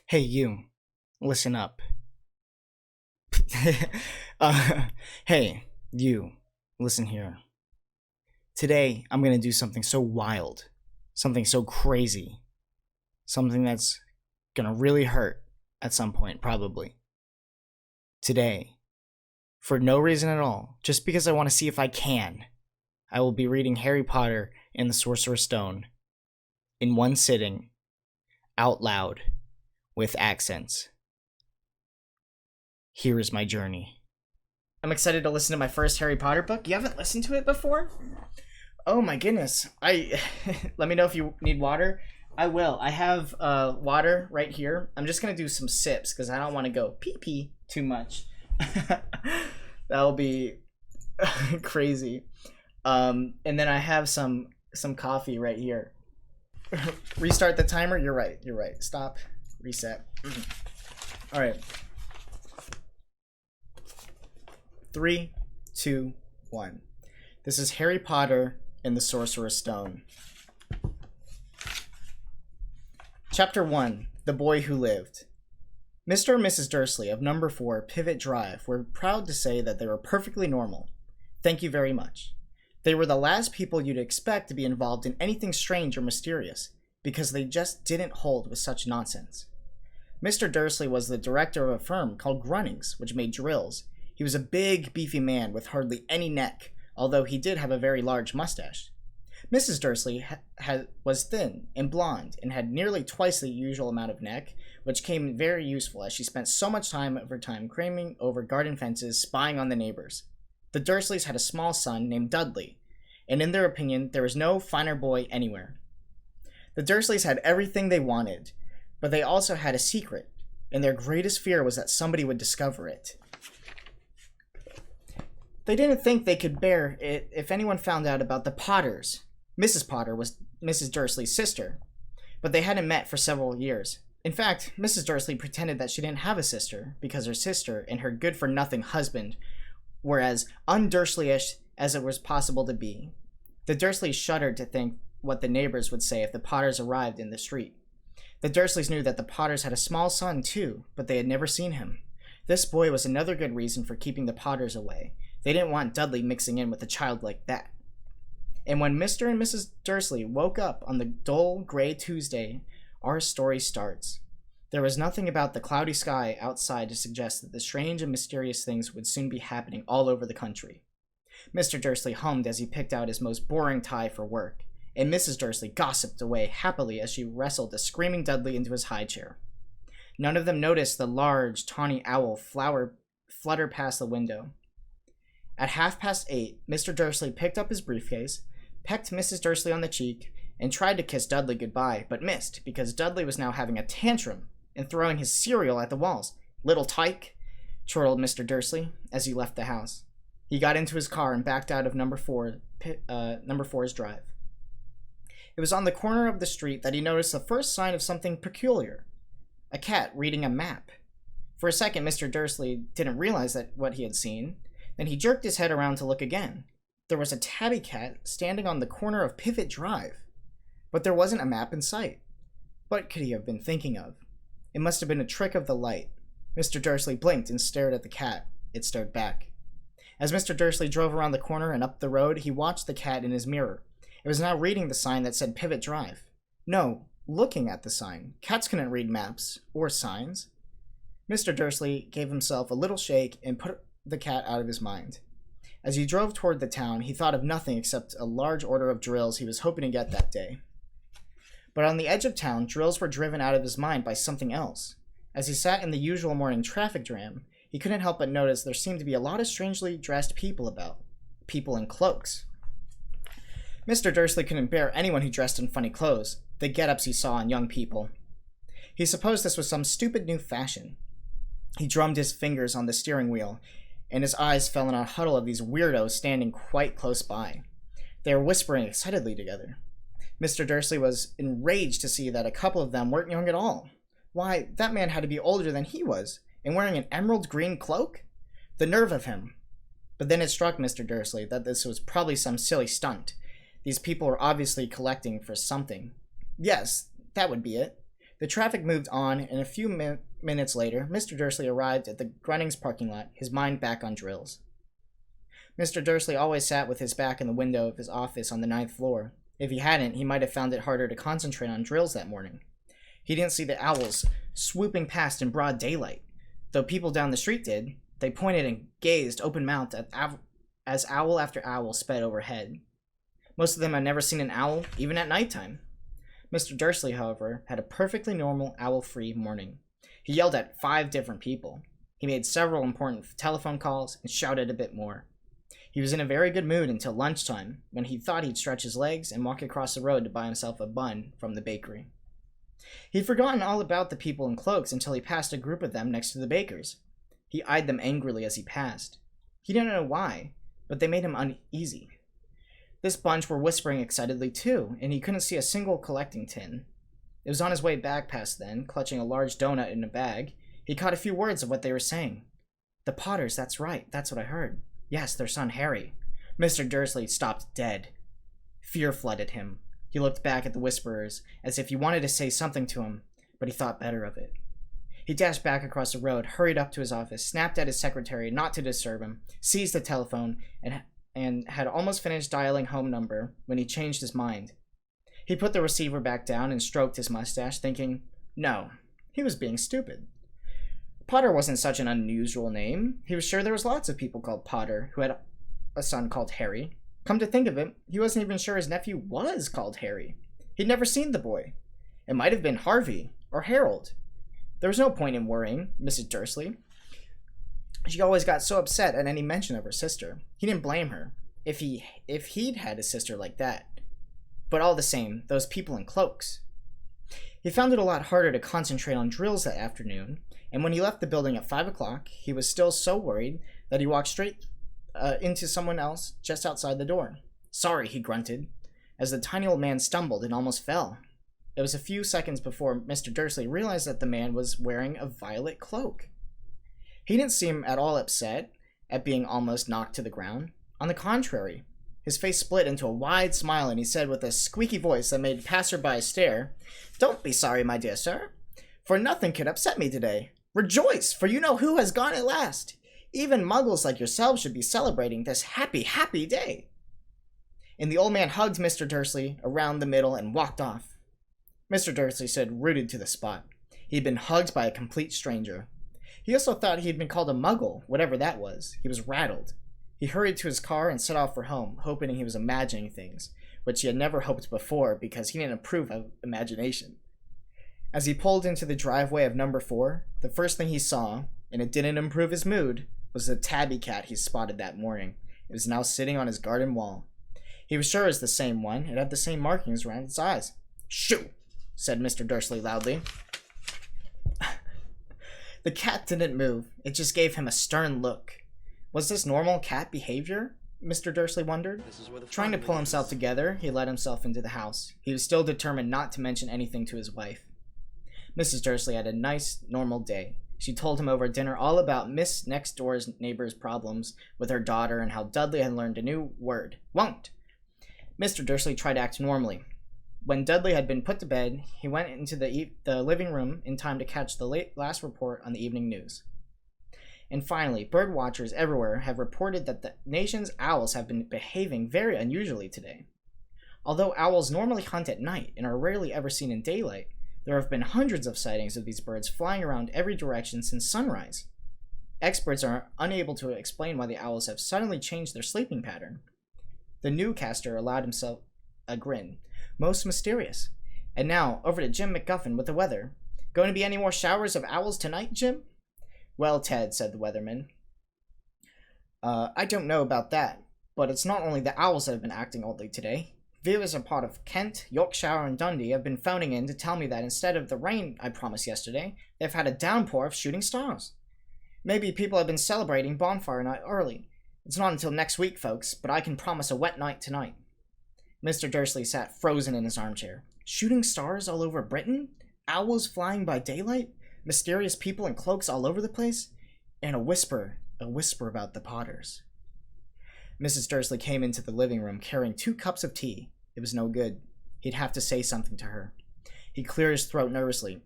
Hey, you, listen up. uh, hey, you, listen here. Today, I'm gonna do something so wild, something so crazy, something that's gonna really hurt at some point, probably. Today, for no reason at all, just because I wanna see if I can, I will be reading Harry Potter and the Sorcerer's Stone in one sitting, out loud, with accents. Here is my journey. I'm excited to listen to my first Harry Potter book. You haven't listened to it before? Oh my goodness. I let me know if you need water. I will. I have water right here. I'm just gonna do some sips because I don't want to go pee pee too much. That'll be crazy. And then I have some coffee right here. Restart the timer. You're right. You're right. Stop. Reset. All right. 3, 2, 1. This is Harry Potter and the Sorcerer's Stone. Chapter 1. The Boy Who Lived. Mr. and Mrs. Dursley of number 4 Pivot Drive were proud to say that they were perfectly normal. Thank you very much. They were the last people you'd expect to be involved in anything strange or mysterious, because they just didn't hold with such nonsense. Mr. Dursley was the director of a firm called Grunnings, which made drills. He was a big, beefy man with hardly any neck, although he did have a very large mustache. Mrs. Dursley was thin and blonde and had nearly twice the usual amount of neck, which came very useful as she spent so much time of her time cramming over garden fences, spying on the neighbors. The Dursleys had a small son named Dudley, and in their opinion, there was no finer boy anywhere. The Dursleys had everything they wanted, but they also had a secret, and their greatest fear was that somebody would discover it. They didn't think they could bear it if anyone found out about the Potters. Mrs. Potter was Mrs. Dursley's sister, but they hadn't met for several years. In fact, Mrs. Dursley pretended that she didn't have a sister because her sister and her good-for-nothing husband were as un-Dursleyish as it was possible to be. The Dursleys shuddered to think what the neighbors would say if the Potters arrived in the street. The Dursleys knew that the Potters had a small son too, but they had never seen him. This boy was another good reason for keeping the Potters away. They didn't want Dudley mixing in with a child like that. And when Mr. and Mrs. Dursley woke up on the dull, gray Tuesday, our story starts. There was nothing about the cloudy sky outside to suggest that the strange and mysterious things would soon be happening all over the country. Mr. Dursley hummed as he picked out his most boring tie for work, and Mrs. Dursley gossiped away happily as she wrestled a screaming Dudley into his high chair. None of them noticed the large, tawny owl flutter past the window. At 8:30, Mr. Dursley picked up his briefcase, pecked Mrs. Dursley on the cheek, and tried to kiss Dudley goodbye, but missed because Dudley was now having a tantrum and throwing his cereal at the walls. "Little tyke," chortled Mr. Dursley as he left the house. He got into his car and backed out of number 4's drive. It was on the corner of the street that he noticed the first sign of something peculiar. A cat reading a map. For a second, Mr. Dursley didn't realize that what he had seen. Then he jerked his head around to look again. There was a tabby cat standing on the corner of Pivot Drive. But there wasn't a map in sight. What could he have been thinking of? It must have been a trick of the light. Mr. Dursley blinked and stared at the cat. It stared back. As Mr. Dursley drove around the corner and up the road, he watched the cat in his mirror. It was now reading the sign that said Pivot Drive. No, looking at the sign. Cats couldn't read maps or signs. Mr. Dursley gave himself a little shake and put the cat out of his mind. As he drove toward the town, he thought of nothing except a large order of drills he was hoping to get that day. But on the edge of town, drills were driven out of his mind by something else. As he sat in the usual morning traffic jam, he couldn't help but notice there seemed to be a lot of strangely dressed people about. People in cloaks. Mr. Dursley couldn't bear anyone who dressed in funny clothes, the get-ups he saw on young people. He supposed this was some stupid new fashion. He drummed his fingers on the steering wheel, and his eyes fell on a huddle of these weirdos standing quite close by. They were whispering excitedly together. Mr. Dursley was enraged to see that a couple of them weren't young at all. Why, that man had to be older than he was, and wearing an emerald green cloak? The nerve of him! But then it struck Mr. Dursley that this was probably some silly stunt. These people were obviously collecting for something. Yes, that would be it. The traffic moved on, and a few minutes later, Mr. Dursley arrived at the Grunnings parking lot, his mind back on drills. Mr. Dursley always sat with his back in the window of his office on the 9th floor. If he hadn't, he might have found it harder to concentrate on drills that morning. He didn't see the owls swooping past in broad daylight. Though people down the street did, they pointed and gazed open-mouthed as owl after owl sped overhead. Most of them had never seen an owl, even at nighttime. Mr. Dursley, however, had a perfectly normal owl-free morning. He yelled at 5 different people. He made several important telephone calls and shouted a bit more. He was in a very good mood until lunchtime, when he thought he'd stretch his legs and walk across the road to buy himself a bun from the bakery. He'd forgotten all about the people in cloaks until he passed a group of them next to the baker's. He eyed them angrily as he passed. He didn't know why, but they made him uneasy. This bunch were whispering excitedly too, and he couldn't see a single collecting tin. It was on his way back past then, clutching a large donut in a bag. He caught a few words of what they were saying. The Potters, that's right, that's what I heard. Yes, their son Harry. Mr. Dursley stopped dead. Fear flooded him. He looked back at the whisperers, as if he wanted to say something to him, but he thought better of it. He dashed back across the road, hurried up to his office, snapped at his secretary not to disturb him, seized the telephone, and had almost finished dialing home number when he changed his mind. He put the receiver back down and stroked his mustache, thinking, no, he was being stupid. Potter wasn't such an unusual name. He was sure there was lots of people called Potter who had a son called Harry. Come to think of it, he wasn't even sure his nephew was called Harry. He'd never seen the boy. It might have been Harvey or Harold. There was no point in worrying Mrs. Dursley. She always got so upset at any mention of her sister. He didn't blame her if he'd had a sister like that. But all the same, those people in cloaks. He found it a lot harder to concentrate on drills that afternoon, and when he left the building at 5 o'clock, he was still so worried that he walked straight into someone else just outside the door. Sorry, he grunted, as the tiny old man stumbled and almost fell. It was a few seconds before Mr. Dursley realized that the man was wearing a violet cloak. He didn't seem at all upset at being almost knocked to the ground. On the contrary, his face split into a wide smile, and he said with a squeaky voice that made passersby stare, "Don't be sorry, my dear sir, for nothing could upset me today. Rejoice, for you know who has gone at last. Even muggles like yourselves should be celebrating this happy, happy day." And the old man hugged Mr. Dursley around the middle and walked off. Mr. Dursley stood rooted to the spot. He had been hugged by a complete stranger. He also thought he had been called a muggle, whatever that was. He was rattled. He hurried to his car and set off for home, hoping he was imagining things, which he had never hoped before because he didn't approve of imagination. As he pulled into the driveway of number 4, the first thing he saw, and it didn't improve his mood, was the tabby cat he spotted that morning. It was now sitting on his garden wall. He was sure it was the same one. It had the same markings around its eyes. "Shoo!" said Mr. Dursley loudly. The cat didn't move. It just gave him a stern look. Was this normal cat behavior? Mr. Dursley wondered. Trying to pull himself together, he let himself into the house. He was still determined not to mention anything to his wife. Mrs. Dursley had a nice, normal day. She told him over dinner all about Miss Next Door's neighbor's problems with her daughter and how Dudley had learned a new word, won't. Mr. Dursley tried to act normally. When Dudley had been put to bed, he went into the living room in time to catch the last report on the evening news. And finally, bird watchers everywhere have reported that the nation's owls have been behaving very unusually today. Although owls normally hunt at night and are rarely ever seen in daylight, there have been hundreds of sightings of these birds flying around every direction since sunrise. Experts are unable to explain why the owls have suddenly changed their sleeping pattern. The newscaster allowed himself a grin. Most mysterious. And now, over to Jim McGuffin with the weather. Going to be any more showers of owls tonight, Jim? Well, Ted, said the weatherman, I don't know about that, but it's not only the owls that have been acting oddly today. Viewers a part of Kent, Yorkshire, and Dundee have been phoning in to tell me that instead of the rain I promised yesterday, they've had a downpour of shooting stars. Maybe people have been celebrating bonfire night early. It's not until next week, folks, but I can promise a wet night tonight. Mr. Dursley sat frozen in his armchair. Shooting stars all over Britain? Owls flying by daylight? Mysterious people in cloaks all over the place? And a whisper about the Potters. Mrs. Dursley came into the living room carrying 2 cups of tea. It was no good. He'd have to say something to her. He cleared his throat nervously.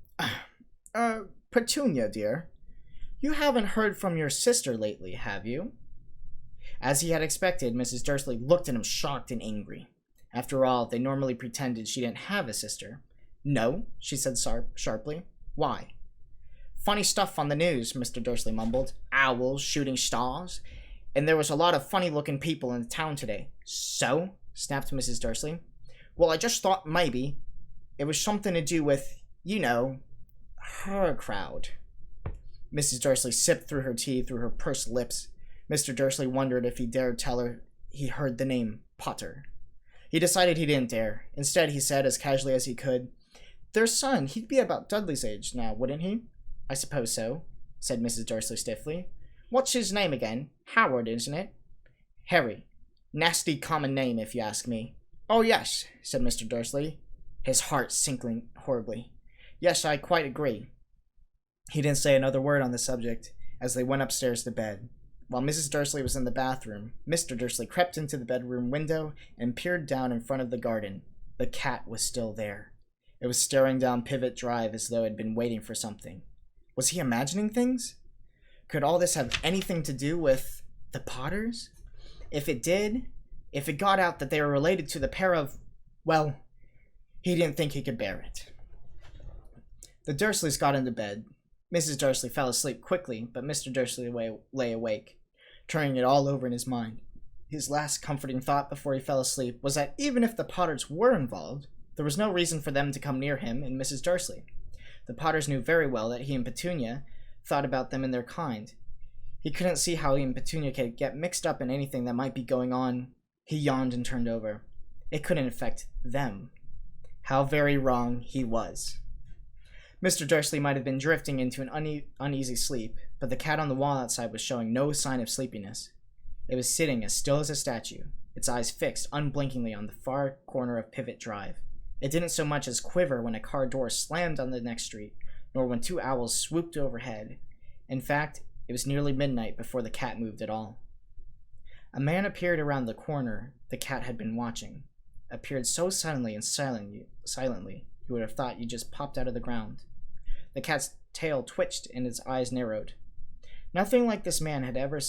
Petunia, dear, you haven't heard from your sister lately, have you?" As he had expected, Mrs. Dursley looked at him shocked and angry. After all, they normally pretended she didn't have a sister. "No," she said sharply. "Why?" "Funny stuff on the news," Mr. Dursley mumbled. "Owls shooting stars. And there was a lot of funny-looking people in the town today." "So?" snapped Mrs. Dursley. "Well, I just thought maybe it was something to do with, you know, her crowd." Mrs. Dursley sipped through her tea through her pursed lips. Mr. Dursley wondered if he dared tell her he heard the name Potter. He decided he didn't dare. Instead, he said as casually as he could, "Their son, he'd be about Dudley's age now, wouldn't he?" "I suppose so," said Mrs. Dursley stiffly. "What's his name again? Howard, isn't it?" "Harry. Nasty common name, if you ask me." "Oh, yes," said Mr. Dursley, his heart sinking horribly. "Yes, I quite agree." He didn't say another word on the subject as they went upstairs to bed. While Mrs. Dursley was in the bathroom, Mr. Dursley crept into the bedroom window and peered down in front of the garden. The cat was still there. It was staring down Pivot Drive as though it had been waiting for something. Was he imagining things? Could all this have anything to do with the Potters? If it did, if it got out that they were related to the pair of... well, he didn't think he could bear it. The Dursleys got into bed. Mrs. Dursley fell asleep quickly, but Mr. Dursley lay awake, turning it all over in his mind. His last comforting thought before he fell asleep was that even if the Potters were involved, there was no reason for them to come near him and Mrs. Dursley. The Potters knew very well that he and Petunia thought about them and their kind. He couldn't see how he and Petunia could get mixed up in anything that might be going on. He yawned and turned over. It couldn't affect them. How very wrong he was. Mr. Dursley might have been drifting into an uneasy sleep, but the cat on the wall outside was showing no sign of sleepiness. It was sitting as still as a statue, its eyes fixed unblinkingly on the far corner of Pivot Drive. It didn't so much as quiver when a car door slammed on the next street, nor when two owls swooped overhead. In fact, it was nearly midnight before the cat moved at all. A man appeared around the corner the cat had been watching. Appeared so suddenly and silently, you would have thought you just popped out of the ground. The cat's tail twitched and its eyes narrowed. Nothing like this man had ever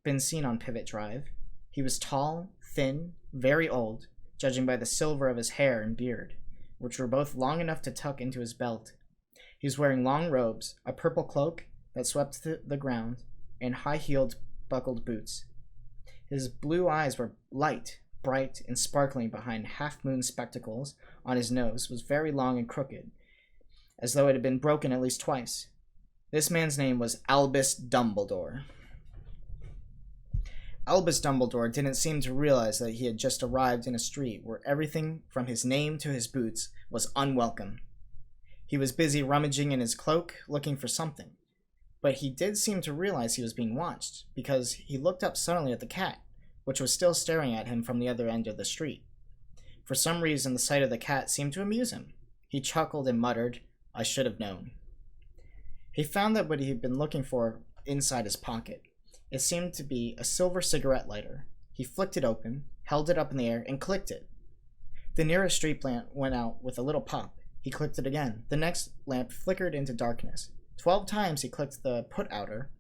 been seen on Pivot Drive. He was tall, thin, very old, judging by the silver of his hair and beard, which were both long enough to tuck into his belt. He was wearing long robes, a purple cloak that swept the ground, and high-heeled, buckled boots. His blue eyes were light, bright, and sparkling behind half-moon spectacles on his nose was very long and crooked, as though it had been broken at least twice. This man's name was Albus Dumbledore. Albus Dumbledore didn't seem to realize that he had just arrived in a street where everything from his name to his boots was unwelcome. He was busy rummaging in his cloak, looking for something. But he did seem to realize he was being watched, because he looked up suddenly at the cat, which was still staring at him from the other end of the street. For some reason, the sight of the cat seemed to amuse him. He chuckled and muttered, "I should have known." He found that what he had been looking for inside his pocket. It seemed to be a silver cigarette lighter. He flicked it open, held it up in the air, and clicked it. The nearest street lamp went out with a little pop. He clicked it again. The next lamp flickered into darkness. 12 times he clicked the put-outer,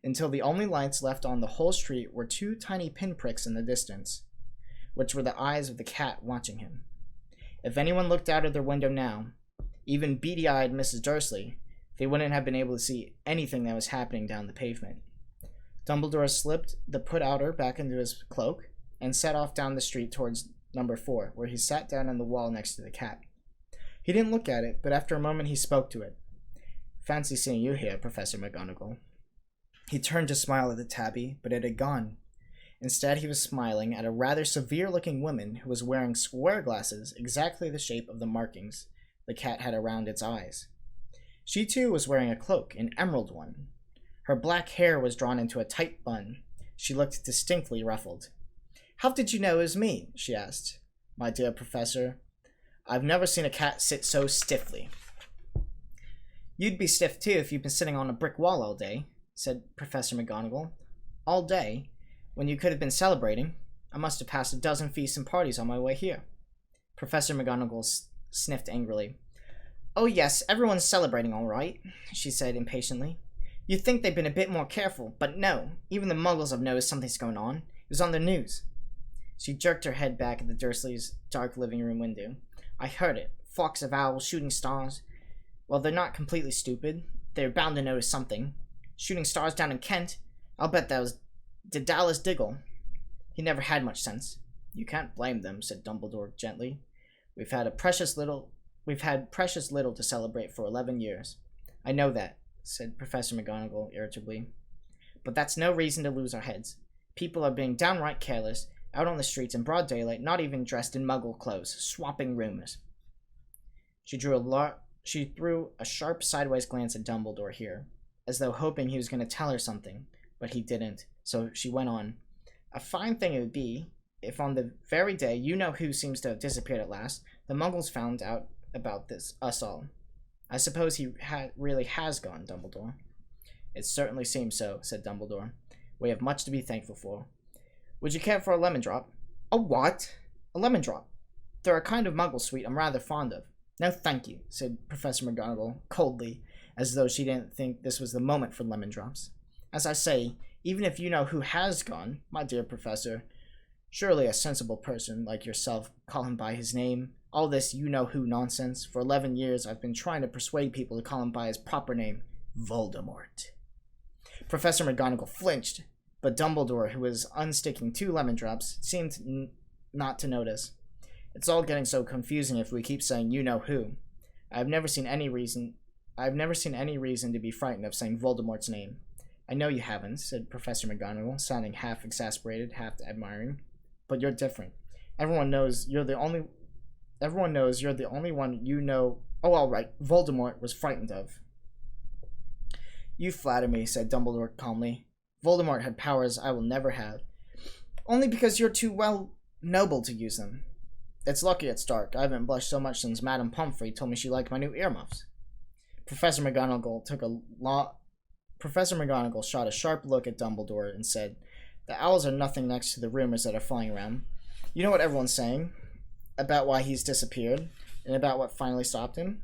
until the only lights left on the whole street were two tiny pinpricks in the distance, which were the eyes of the cat watching him. If anyone looked out of their window now, even beady-eyed Mrs. Dursley, they wouldn't have been able to see anything that was happening down the pavement. Dumbledore slipped the put-outer back into his cloak and set off down the street towards number 4, where he sat down on the wall next to the cat. He didn't look at it, but after a moment he spoke to it. "Fancy seeing you here, Professor McGonagall." He turned to smile at the tabby, but it had gone. Instead, he was smiling at a rather severe-looking woman who was wearing square glasses exactly the shape of the markings the cat had around its eyes. She, too, was wearing a cloak, an emerald one. Her black hair was drawn into a tight bun. She looked distinctly ruffled. "How did you know it was me?" she asked. "My dear Professor, I've never seen a cat sit so stiffly." "You'd be stiff, too, if you'd been sitting on a brick wall all day," said Professor McGonagall. "All day? When you could have been celebrating. I must have passed a dozen feasts and parties on my way here." Professor McGonagall sniffed angrily. Oh yes, everyone's celebrating all right, she said impatiently. You'd think they'd been a bit more careful, but no. Even the muggles have noticed something's going on. It was on the news. She jerked her head back at the Dursleys' dark living room window. I heard it. Flocks of owls, shooting stars. Well, they're not completely stupid. They're bound to notice something. Shooting stars down in Kent? I'll bet that was Daedalus Diggle. He never had much sense. You can't blame them, said Dumbledore gently. We've had precious little to celebrate for 11 years. I know that, said Professor McGonagall irritably. But that's no reason to lose our heads. People are being downright careless, out on the streets in broad daylight, not even dressed in muggle clothes, swapping rumors. She threw a sharp sideways glance at Dumbledore here, as though hoping he was going to tell her something, but he didn't, so she went on. A fine thing it would be if on the very day you-know-who seems to have disappeared at last, the muggles found out about us all. I suppose he really has gone, Dumbledore. It certainly seems so, said Dumbledore. We have much to be thankful for. Would you care for a lemon drop? A what? A lemon drop. They're a kind of muggle sweet I'm rather fond of. No, thank you, said Professor McGonagall coldly, as though she didn't think this was the moment for lemon drops. As I say, even if you know who has gone, my dear Professor, surely a sensible person like yourself call him by his name. All this you-know-who nonsense. For 11 years I've been trying to persuade people to call him by his proper name, Voldemort. Professor McGonagall flinched, but Dumbledore, who was unsticking 2 lemon drops, seemed not to notice. It's all getting so confusing if we keep saying you-know-who. I've never seen any reason to be frightened of saying Voldemort's name. I know you haven't, said Professor McGonagall, sounding half exasperated, half admiring. But you're different. Everyone knows you're the only one you know. Oh, all right. Voldemort was frightened of. You flatter me, said Dumbledore calmly. Voldemort had powers I will never have. Only because you're too, noble to use them. It's lucky it's dark. I haven't blushed so much since Madame Pomfrey told me she liked my new earmuffs. Professor McGonagall shot a sharp look at Dumbledore and said, The owls are nothing next to the rumors that are flying around. You know what everyone's saying? About why he's disappeared, and about what finally stopped him?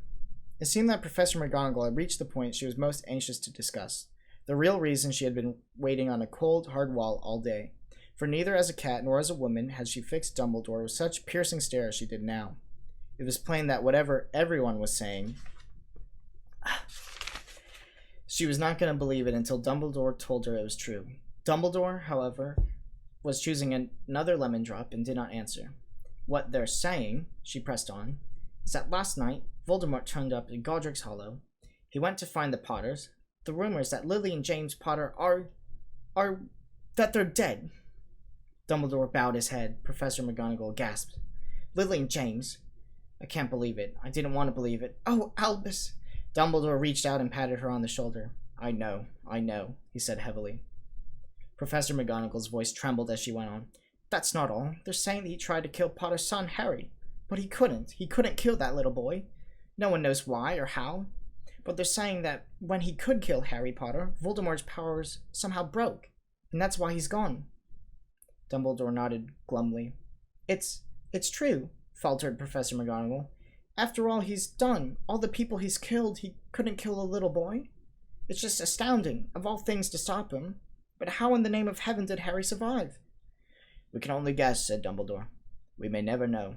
It seemed that Professor McGonagall had reached the point she was most anxious to discuss. The real reason she had been waiting on a cold, hard wall all day. For neither as a cat nor as a woman had she fixed Dumbledore with such piercing stare as she did now. It was plain that whatever everyone was saying, she was not going to believe it until Dumbledore told her it was true. Dumbledore, however, was choosing another lemon drop and did not answer. What they're saying, she pressed on, is that last night Voldemort turned up in Godric's Hollow. He went to find the Potters. The rumors that Lily and James Potter are that they're dead. Dumbledore bowed his head. Professor McGonagall gasped. Lily and James? I can't believe it. I didn't want to believe it. Oh, Albus! Dumbledore reached out and patted her on the shoulder. I know, he said heavily. Professor McGonagall's voice trembled as she went on. That's not all. They're saying that he tried to kill Potter's son, Harry. But he couldn't. He couldn't kill that little boy. No one knows why or how. But they're saying that when he could kill Harry Potter, Voldemort's powers somehow broke. And that's why he's gone. Dumbledore nodded glumly. It's true, faltered Professor McGonagall. After all he's done, all the people he's killed, he couldn't kill a little boy? It's just astounding, of all things, to stop him. But how in the name of heaven did Harry survive? We can only guess, said Dumbledore. We may never know.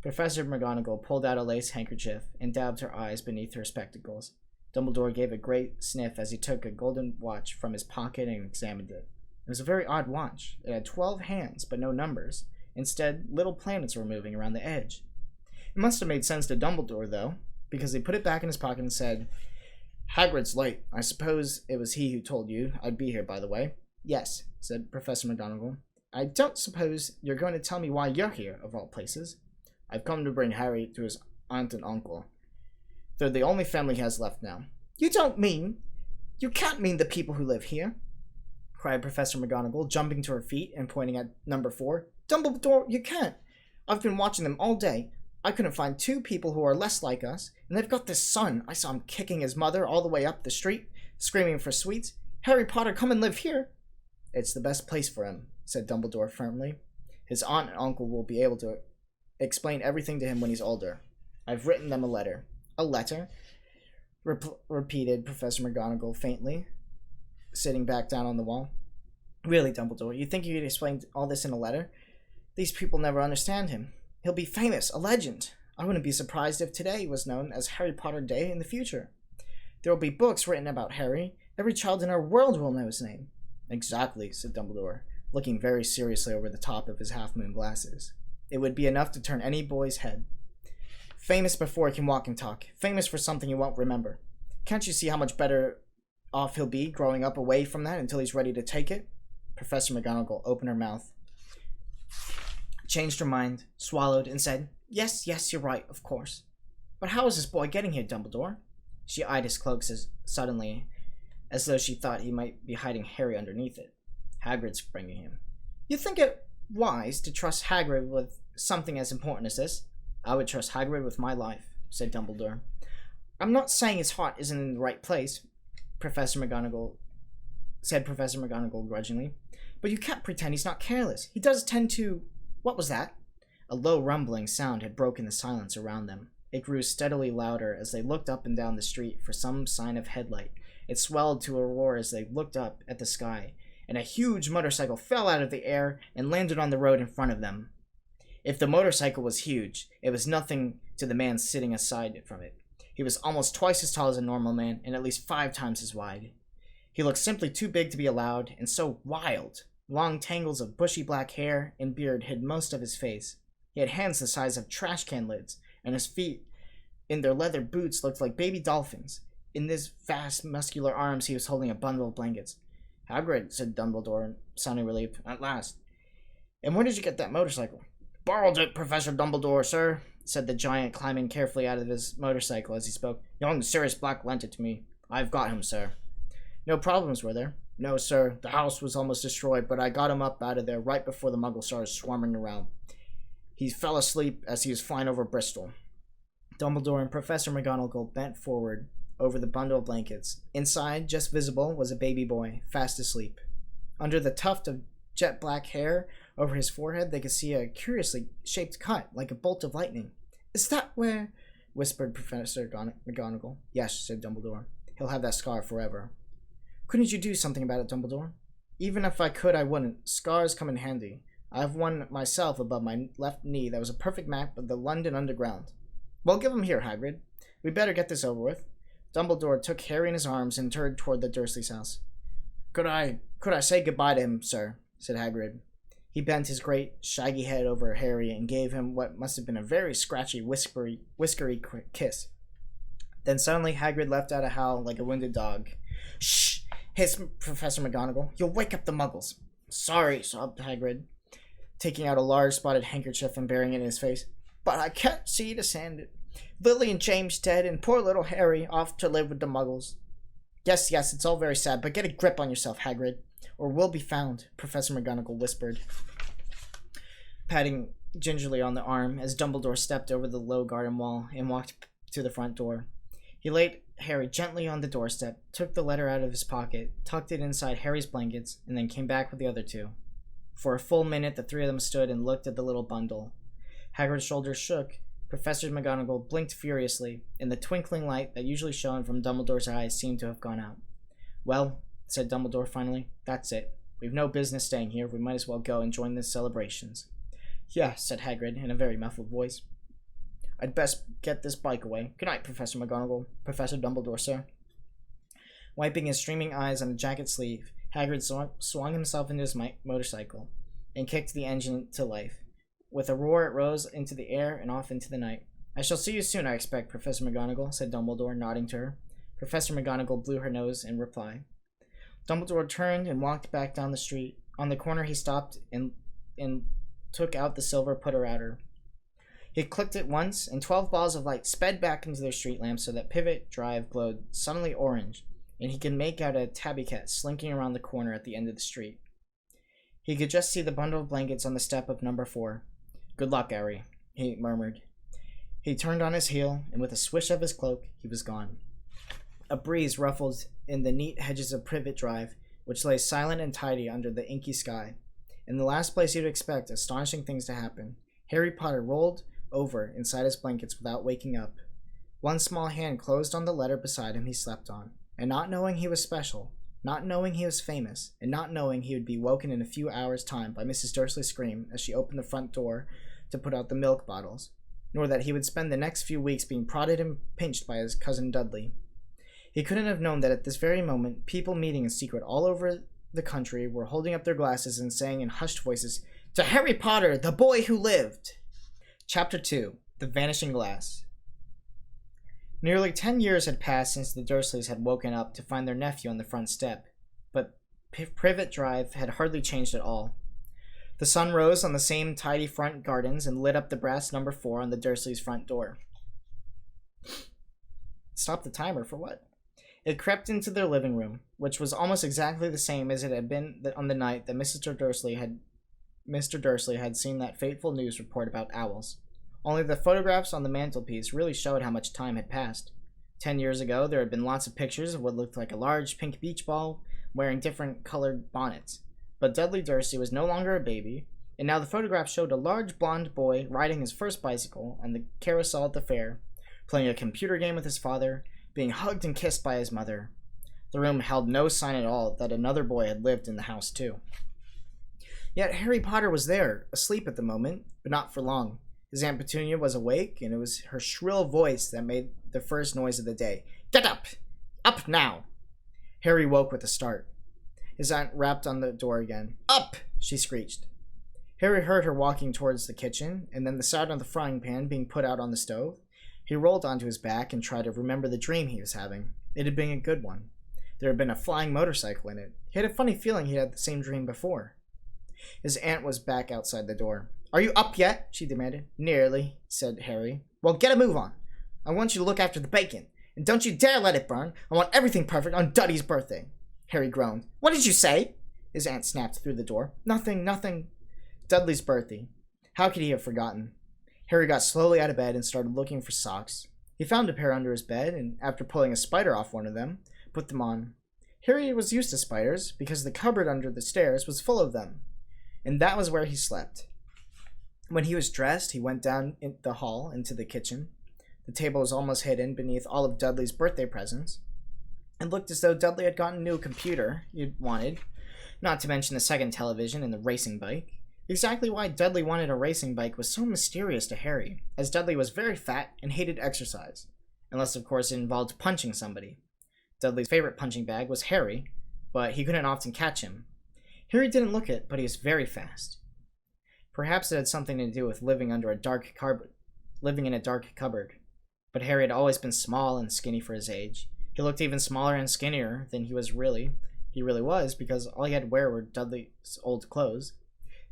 Professor McGonagall pulled out a lace handkerchief and dabbed her eyes beneath her spectacles. Dumbledore gave a great sniff as he took a golden watch from his pocket and examined it. It was a very odd watch. It had 12 hands, but no numbers. Instead, little planets were moving around the edge. It must have made sense to Dumbledore, though, because he put it back in his pocket and said, Hagrid's late. I suppose it was he who told you I'd be here, by the way. Yes, said Professor McGonagall. I don't suppose you're going to tell me why you're here, of all places. I've come to bring Harry to his aunt and uncle. They're the only family he has left now. You can't mean the people who live here, cried Professor McGonagall, jumping to her feet and pointing at number 4. Dumbledore, you can't. I've been watching them all day. I couldn't find 2 people who are less like us, and they've got this son. I saw him kicking his mother all the way up the street, screaming for sweets. Harry Potter, come and live here. It's the best place for him, said Dumbledore firmly. His aunt and uncle will be able to explain everything to him when he's older. I've written them a letter. A letter? Repeated Professor McGonagall faintly, sitting back down on the wall. Really, Dumbledore, you think you could explain all this in a letter? These people never understand him. He'll be famous, a legend. I wouldn't be surprised if today was known as Harry Potter Day in the future. There will be books written about Harry. Every child in our world will know his name. Exactly, said Dumbledore, looking very seriously over the top of his half-moon glasses. It would be enough to turn any boy's head. Famous before he can walk and talk. Famous for something he won't remember. Can't you see how much better off he'll be growing up away from that until he's ready to take it? Professor McGonagall opened her mouth, changed her mind, swallowed, and said, Yes, you're right, of course. But how is this boy getting here, Dumbledore? She eyed his cloak suddenly, as though she thought he might be hiding Harry underneath it. Hagrid's bringing him. You think it wise to trust Hagrid with something as important as this? I would trust Hagrid with my life, said Dumbledore. I'm not saying his heart isn't in the right place, Professor McGonagall grudgingly. But you can't pretend he's not careless. He does tend to... What was that? A low rumbling sound had broken the silence around them. It grew steadily louder as they looked up and down the street for some sign of headlight. It swelled to a roar as they looked up at the sky, and a huge motorcycle fell out of the air and landed on the road in front of them. If the motorcycle was huge, it was nothing to the man sitting aside from it. He was almost twice as tall as a normal man and at least 5 times as wide. He looked simply too big to be allowed, and so wild. Long tangles of bushy black hair and beard hid most of his face. He had hands the size of trash can lids, and his feet in their leather boots looked like baby dolphins. In his vast, muscular arms he was holding a bundle of blankets. Hagrid, said Dumbledore, sounding relieved, at last. And where did you get that motorcycle? Borrowed it, Professor Dumbledore, sir, said the giant, climbing carefully out of his motorcycle as he spoke. Young Sirius Black lent it to me. I've got him, sir. No problems, were there? No, sir. The house was almost destroyed, but I got him up out of there right before the Muggles started swarming around. He fell asleep as he was flying over Bristol. Dumbledore and Professor McGonagall bent forward over the bundle of blankets. Inside, just visible, was a baby boy, fast asleep. Under the tuft of jet black hair over his forehead, they could see a curiously shaped cut, like a bolt of lightning. Is that where... whispered Professor McGonagall. Yes, said Dumbledore. He'll have that scar forever. Couldn't you do something about it, Dumbledore? Even if I could, I wouldn't. Scars come in handy. I have one myself above my left knee that was a perfect map of the London Underground. Well, give him here, Hagrid. We'd better get this over with. Dumbledore took Harry in his arms and turned toward the Dursleys' house. Could I say goodbye to him, sir? Said Hagrid. He bent his great, shaggy head over Harry and gave him what must have been a very scratchy, whiskery kiss. Then suddenly Hagrid let out a howl like a wounded dog. Shh! Hissed Professor McGonagall. You'll wake up the Muggles. Sorry, sobbed Hagrid, taking out a large spotted handkerchief and burying it in his face. But I can't see to sand it. Lily and James dead, and poor little Harry off to live with the Muggles. Yes, it's all very sad, but get a grip on yourself, Hagrid, or we'll be found, Professor McGonagall whispered, patting gingerly on the arm as Dumbledore stepped over the low garden wall and walked to the front door. He laid Harry gently on the doorstep, took the letter out of his pocket, tucked it inside Harry's blankets, and then came back with the other two. For a full minute, the three of them stood and looked at the little bundle. Hagrid's shoulders shook. Professor McGonagall blinked furiously, and the twinkling light that usually shone from Dumbledore's eyes seemed to have gone out. Well, said Dumbledore finally, that's it. We've no business staying here. We might as well go and join the celebrations. Yeah, said Hagrid in a very muffled voice. I'd best get this bike away. Good night, Professor McGonagall. Professor Dumbledore, sir. Wiping his streaming eyes on the jacket sleeve, Hagrid swung himself into his motorcycle and kicked the engine to life. With a roar, it rose into the air and off into the night. I shall see you soon, I expect, Professor McGonagall, said Dumbledore, nodding to her. Professor McGonagall blew her nose in reply. Dumbledore turned and walked back down the street. On the corner, he stopped and took out the silver putter-outer. He clicked it once, and 12 balls of light sped back into their street lamps so that Pivot Drive glowed suddenly orange, and he could make out a tabby cat slinking around the corner at the end of the street. He could just see the bundle of blankets on the step of number 4. Good luck, Harry, he murmured. He turned on his heel, and with a swish of his cloak, he was gone. A breeze ruffled in the neat hedges of Privet Drive, which lay silent and tidy under the inky sky. In the last place you'd expect astonishing things to happen, Harry Potter rolled over inside his blankets without waking up. One small hand closed on the letter beside him he slept on, and not knowing he was special, not knowing he was famous, and not knowing he would be woken in a few hours' time by Mrs. Dursley's scream as she opened the front door to put out the milk bottles, nor that he would spend the next few weeks being prodded and pinched by his cousin Dudley. He couldn't have known that at this very moment, people meeting in secret all over the country were holding up their glasses and saying in hushed voices, "To Harry Potter, the boy who lived!" Chapter 2. The Vanishing Glass. Nearly 10 years had passed since the Dursleys had woken up to find their nephew on the front step, but Privet Drive had hardly changed at all. The sun rose on the same tidy front gardens and lit up the brass number 4 on the Dursleys' front door. Stop the timer for what? It crept into their living room, which was almost exactly the same as it had been on the night that Mr. Dursley had seen that fateful news report about owls. Only the photographs on the mantelpiece really showed how much time had passed. 10 years ago, there had been lots of pictures of what looked like a large pink beach ball wearing different colored bonnets. But Dudley Dursley was no longer a baby, and now the photograph showed a large blond boy riding his first bicycle on the carousel at the fair, playing a computer game with his father, being hugged and kissed by his mother. The room held no sign at all that another boy had lived in the house too. Yet Harry Potter was there, asleep at the moment, but not for long. His Aunt Petunia was awake, and it was her shrill voice that made the first noise of the day. "Get up! Up now!" Harry woke with a start. His aunt rapped on the door again. "Up!" she screeched. Harry heard her walking towards the kitchen, and then the sound of the frying pan being put out on the stove. He rolled onto his back and tried to remember the dream he was having. It had been a good one. There had been a flying motorcycle in it. He had a funny feeling he had the same dream before. His aunt was back outside the door. "Are you up yet?" she demanded. "Nearly," said Harry. "Well, get a move on. I want you to look after the bacon. And don't you dare let it burn. I want everything perfect on Duddy's birthday." Harry groaned. "What did you say?" His aunt snapped through the door. Nothing. Dudley's birthday. How could he have forgotten? Harry got slowly out of bed and started looking for socks. He found a pair under his bed, and after pulling a spider off one of them, put them on. Harry was used to spiders, because the cupboard under the stairs was full of them, and that was where he slept. When he was dressed, he went down in the hall into the kitchen. The table was almost hidden beneath all of Dudley's birthday presents. It looked as though Dudley had gotten a new computer he'd wanted, not to mention a second television and the racing bike. Exactly why Dudley wanted a racing bike was so mysterious to Harry, as Dudley was very fat and hated exercise, unless of course it involved punching somebody. Dudley's favorite punching bag was Harry, but he couldn't often catch him. Harry didn't look it, but he was very fast. Perhaps it had something to do with living in a dark cupboard. But Harry had always been small and skinny for his age. He looked even smaller and skinnier than he really was, because all he had to wear were Dudley's old clothes.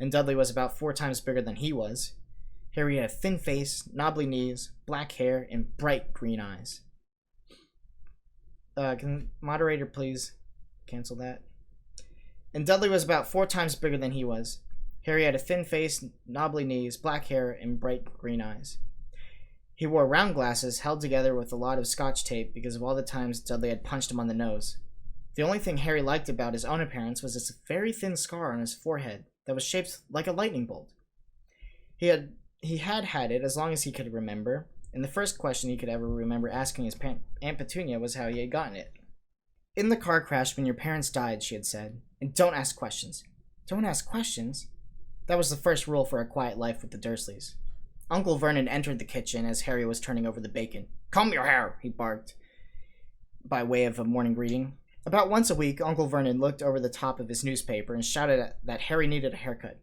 And Dudley was about 4 times bigger than he was. Harry had a thin face, knobbly knees, black hair, and bright green eyes. Can moderator please cancel that? And Dudley was about 4 times bigger than he was. Harry had a thin face, knobbly knees, black hair, and bright green eyes. He wore round glasses held together with a lot of scotch tape because of all the times Dudley had punched him on the nose. The only thing Harry liked about his own appearance was this very thin scar on his forehead that was shaped like a lightning bolt. He had it as long as he could remember, and the first question he could ever remember asking his Aunt Petunia was how he had gotten it. "In the car crash when your parents died," she had said, "and don't ask questions." Don't ask questions? That was the first rule for a quiet life with the Dursleys. Uncle Vernon entered the kitchen as Harry was turning over the bacon. "Comb your hair," he barked, by way of a morning greeting. About once a week, Uncle Vernon looked over the top of his newspaper and shouted that Harry needed a haircut.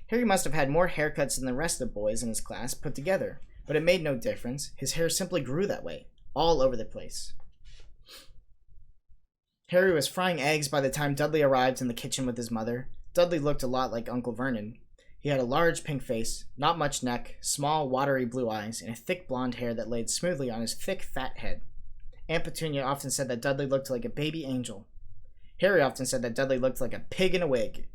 Harry must have had more haircuts than the rest of the boys in his class put together, but it made no difference. His hair simply grew that way, all over the place. Harry was frying eggs by the time Dudley arrived in the kitchen with his mother. Dudley looked a lot like Uncle Vernon. He had a large pink face, not much neck, small watery blue eyes, and a thick blonde hair that laid smoothly on his thick fat head. Aunt Petunia often said that Dudley looked like a baby angel. Harry often said that Dudley looked like a pig in a wig.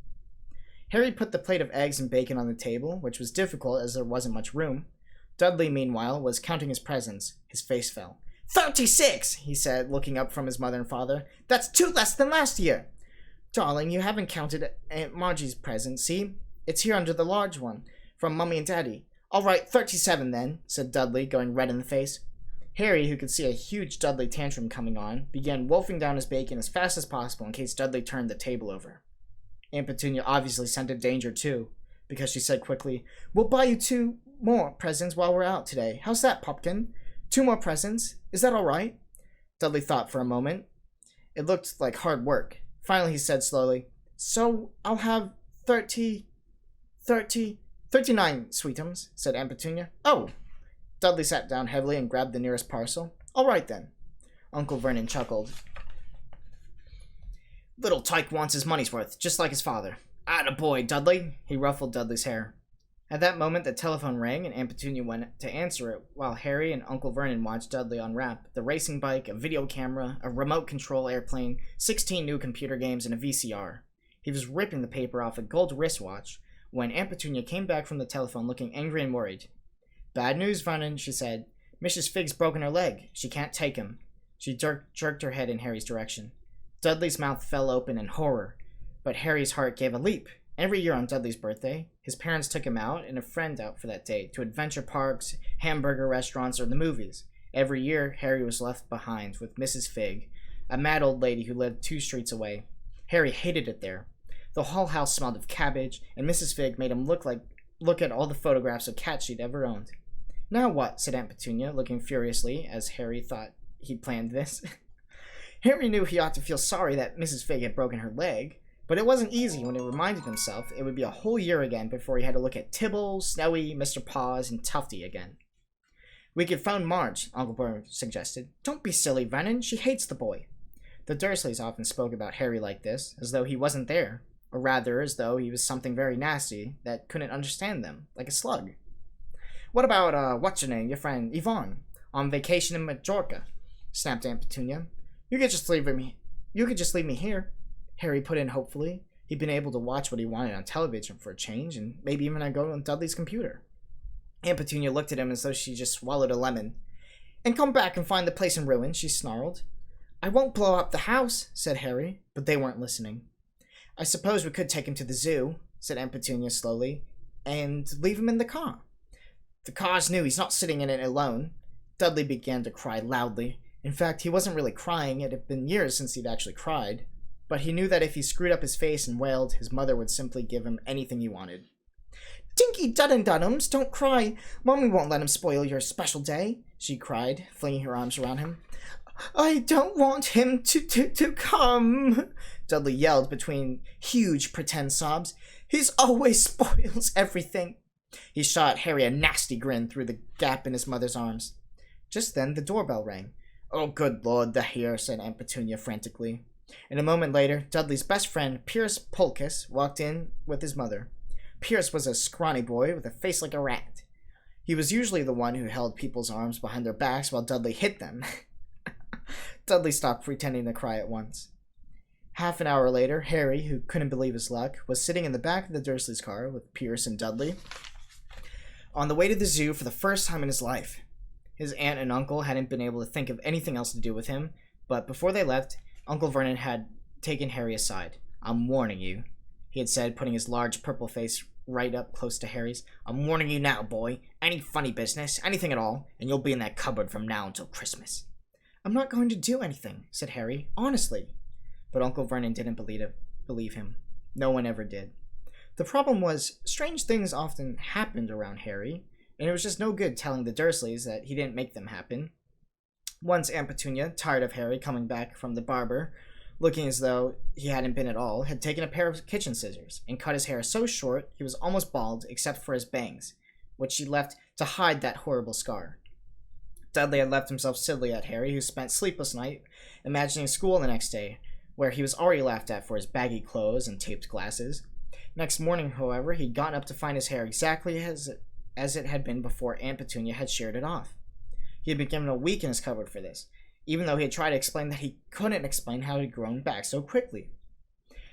Harry put the plate of eggs and bacon on the table, which was difficult as there wasn't much room. Dudley, meanwhile, was counting his presents. His face fell. 36, he said, looking up from his mother and father. "That's 2 less than last year." "Darling, you haven't counted Aunt Margie's present, see? It's here under the large one, from Mummy and Daddy." "All right, 37 then," said Dudley, going red in the face. Harry, who could see a huge Dudley tantrum coming on, began wolfing down his bacon as fast as possible in case Dudley turned the table over. Aunt Petunia obviously scented danger too, because she said quickly, "We'll buy you 2 more presents while we're out today. How's that, Pumpkin? 2 more presents? Is that all right?" Dudley thought for a moment. It looked like hard work. Finally, he said slowly, "So I'll have 39 sweetums," said Aunt Petunia. "Oh!" Dudley sat down heavily and grabbed the nearest parcel. "All right, then." Uncle Vernon chuckled. "Little Tyke wants his money's worth, just like his father. Attaboy, Dudley!" He ruffled Dudley's hair. At that moment, the telephone rang, and Aunt Petunia went to answer it, while Harry and Uncle Vernon watched Dudley unwrap the racing bike, a video camera, a remote control airplane, 16 new computer games, and a VCR. He was ripping the paper off a gold wristwatch when Aunt Petunia came back from the telephone looking angry and worried. "Bad news, Vernon," she said. "Mrs. Figg's broken her leg. She can't take him." She jerked her head in Harry's direction. Dudley's mouth fell open in horror, but Harry's heart gave a leap. Every year on Dudley's birthday, his parents took him out and a friend out for that day to adventure parks, hamburger restaurants, or the movies. Every year, Harry was left behind with Mrs. Figg, a mad old lady who lived 2 streets away. Harry hated it there. The whole house smelled of cabbage, and Mrs. Figg made him look at all the photographs of cats she'd ever owned. "Now what?" said Aunt Petunia, looking furiously, as Harry thought he'd planned this. Harry knew he ought to feel sorry that Mrs. Figg had broken her leg, but it wasn't easy when he reminded himself it would be a whole year again before he had to look at Tibble, Snowy, Mr. Paws, and Tufty again. "We could phone Marge," Uncle Vernon suggested. "Don't be silly, Vernon. She hates the boy." The Dursleys often spoke about Harry like this, as though he wasn't there, or rather as though he was something very nasty that couldn't understand them, like a slug. "What about, what's-her-name, your friend, Yvonne, on vacation in Majorca?" snapped Aunt Petunia. You could just leave me here," Harry put in hopefully. He'd been able to watch what he wanted on television for a change, and maybe even go on Dudley's computer. Aunt Petunia looked at him as though she just swallowed a lemon. "And come back and find the place in ruins," she snarled. "I won't blow up the house," said Harry, but they weren't listening. "I suppose we could take him to the zoo," said Aunt Petunia slowly, "and leave him in the car." "The car's new. He's not sitting in it alone." Dudley began to cry loudly. In fact, he wasn't really crying. It had been years since he'd actually cried. But he knew that if he screwed up his face and wailed, his mother would simply give him anything he wanted. "Dinky Dudden-Duddums, don't cry. Mommy won't let him spoil your special day," she cried, flinging her arms around him. "I don't want him to come," Dudley yelled between huge pretend sobs. "He always spoils everything." He shot Harry a nasty grin through the gap in his mother's arms. Just then, the doorbell rang. "Oh, good Lord, they're here," said Aunt Petunia frantically. And a moment later, Dudley's best friend, Pierce Polkiss, walked in with his mother. Pierce was a scrawny boy with a face like a rat. He was usually the one who held people's arms behind their backs while Dudley hit them. Dudley stopped pretending to cry at once. Half an hour later, Harry, who couldn't believe his luck, was sitting in the back of the Dursleys' car with Pierce and Dudley on the way to the zoo for the first time in his life. His aunt and uncle hadn't been able to think of anything else to do with him, but before they left, Uncle Vernon had taken Harry aside. "I'm warning you," he had said, putting his large purple face right up close to Harry's. "I'm warning you now, boy. Any funny business, anything at all, and you'll be in that cupboard from now until Christmas." "I'm not going to do anything," said Harry, "honestly." But Uncle Vernon didn't believe him. No one ever did. The problem was, strange things often happened around Harry, and it was just no good telling the Dursleys that he didn't make them happen. Once Aunt Petunia, tired of Harry coming back from the barber, looking as though he hadn't been at all, had taken a pair of kitchen scissors and cut his hair so short he was almost bald except for his bangs, which she left to hide that horrible scar. Dudley had left himself silly at Harry, who spent sleepless night imagining school the next day, where he was already laughed at for his baggy clothes and taped glasses. Next morning, however, he'd gotten up to find his hair exactly as it had been before Aunt Petunia had sheared it off. He had been given a week in his cupboard for this, even though he had tried to explain that he couldn't explain how it had grown back so quickly.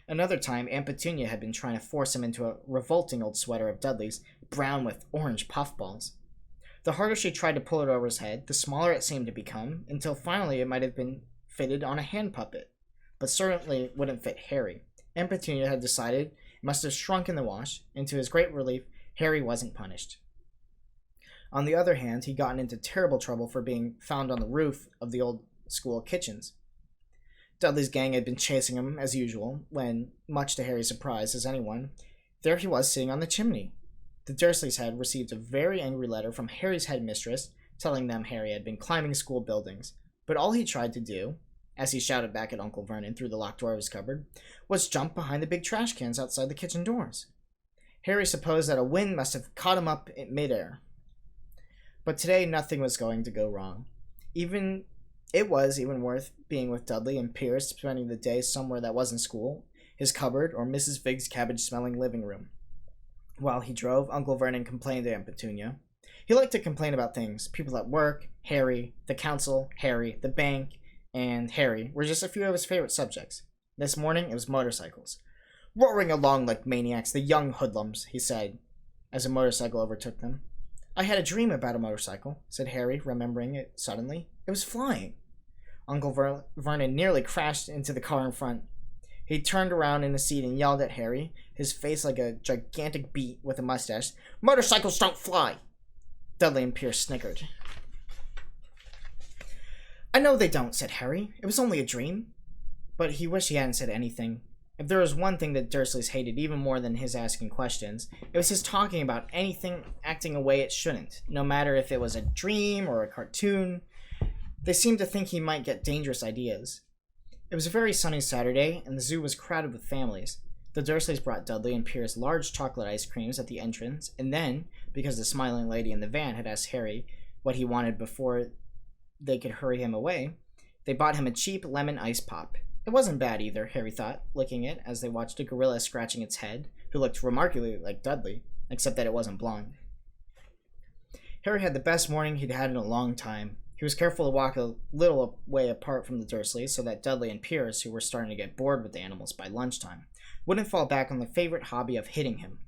Another time, Aunt Petunia had been trying to force him into a revolting old sweater of Dudley's, brown with orange puffballs. The harder she tried to pull it over his head, the smaller it seemed to become, until finally it might have been fitted on a hand puppet, but certainly wouldn't fit Harry. Aunt Petunia had decided it must have shrunk in the wash, and to his great relief, Harry wasn't punished. On the other hand, he'd gotten into terrible trouble for being found on the roof of the old school kitchens. Dudley's gang had been chasing him, as usual, when, much to Harry's surprise as anyone, there he was sitting on the chimney. The Dursleys had received a very angry letter from Harry's headmistress, telling them Harry had been climbing school buildings, but all he tried to do, as he shouted back at Uncle Vernon through the locked door of his cupboard, was jump behind the big trash cans outside the kitchen doors. Harry supposed that a wind must have caught him up in midair. But today nothing was going to go wrong. It was even worth being with Dudley and Pierce, spending the day somewhere that wasn't school, his cupboard, or Mrs. Figg's cabbage-smelling living room. While he drove, Uncle Vernon complained to Aunt Petunia. He liked to complain about things. People at work, Harry, the council, Harry, the bank, and Harry were just a few of his favorite subjects. This morning, it was motorcycles. "Roaring along like maniacs, the young hoodlums," he said, as a motorcycle overtook them. "I had a dream about a motorcycle," said Harry, remembering it suddenly. "It was flying." Uncle Vernon nearly crashed into the car in front. He turned around in his seat and yelled at Harry, his face like a gigantic beet with a mustache. "Motorcycles don't fly!" Dudley and Pierce snickered. "I know they don't," said Harry. "It was only a dream." But he wished he hadn't said anything. If there was one thing that Dursleys hated even more than his asking questions, it was his talking about anything acting a way it shouldn't, no matter if it was a dream or a cartoon. They seemed to think he might get dangerous ideas. It was a very sunny Saturday, and the zoo was crowded with families. The Dursleys brought Dudley and Pierce large chocolate ice creams at the entrance, and then, because the smiling lady in the van had asked Harry what he wanted before they could hurry him away, they bought him a cheap lemon ice pop. It wasn't bad either, Harry thought, licking it as they watched a gorilla scratching its head, who looked remarkably like Dudley, except that it wasn't blonde. Harry had the best morning he'd had in a long time. He was careful to walk a little way apart from the Dursleys so that Dudley and Pierce, who were starting to get bored with the animals by lunchtime, wouldn't fall back on the favorite hobby of hitting him.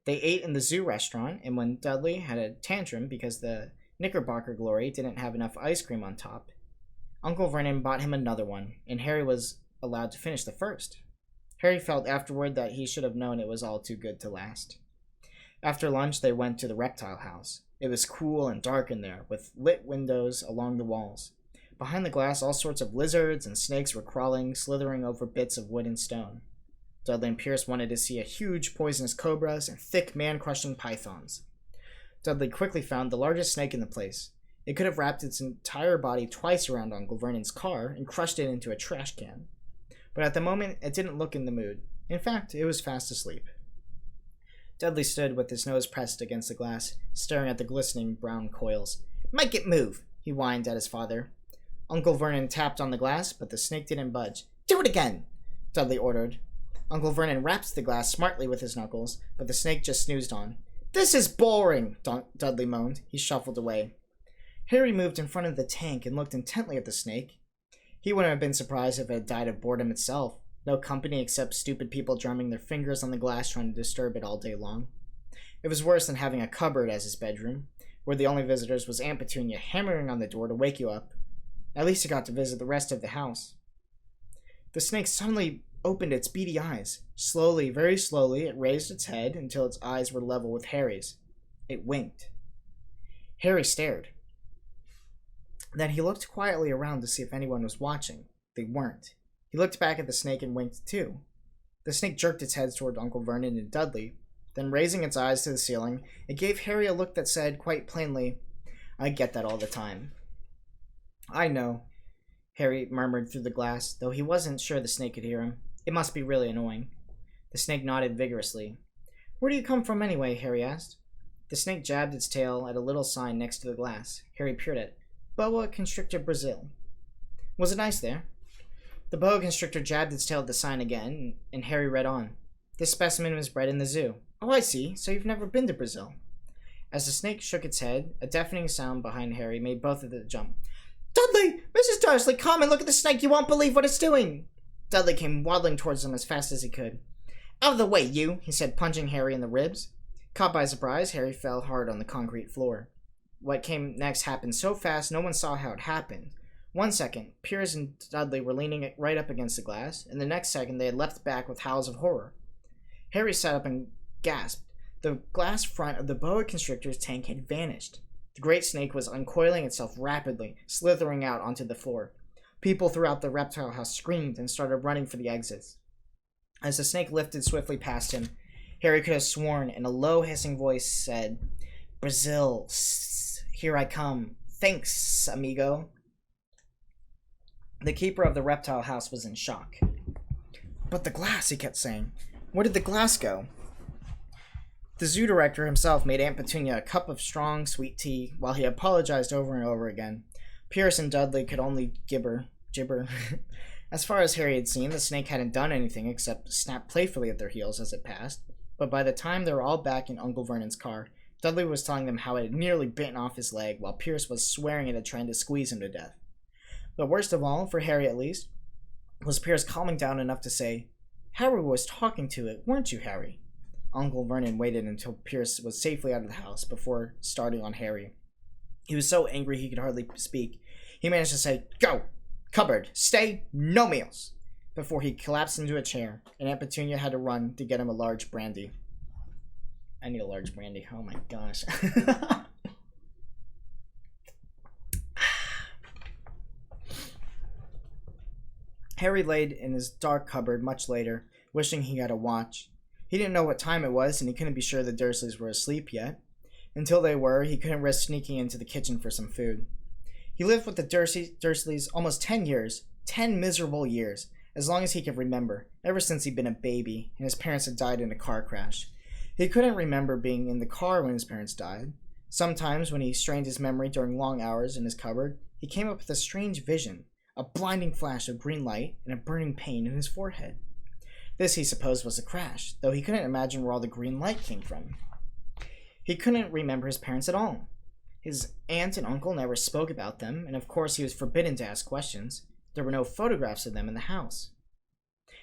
They ate in the zoo restaurant, and when Dudley had a tantrum because the Knickerbocker Glory didn't have enough ice cream on top, Uncle Vernon bought him another one, and Harry was allowed to finish the first. Harry felt afterward that he should have known it was all too good to last. After lunch, they went to the reptile house. It was cool and dark in there, with lit windows along the walls. Behind the glass, all sorts of lizards and snakes were crawling, slithering over bits of wood and stone. Dudley and Pierce wanted to see a huge poisonous cobras and thick man-crushing pythons. Dudley quickly found the largest snake in the place. It could have wrapped its entire body twice around Uncle Vernon's car and crushed it into a trash can. But at the moment, it didn't look in the mood. In fact, it was fast asleep. Dudley stood with his nose pressed against the glass, staring at the glistening brown coils. "Make it move," he whined at his father. Uncle Vernon tapped on the glass, but the snake didn't budge. "Do it again," Dudley ordered. Uncle Vernon rapped the glass smartly with his knuckles, but the snake just snoozed on. "This is boring," Dudley moaned. He shuffled away. Harry moved in front of the tank and looked intently at the snake. He wouldn't have been surprised if it had died of boredom itself. No company except stupid people drumming their fingers on the glass trying to disturb it all day long. It was worse than having a cupboard as his bedroom, where the only visitors was Aunt Petunia hammering on the door to wake you up. At least he got to visit the rest of the house. The snake suddenly opened its beady eyes. Slowly, very slowly, it raised its head until its eyes were level with Harry's. It winked. Harry stared. Then he looked quietly around to see if anyone was watching. They weren't. He looked back at the snake and winked too. The snake jerked its head toward Uncle Vernon and Dudley. Then, raising its eyes to the ceiling, it gave Harry a look that said, quite plainly, "I get that all the time." "I know," Harry murmured through the glass, though he wasn't sure the snake could hear him. "It must be really annoying." The snake nodded vigorously. "Where do you come from anyway?" Harry asked. The snake jabbed its tail at a little sign next to the glass. Harry peered at it. "Boa Constrictor, Brazil." "Was it nice there?" The boa constrictor jabbed its tail at the sign again, and Harry read on. "This specimen was bred in the zoo." "Oh, I see. So you've never been to Brazil." As the snake shook its head, a deafening sound behind Harry made both of them jump. "Dudley! Mrs. Dursley, come and look at the snake! You won't believe what it's doing!" Dudley came waddling towards them as fast as he could. "Out of the way, you!" he said, punching Harry in the ribs. Caught by surprise, Harry fell hard on the concrete floor. What came next happened so fast no one saw how it happened. 1 second, Pierce and Dudley were leaning right up against the glass, and the next second they had leapt back with howls of horror. Harry sat up and gasped. The glass front of the boa constrictor's tank had vanished. The great snake was uncoiling itself rapidly, slithering out onto the floor. People throughout the reptile house screamed and started running for the exits. As the snake lifted swiftly past him, Harry could have sworn in a low, hissing voice said, "Brazil, here I come. Thanks, amigo." The keeper of the reptile house was in shock. "But the glass," he kept saying. "Where did the glass go?" The zoo director himself made Aunt Petunia a cup of strong, sweet tea while he apologized over and over again. Pierce and Dudley could only gibber. As far as Harry had seen, the snake hadn't done anything except snap playfully at their heels as it passed. But by the time they were all back in Uncle Vernon's car, Dudley was telling them how it had nearly bitten off his leg, while Pierce was swearing it had trying to squeeze him to death. But worst of all, for Harry at least, was Pierce calming down enough to say, "Harry was talking to it, weren't you, Harry?" Uncle Vernon waited until Pierce was safely out of the house before starting on Harry. He was so angry he could hardly speak. He managed to say, "Go! Cupboard! Stay! No meals!" before he collapsed into a chair, and Aunt Petunia had to run to get him a large brandy. I need a large brandy. Oh my gosh. Harry laid in his dark cupboard much later, wishing he had a watch. He didn't know what time it was, and he couldn't be sure the Dursleys were asleep yet. Until they were, he couldn't risk sneaking into the kitchen for some food. He lived with the Dursleys almost 10 years, 10 miserable years, as long as he could remember, ever since he'd been a baby, and his parents had died in a car crash. He couldn't remember being in the car when his parents died. Sometimes, when he strained his memory during long hours in his cupboard, he came up with a strange vision, a blinding flash of green light and a burning pain in his forehead. This, he supposed, was a crash, though he couldn't imagine where all the green light came from. He couldn't remember his parents at all. His aunt and uncle never spoke about them, and of course he was forbidden to ask questions. There were no photographs of them in the house.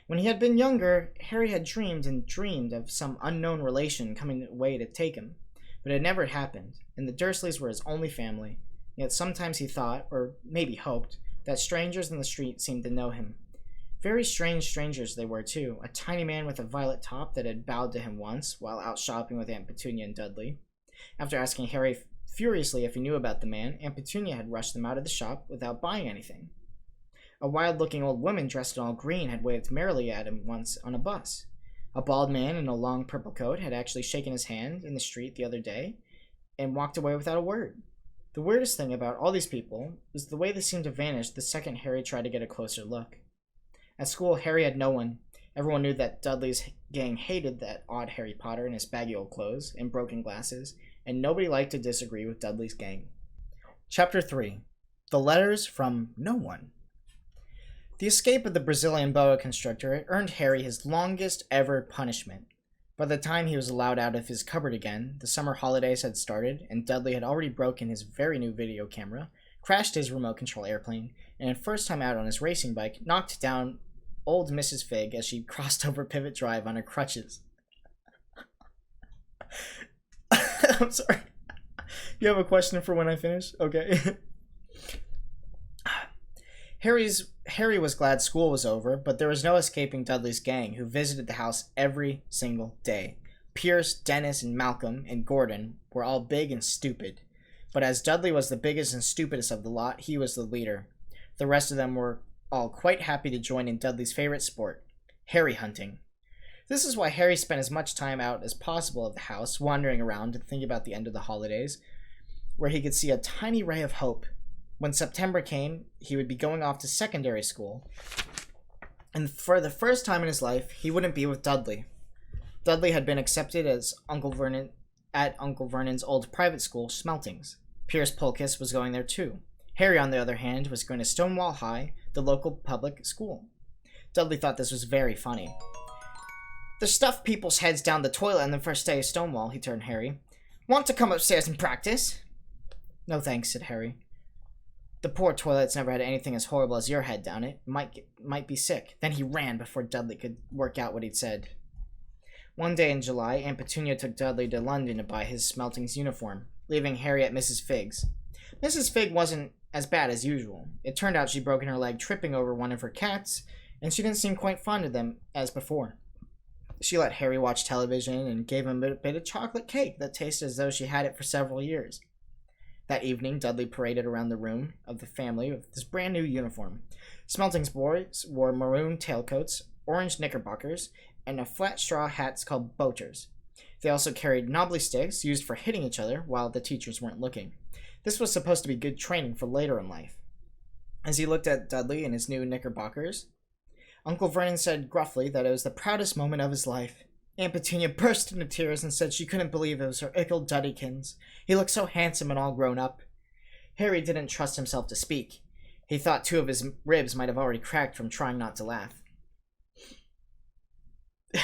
When he had been younger, Harry had dreamed and dreamed of some unknown relation coming away to take him, but it never happened, and the Dursleys were his only family. Yet sometimes he thought, or maybe hoped, that strangers in the street seemed to know him. Very strange strangers they were, too. A tiny man with a violet top that had bowed to him once while out shopping with Aunt Petunia and Dudley. After asking Harry furiously if he knew about the man, Aunt Petunia had rushed them out of the shop without buying anything. A wild-looking old woman dressed in all green had waved merrily at him once on a bus. A bald man in a long purple coat had actually shaken his hand in the street the other day and walked away without a word. The weirdest thing about all these people was the way they seemed to vanish the second Harry tried to get a closer look. At school, Harry had no one. Everyone knew that Dudley's gang hated that odd Harry Potter in his baggy old clothes and broken glasses, and nobody liked to disagree with Dudley's gang. Chapter 3. The Letters from No One. The escape of the Brazilian boa constrictor earned Harry his longest ever punishment. By the time he was allowed out of his cupboard again, the summer holidays had started, and Dudley had already broken his very new video camera, crashed his remote control airplane, and first time out on his racing bike, knocked down old Mrs. Figg as she crossed over Pivot Drive on her crutches. I'm sorry. You have a question for when I finish? Okay. Harry was glad school was over, but there was no escaping Dudley's gang, who visited the house every single day. Pierce, Dennis, and Malcolm, and Gordon were all big and stupid. But as Dudley was the biggest and stupidest of the lot, he was the leader. The rest of them were all quite happy to join in Dudley's favorite sport, Harry hunting. This is why Harry spent as much time out as possible of the house, wandering around and thinking about the end of the holidays, where he could see a tiny ray of hope. When September came, he would be going off to secondary school, and for the first time in his life, he wouldn't be with Dudley. Dudley had been accepted as Uncle Vernon's old private school, Smeltings. Pierce Polkiss was going there too. Harry, on the other hand, was going to Stonewall High, the local public school. Dudley thought this was very funny. "The stuff people's heads down the toilet on the first day of Stonewall," he turned Harry. "Want to come upstairs and practice?" "No thanks," said Harry. "The poor toilet's never had anything as horrible as your head down it. Might be sick." Then he ran before Dudley could work out what he'd said. One day in July, Aunt Petunia took Dudley to London to buy his Smeltings uniform, leaving Harry at Mrs. Figg's. Mrs. Figg wasn't as bad as usual. It turned out she'd broken her leg tripping over one of her cats, and she didn't seem quite fond of them as before. She let Harry watch television and gave him a bit of chocolate cake that tasted as though she had it for several years. That evening, Dudley paraded around the room of the family with his brand new uniform. Smelting's boys wore maroon tailcoats, orange knickerbockers, and flat straw hats called boaters. They also carried knobbly sticks used for hitting each other while the teachers weren't looking. This was supposed to be good training for later in life. As he looked at Dudley in his new knickerbockers, Uncle Vernon said gruffly that it was the proudest moment of his life. Aunt Petunia burst into tears and said she couldn't believe it was her ickle Duddykins. He looked so handsome and all grown up. Harry didn't trust himself to speak. He thought 2 of his ribs might have already cracked from trying not to laugh.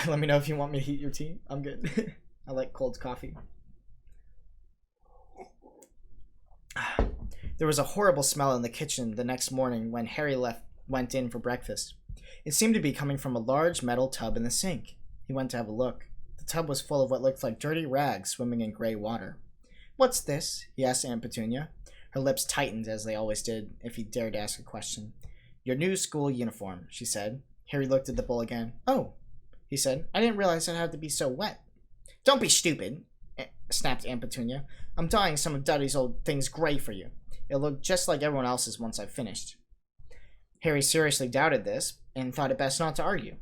Let me know if you want me to heat your tea. I'm good. I like cold coffee. There was a horrible smell in the kitchen the next morning when Harry went in for breakfast. It seemed to be coming from a large metal tub in the sink. He went to have a look. The tub was full of what looked like dirty rags swimming in gray water. "What's this?" he asked Aunt Petunia. Her lips tightened, as they always did if he dared to ask a question. "Your new school uniform," she said. Harry looked at the bowl again. "Oh," he said. "I didn't realize it had to be so wet." "Don't be stupid," snapped Aunt Petunia. "I'm dyeing some of Dudley's old things gray for you. It'll look just like everyone else's once I've finished." Harry seriously doubted this and thought it best not to argue.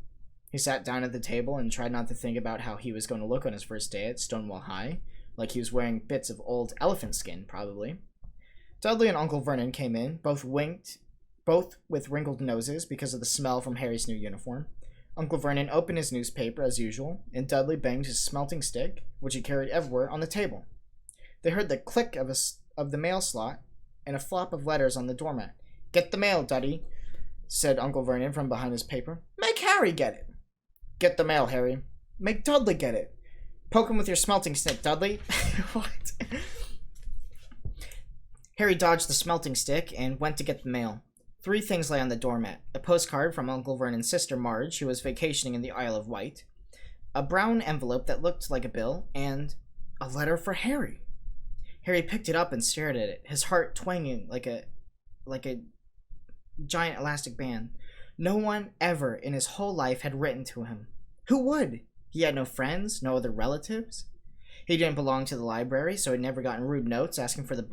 He sat down at the table and tried not to think about how he was going to look on his first day at Stonewall High, like he was wearing bits of old elephant skin, probably. Dudley and Uncle Vernon came in, both with wrinkled noses because of the smell from Harry's new uniform. Uncle Vernon opened his newspaper as usual, and Dudley banged his smelting stick, which he carried everywhere, on the table. They heard the click of the mail slot and a flop of letters on the doormat. "Get the mail, Duddy," said Uncle Vernon from behind his paper. "Make Harry get it." "Get the mail, Harry." "Make Dudley get it." "Poke him with your smelting stick, Dudley." What? Harry dodged the smelting stick and went to get the mail. 3 things lay on the doormat. A postcard from Uncle Vernon's sister Marge, who was vacationing in the Isle of Wight, a brown envelope that looked like a bill, and a letter for Harry. Harry picked it up and stared at it, his heart twanging like a giant elastic band. No one ever in his whole life had written to him. Who would? He had no friends, no other relatives. He didn't belong to the library, so he'd never gotten rude notes asking for the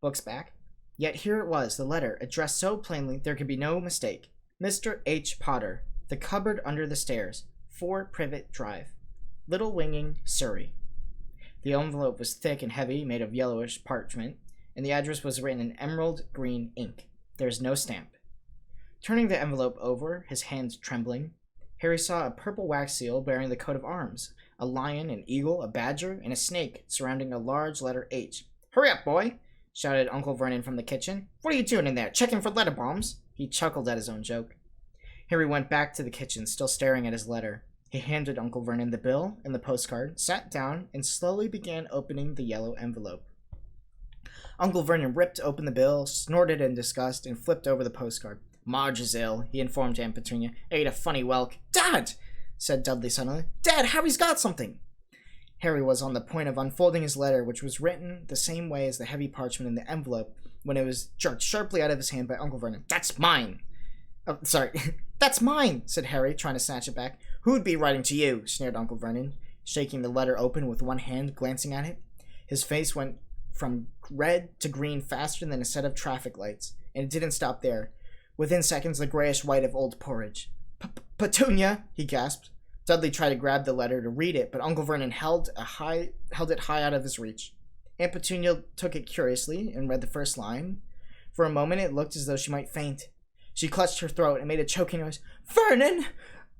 books back. Yet here it was, the letter, addressed so plainly there could be no mistake. Mr. H. Potter, The Cupboard Under the Stairs, 4 Privet Drive, Little Winging, Surrey. The envelope was thick and heavy, made of yellowish parchment, and the address was written in emerald green ink. There was no stamp. Turning the envelope over, his hands trembling, Harry saw a purple wax seal bearing the coat of arms, a lion, an eagle, a badger, and a snake surrounding a large letter H. "Hurry up, boy!" shouted Uncle Vernon from the kitchen. "What are you doing in there? Checking for letter bombs?" He chuckled at his own joke. Harry went back to the kitchen, still staring at his letter. He handed Uncle Vernon the bill and the postcard, sat down, and slowly began opening the yellow envelope. Uncle Vernon ripped open the bill, snorted in disgust, and flipped over the postcard. "Marge is ill," he informed Aunt Petunia. "Ate a funny whelk." "Dad!" said Dudley suddenly. "Dad, Harry's got something!" Harry was on the point of unfolding his letter, which was written the same way as the heavy parchment in the envelope, when it was jerked sharply out of his hand by Uncle Vernon. "That's mine!" "Oh, sorry." "That's mine!" said Harry, trying to snatch it back. "Who'd be writing to you?" sneered Uncle Vernon, shaking the letter open with one hand, glancing at it. His face went from red to green faster than a set of traffic lights, and it didn't stop there. Within seconds, the grayish white of old porridge. "Petunia!" he gasped. Dudley tried to grab the letter to read it, but Uncle Vernon held it high out of his reach. Aunt Petunia took it curiously and read the first line. For a moment, it looked as though she might faint. She clutched her throat and made a choking noise. "Vernon!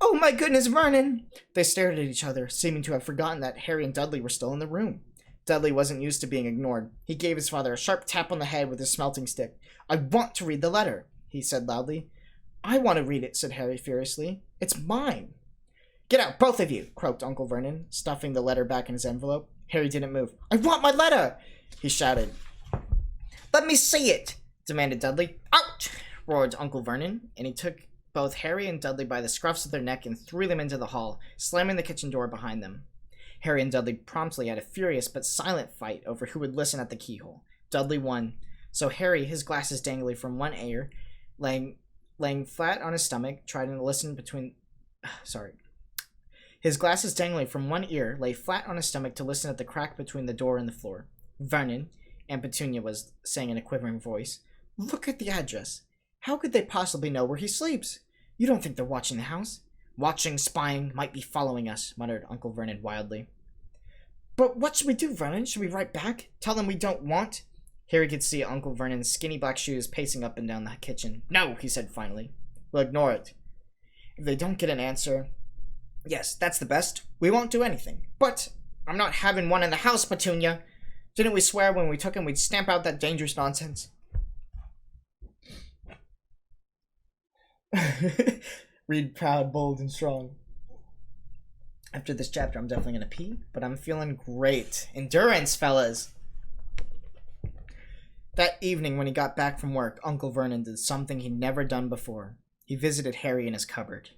Oh my goodness, Vernon!" They stared at each other, seeming to have forgotten that Harry and Dudley were still in the room. Dudley wasn't used to being ignored. He gave his father a sharp tap on the head with his smelting stick. "I want to read the letter," he said loudly. "I want to read it," said Harry furiously. "It's mine." "Get out, both of you!" croaked Uncle Vernon, stuffing the letter back in his envelope. Harry didn't move. "I want my letter!" he shouted. "Let me see it!" demanded Dudley. "Out!" roared Uncle Vernon, and he took both Harry and Dudley by the scruffs of their neck and threw them into the hall, slamming the kitchen door behind them. Harry and Dudley promptly had a furious but silent fight over who would listen at the keyhole. Dudley won, so Harry, his glasses dangling from one ear, laying flat on his stomach, tried to listen His glasses dangling from one ear, lay flat on his stomach to listen at the crack between the door and the floor. Vernon, Aunt Petunia was saying in a quivering voice, "Look at the address. How could they possibly know where he sleeps? You don't think they're watching the house?" "Watching, spying, might be following us," muttered Uncle Vernon wildly. "But what should we do, Vernon? Should we write back? Tell them we don't want?" Harry could see Uncle Vernon's skinny black shoes pacing up and down the kitchen. "No," he said finally. "We'll ignore it. If they don't get an answer..." "Yes, that's the best. We won't do anything." "But I'm not having one in the house, Petunia. Didn't we swear when we took him we'd stamp out that dangerous nonsense?" Read proud, bold, and strong. After this chapter, I'm definitely going to pee, but I'm feeling great. Endurance, fellas! That evening, when he got back from work, Uncle Vernon did something he'd never done before. He visited Harry in his cupboard.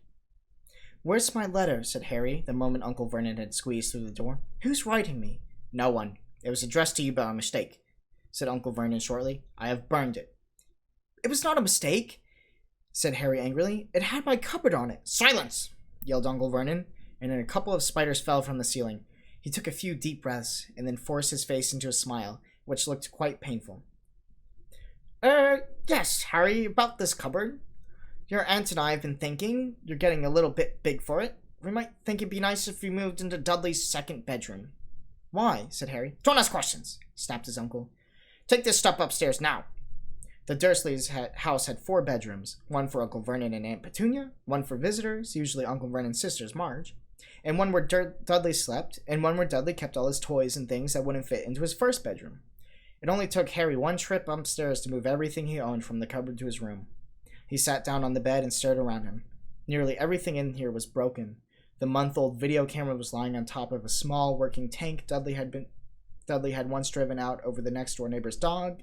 "Where's my letter?" said Harry, the moment Uncle Vernon had squeezed through the door. "Who's writing me?" "No one. It was addressed to you by mistake," said Uncle Vernon shortly. "I have burned it." "It was not a mistake," said Harry angrily. "It had my cupboard on it." "Silence!" yelled Uncle Vernon, and a couple of spiders fell from the ceiling. He took a few deep breaths, and then forced his face into a smile, which looked quite painful. Yes, Harry, about this cupboard. Your aunt and I have been thinking you're getting a little bit big for it. We might think it'd be nice if we moved into Dudley's second bedroom." "Why?" said Harry. "Don't ask questions," snapped his uncle. "Take this stuff upstairs now." The Dursleys' house had 4 bedrooms, one for Uncle Vernon and Aunt Petunia, one for visitors, usually Uncle Vernon's sisters, Marge, and one where Dudley slept, and one where Dudley kept all his toys and things that wouldn't fit into his first bedroom. It only took Harry one trip upstairs to move everything he owned from the cupboard to his room. He sat down on the bed and stared around him. Nearly everything in here was broken. The month-old video camera was lying on top of a small working tank Dudley had once driven out over the next-door neighbor's dog.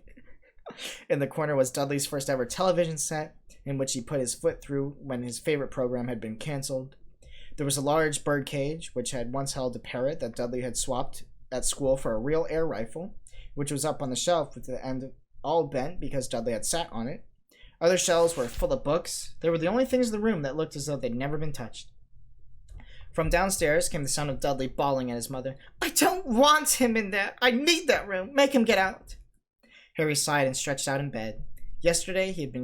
In the corner was Dudley's first ever television set, in which he put his foot through when his favorite program had been canceled. There was a large bird cage, which had once held a parrot that Dudley had swapped at school for a real air rifle, which was up on the shelf with the end all bent because Dudley had sat on it. Other shelves were full of books. They were the only things in the room that looked as though they'd never been touched. From downstairs came the sound of Dudley bawling at his mother. "I don't want him in there. I need that room. Make him get out." Harry sighed and stretched out in bed. Yesterday he'd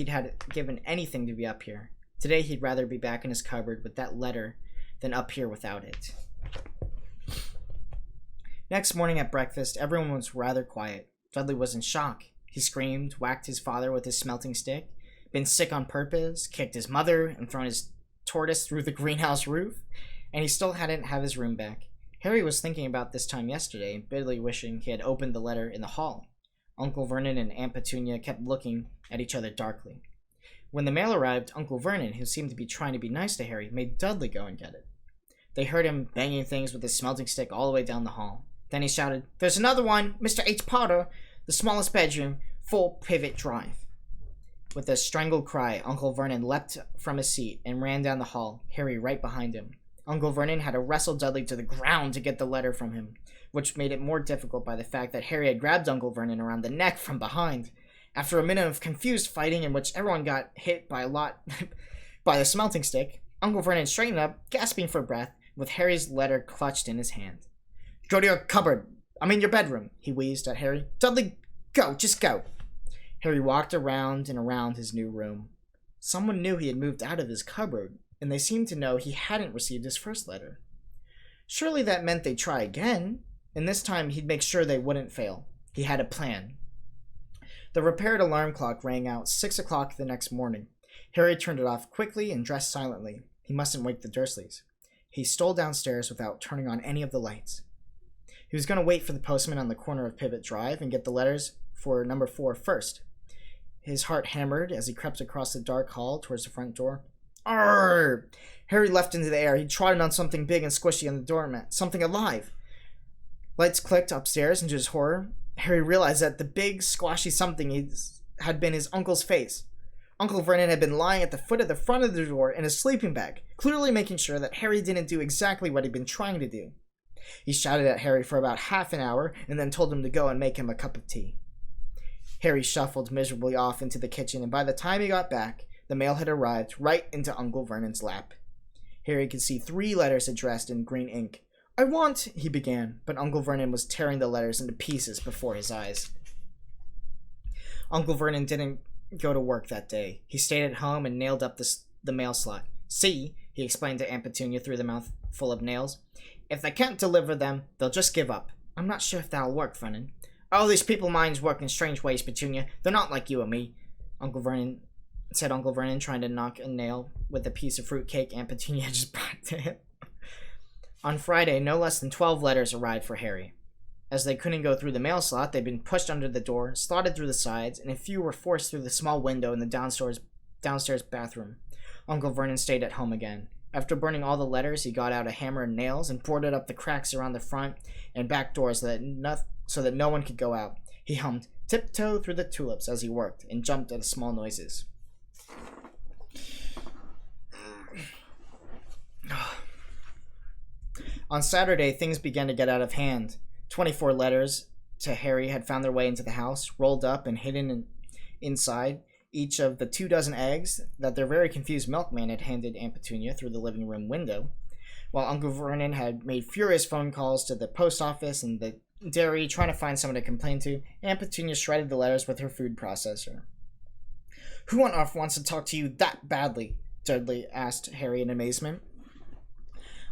had given anything to be up here. Today he'd rather be back in his cupboard with that letter than up here without it. Next morning at breakfast, everyone was rather quiet. Dudley was in shock. He screamed, whacked his father with his smelting stick, been sick on purpose, kicked his mother, and thrown his tortoise through the greenhouse roof, and he still hadn't have his room back. Harry was thinking about this time yesterday, bitterly wishing he had opened the letter in the hall. Uncle Vernon and Aunt Petunia kept looking at each other darkly. When the mail arrived, Uncle Vernon, who seemed to be trying to be nice to Harry, made Dudley go and get it. They heard him banging things with his smelting stick all the way down the hall. Then he shouted, "There's another one! Mr. H. Potter! The smallest bedroom, 4 Pivot Drive." With a strangled cry, Uncle Vernon leapt from his seat and ran down the hall, Harry right behind him. Uncle Vernon had to wrestle Dudley to the ground to get the letter from him, which made it more difficult by the fact that Harry had grabbed Uncle Vernon around the neck from behind. After a minute of confused fighting in which everyone got hit by the smelting stick, Uncle Vernon straightened up, gasping for breath, with Harry's letter clutched in his hand. "Go to your cupboard. Your bedroom," he wheezed at Harry. "Dudley, go, just go." Harry walked around and around his new room. Someone knew he had moved out of his cupboard, and they seemed to know he hadn't received his first letter. Surely that meant they'd try again, and this time he'd make sure they wouldn't fail. He had a plan. The repaired alarm clock rang out 6 o'clock the next morning. Harry turned it off quickly and dressed silently. He mustn't wake the Dursleys. He stole downstairs without turning on any of the lights. He was going to wait for the postman on the corner of Pivot Drive and get the letters for number 4 first. His heart hammered as he crept across the dark hall towards the front door. Arrgh! Harry leapt into the air. He trotted on something big and squishy on the doormat. Something alive. Lights clicked upstairs, and to his horror, Harry realized that the big, squashy something had been his uncle's face. Uncle Vernon had been lying at the foot of the front of the door in his sleeping bag, clearly making sure that Harry didn't do exactly what he'd been trying to do. He shouted at Harry for about half an hour, and then told him to go and make him a cup of tea. Harry shuffled miserably off into the kitchen, and by the time he got back, The mail had arrived right into Uncle Vernon's lap. Harry could see 3 letters addressed in green ink. "I want," he began, but Uncle Vernon was tearing the letters into pieces before his eyes. Uncle Vernon didn't go to work that day. He stayed at home and nailed up the mail slot. "See," he explained to Aunt Petunia through the mouth full of nails. "If they can't deliver them, they'll just give up. I'm not sure if that'll work, Vernon." "Oh, these people minds work in strange ways, Petunia. They're not like you and me," Uncle Vernon trying to knock a nail with a piece of fruitcake Aunt Petunia had just brought to him. On Friday, no less than 12 letters arrived for Harry. As they couldn't go through the mail slot, they'd been pushed under the door, slotted through the sides, and a few were forced through the small window in the downstairs bathroom. Uncle Vernon stayed at home again. After burning all the letters, he got out a hammer and nails and boarded up the cracks around the front and back doors so that no one could go out. He hummed "Tiptoe Through the Tulips" as he worked and jumped at small noises. On Saturday, things began to get out of hand. 24 letters to Harry had found their way into the house, rolled up and hidden inside each of the 24 eggs that their very confused milkman had handed Aunt Petunia through the living room window. While Uncle Vernon had made furious phone calls to the post office and the dairy trying to find someone to complain to, Aunt Petunia shredded the letters with her food processor. "Who on earth wants to talk to you that badly?" Dudley asked Harry in amazement.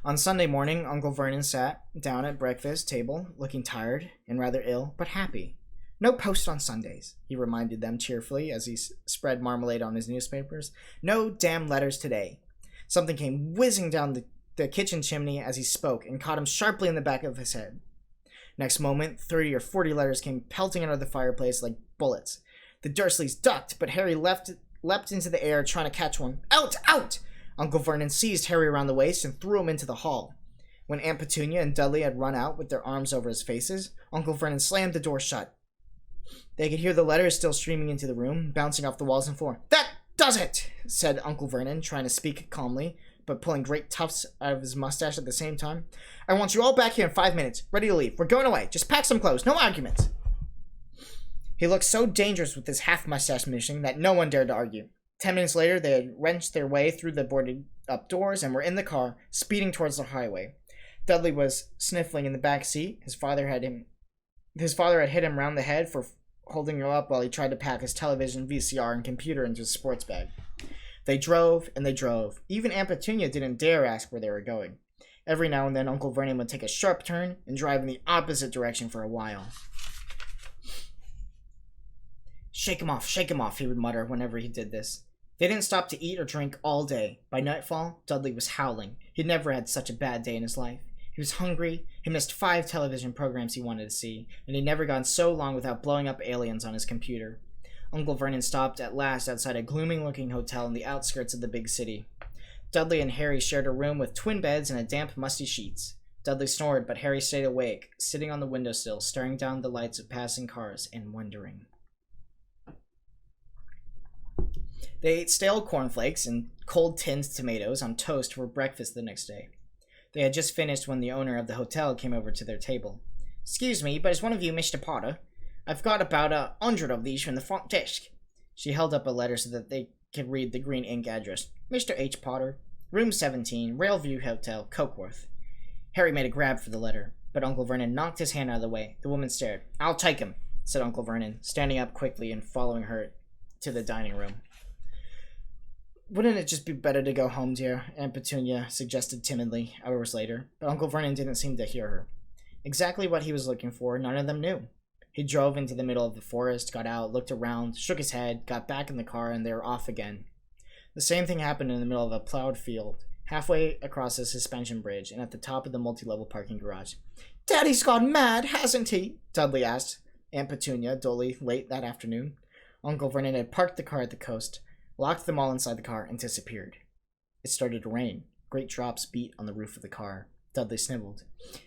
On Sunday morning, Uncle Vernon sat down at breakfast table, looking tired and rather ill, but happy. "No post on Sundays," he reminded them cheerfully as he spread marmalade on his newspapers. "No damn letters today." Something came whizzing down the kitchen chimney as he spoke and caught him sharply in the back of his head. Next moment, 30 or 40 letters came pelting out of the fireplace like bullets. The Dursleys ducked, but Harry leapt into the air trying to catch one. "Out! Out!" Uncle Vernon seized Harry around the waist and threw him into the hall. When Aunt Petunia and Dudley had run out with their arms over his faces, Uncle Vernon slammed the door shut. They could hear the letters still streaming into the room, bouncing off the walls and floor. "That does it," said Uncle Vernon, trying to speak calmly, but pulling great tufts out of his mustache at the same time. "I want you all back here in 5 minutes, ready to leave. We're going away. Just pack some clothes. No arguments." He looked so dangerous with his half-mustache mission that no one dared to argue. 10 minutes later, they had wrenched their way through the boarded-up doors and were in the car, speeding towards the highway. Dudley was sniffling in the back seat. His father had hit him round the head for holding him up while he tried to pack his television, VCR, and computer into his sports bag. They drove and they drove. Even Aunt Petunia didn't dare ask where they were going. Every now and then, Uncle Vernon would take a sharp turn and drive in the opposite direction for a while. Shake him off, he would mutter whenever he did this. They didn't stop to eat or drink all day. By nightfall, Dudley was howling. He'd never had such a bad day in his life. He was hungry, he missed 5 television programs he wanted to see, and he'd never gone so long without blowing up aliens on his computer. Uncle Vernon stopped at last outside a glooming-looking hotel in the outskirts of the big city. Dudley and Harry shared a room with twin beds and damp, musty sheets. Dudley snored, but Harry stayed awake, sitting on the windowsill, staring down the lights of passing cars and wondering. They ate stale cornflakes and cold tinned tomatoes on toast for breakfast the next day. They had just finished when the owner of the hotel came over to their table. "Excuse me, but is one of you Mr. Potter? I've got about 100 of these from the front desk." She held up a letter so that they could read the green ink address. "Mr. H. Potter, room 17, Railview Hotel, Cokeworth." Harry made a grab for the letter, but Uncle Vernon knocked his hand out of the way. The woman stared. "I'll take him," said Uncle Vernon, standing up quickly and following her to the dining room. "Wouldn't it just be better to go home, dear?" Aunt Petunia suggested timidly, hours later, but Uncle Vernon didn't seem to hear her. Exactly what he was looking for, none of them knew. He drove into the middle of the forest, got out, looked around, shook his head, got back in the car, and they were off again. The same thing happened in the middle of a plowed field, halfway across a suspension bridge, and at the top of the multi-level parking garage. "Daddy's gone mad, hasn't he?" Dudley asked Aunt Petunia dully late that afternoon. Uncle Vernon had parked the car at the coast, locked them all inside the car, and disappeared. It started to rain. Great drops beat on the roof of the car. Dudley sniveled.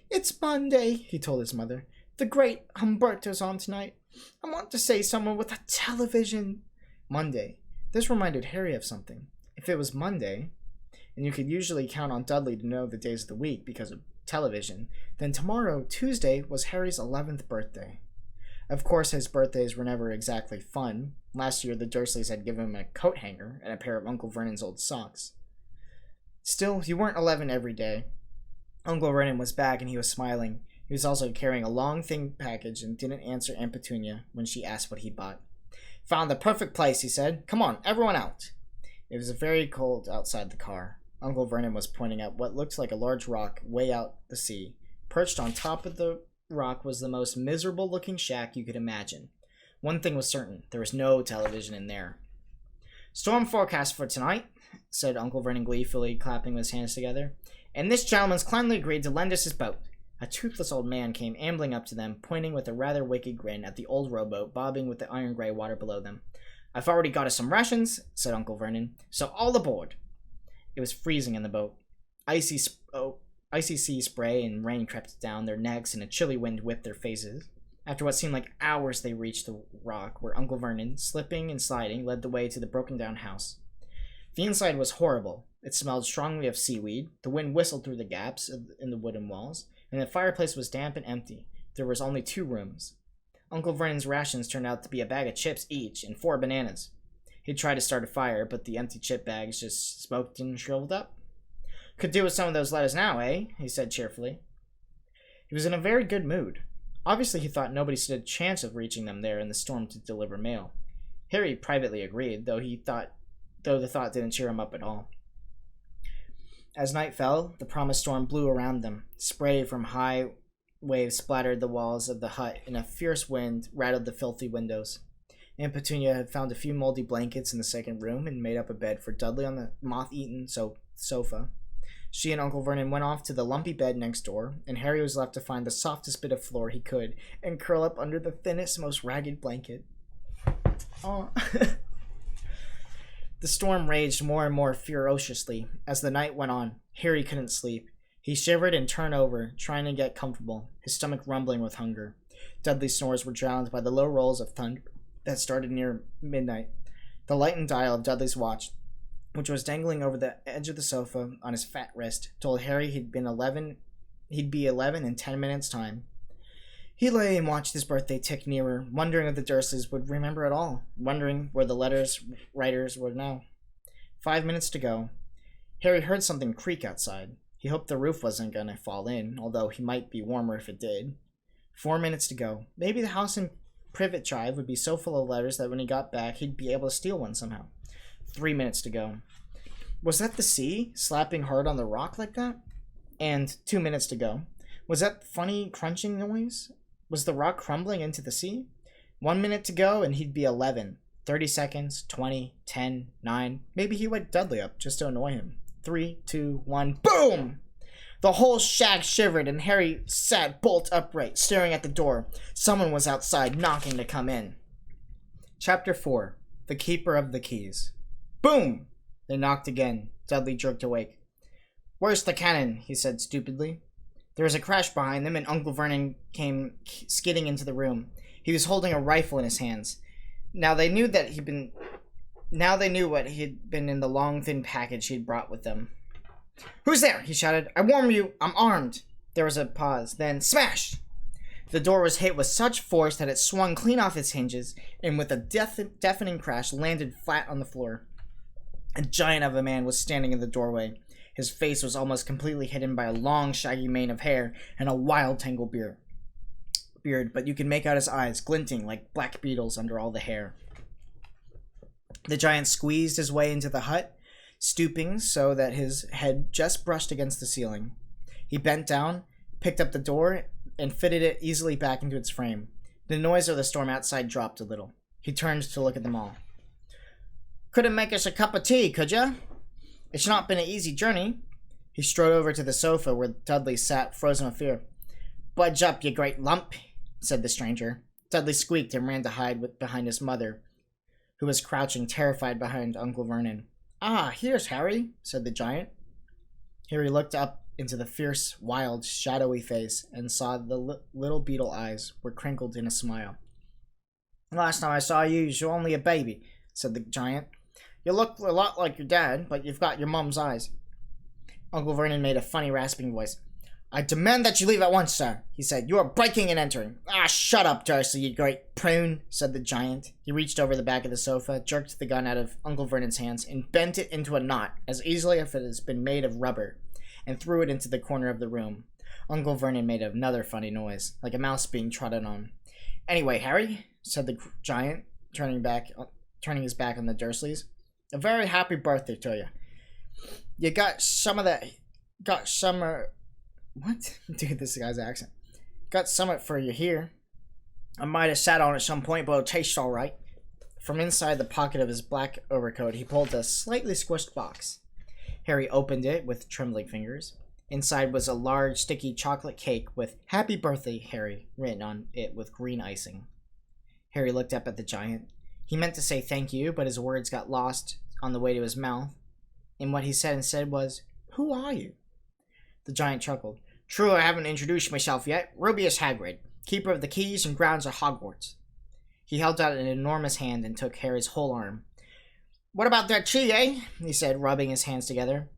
"It's Monday," he told his mother. "The great Humberto's on tonight. I want to see someone with a television." Monday. This reminded Harry of something. If it was Monday, and you could usually count on Dudley to know the days of the week because of television, then tomorrow, Tuesday, was Harry's 11th birthday. Of course, his birthdays were never exactly fun. Last year, the Dursleys had given him a coat hanger and a pair of Uncle Vernon's old socks. Still, you weren't 11 every day. Uncle Vernon was back and he was smiling. He was also carrying a long, thin package and didn't answer Aunt Petunia when she asked what he bought. Found the perfect place, he said. Come on, everyone out. It was very cold outside the car. Uncle Vernon was pointing at what looked like a large rock way out the sea. Perched on top of the rock was the most miserable-looking shack you could imagine. One thing was certain. There was no television in there. Storm forecast for tonight, said Uncle Vernon gleefully, clapping his hands together. And this gentleman's kindly agreed to lend us his boat. A toothless old man came ambling up to them, pointing with a rather wicked grin at the old rowboat bobbing with the iron-gray water below them. I've already got us some rations, said Uncle Vernon, so all aboard. It was freezing in the boat. Icy sea spray and rain crept down their necks, and a chilly wind whipped their faces. After what seemed like hours, they reached the rock, where Uncle Vernon, slipping and sliding, led the way to the broken-down house. The inside was horrible. It smelled strongly of seaweed, the wind whistled through the gaps in the wooden walls, and the fireplace was damp and empty. There was only 2 rooms. Uncle Vernon's rations turned out to be a bag of chips each and 4 bananas. He tried to start a fire, but the empty chip bags just smoked and shriveled up. Could do with some of those letters now, eh? He said cheerfully. He was in a very good mood. Obviously, he thought nobody stood a chance of reaching them there in the storm to deliver mail. Harry privately agreed, though the thought didn't cheer him up at all. As night fell, the promised storm blew around them. Spray from high waves splattered the walls of the hut, and a fierce wind rattled the filthy windows. Aunt Petunia had found a few moldy blankets in the second room and made up a bed for Dudley on the moth-eaten sofa. She and Uncle Vernon went off to the lumpy bed next door, and Harry was left to find the softest bit of floor he could and curl up under the thinnest, most ragged blanket. Oh. The storm raged more and more ferociously. As the night went on, Harry couldn't sleep. He shivered and turned over, trying to get comfortable, his stomach rumbling with hunger. Dudley's snores were drowned by the low rolls of thunder that started near midnight. The lightened dial of Dudley's watch, which was dangling over the edge of the sofa on his fat wrist, told Harry he'd be 11 in 10 minutes' time. He lay and watched his birthday tick nearer, wondering if the Dursleys would remember it all, wondering where the letters writers were now. 5 minutes to go. Harry heard something creak outside. He hoped the roof wasn't going to fall in, although he might be warmer if it did. 4 minutes to go. Maybe the house in Privet Drive would be so full of letters that when he got back, he'd be able to steal one somehow. 3 minutes to go. Was that the sea, slapping hard on the rock like that? And 2 minutes to go. Was that funny crunching noise? Was the rock crumbling into the sea? 1 minute to go, and he'd be 11. 30 seconds, 20, 10, 9. Maybe he wake Dudley up just to annoy him. 3, 2, 1, boom! The whole shack shivered, and Harry sat bolt upright, staring at the door. Someone was outside, knocking to come in. Chapter 4. The Keeper of the Keys. Boom! They knocked again. Dudley jerked awake. Where's the cannon? He said stupidly. There was a crash behind them, and Uncle Vernon came skidding into the room. He was holding a rifle in his hands. Now they knew what he'd been in the long, thin package he'd brought with them. Who's there? He shouted. I warn you, I'm armed. There was a pause. Then, smash! The door was hit with such force that it swung clean off its hinges, and with a deafening crash, landed flat on the floor. A giant of a man was standing in the doorway. His face was almost completely hidden by a long, shaggy mane of hair and a wild, tangled beard, but you could make out his eyes glinting like black beetles under all the hair. The giant squeezed his way into the hut, stooping so that his head just brushed against the ceiling. He bent down, picked up the door, and fitted it easily back into its frame. The noise of the storm outside dropped a little. He turned to look at them all. Couldn't make us a cup of tea, could ya? It's not been an easy journey. He strode over to the sofa where Dudley sat, frozen with fear. Budge up, you great lump, said the stranger. Dudley squeaked and ran to hide behind his mother, who was crouching terrified behind Uncle Vernon. Ah, here's Harry, said the giant. Harry looked up into the fierce, wild, shadowy face and saw the little beetle eyes were crinkled in a smile. Last time I saw you were only a baby, said the giant. You look a lot like your dad, but you've got your mum's eyes. Uncle Vernon made a funny rasping voice. I demand that you leave at once, sir, he said. You are breaking and entering. Ah, shut up, Dursley, you great prune, said the giant. He reached over the back of the sofa, jerked the gun out of Uncle Vernon's hands, and bent it into a knot, as easily as if it had been made of rubber, and threw it into the corner of the room. Uncle Vernon made another funny noise, like a mouse being trodden on. Anyway, Harry, said the giant, turning his back on the Dursleys, a very happy birthday to you. You got some of that... What? Dude, this guy's accent. Got some of it for you here. I might have sat on it at some point, but it'll taste all right. From inside the pocket of his black overcoat, he pulled a slightly squished box. Harry opened it with trembling fingers. Inside was a large, sticky chocolate cake with Happy Birthday, Harry, written on it with green icing. Harry looked up at the giant. He meant to say thank you, but his words got lost on the way to his mouth. And what he said instead was, Who are you? The giant chuckled. True, I haven't introduced myself yet. Rubeus Hagrid, keeper of the keys and grounds of Hogwarts. He held out an enormous hand and took Harry's whole arm. What about that tea, eh? He said, rubbing his hands together.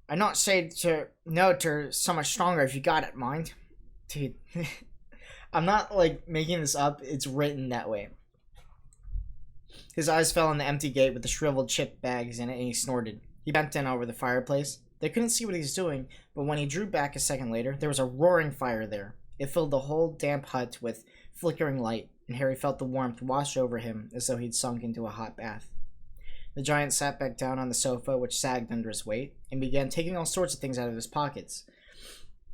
I'd not say to no to so much stronger if you got it, mind. Dude, I'm not, making this up. It's written that way. His eyes fell on the empty gate with the shriveled chip bags in it, and he snorted. He bent down over the fireplace. They couldn't see what he was doing, but when he drew back a second later, there was a roaring fire there. It filled the whole damp hut with flickering light, and Harry felt the warmth wash over him as though he'd sunk into a hot bath. The giant sat back down on the sofa, which sagged under his weight, and began taking all sorts of things out of his pockets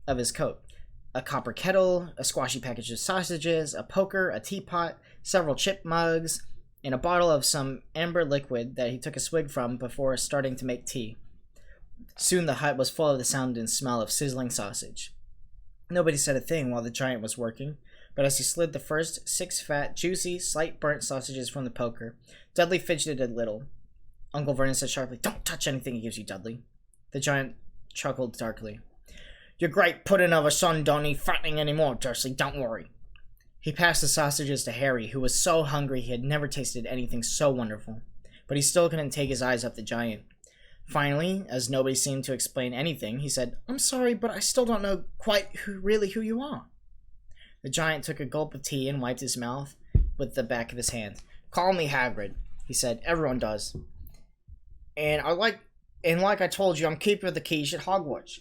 of his coat. A copper kettle, a squashy package of sausages, a poker, a teapot, several chip mugs, and a bottle of some amber liquid that he took a swig from before starting to make tea. Soon the hut was full of the sound and smell of sizzling sausage. Nobody said a thing while the giant was working, but as he slid the first 6 fat, juicy, slight burnt sausages from the poker, Dudley fidgeted a little. Uncle Vernon said sharply, Don't touch anything he gives you, Dudley. The giant chuckled darkly. Your great pudding of a son don't need fattening any more, Dursley, don't worry. He passed the sausages to Harry, who was so hungry he had never tasted anything so wonderful, but he still couldn't take his eyes off the giant. Finally, as nobody seemed to explain anything, he said, I'm sorry, but I still don't know quite who you are. The giant took a gulp of tea and wiped his mouth with the back of his hand. Call me Hagrid, he said. Everyone does. And like I told you, I'm keeper of the keys at Hogwarts.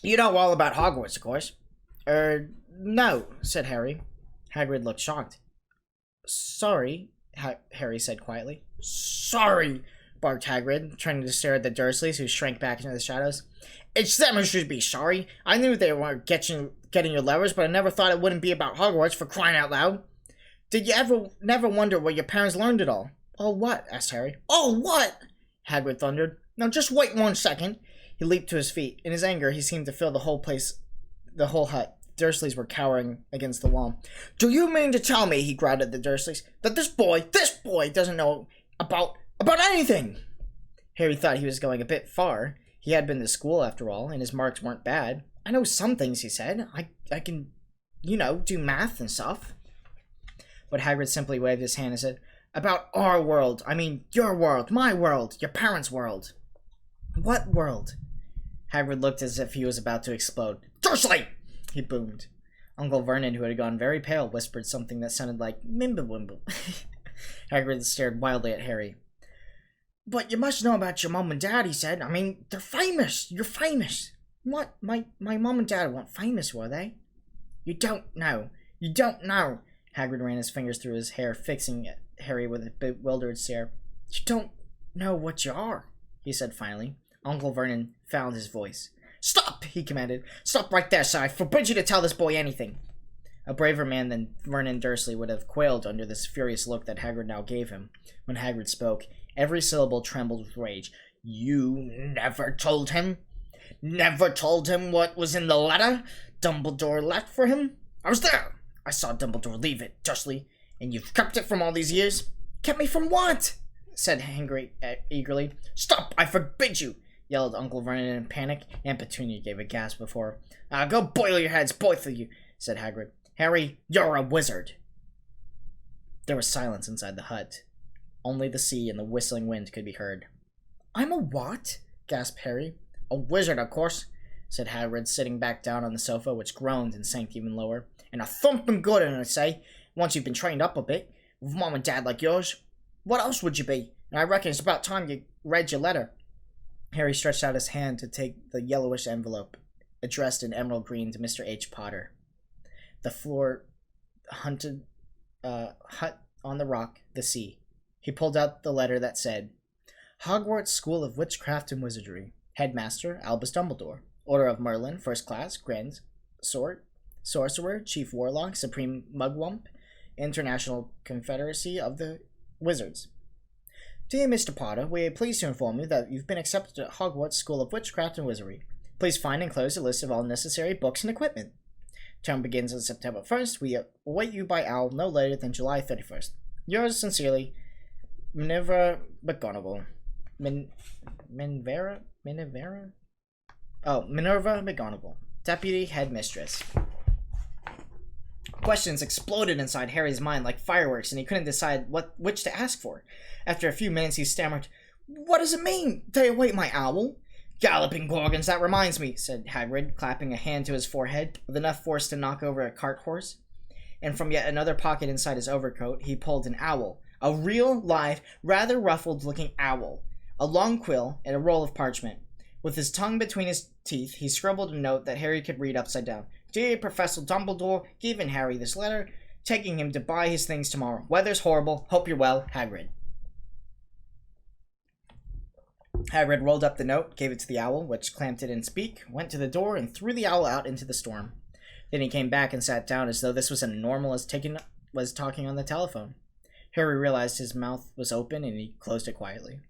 You know all about Hogwarts, of course. No, said Harry. Hagrid looked shocked. Sorry, Harry said quietly. Sorry, barked Hagrid, turning to stare at the Dursleys, who shrank back into the shadows. It's them who should be sorry. I knew they were getting your levers, but I never thought it wouldn't be about Hogwarts, for crying out loud. Did you never wonder where your parents learned it all? Oh, what? Asked Harry. Oh, what? Hagrid thundered. Now just wait 1 second. He leaped to his feet. In his anger, he seemed to fill the whole hut. Dursleys were cowering against the wall. Do you mean to tell me, he growled at the Dursleys, that this boy doesn't know about anything? Harry thought he was going a bit far. He had been to school, after all, and his marks weren't bad. I know some things, he said. I can, do math and stuff. But Hagrid simply waved his hand and said, About our world. I mean, your world, my world, your parents' world. What world? Hagrid looked as if he was about to explode. Dursley! He boomed. Uncle Vernon, who had gone very pale, whispered something that sounded like Mimblewimble. Hagrid stared wildly at Harry. But you must know about your mom and dad, he said. I mean, they're famous. You're famous. What? My mom and dad weren't famous, were they? You don't know. You don't know. Hagrid ran his fingers through his hair, fixing Harry with a bewildered stare. You don't know what you are, he said finally. Uncle Vernon found his voice. Stop, he commanded. Stop right there, sir. I forbid you to tell this boy anything. A braver man than Vernon Dursley would have quailed under this furious look that Hagrid now gave him. When Hagrid spoke, every syllable trembled with rage. You never told him? Never told him what was in the letter Dumbledore left for him? I was there. I saw Dumbledore leave it, Dursley. And you've kept it from all these years? Kept me from what? Said Hagrid eagerly. Stop, I forbid you, yelled Uncle Vernon in panic. Aunt Petunia gave a gasp before. Go boil your heads, both of you, said Hagrid. Harry, you're a wizard. There was silence inside the hut. Only the sea and the whistling wind could be heard. I'm a what? Gasped Harry. A wizard, of course, said Hagrid, sitting back down on the sofa, which groaned and sank even lower. "And a thumping good un, I say, once you've been trained up a bit. With mom and dad like yours, what else would you be? And I reckon it's about time you read your letter." Harry stretched out his hand to take the yellowish envelope, addressed in emerald green to Mr. H. Potter. The floor hut on the rock, the sea. He pulled out the letter that said, "Hogwarts School of Witchcraft and Wizardry. Headmaster, Albus Dumbledore. Order of Merlin, First Class, Grand Sorcerer, Chief Warlock, Supreme Mugwump, International Confederacy of the Wizards. Dear Mr. Potter, we are pleased to inform you that you've been accepted at Hogwarts School of Witchcraft and Wizardry. Please find and enclose a list of all necessary books and equipment. Term begins on September 1st. We await you by owl no later than July 31st. Yours sincerely, Minerva McGonagall." Minerva McGonagall, Deputy Headmistress. Questions exploded inside Harry's mind like fireworks, and he couldn't decide which to ask for. After a few minutes, he stammered, "What does it mean? They await my owl?" "Galloping Gorgons, that reminds me," said Hagrid, clapping a hand to his forehead with enough force to knock over a cart horse. And from yet another pocket inside his overcoat, he pulled an owl. A real, live, rather ruffled-looking owl. A long quill and a roll of parchment. With his tongue between his teeth, he scribbled a note that Harry could read upside down. "Dear Professor Dumbledore, giving Harry this letter, taking him to buy his things tomorrow. Weather's horrible. Hope you're well, Hagrid." Hagrid rolled up the note, gave it to the owl, which clamped it in its beak, went to the door, and threw the owl out into the storm. Then he came back and sat down as though this was as normal as talking on the telephone. Harry realized his mouth was open, and he closed it quietly.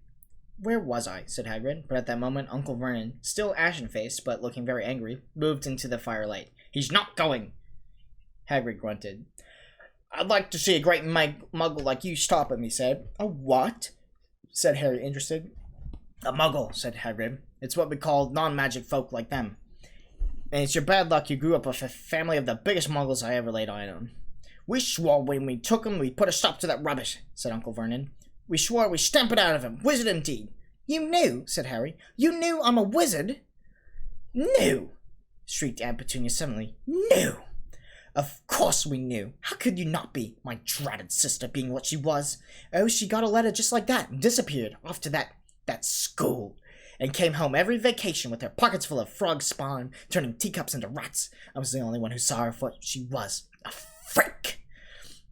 "Where was I?" said Hagrid, but at that moment Uncle Vernon, still ashen-faced but looking very angry, moved into the firelight. "He's not going!" Hagrid grunted. "I'd like to see a great muggle like you stop him," he said. "A what?" said Harry, interested. "A muggle," said Hagrid. "It's what we call non-magic folk like them. And it's your bad luck you grew up with a family of the biggest muggles I ever laid eye on." "We swore when we took him we'd put a stop to that rubbish," said Uncle Vernon. "We swore we'd stamp it out of him. Wizard indeed." "You knew," said Harry. "You knew I'm a wizard?" "Knew!" shrieked Aunt Petunia suddenly. "Knew! Of course we knew. How could you not be, my dratted sister being what she was? Oh, she got a letter just like that and disappeared off to that school, and came home every vacation with her pockets full of frog spawn, turning teacups into rats. I was the only one who saw her for what she was, a freak.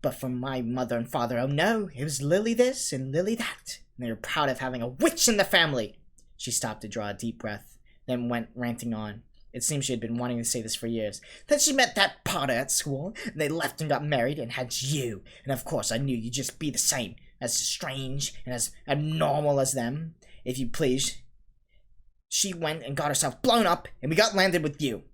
But for my mother and father, oh no, it was Lily this and Lily that, and they were proud of having a witch in the family." She stopped to draw a deep breath, then went ranting on. It seemed she had been wanting to say this for years. "Then she met that Potter at school, and they left and got married and had you, and of course I knew you'd just be the same, as strange and as abnormal as them. If you please, she went and got herself blown up, and we got landed with you."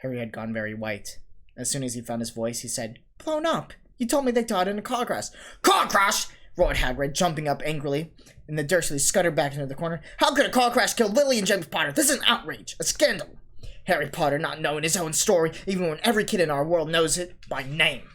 Harry had gone very white. As soon as he found his voice, he said, "Blown up? You told me they died in a car crash." "Car crash!" roared Hagrid, jumping up angrily, and the Dursleys scuttered back into the corner. "How could a car crash kill Lily and James Potter? This is an outrage, a scandal. Harry Potter not knowing his own story, even when every kid in our world knows it by name."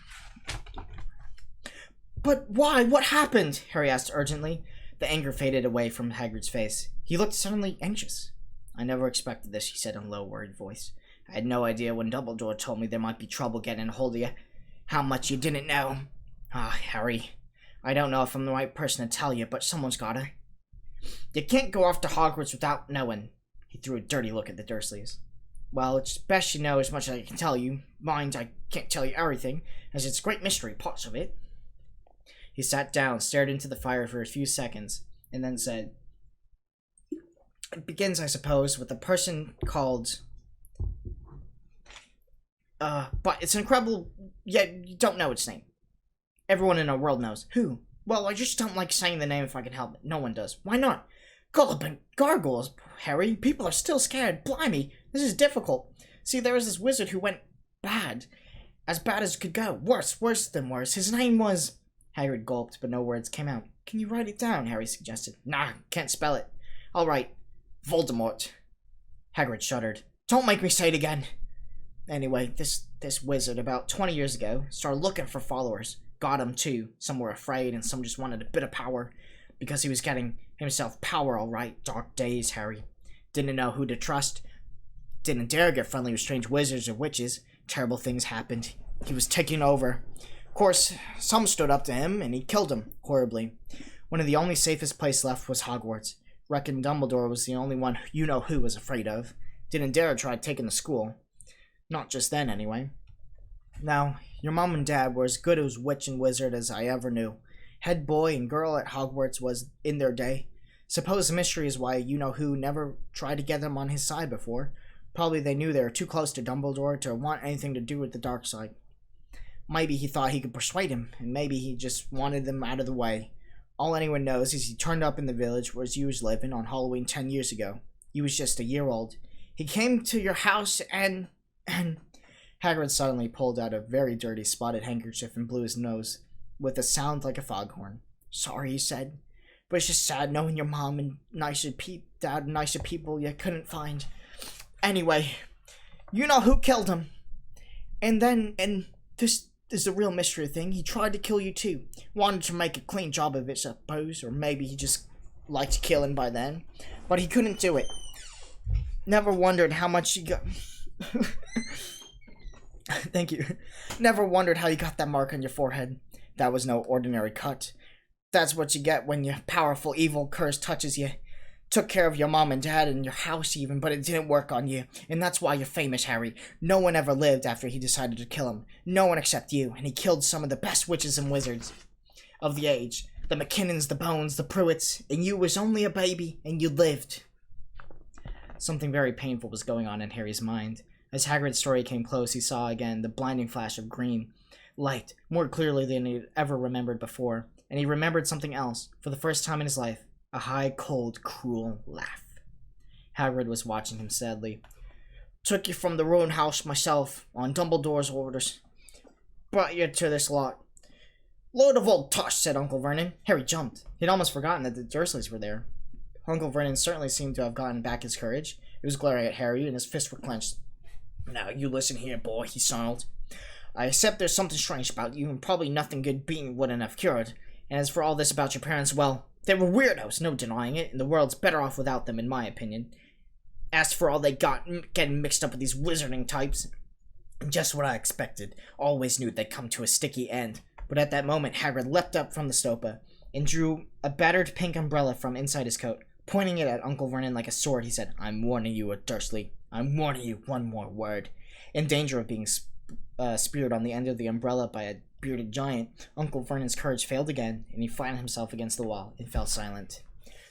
"But why? What happened?" Harry asked urgently. The anger faded away from Hagrid's face. He looked suddenly anxious. "I never expected this," he said in a low, worried voice. "I had no idea when Dumbledore told me there might be trouble getting a hold of you. How much you didn't know. Ah, Harry, I don't know if I'm the right person to tell you, but someone's gotta. You can't go off to Hogwarts without knowing." He threw a dirty look at the Dursleys. "Well, it's best you know as much as I can tell you. Mind, I can't tell you everything, as it's great mystery, parts of it." He sat down, stared into the fire for a few seconds, and then said, "It begins, I suppose, with a person called... but it's incredible, yet you don't know its name. Everyone in our world knows." "Who?" "Well, I just don't like saying the name if I can help it. No one does." "Why not?" "Gullible gargoyles, Harry. People are still scared. Blimey, this is difficult. See, there was this wizard who went bad. As bad as could go. Worse than worse. His name was..." Hagrid gulped, but no words came out. "Can you write it down?" Harry suggested. "Nah, can't spell it." "All right. Voldemort." Hagrid shuddered. "Don't make me say it again." "Anyway, this wizard, about 20 years ago, started looking for followers. Got 'em too. Some were afraid, and some just wanted a bit of power. Because he was getting himself power, all right. Dark days, Harry. Didn't know who to trust. Didn't dare get friendly with strange wizards or witches. Terrible things happened. He was taking over. Of course, some stood up to him, and he killed them horribly. One of the only safest places left was Hogwarts. Reckoned Dumbledore was the only one you-know-who was afraid of. Didn't dare try taking the school. Not just then, anyway. Now, your mom and dad were as good as witch and wizard as I ever knew. Head boy and girl at Hogwarts was in their day. Suppose the mystery is why you-know-who never tried to get them on his side before. Probably they knew they were too close to Dumbledore to want anything to do with the dark side. Maybe he thought he could persuade him, and maybe he just wanted them out of the way. All anyone knows is he turned up in the village where you was living on Halloween 10 years ago. You was just a year old. He came to your house and... Hagrid suddenly pulled out a very dirty spotted handkerchief and blew his nose with a sound like a foghorn. Sorry, he said, but it's just sad knowing your mom and dad and nicer people you couldn't find. Anyway, you know who killed him. And this is the real mystery thing. He tried to kill you too. Wanted to make a clean job of it, suppose, or maybe he just liked killing by then. But he couldn't do it. Never wondered how much he got... Thank you. Never wondered how you got that mark on your forehead. That was no ordinary cut. That's what you get when your powerful evil curse touches you. Took care of your mom and dad and your house even, but it didn't work on you. And that's why you're famous, Harry. No one ever lived after he decided to kill him. No one except you. And he killed some of the best witches and wizards of the age. The McKinnons, the Bones, the Pruitts. And you was only a baby, and you lived. Something very painful was going on in Harry's mind. As Hagrid's story came close, he saw again the blinding flash of green light, more clearly than he had ever remembered before. And he remembered something else, for the first time in his life. A high, cold, cruel laugh. Hagrid was watching him sadly. Took you from the ruined house myself, on Dumbledore's orders. Brought you to this lot. Load of old tush, said Uncle Vernon. Harry jumped. He'd almost forgotten that the Dursleys were there. Uncle Vernon certainly seemed to have gotten back his courage. He was glaring at Harry, and his fists were clenched. Now, you listen here, boy, he snarled. I accept there's something strange about you, and probably nothing good being wouldn't have cured. And as for all this about your parents, well, they were weirdos, no denying it, and the world's better off without them, in my opinion. As for all they got, getting mixed up with these wizarding types, just what I expected. Always knew they'd come to a sticky end. But at that moment, Hagrid leapt up from the stupa and drew a battered pink umbrella from inside his coat. Pointing it at Uncle Vernon like a sword, he said, I'm warning you, Dursley. I'm warning you, one more word. In danger of being speared on the end of the umbrella by a bearded giant, Uncle Vernon's courage failed again, and he flattened himself against the wall and fell silent.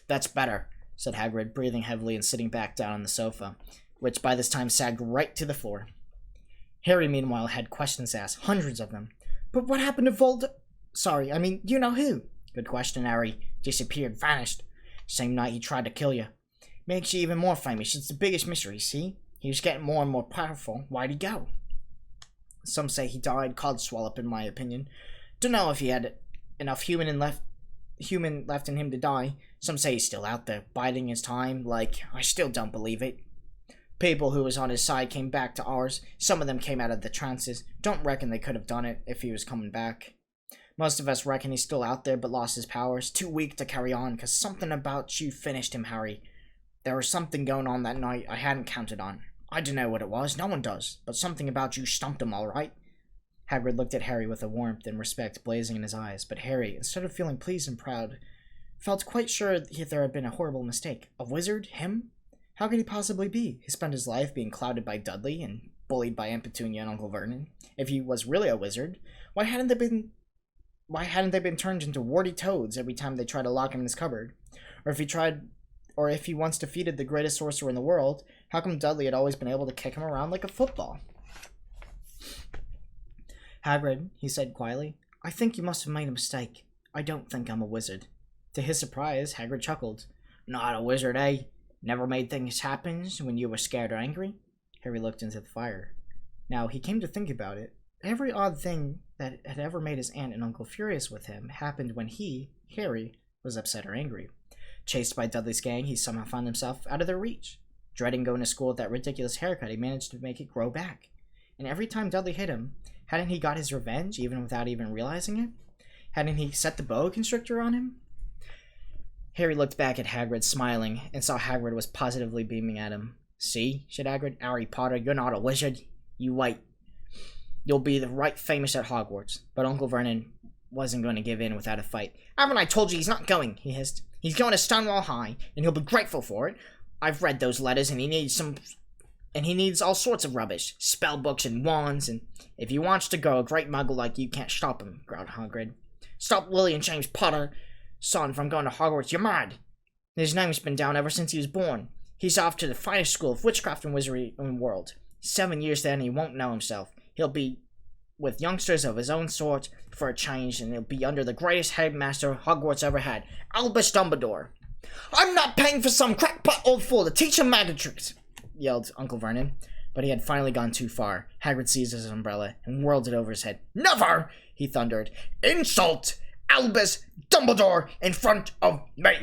That's better, said Hagrid, breathing heavily and sitting back down on the sofa, which by this time sagged right to the floor. Harry, meanwhile, had questions asked, hundreds of them. But what happened to you know who? Good question, Harry. Disappeared, vanished. Same night he tried to kill you. Makes you even more famous. It's the biggest mystery, see? He was getting more and more powerful. Why'd he go? Some say he died codswallop, in my opinion. Dunno if he had enough human left in him to die. Some say he's still out there, biding his time. I still don't believe it. People who was on his side came back to ours. Some of them came out of the trances. Don't reckon they could have done it if he was coming back. Most of us reckon he's still out there but lost his powers. Too weak to carry on, 'cause something about you finished him, Harry. There was something going on that night I hadn't counted on. I don't know what it was, no one does, but something about you stumped him all right. Hagrid looked at Harry with a warmth and respect blazing in his eyes, but Harry, instead of feeling pleased and proud, felt quite sure that there had been a horrible mistake. A wizard? Him? How could he possibly be? He spent his life being clouded by Dudley and bullied by Aunt Petunia and Uncle Vernon. If he was really a wizard, why hadn't they been turned into warty toads every time they tried to lock him in his cupboard? Or if he once defeated the greatest sorcerer in the world, how come Dudley had always been able to kick him around like a football? Hagrid, he said quietly, I think you must have made a mistake. I don't think I'm a wizard. To his surprise, Hagrid chuckled. Not a wizard, eh? Never made things happen when you were scared or angry? Harry looked into the fire. Now, he came to think about it. Every odd thing that had ever made his aunt and uncle furious with him happened when he, Harry, was upset or angry. Chased by Dudley's gang, he somehow found himself out of their reach. Dreading going to school with that ridiculous haircut, he managed to make it grow back. And every time Dudley hit him, hadn't he got his revenge, even without even realizing it? Hadn't he set the boa constrictor on him? Harry looked back at Hagrid, smiling, and saw Hagrid was positively beaming at him. See, said Hagrid. Harry Potter, you're not a wizard. You wait. You'll be the right famous at Hogwarts. But Uncle Vernon wasn't going to give in without a fight. Haven't I told you he's not going, he hissed. He's going to Stonewall High, and he'll be grateful for it. I've read those letters, and he needs all sorts of rubbish. Spell books and wands, and if he wants to go, a great muggle like you can't stop him, growled Hagrid. Stop William James Potter, son, from going to Hogwarts. You're mad. His name's been down ever since he was born. He's off to the finest school of witchcraft and wizardry in the world. 7 years there and he won't know himself. He'll be with youngsters of his own sort for a change, and he'll be under the greatest headmaster Hogwarts ever had, Albus Dumbledore. I'm not paying for some crackpot old fool to teach him magic tricks, yelled Uncle Vernon. But he had finally gone too far. Hagrid seized his umbrella and whirled it over his head. Never! He thundered. Insult Albus Dumbledore in front of me!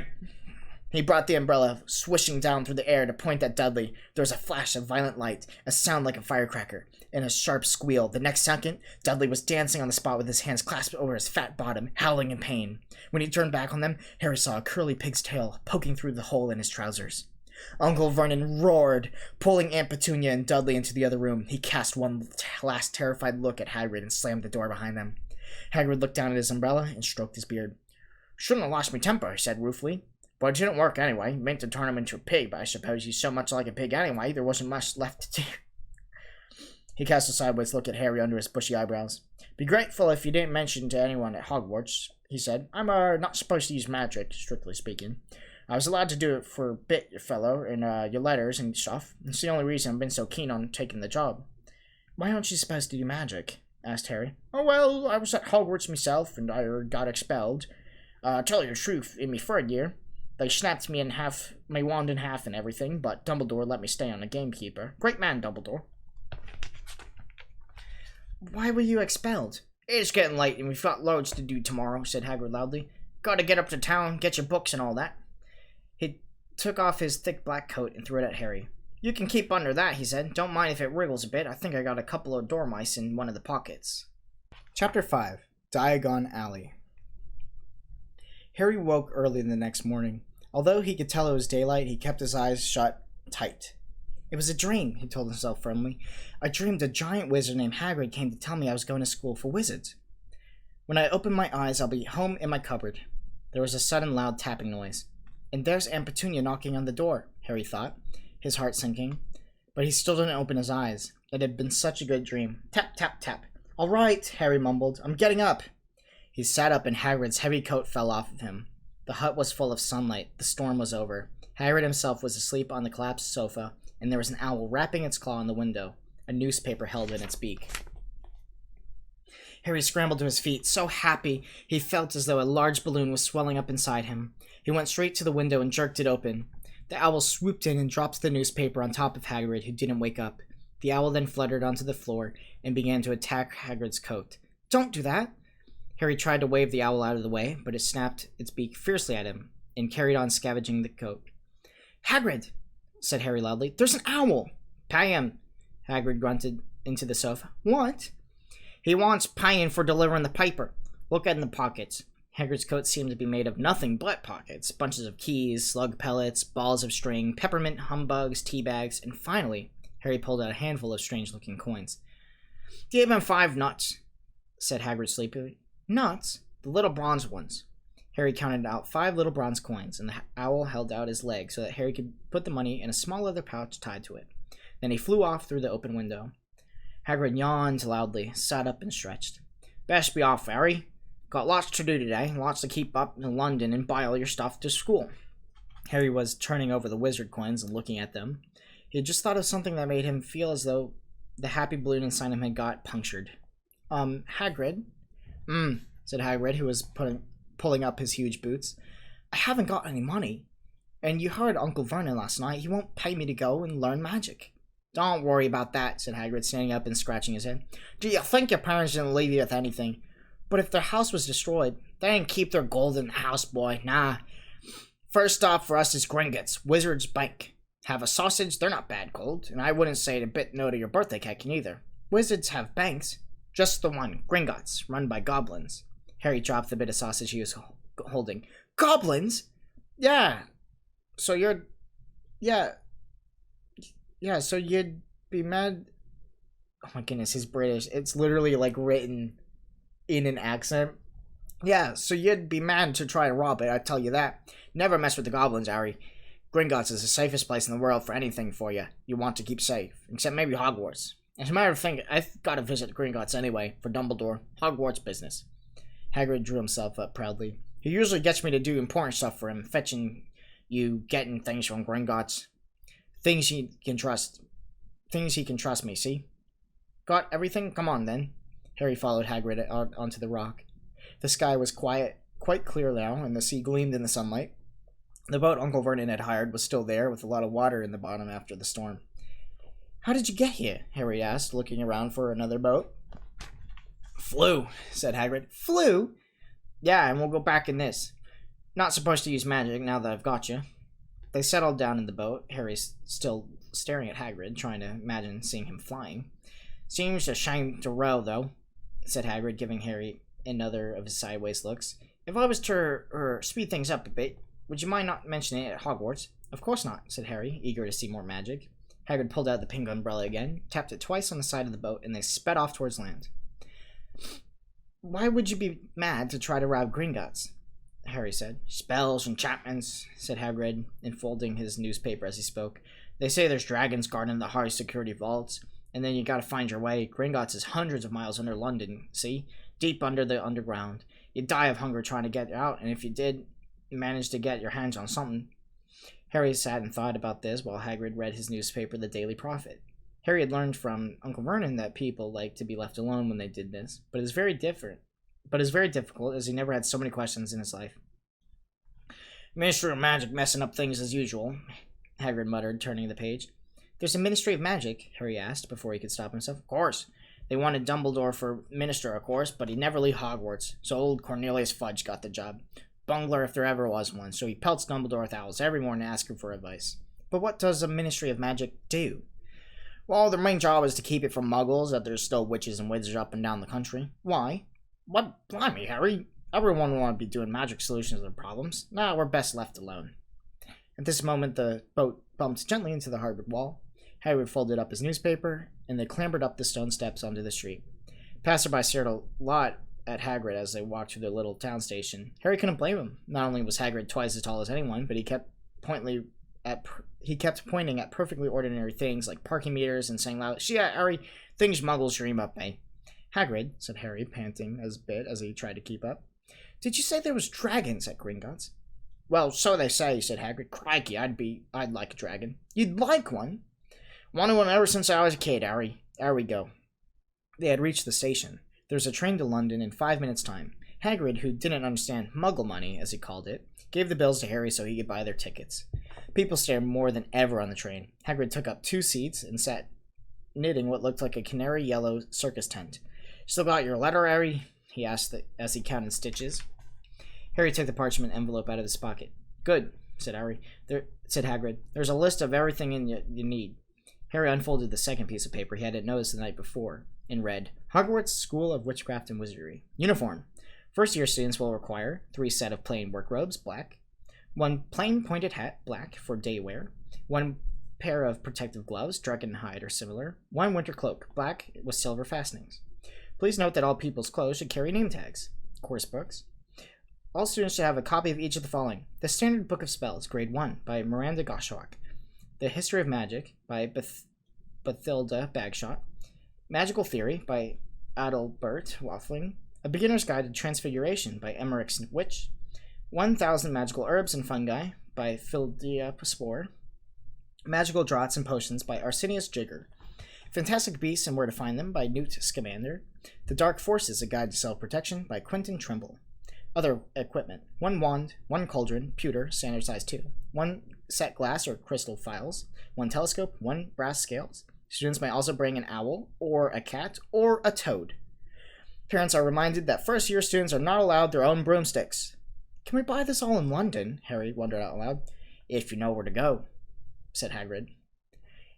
He brought the umbrella swishing down through the air to point at Dudley. There was a flash of violent light, a sound like a firecracker, and a sharp squeal. The next second, Dudley was dancing on the spot with his hands clasped over his fat bottom, howling in pain. When he turned back on them, Harry saw a curly pig's tail poking through the hole in his trousers. Uncle Vernon roared, pulling Aunt Petunia and Dudley into the other room. He cast one last terrified look at Hagrid and slammed the door behind them. Hagrid looked down at his umbrella and stroked his beard. Shouldn't have lost my temper, he said ruefully. But it didn't work anyway. Meant to turn him into a pig, but I suppose he's so much like a pig anyway, there wasn't much left to do. He cast a sideways look at Harry under his bushy eyebrows. Be grateful if you didn't mention to anyone at Hogwarts, he said. I'm not supposed to use magic, strictly speaking. I was allowed to do it for a bit, fellow, in your letters and stuff. It's the only reason I've been so keen on taking the job. Why aren't you supposed to do magic? Asked Harry. Oh, well, I was at Hogwarts myself, and I got expelled. Tell you the truth, in my third year, they snapped me in half, my wand in half and everything, but Dumbledore let me stay on the gamekeeper. Great man, Dumbledore. Why were you expelled? It's getting late and we've got loads to do tomorrow, said Hagrid loudly. Gotta get up to town, get your books and all that. He took off his thick black coat and threw it at Harry. You can keep under that, he said. Don't mind if it wriggles a bit. I think I got a couple of dormice in one of the pockets. Chapter 5. Diagon Alley. Harry woke early the next morning. Although he could tell it was daylight, he kept his eyes shut tight. It was a dream, he told himself firmly. I dreamed a giant wizard named Hagrid came to tell me I was going to school for wizards. When I open my eyes, I'll be home in my cupboard. There was a sudden loud tapping noise. And there's Aunt Petunia knocking on the door, Harry thought, his heart sinking. But he still didn't open his eyes. It had been such a good dream. Tap, tap, tap. All right, Harry mumbled. I'm getting up. He sat up and Hagrid's heavy coat fell off of him. The hut was full of sunlight. The storm was over. Hagrid himself was asleep on the collapsed sofa, and there was an owl rapping its claw on the window, a newspaper held in its beak. Harry scrambled to his feet, so happy he felt as though a large balloon was swelling up inside him. He went straight to the window and jerked it open. The owl swooped in and dropped the newspaper on top of Hagrid, who didn't wake up. The owl then fluttered onto the floor and began to attack Hagrid's coat. Don't do that! Harry tried to wave the owl out of the way, but it snapped its beak fiercely at him and carried on scavenging the coat. Hagrid, said Harry loudly, there's an owl! Pay him, Hagrid grunted into the sofa. What? He wants paying for delivering the paper. Look in the pockets. Hagrid's coat seemed to be made of nothing but pockets. Bunches of keys, slug pellets, balls of string, peppermint humbugs, tea bags, and finally, Harry pulled out a handful of strange-looking coins. Give him 5 nuts, said Hagrid sleepily. Nuts? The little bronze ones. Harry counted out 5 little bronze coins, and the owl held out his leg so that Harry could put the money in a small leather pouch tied to it. Then he flew off through the open window. Hagrid yawned loudly, sat up and stretched. Best be off, Harry. Got lots to do today, lots to keep up in London and buy all your stuff to school. Harry was turning over the wizard coins and looking at them. He had just thought of something that made him feel as though the happy balloon inside him had got punctured. Hagrid? Said Hagrid, who was pulling up his huge boots. I haven't got any money. And you heard Uncle Vernon last night. He won't pay me to go and learn magic. Don't worry about that, said Hagrid, standing up and scratching his head. Do you think your parents didn't leave you with anything? But if their house was destroyed, they didn't keep their gold in the house, boy. Nah. First stop for us is Gringotts, Wizard's Bank. Have a sausage? They're not bad cold. And I wouldn't say it a bit no to your birthday cake either. Wizards have banks. Just the one, Gringotts, run by goblins. Harry dropped the bit of sausage he was holding. Goblins? Yeah. So you're... Yeah. Yeah, so you'd be mad. Oh my goodness, he's British. It's literally like written in an accent. Yeah, so you'd be mad to try to rob it, I tell you that. Never mess with the goblins, Harry. Gringotts is the safest place in the world for anything for you want to keep safe. Except maybe Hogwarts. As a matter of fact, I've got to visit Gringotts anyway, for Dumbledore. Hogwarts business. Hagrid drew himself up proudly. He usually gets me to do important stuff for him, fetching you, getting things from Gringotts. Things he can trust. Things he can trust me, see? Got everything? Come on, then. Harry followed Hagrid out onto the rock. The sky was quiet, quite clear now, and the sea gleamed in the sunlight. The boat Uncle Vernon had hired was still there, with a lot of water in the bottom after the storm. How did you get here? Harry asked, looking around for another boat. Flew, said Hagrid. Flew? Yeah, and we'll go back in this. Not supposed to use magic now that I've got you. They settled down in the boat, Harry still staring at Hagrid, trying to imagine seeing him flying. Seems a shame to row, though, said Hagrid, giving Harry another of his sideways looks. If I was to speed things up a bit, would you mind not mentioning it at Hogwarts? Of course not, said Harry, eager to see more magic. Hagrid pulled out the pink umbrella again, tapped it twice on the side of the boat, and they sped off towards land. Why would you be mad to try to rob Gringotts? Harry said. Spells, enchantments, said Hagrid, enfolding his newspaper as he spoke. They say there's dragons guarding the high security vaults, and then you gotta find your way. Gringotts is hundreds of miles under London, see? Deep under the underground. You'd die of hunger trying to get out, and if you did manage to get your hands on something. Harry sat and thought about this while Hagrid read his newspaper, The Daily Prophet. Harry had learned from Uncle Vernon that people liked to be left alone when they did this, but it's very difficult as he never had so many questions in his life. Ministry of Magic messing up things as usual, Hagrid muttered, turning the page. There's a Ministry of Magic? Harry asked before he could stop himself. Of course. They wanted Dumbledore for minister, of course, but he'd never leave Hogwarts, so old Cornelius Fudge got the job. Bungler if there ever was one, so he pelts Dumbledore with owls every morning to ask him for advice. But what does a Ministry of Magic do? Well, their main job is to keep it from muggles, that there's still witches and wizards up and down the country. Why? What? Blimey, Harry. Everyone would want to be doing magic solutions to their problems. Nah, we're best left alone. At this moment, the boat bumped gently into the harbor wall. Hagrid folded up his newspaper, and they clambered up the stone steps onto the street. Passerby stared a lot at Hagrid as they walked through their little town station. Harry couldn't blame him. Not only was Hagrid twice as tall as anyone, but he kept pointing at perfectly ordinary things like parking meters and saying loud, "Yeah, Harry, things muggles dream up, eh?" Hagrid, said Harry, panting as he tried to keep up. Did you say there was dragons at Gringotts? Well, so they say, said Hagrid. Crikey, I'd like a dragon. You'd like one? Wanted one ever since I was a kid, Harry. There we go. They had reached the station. There was a train to London in 5 minutes' time. Hagrid, who didn't understand muggle money, as he called it, gave the bills to Harry so he could buy their tickets. People stared more than ever on the train. Hagrid took up 2 seats and sat knitting what looked like a canary yellow circus tent. Still got your letter, Harry? He asked as he counted stitches. Harry took the parchment envelope out of his pocket. Good, said Hagrid. There's a list of everything you need. Harry unfolded the second piece of paper he hadn't noticed the night before, and read, Hogwarts School of Witchcraft and Wizardry. Uniform. First-year students will require 3 sets of plain work robes, black, 1 plain pointed hat, black, for day wear, 1 pair of protective gloves, dragon hide or similar, 1 winter cloak, black, with silver fastenings. Please note that all people's clothes should carry name tags. Course books. All students should have a copy of each of the following. The Standard Book of Spells, Grade 1, by Miranda Goshawk. The History of Magic, by Bathilda Bagshot. Magical Theory, by Adalbert Waffling. A Beginner's Guide to Transfiguration, by Emmerich Witch. 1,000 Magical Herbs and Fungi, by Phildia Spore. Magical Draughts and Potions, by Arsenius Jigger. Fantastic Beasts and Where to Find Them, by Newt Scamander. The Dark Forces, A Guide to Self-Protection, by Quentin Trimble. Other equipment. 1 wand, 1 cauldron, pewter, standard size 2. 1 set glass or crystal files. 1 telescope, 1 brass scales. Students may also bring an owl, or a cat, or a toad. Parents are reminded that first-year students are not allowed their own broomsticks. Can we buy this all in London? Harry wondered out loud. If you know where to go, said Hagrid.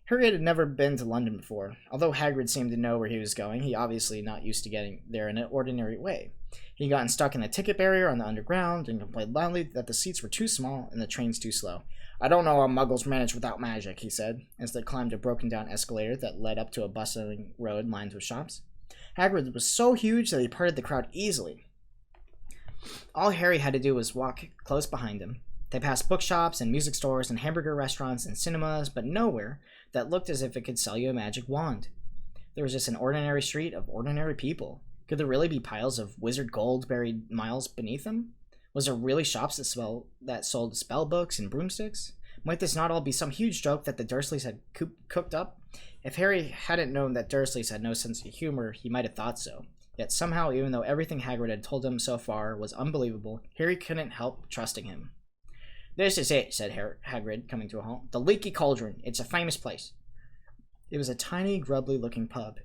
Harry had never been to London before. Although Hagrid seemed to know where he was going, he obviously not used to getting there in an ordinary way. He'd gotten stuck in the ticket barrier on the underground and complained loudly that the seats were too small and the trains too slow. "I don't know how muggles manage without magic," he said, as they climbed a broken-down escalator that led up to a bustling road lined with shops. Hagrid was so huge that he parted the crowd easily. All Harry had to do was walk close behind him. They passed bookshops and music stores and hamburger restaurants and cinemas, but nowhere that looked as if it could sell you a magic wand. There was just an ordinary street of ordinary people. Could there really be piles of wizard gold buried miles beneath them? Was there really shops that sold spell books and broomsticks? Might this not all be some huge joke that the Dursleys had cooked up? If Harry hadn't known that Dursleys had no sense of humor, he might have thought so. Yet somehow, even though everything Hagrid had told him so far was unbelievable, Harry couldn't help trusting him. "This is it," said Hagrid, coming to a halt. "The Leaky Cauldron. It's a famous place." It was a tiny, grubbly-looking pub.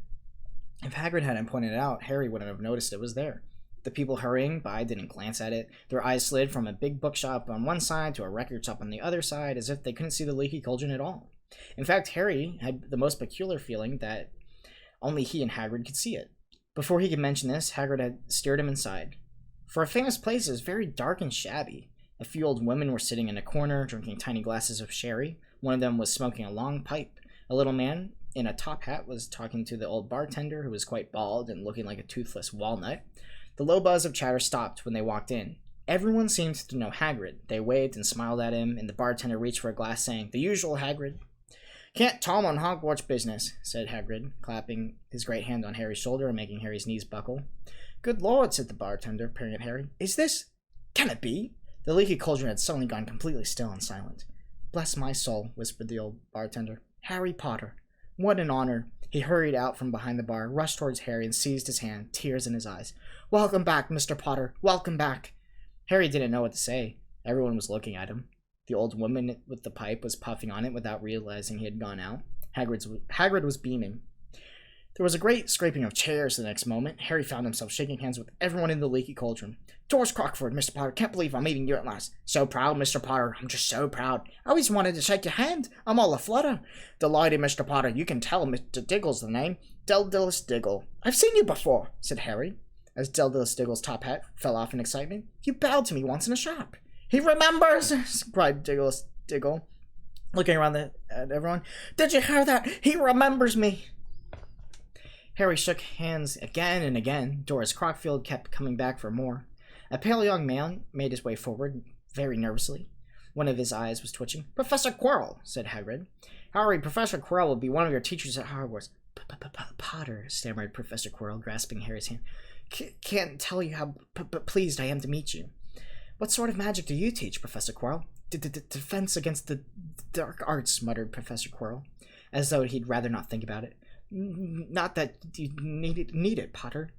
If Hagrid hadn't pointed it out, Harry wouldn't have noticed it was there. The people hurrying by didn't glance at it. Their eyes slid from a big bookshop on one side to a record shop on the other side, as if they couldn't see the Leaky Cauldron at all. In fact, Harry had the most peculiar feeling that only he and Hagrid could see it. Before he could mention this, Hagrid had steered him inside. For a famous place, it was very dark and shabby. A few old women were sitting in a corner, drinking tiny glasses of sherry. One of them was smoking a long pipe. A little man in a top hat was talking to the old bartender, who was quite bald and looking like a toothless walnut. The low buzz of chatter stopped when they walked in. Everyone seemed to know Hagrid. They waved and smiled at him, and the bartender reached for a glass, saying, "The usual, Hagrid." "Can't Tom on Hogwarts business," said Hagrid, clapping his great hand on Harry's shoulder and making Harry's knees buckle. "Good Lord," said the bartender, peering at Harry. "Is this... Can it be?" The Leaky Cauldron had suddenly gone completely still and silent. "Bless my soul," whispered the old bartender. "Harry Potter. What an honor." He hurried out from behind the bar, rushed towards Harry, and seized his hand, tears in his eyes. "Welcome back, Mr. Potter. Welcome back." Harry didn't know what to say. Everyone was looking at him. The old woman with the pipe was puffing on it without realizing he had gone out. Hagrid was beaming. There was a great scraping of chairs the next moment. Harry found himself shaking hands with everyone in the Leaky Cauldron. "Doris Crockford, Mr. Potter, can't believe I'm meeting you at last. So proud, Mr. Potter. I'm just so proud. I always wanted to shake your hand. I'm all aflutter. Delighted, Mr. Potter. You can tell Mr. Diggle's the name. Deldilus Diggle." "I've seen you before," said Harry, as Deldilus Diggle's top hat fell off in excitement. "You bowed to me once in a shop." "He remembers!" cried Deldilus Diggle, looking around at everyone. "Did you hear that? He remembers me." Harry shook hands again and again. Doris Crockfield kept coming back for more. A pale young man made his way forward, very nervously. One of his eyes was twitching. "Professor Quirrell," said Hagrid. "Harry, Professor Quirrell will be one of your teachers at Hogwarts." "Potter," stammered Professor Quirrell, grasping Harry's hand. "Can't tell you how pleased I am to meet you." "What sort of magic do you teach, Professor Quirrell?" Defense against the dark arts," muttered Professor Quirrell, as though he'd rather not think about it. "Not that you need it, Potter."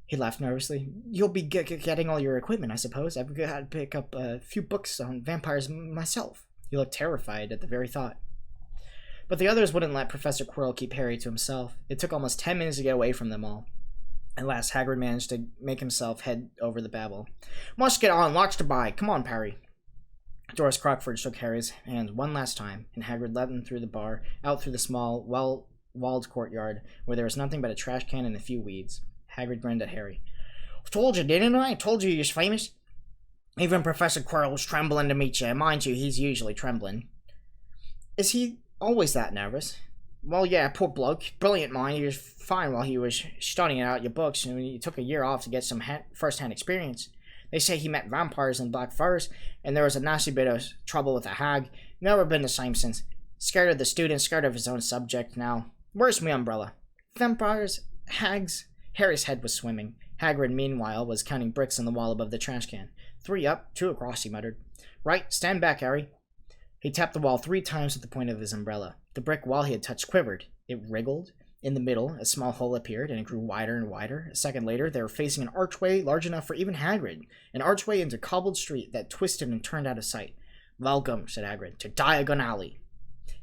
He laughed nervously. "You'll be getting all your equipment, I suppose. I've got to pick up a few books on vampires myself." He looked terrified at the very thought. But the others wouldn't let Professor Quirrell keep Harry to himself. It took almost 10 minutes to get away from them all. At last, Hagrid managed to make himself head over the babble. "Must get on, lots to buy. Come on, Perry." Doris Crockford shook Harry's hand one last time, and Hagrid led them through the bar, out through the small, well-walled courtyard, where there was nothing but a trash can and a few weeds. Hagrid grinned at Harry. "Told you, didn't I? Told you he was famous." "Even Professor Quirrell was trembling to meet you. Mind you, he's usually trembling." "Is he always that nervous?" "Well, yeah, poor bloke. Brilliant mind. He was fine while he was studying out your books, and he took a year off to get some first-hand experience. They say he met vampires in Black Forest, and there was a nasty bit of trouble with a hag. Never been the same since. Scared of the students, scared of his own subject now. Where's my umbrella?" "Vampires? Hags?" Harry's head was swimming. Hagrid, meanwhile, was counting bricks on the wall above the trash can. 3 up, 2 across, he muttered. "Right, stand back, Harry." He tapped the wall 3 times with the point of his umbrella. The brick wall he had touched quivered. It wriggled. In the middle, a small hole appeared, and it grew wider and wider. A second later, they were facing an archway large enough for even Hagrid. An archway into a cobbled street that twisted and turned out of sight. "Welcome," said Hagrid, "to Diagon Alley."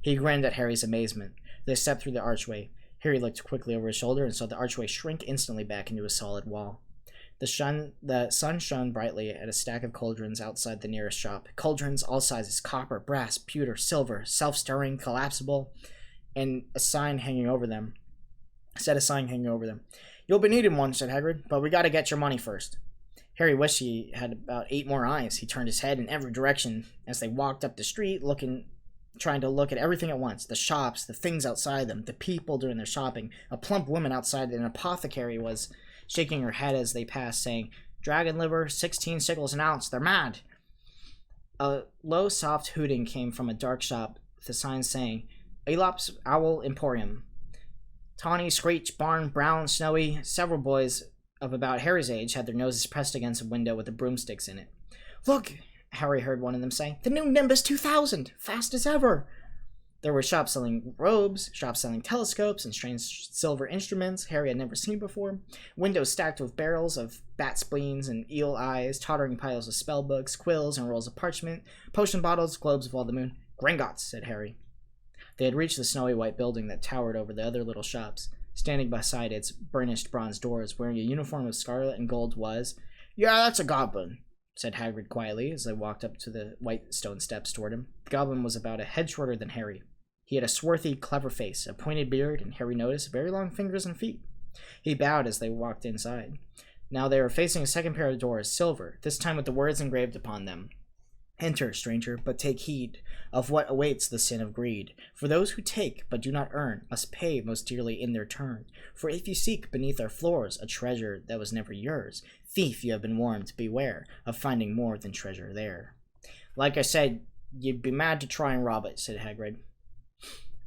He grinned at Harry's amazement. They stepped through the archway. Harry looked quickly over his shoulder and saw the archway shrink instantly back into a solid wall. The sun shone brightly at a stack of cauldrons outside the nearest shop. Cauldrons all sizes, copper, brass, pewter, silver, self-stirring, collapsible, and a sign hanging over them. You'll be needing one, said Hagrid, but we gotta get your money first. Harry wished he had about 8 more eyes. He turned his head in every direction as they walked up the street, trying to look at everything at once. The shops, the things outside them, the people doing their shopping. A plump woman outside an apothecary was shaking her head as they passed, saying, "Dragon liver, 16 sickles an ounce. They're mad." A low, soft hooting came from a dark shop with a sign saying, "Aelop's Owl Emporium." Tawny, Screech, Barn, Brown, Snowy, several boys of about Harry's age had their noses pressed against a window with the broomsticks in it. "Look," Harry heard one of them say, "the new Nimbus 2000! Fast as ever!" There were shops selling robes, shops selling telescopes and strange silver instruments Harry had never seen before, windows stacked with barrels of bat spleens and eel eyes, tottering piles of spell books, quills and rolls of parchment, potion bottles, globes of all the moon. "Gringotts," said Harry. They had reached the snowy white building that towered over the other little shops. Standing beside its burnished bronze doors, wearing a uniform of scarlet and gold was... "Yeah, that's a goblin," said Hagrid quietly as they walked up to the white stone steps toward him. The goblin was about a head shorter than Harry. He had a swarthy, clever face, a pointed beard, and Harry noticed very long fingers and feet. He bowed as they walked inside. Now they were facing a second pair of doors, silver, this time with the words engraved upon them. "Enter, stranger, but take heed of what awaits the sin of greed. For those who take, but do not earn, must pay most dearly in their turn. For if you seek beneath our floors a treasure that was never yours, thief, you have been warned, beware of finding more than treasure there." "Like I said, you'd be mad to try and rob it," said Hagrid.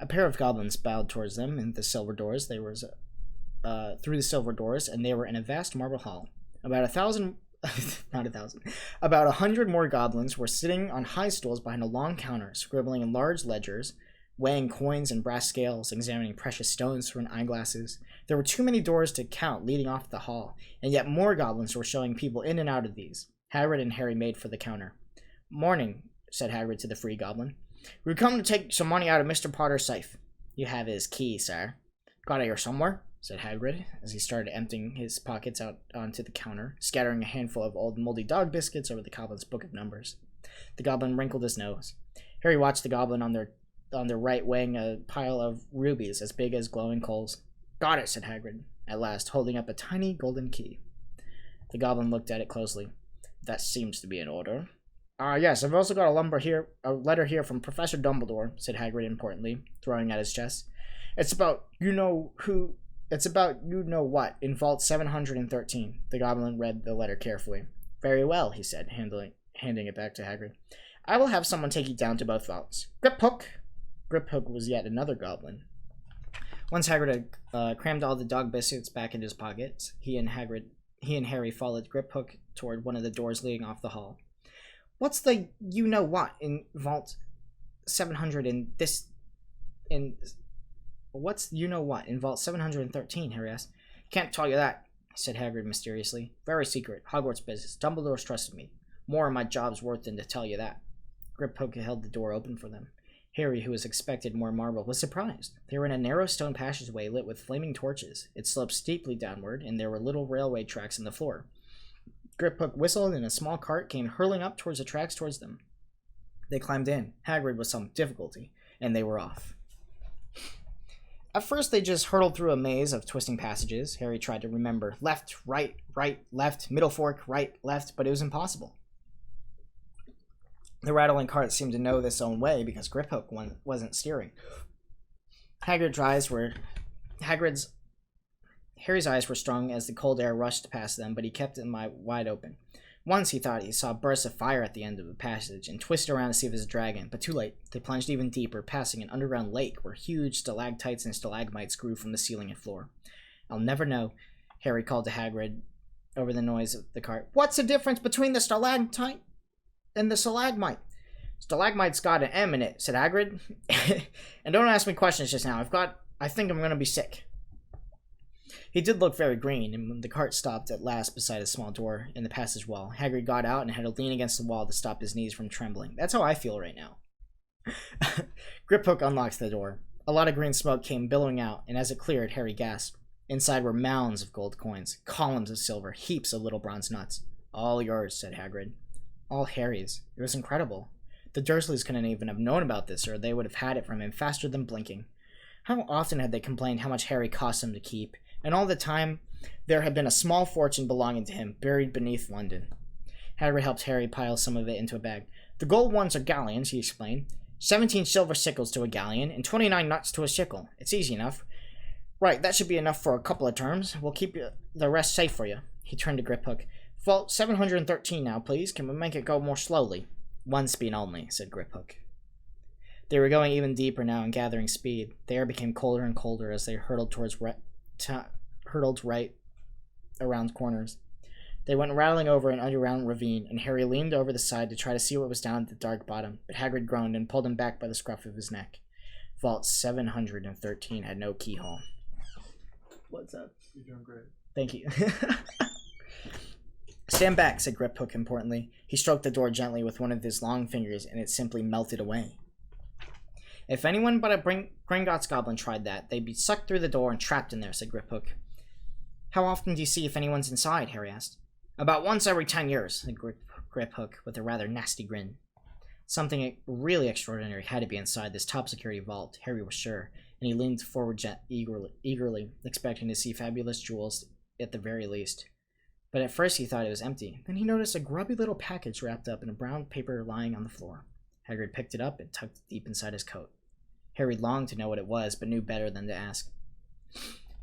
A pair of goblins bowed towards them in the silver doors. Through the silver doors, and they were in a vast marble hall. About 100 more goblins were sitting on high stools behind a long counter, scribbling in large ledgers, weighing coins and brass scales, examining precious stones through eyeglasses. There were too many doors to count leading off the hall, and yet more goblins were showing people in and out of these. Hagrid and Harry made for the counter. "Morning," said Hagrid to the free goblin. "We've come to take some money out of Mr. Potter's safe." "You have his key, sir." "Got it here somewhere," said Hagrid, as he started emptying his pockets out onto the counter, scattering a handful of old moldy dog biscuits over the goblin's book of numbers. The goblin wrinkled his nose. Harry watched the goblin on their right weighing a pile of rubies as big as glowing coals. "Got it," said Hagrid, at last, holding up a tiny golden key. The goblin looked at it closely. "That seems to be in order." Yes, I've also got a letter here from Professor Dumbledore," said Hagrid importantly, throwing at his chest. It's about you-know-what in Vault 713. The goblin read the letter carefully. "Very well," he said, handing it back to Hagrid. "I will have someone take you down to both vaults. Griphook!" Griphook was yet another goblin. Once Hagrid had crammed all the dog biscuits back into his pockets, he and Harry followed Griphook toward one of the doors leading off the hall. "What's the you-know-what in Vault 700 What's you-know-what in Vault 713, Harry asked. "Can't tell you that," said Hagrid mysteriously. "Very secret. Hogwarts business. Dumbledore's trusted me. More of my job's worth than to tell you that." Griphook held the door open for them. Harry, who was expected more marble, was surprised. They were in a narrow stone passageway lit with flaming torches. It sloped steeply downward, and there were little railway tracks in the floor. Griphook whistled, and a small cart came hurling up towards the tracks towards them. They climbed in, Hagrid with some difficulty, and they were off. At first, they just hurtled through a maze of twisting passages. Harry tried to remember left, right, left, middle fork, right, left, but it was impossible. The rattling cart seemed to know this own way because Griphook wasn't steering. Harry's eyes were strung as the cold air rushed past them, but he kept them wide open. Once he thought he saw bursts of fire at the end of the passage and twisted around to see if it was a dragon, but too late. They plunged even deeper, passing an underground lake where huge stalactites and stalagmites grew from the ceiling and floor. "I'll never know," Harry called to Hagrid over the noise of the cart. "What's the difference between the stalactite and the stalagmite?" "Stalagmite's got an M in it," said Hagrid. "And don't ask me questions just now. I think I'm gonna be sick." He did look very green, and when the cart stopped at last beside a small door in the passage wall, Hagrid got out and had to lean against the wall to stop his knees from trembling. That's how I feel right now. Griphook unlocked the door. A lot of green smoke came billowing out, and as it cleared, Harry gasped. Inside were mounds of gold coins, columns of silver, heaps of little bronze nuts. "All yours," said Hagrid. All Harry's. It was incredible. The Dursleys couldn't even have known about this, or they would have had it from him faster than blinking. How often had they complained how much Harry cost them to keep, and all the time there had been a small fortune belonging to him buried beneath London. Hagrid helped Harry pile some of it into a bag. The gold ones are galleons, he explained. 17 silver sickles to a galleon, and 29 nuts to a sickle. It's easy enough. Right, that should be enough for a couple of terms. We'll keep the rest safe for you. He turned to Griphook. Vault 713 now, please. Can we make it go more slowly? 1 speed only, said Griphook. They were going even deeper now and gathering speed. The air became colder and colder as they hurtled right around corners. They went rattling over an underground ravine, and Harry leaned over the side to try to see what was down at the dark bottom, but Hagrid groaned and pulled him back by the scruff of his neck. Vault 713 had no keyhole. What's up? You're doing great. Thank you. Stand back, said Griphook importantly. He stroked the door gently with one of his long fingers, and it simply melted away. If anyone but a Gringotts goblin tried that, they'd be sucked through the door and trapped in there, said Griphook. How often do you see if anyone's inside? Harry asked. About once every 10 years, said Griphook with a rather nasty grin. Something really extraordinary had to be inside this top-security vault, Harry was sure, and he leaned forward eagerly, expecting to see fabulous jewels at the very least. But at first he thought it was empty. Then he noticed a grubby little package wrapped up in a brown paper lying on the floor. Hagrid picked it up and tucked it deep inside his coat. Harry longed to know what it was, but knew better than to ask.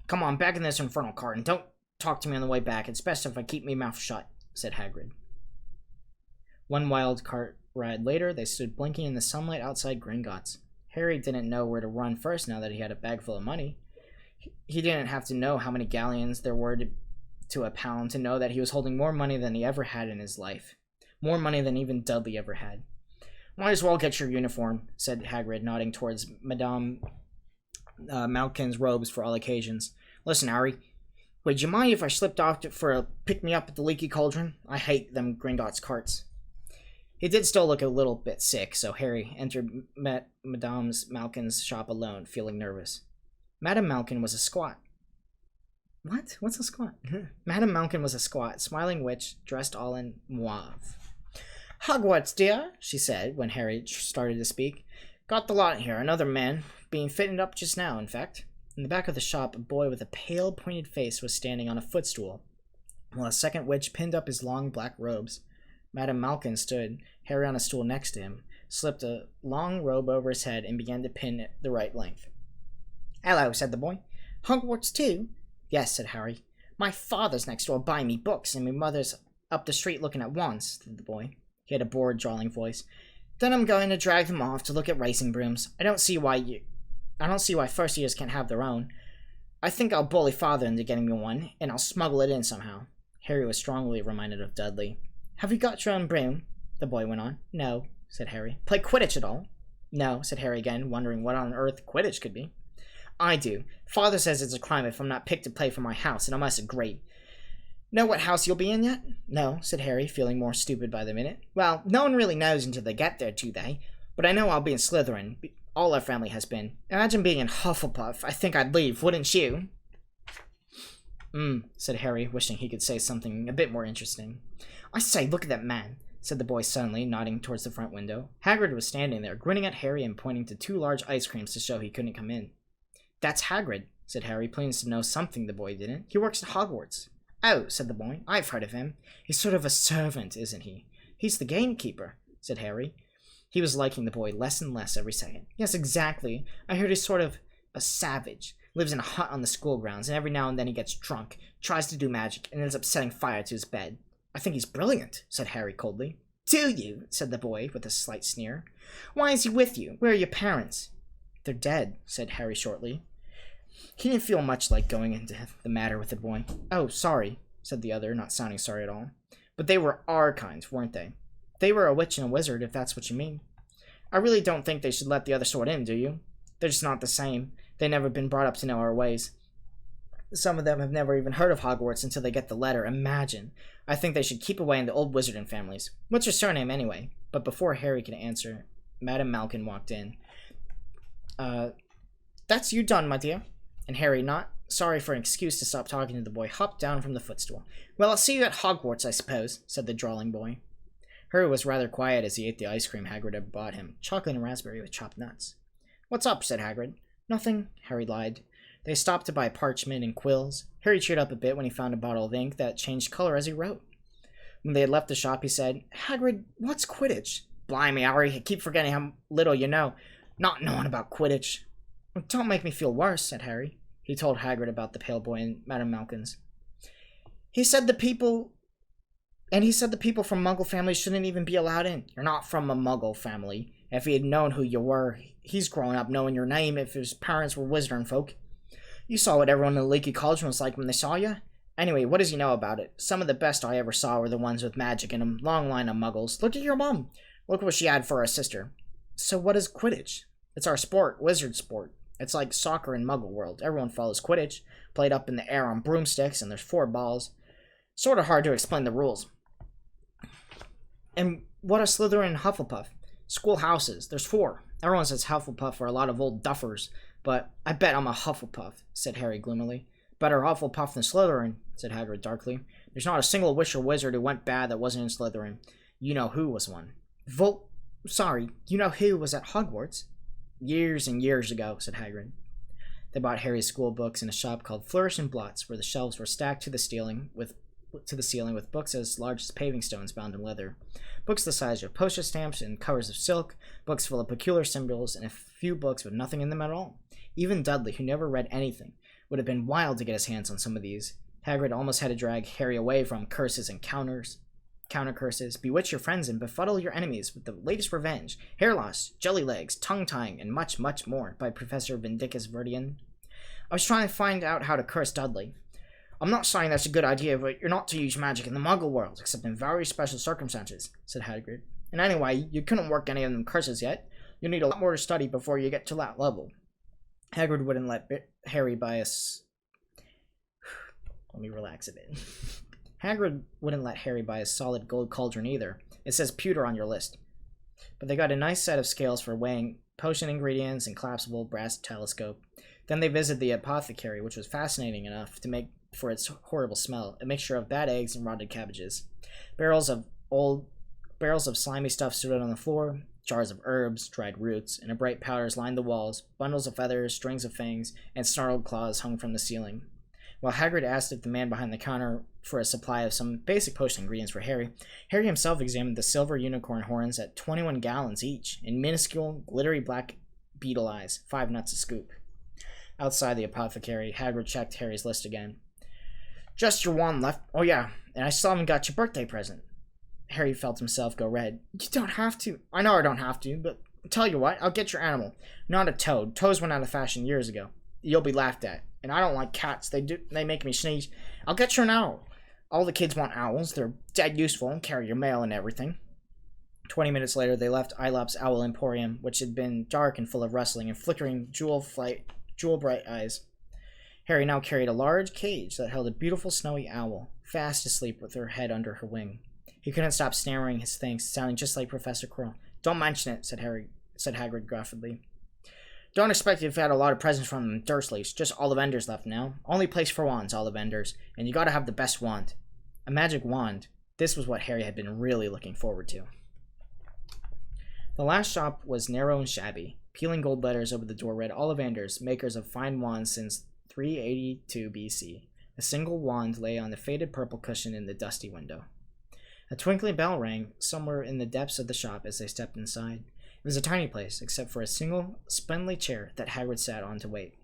Come on, back in this infernal cart, and don't talk to me on the way back. It's best if I keep me mouth shut, said Hagrid. One wild cart ride later, they stood blinking in the sunlight outside Gringotts. Harry didn't know where to run first now that he had a bag full of money. He didn't have to know how many galleons there were to a pound to know that he was holding more money than he ever had in his life. More money than even Dudley ever had. Might as well get your uniform, said Hagrid, nodding towards Madame Malkin's robes for all occasions. Listen, Harry, would you mind if I slipped off for a pick-me-up at the Leaky Cauldron? I hate them Gringotts carts. He did still look a little bit sick, so Harry entered Madame Malkin's shop alone, feeling nervous. Madame Malkin was a squat. What? What's a squat? Madame Malkin was a squat, smiling witch, dressed all in mauve. Hogwarts, dear, she said, when Harry started to speak. Got the lot here, another man, being fitted up just now, in fact. In the back of the shop, a boy with a pale, pointed face was standing on a footstool, while a second witch pinned up his long black robes. Madame Malkin stood, Harry on a stool next to him, slipped a long robe over his head, and began to pin it the right length. Hello, said the boy. Hogwarts, too? Yes, said Harry. My father's next door buying me books, and my mother's up the street looking at wands, said the boy. He had a bored, drawling voice. Then I'm going to drag them off to look at racing brooms. I don't see why first years can't have their own. I think I'll bully father into getting me one, and I'll smuggle it in somehow. Harry was strongly reminded of Dudley. Have you got your own broom? The boy went on. No, said Harry. Play Quidditch at all? No, said Harry again, wondering what on earth Quidditch could be. I do. Father says it's a crime if I'm not picked to play for my house, and I must agree. Know what house you'll be in yet? No, said Harry, feeling more stupid by the minute. Well, no one really knows until they get there, do they? But I know I'll be in Slytherin. All our family has been. Imagine being in Hufflepuff. I think I'd leave, wouldn't you? Said Harry, wishing he could say something a bit more interesting. I say, look at that man, said the boy suddenly, nodding towards the front window. Hagrid was standing there, grinning at Harry and pointing to 2 large ice creams to show he couldn't come in. That's Hagrid, said Harry, pleased to know something the boy didn't. He works at Hogwarts. Oh, said the boy, I've heard of him. He's sort of a servant, isn't he? He's the gamekeeper, said Harry. He was liking the boy less and less every second. Yes, exactly. I heard he's sort of a savage. Lives in a hut on the school grounds, and every now and then he gets drunk, tries to do magic, and ends up setting fire to his bed. I think he's brilliant, said Harry coldly. Do you? Said the boy with a slight sneer. Why is he with you? Where are your parents? They're dead, said Harry shortly. He didn't feel much like going into the matter with the boy. Oh, sorry, said the other, not sounding sorry at all. But they were our kind, weren't they? They were a witch and a wizard, if that's what you mean. I really don't think they should let the other sort in, do you? They're just not the same. They've never been brought up to know our ways. Some of them have never even heard of Hogwarts until they get the letter. Imagine. I think they should keep away in the old wizarding families. What's your surname, anyway? But before Harry could answer, Madame Malkin walked in. That's you done, my dear. And Harry, not sorry for an excuse to stop talking to the boy, hopped down from the footstool. Well, I'll see you at Hogwarts, I suppose, said the drawling boy. Harry was rather quiet as he ate the ice cream Hagrid had bought him, chocolate and raspberry with chopped nuts. What's up? Said Hagrid. Nothing, Harry lied. They stopped to buy parchment and quills. Harry cheered up a bit when he found a bottle of ink that changed color as he wrote. When they had left the shop, he said, "Hagrid, what's Quidditch?" "Blimey, Harry, I keep forgetting how little you know. Not knowing about Quidditch." "Don't make me feel worse," said Harry. He told Hagrid about the pale boy and Madame Malkin's. He said the people from Muggle families shouldn't even be allowed in. You're not from a Muggle family. If he had known who you were, he's grown up knowing your name if his parents were wizarding folk. You saw what everyone in the Leaky Cauldron was like when they saw you. Anyway, what does he know about it? Some of the best I ever saw were the ones with magic in them. Long line of Muggles. Look at your mum. Look what she had for her sister. So what is Quidditch? It's our sport, wizard sport. It's like soccer in Muggle world. Everyone follows Quidditch, played up in the air on broomsticks, and there's 4 balls. Sort of hard to explain the rules. And what are Slytherin and Hufflepuff? Schoolhouses. There's 4. Everyone says Hufflepuff are a lot of old duffers, but I bet I'm a Hufflepuff, said Harry gloomily. Better Hufflepuff than Slytherin, said Hagrid darkly. There's not a single witch or wizard who went bad that wasn't in Slytherin. You know who was one. You know who was at Hogwarts? Years and years ago, said Hagrid. They bought Harry's school books in a shop called Flourish and Blots, where the shelves were stacked to the ceiling with books as large as paving stones bound in leather. Books the size of postage stamps and covers of silk, books full of peculiar symbols, and a few books with nothing in them at all. Even Dudley, who never read anything, would have been wild to get his hands on some of these. Hagrid almost had to drag Harry away from curses and counter curses, bewitch your friends and befuddle your enemies with the latest revenge, hair loss, jelly legs, tongue tying, and much, much more by Professor Vindicus Verdian. I was trying to find out how to curse Dudley. I'm not saying that's a good idea, but you're not to use magic in the Muggle world, except in very special circumstances, said Hagrid. And anyway, you couldn't work any of them curses yet. You'll need a lot more to study before you get to that level. Hagrid wouldn't let Harry buy a... Let me relax a bit. Hagrid wouldn't let Harry buy a solid gold cauldron either. It says pewter on your list. But they got a nice set of scales for weighing potion ingredients and collapsible brass telescope. Then they visited the apothecary, which was fascinating enough to make for its horrible smell, a mixture of bad eggs and rotted cabbages. Barrels of slimy stuff stood on the floor, jars of herbs, dried roots, and bright powders lined the walls, bundles of feathers, strings of fangs, and snarled claws hung from the ceiling. While Hagrid asked if the man behind the counter for a supply of some basic potion ingredients for Harry, Harry himself examined the silver unicorn horns at 21 gallons each, in minuscule, glittery black beetle eyes, 5 nuts a scoop. Outside the apothecary, Hagrid checked Harry's list again. Just your wand left. Oh yeah, and I still haven't got your birthday present. Harry felt himself go red. You don't have to. I know I don't have to, but tell you what, I'll get your animal. Not a toad. Toads went out of fashion years ago. You'll be laughed at. And I don't like cats. They make me sneeze. I'll get you an owl. All the kids want owls. They're dead useful and carry your mail and everything. 20 minutes later, they left Ilop's Owl Emporium, which had been dark and full of rustling and flickering jewel-bright eyes. Harry now carried a large cage that held a beautiful snowy owl, fast asleep with her head under her wing. He couldn't stop staring his thanks, sounding just like Professor Quirrell. Don't mention it, said Hagrid gruffly. Don't expect you've had a lot of presents from them Dursleys. Just Ollivanders left now. Only place for wands, Ollivanders. And you gotta have the best wand. A magic wand. This was what Harry had been really looking forward to. The last shop was narrow and shabby. Peeling gold letters over the door read Ollivanders, makers of fine wands since 382 BC. A single wand lay on the faded purple cushion in the dusty window. A twinkling bell rang somewhere in the depths of the shop as they stepped inside. It was a tiny place, except for a single, spindly chair that Hagrid sat on to wait.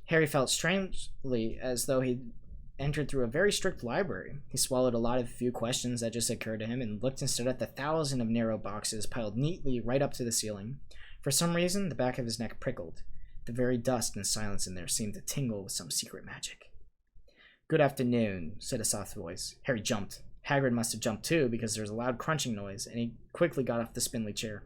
Harry felt strangely as though he'd entered through a very strict library. He swallowed a lot of few questions that just occurred to him and looked instead at the 1,000 of narrow boxes piled neatly right up to the ceiling. For some reason, the back of his neck prickled. The very dust and silence in there seemed to tingle with some secret magic. Good afternoon, said a soft voice. Harry jumped. Hagrid must have jumped too, because there was a loud crunching noise, and he quickly got off the spindly chair.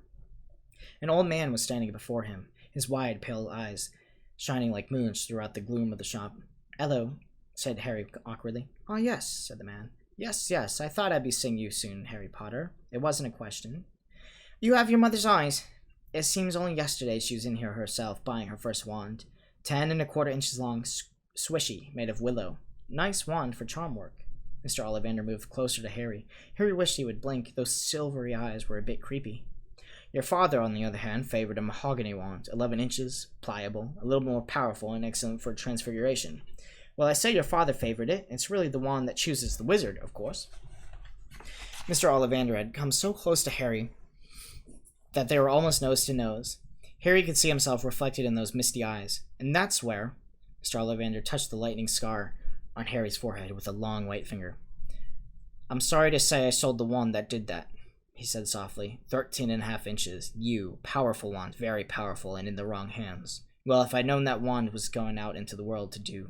An old man was standing before him, his wide, pale eyes shining like moons throughout the gloom of the shop. Hello, said Harry awkwardly. Oh, yes, said the man. Yes, I thought I'd be seeing you soon, Harry Potter. It wasn't a question. You have your mother's eyes. It seems only yesterday she was in here herself, buying her first wand. 10 1/4 inches long, swishy, made of willow. Nice wand for charm work. Mr. Ollivander moved closer to Harry. Harry wished he would blink. Those silvery eyes were a bit creepy. Your father, on the other hand, favored a mahogany wand, 11 inches, pliable, a little more powerful, and excellent for transfiguration. Well, I say your father favored it. It's really the wand that chooses the wizard, of course. Mr. Ollivander had come so close to Harry that they were almost nose to nose. Harry could see himself reflected in those misty eyes, and that's where Mr. Ollivander touched the lightning scar on Harry's forehead with a long white finger. I'm sorry to say I sold the wand that did that, he said softly. 13.5 inches. You, powerful wand, very powerful, and in the wrong hands. Well, if I'd known that wand was going out into the world to do.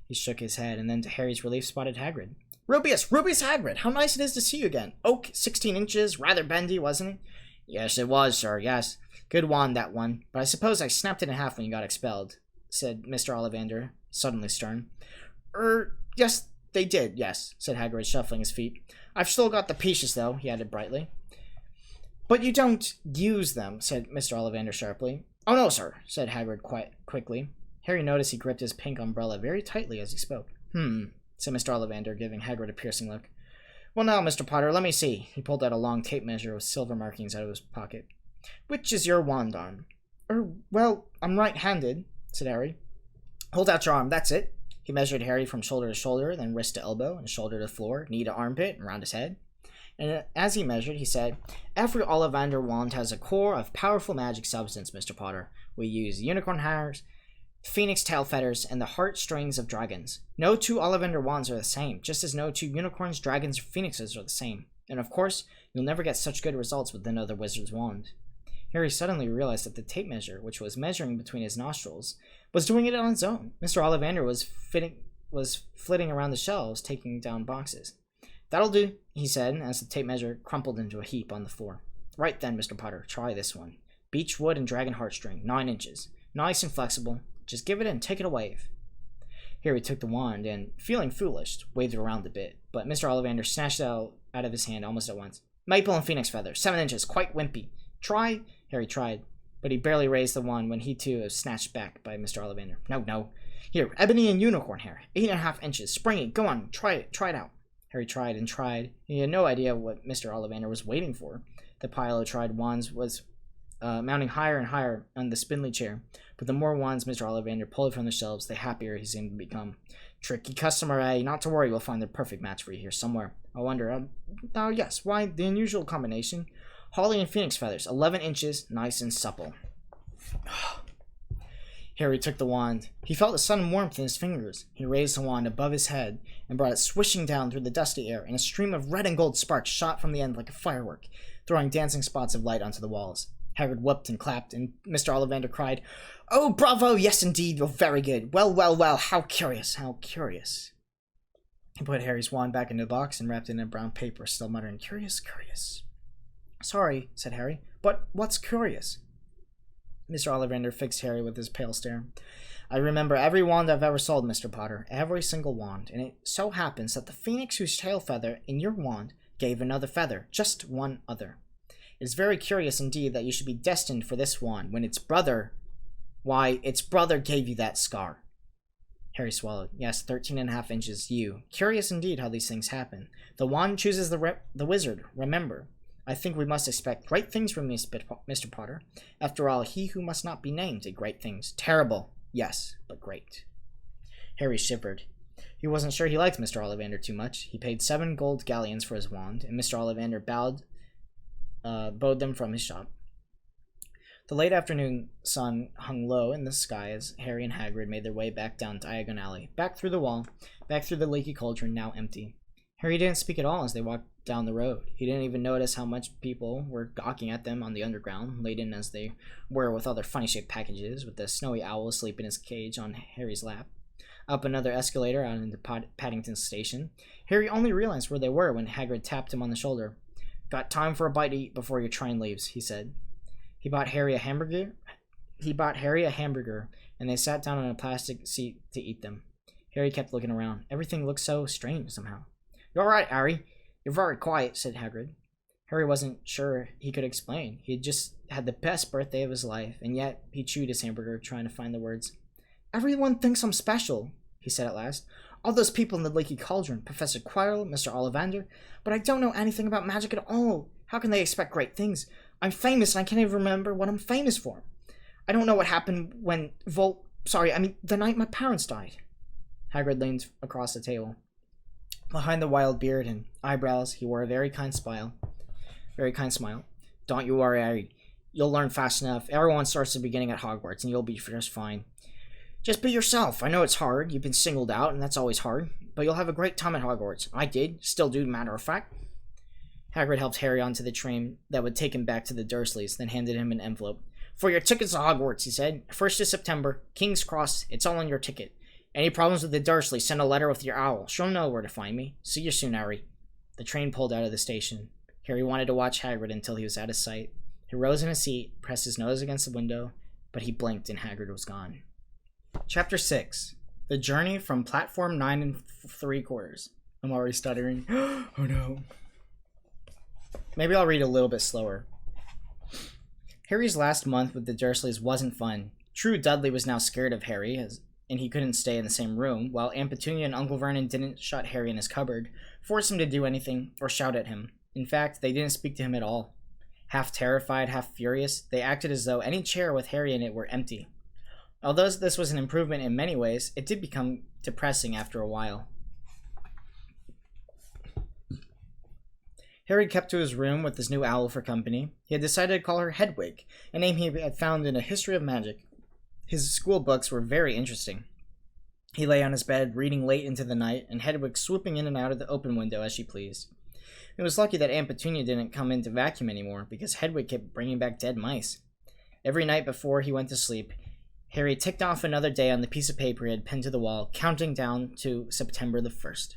He shook his head, and then to Harry's relief spotted Hagrid. Rubius Hagrid, how nice it is to see you again. Oak, 16 inches, rather bendy, wasn't it? Yes, it was, sir, yes. Good wand, that one. But I suppose I snapped it in half when you got expelled, said Mr. Ollivander, suddenly stern. Yes, they did, yes, said Hagrid, shuffling his feet. I've still got the pieces, though, he added brightly. But you don't use them, said Mr. Ollivander sharply. Oh, no, sir, said Hagrid quite quickly. Harry noticed he gripped his pink umbrella very tightly as he spoke. Said Mr. Ollivander, giving Hagrid a piercing look. Well, now, Mr. Potter, let me see. He pulled out a long tape measure with silver markings out of his pocket. Which is your wand arm? Well, I'm right-handed, said Harry. Hold out your arm, that's it. He measured Harry from shoulder to shoulder, then wrist to elbow, and shoulder to floor, knee to armpit, and round his head. And as he measured, he said, Every Ollivander wand has a core of powerful magic substance, Mr. Potter. We use unicorn hairs, phoenix tail feathers, and the heartstrings of dragons. No two Ollivander wands are the same, just as no two unicorns, dragons, or phoenixes are the same. And of course, you'll never get such good results with another wizard's wand. Harry suddenly realized that the tape measure, which was measuring between his nostrils, was doing it on its own. Mr. Ollivander was flitting around the shelves, taking down boxes. That'll do, he said, as the tape measure crumpled into a heap on the floor. Right then, Mr. Potter, try this one. Beech wood and dragon heartstring, 9 inches. Nice and flexible. Just give it and take it a wave. Harry took the wand and, feeling foolish, waved it around a bit, but Mr. Ollivander snatched it out of his hand almost at once. Maple and phoenix feather, 7 inches, quite wimpy. Try? Harry tried, but he barely raised the wand when he too was snatched back by Mr. Ollivander. No. Here, ebony and unicorn hair, 8.5 inches, springy, go on, try it out. Harry tried and tried. He had no idea what Mr. Ollivander was waiting for. The pile of tried wands was mounting higher and higher on the spindly chair, but the more wands Mr. Ollivander pulled from the shelves, the happier he seemed to become. Tricky customer, eh? Not to worry, we'll find the perfect match for you here somewhere. I wonder, yes, why the unusual combination? Holly and phoenix feathers, 11 inches, nice and supple. Harry took the wand. He felt a sudden warmth in his fingers. He raised the wand above his head and brought it swishing down through the dusty air, and a stream of red and gold sparks shot from the end like a firework, throwing dancing spots of light onto the walls. Hagrid whooped and clapped, and Mr. Ollivander cried, Oh, bravo! Yes, indeed, you're very good. Well, how curious, how curious. He put Harry's wand back into the box and wrapped it in brown paper, still muttering, Curious. Sorry, said Harry, but what's curious? Mr. Ollivander fixed Harry with his pale stare. I remember every wand I've ever sold, Mr. Potter, every single wand, and it so happens that the phoenix whose tail feather in your wand gave another feather, just one other. It is very curious indeed that you should be destined for this wand, when its brother gave you that scar. Harry swallowed. Yes, 13.5 inches, you. Curious indeed how these things happen. The wand chooses the wizard, remember. I think we must expect great things from Mr. Potter. After all, he who must not be named did great things. Terrible, yes, but great. Harry shivered. He wasn't sure he liked Mr. Ollivander too much. He paid 7 gold galleons for his wand, and Mr. Ollivander bowed them from his shop. The late afternoon sun hung low in the sky as Harry and Hagrid made their way back down Diagon Alley, back through the wall, back through the leaky cauldron, now empty. Harry didn't speak at all as they walked down the road. He didn't even notice how much people were gawking at them on the underground, laden as they were with all their funny-shaped packages, with the snowy owl asleep in his cage on Harry's lap. Up another escalator out into Paddington Station. Harry only realized where they were when Hagrid tapped him on the shoulder. Got time for a bite to eat before your train leaves, he said. He bought Harry a hamburger, and they sat down on a plastic seat to eat them. Harry kept looking around. Everything looked so strange somehow. You're all right, Harry. You're very quiet, said Hagrid. Harry wasn't sure he could explain. He had just had the best birthday of his life, and yet he chewed his hamburger, trying to find the words. Everyone thinks I'm special, he said at last. All those people in the leaky cauldron, Professor Quirrell, Mr. Ollivander, but I don't know anything about magic at all. How can they expect great things? I'm famous and I can't even remember what I'm famous for. I don't know what happened when the night my parents died. Hagrid leaned across the table. Behind the wild beard and eyebrows, he wore a very kind smile. Don't you worry, Harry. You'll learn fast enough. Everyone starts at the beginning at Hogwarts, and you'll be just fine. Just be yourself. I know it's hard. You've been singled out, and that's always hard. But you'll have a great time at Hogwarts. I did. Still do, matter of fact. Hagrid helped Harry onto the train that would take him back to the Dursleys, then handed him an envelope. For your tickets to Hogwarts, he said. 1st of September, King's Cross. It's all on your ticket. Any problems with the Dursleys, send a letter with your owl. She'll know where to find me. See you soon, Harry. The train pulled out of the station. Harry wanted to watch Hagrid until he was out of sight. He rose in his seat, pressed his nose against the window, but he blinked and Hagrid was gone. Chapter 6. The Journey from Platform 9 3/4. I'm already stuttering. Oh no. Maybe I'll read a little bit slower. Harry's last month with the Dursleys wasn't fun. True, Dudley was now scared of Harry, and he couldn't stay in the same room, while Aunt Petunia and Uncle Vernon didn't shut Harry in his cupboard, force him to do anything, or shout at him. In fact, they didn't speak to him at all. Half terrified, half furious, they acted as though any chair with Harry in it were empty. Although this was an improvement in many ways, it did become depressing after a while. Harry kept to his room with his new owl for company. He had decided to call her Hedwig, a name he had found in a history of magic. His school books were very interesting. He lay on his bed, reading late into the night, and Hedwig swooping in and out of the open window as she pleased. It was lucky that Aunt Petunia didn't come in to vacuum anymore, because Hedwig kept bringing back dead mice. Every night before he went to sleep, Harry ticked off another day on the piece of paper he had pinned to the wall, counting down to September the 1st.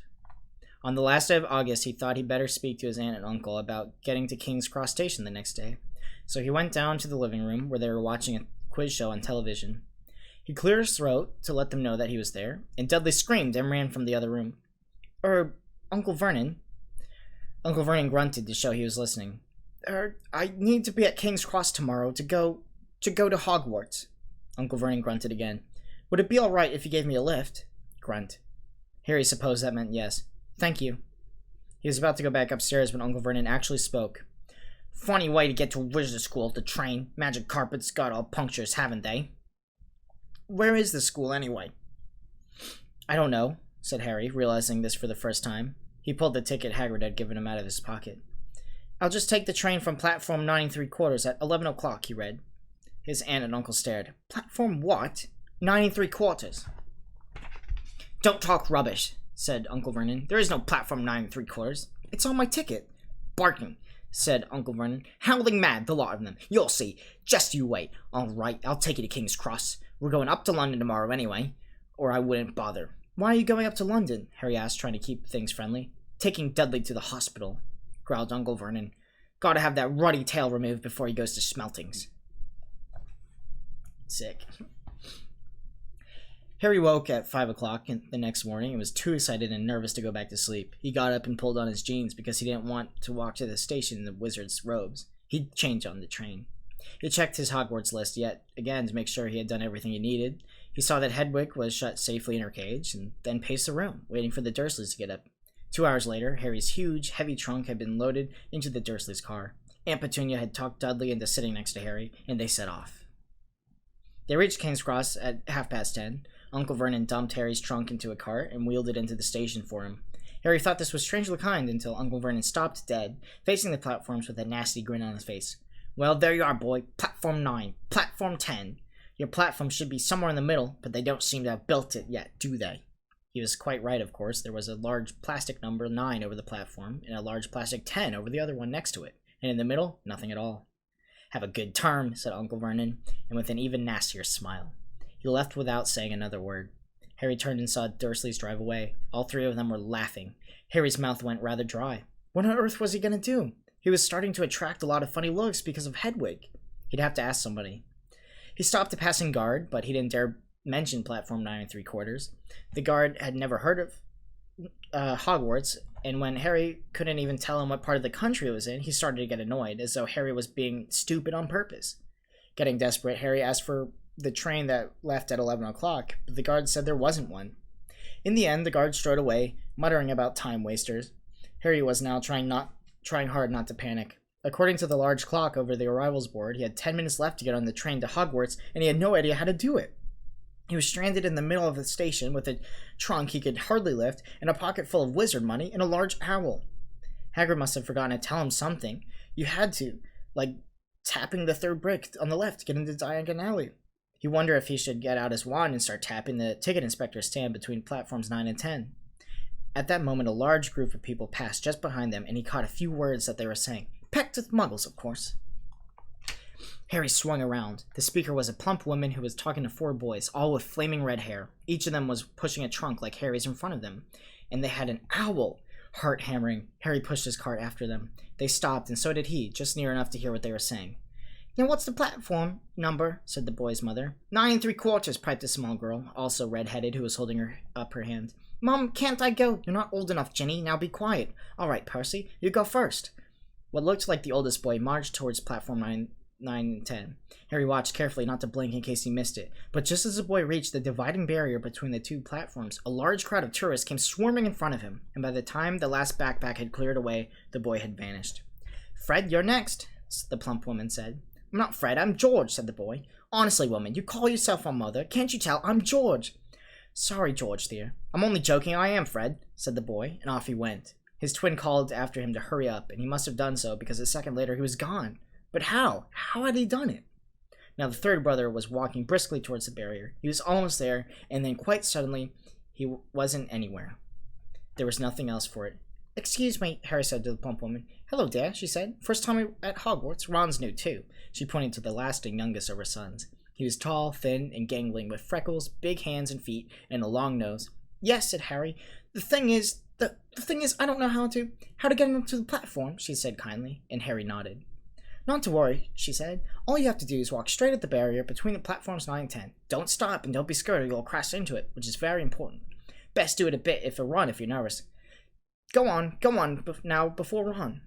On the last day of August, he thought he'd better speak to his aunt and uncle about getting to King's Cross Station the next day. So he went down to the living room, where they were watching a quiz show on television. He cleared his throat to let them know that he was there, and Dudley screamed and ran from the other room. Uncle Vernon? Uncle Vernon grunted to show he was listening. I need to be at King's Cross tomorrow to go to Hogwarts. Uncle Vernon grunted again. Would it be all right if you gave me a lift? Grunt. Harry supposed that meant yes. Thank you. He was about to go back upstairs when Uncle Vernon actually spoke. Funny way to get to wizard school, the train. Magic carpets got all punctures, haven't they? Where is the school, anyway? I don't know, said Harry, realizing this for the first time. He pulled the ticket Hagrid had given him out of his pocket. I'll just take the train from platform 9 3/4 at 11 o'clock, he read. His aunt and uncle stared. Platform what? 9 3/4. Don't talk rubbish, said Uncle Vernon. There is no platform 9 3/4. It's on my ticket. Barking, said Uncle Vernon. Howling mad, the lot of them. You'll see. Just you wait. All right, I'll take you to King's Cross. We're going up to London tomorrow anyway. Or I wouldn't bother. Why are you going up to London? Harry asked, trying to keep things friendly. Taking Dudley to the hospital, growled Uncle Vernon. Gotta have that ruddy tail removed before he goes to Smeltings. Sick. Harry woke at 5 o'clock the next morning and was too excited and nervous to go back to sleep. He got up and pulled on his jeans because he didn't want to walk to the station in the wizard's robes. He'd change on the train. He checked his Hogwarts list yet again to make sure he had done everything he needed. He saw that Hedwig was shut safely in her cage and then paced the room, waiting for the Dursleys to get up. 2 hours later, Harry's huge, heavy trunk had been loaded into the Dursleys' car. Aunt Petunia had talked Dudley into sitting next to Harry, and they set off. They reached King's Cross at 10:30. Uncle Vernon dumped Harry's trunk into a cart and wheeled it into the station for him. Harry thought this was strangely kind until Uncle Vernon stopped dead, facing the platforms with a nasty grin on his face. Well, there you are, boy. Platform 9. Platform 10. Your platform should be somewhere in the middle, but they don't seem to have built it yet, do they? He was quite right, of course. There was a large plastic number 9 over the platform, and a large plastic 10 over the other one next to it. And in the middle, nothing at all. Have a good term, said Uncle Vernon, and with an even nastier smile. He left without saying another word. Harry turned and saw Dursleys drive away. All 3 of them were laughing. Harry's mouth went rather dry. What on earth was he going to do? He was starting to attract a lot of funny looks because of Hedwig. He'd have to ask somebody. He stopped a passing guard, but he didn't dare mention platform 9 3/4. The guard had never heard of Hogwarts, and when Harry couldn't even tell him what part of the country it was in, he started to get annoyed, as though Harry was being stupid on purpose. Getting desperate, Harry asked for the train that left at 11 o'clock, but the guard said there wasn't one. In the end, the guard strode away, muttering about time wasters. Harry was now trying hard not to panic. According to the large clock over the arrivals board, he had 10 minutes left to get on the train to Hogwarts, and he had no idea how to do it. He was stranded in the middle of the station with a trunk he could hardly lift, and a pocket full of wizard money, and a large owl. Hagrid must have forgotten to tell him something. You had to, like tapping the third brick on the left to get into Diagon Alley. He wondered if he should get out his wand and start tapping the ticket inspector's stand between platforms 9 and 10. At that moment, a large group of people passed just behind them, and he caught a few words that they were saying. Packed with muggles, of course. Harry swung around. The speaker was a plump woman who was talking to 4 boys, all with flaming red hair. Each of them was pushing a trunk like Harry's in front of them, and they had an owl. Heart hammering, Harry pushed his cart after them. They stopped, and so did he, just near enough to hear what they were saying. Now what's the platform number? Said the boy's mother. 9 3/4, piped a small girl, also red-headed, who was holding her hand. Mom, can't I go? You're not old enough, Ginny. Now be quiet. All right, Percy, you go first. What looked like the oldest boy marched towards platform 9 and 10. Harry watched carefully not to blink in case he missed it, but just as the boy reached the dividing barrier between the 2 platforms, a large crowd of tourists came swarming in front of him, and by the time the last backpack had cleared away, the boy had vanished. Fred, you're next, the plump woman said. I'm not Fred, I'm George, said the boy. Honestly, woman, you call yourself our mother. Can't you tell I'm George? Sorry, George, dear. I'm only joking, I am Fred, said the boy, and off he went. His twin called after him to hurry up, and he must have done so because a second later he was gone. But how? How had he done it? Now the third brother was walking briskly towards the barrier. He was almost there, and then quite suddenly, he wasn't anywhere. There was nothing else for it. Excuse me, Harry said to the plump woman. Hello, dear, she said. First time at Hogwarts. Ron's new, too. She pointed to the last and youngest of her sons. He was tall, thin, and gangling, with freckles, big hands and feet, and a long nose. Yes, said Harry. The thing is, I don't know how to get onto the platform, she said kindly, and Harry nodded. Not to worry, she said. All you have to do is walk straight at the barrier between the platforms 9 and 10. Don't stop and don't be scared or you'll crash into it, which is very important. Best do it a bit if a run if you're nervous. Go on, now, before Ron.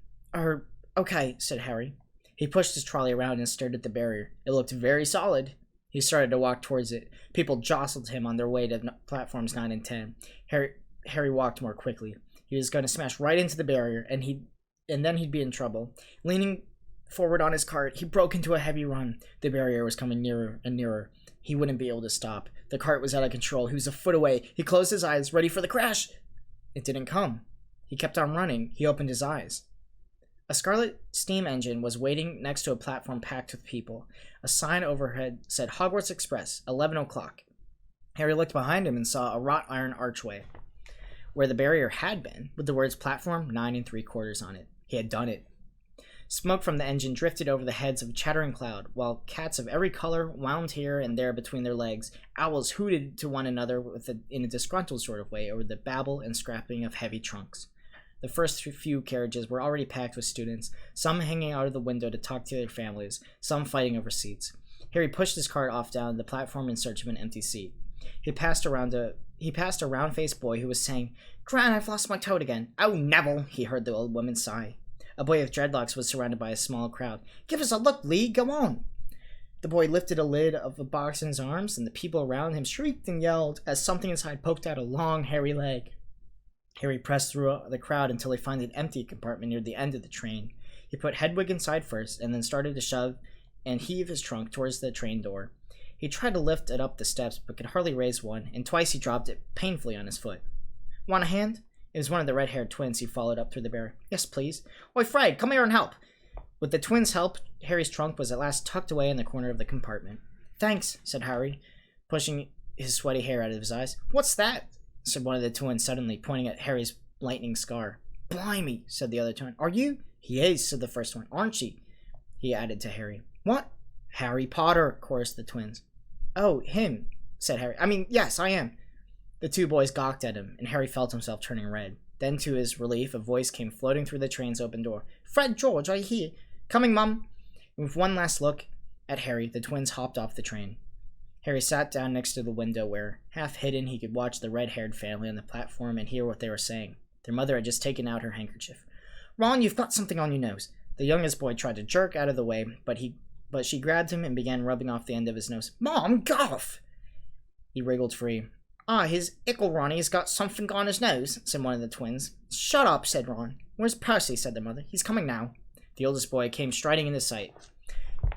Okay, said Harry. He pushed his trolley around and stared at the barrier. It looked very solid. He started to walk towards it. People jostled him on their way to platforms 9 and 10. Harry walked more quickly. He was going to smash right into the barrier, and then he'd be in trouble. Leaning forward on his cart, he broke into a heavy run. The barrier was coming nearer and nearer. He wouldn't be able to stop. The cart was out of control. He was a foot away. He closed his eyes, ready for the crash. It didn't come. He kept on running. He opened his eyes. A scarlet steam engine was waiting next to a platform packed with people. A sign overhead said Hogwarts Express, 11 o'clock. Harry looked behind him and saw a wrought iron archway where the barrier had been, with the words platform 9 3/4 on it. He had done it. Smoke from the engine drifted over the heads of a chattering cloud, while cats of every color wound here and there between their legs. Owls hooted to one another in a disgruntled sort of way over the babble and scrapping of heavy trunks. The first few carriages were already packed with students, some hanging out of the window to talk to their families, some fighting over seats. Harry pushed his cart off down the platform in search of an empty seat. He passed a round-faced boy who was saying, Gran, I've lost my toad again. Oh, Neville, he heard the old woman sigh. A boy with dreadlocks was surrounded by a small crowd. Give us a look, Lee, go on. The boy lifted a lid of a box in his arms, and the people around him shrieked and yelled as something inside poked out a long, hairy leg. Harry pressed through the crowd until he found an empty compartment near the end of the train. He put Hedwig inside first, and then started to shove and heave his trunk towards the train door. He tried to lift it up the steps, but could hardly raise one, and twice he dropped it painfully on his foot. Want a hand? It was one of the red-haired twins he followed up through the barrier. Yes, please. Oi, Fred, come here and help. With the twins' help, Harry's trunk was at last tucked away in the corner of the compartment. Thanks, said Harry, pushing his sweaty hair out of his eyes. What's that? Said one of the twins suddenly, pointing at Harry's lightning scar. Blimey, said the other twin. Are you? He is, said the first one. Aren't she? He added to Harry. What? Harry Potter, chorused the twins. Oh, him, said Harry. Yes, I am. The two boys gawked at him, and Harry felt himself turning red. Then, to his relief, a voice came floating through the train's open door. Fred, George, are you here? Coming, Mum. And with one last look at Harry, the twins hopped off the train. Harry sat down next to the window where, half hidden, he could watch the red-haired family on the platform and hear what they were saying. Their mother had just taken out her handkerchief. Ron, you've got something on your nose. The youngest boy tried to jerk out of the way, but she grabbed him and began rubbing off the end of his nose. Mom, get off! He wriggled free. His ickle Ronnie's got something on his nose, said one of the twins. Shut up, said Ron. Where's Percy, said the mother. He's coming now. The oldest boy came striding into sight.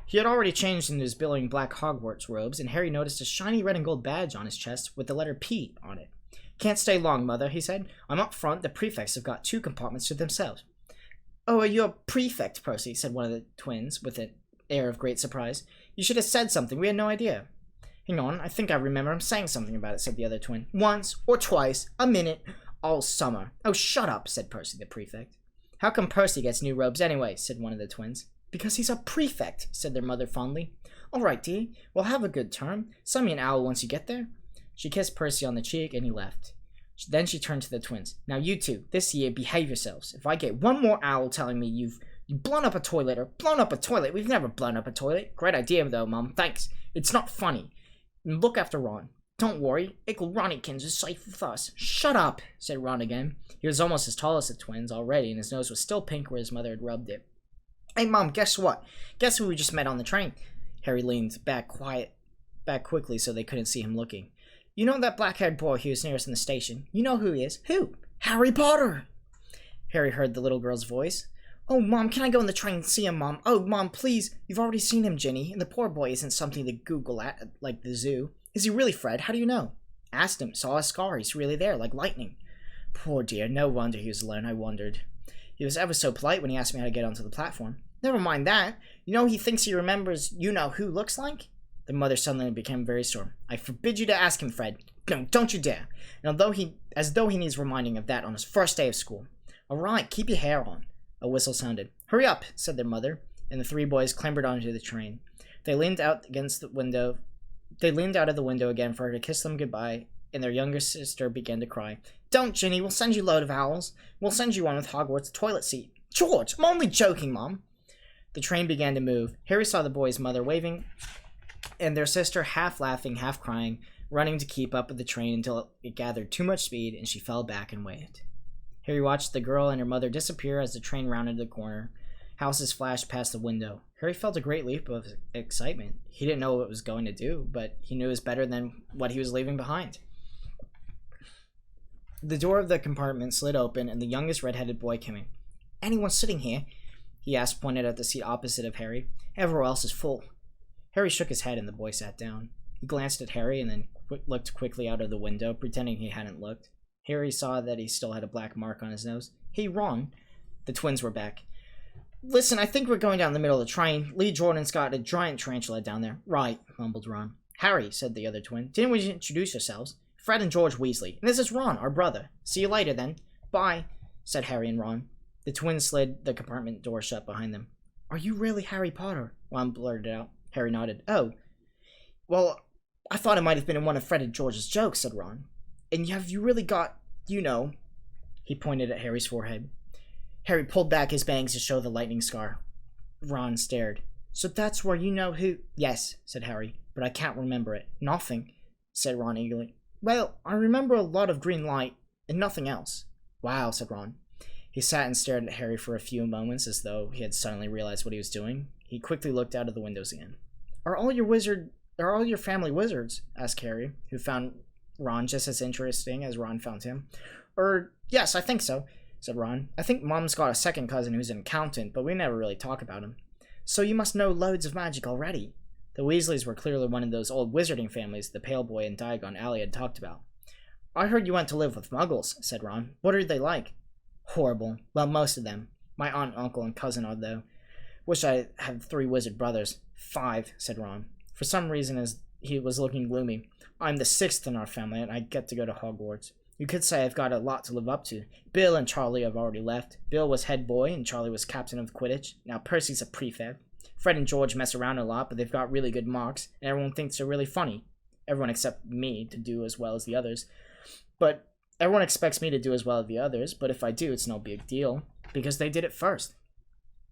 He had already changed into his billowing black Hogwarts robes, and Harry noticed a shiny red and gold badge on his chest with the letter P on it. "Can't stay long, Mother," he said. "I'm up front. The prefects have got 2 compartments to themselves." "Oh, are you a prefect, Percy?" said one of the twins with an air of great surprise. "You should have said something. We had no idea." "Hang on, I think I remember him saying something about it," said the other twin. "Once, or twice, a minute, all summer." "Oh, shut up," said Percy the prefect. "How come Percy gets new robes anyway?" said one of the twins. "Because he's a prefect," said their mother fondly. "All right, dear. Well, have a good term. Send me an owl once you get there." She kissed Percy on the cheek, and he left. Then she turned to the twins. "Now you two, this year, behave yourselves. If I get one more owl telling me you've blown up a toilet or blown up a toilet, we've never blown up a toilet. Great idea, though, Mum. Thanks. It's not funny. And look after Ron. Don't worry. Uncle Ronnykins is safe with us." "Shut up," said Ron again. He was almost as tall as the twins already, and his nose was still pink where his mother had rubbed it. "Hey, Mom, guess what? Guess who we just met on the train?" Harry leaned back quickly so they couldn't see him looking. "You know that black-haired boy who was near us in the station? You know who he is." "Who?" "Harry Potter!" Harry heard the little girl's voice. "Oh, Mom, can I go in the train and see him, Mom? Oh, Mom, please. You've already seen him, Ginny, and the poor boy isn't something to Google at, like the zoo." "Is he really, Fred? How do you know?" "Asked him. Saw a scar. He's really there, like lightning." "Poor dear. No wonder he was alone. I wondered. He was ever so polite when he asked me how to get onto the platform." "Never mind that. You know he thinks he remembers you-know-who looks like?" The mother suddenly became very stern. "I forbid you to ask him, Fred. No, don't you dare. And as though he needs reminding of that on his first day of school." "All right, keep your hair on." A whistle sounded. "Hurry up," said their mother, and the 3 boys clambered onto the train. They leaned out against the window. They leaned out of the window again for her to kiss them goodbye, and their younger sister began to cry. "Don't, Ginny. We'll send you a load of owls. We'll send you one with Hogwarts toilet seat." "George, I'm only joking, Mom." The train began to move. Harry saw the boy's mother waving, and their sister half laughing, half crying, running to keep up with the train until it gathered too much speed and she fell back and waved. Harry watched the girl and her mother disappear as the train rounded the corner. Houses flashed past the window. Harry felt a great leap of excitement. He didn't know what it was going to do, but he knew it was better than what he was leaving behind. The door of the compartment slid open, and the youngest red-headed boy came in. "Anyone sitting here?" he asked, pointed at the seat opposite of Harry. "Everywhere else is full." Harry shook his head, and the boy sat down. He glanced at Harry and then looked quickly out of the window, pretending he hadn't looked. Harry saw that he still had a black mark on his nose. "Hey, Ron." The twins were back. "Listen, I think we're going down the middle of the train. Lee Jordan's got a giant tarantula down there." "Right," mumbled Ron. "Harry," said the other twin, "didn't we introduce yourselves? Fred and George Weasley. And this is Ron, our brother. See you later, then." "Bye," said Harry and Ron. The twins slid the compartment door shut behind them. "Are you really Harry Potter?" Ron blurted out. Harry nodded. "Oh. Well, I thought it might have been in one of Fred and George's jokes," said Ron. "And have you really got, you know..." He pointed at Harry's forehead. Harry pulled back his bangs to show the lightning scar. Ron stared. "So that's where you know who..." "Yes," said Harry, "but I can't remember it." "Nothing," said Ron eagerly. "Well, I remember a lot of green light, and nothing else." "Wow," said Ron. He sat and stared at Harry for a few moments as though he had suddenly realized what he was doing. He quickly looked out of the windows again. Are all your family wizards?" asked Harry, who found Ron just as interesting as Ron found him. Yes, I think so," said Ron. "I think Mom's got a second cousin who's an accountant, but we never really talk about him." "So you must know loads of magic already." The Weasleys were clearly one of those old wizarding families the Pale Boy and Diagon Alley had talked about. "I heard you went to live with Muggles," said Ron. "What are they like?" "Horrible. Well, most of them. My aunt, uncle, and cousin are, though. Wish I had 3 wizard brothers." "5, said Ron. For some reason, as he was looking gloomy. "I'm the 6th in our family, and I get to go to Hogwarts. You could say I've got a lot to live up to. Bill and Charlie have already left. Bill was head boy, and Charlie was captain of Quidditch. Now Percy's a prefect. Fred and George mess around a lot, but they've got really good marks, and everyone thinks they're really funny. Everyone except me to do as well as the others. But everyone expects me to do as well as the others, but if I do, it's no big deal, because they did it first.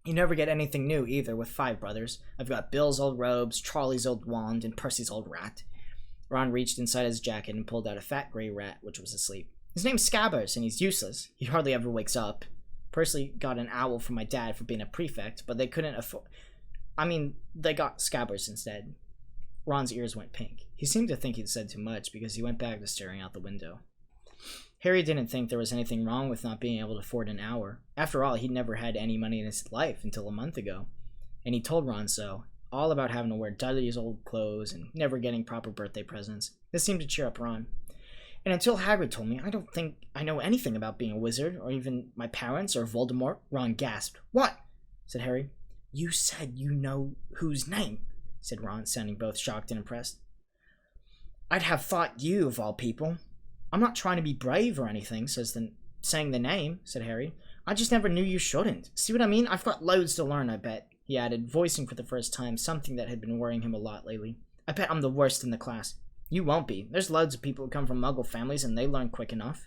You never get anything new, either, with 5 brothers. I've got Bill's old robes, Charlie's old wand, and Percy's old rat." Ron reached inside his jacket and pulled out a fat gray rat, which was asleep. "His name's Scabbers, and he's useless. He hardly ever wakes up. Percy got an owl from my dad for being a prefect, but they couldn't afford... they got Scabbers instead." Ron's ears went pink. He seemed to think he'd said too much, because he went back to staring out the window. Harry didn't think there was anything wrong with not being able to afford an hour. After all, he'd never had any money in his life until a month ago. And he told Ron so, all about having to wear Dudley's old clothes and never getting proper birthday presents. This seemed to cheer up Ron. And until Hagrid told me, I don't think I know anything about being a wizard, or even my parents, or Voldemort. Ron gasped. What? Said Harry. You said you know whose name, said Ron, sounding both shocked and impressed. I'd have thought you, of all people. I'm not trying to be brave or anything, saying the name, said Harry. I just never knew you shouldn't. See what I mean? I've got loads to learn, I bet, he added, voicing for the first time something that had been worrying him a lot lately. I bet I'm the worst in the class. You won't be. There's loads of people who come from Muggle families, and they learn quick enough.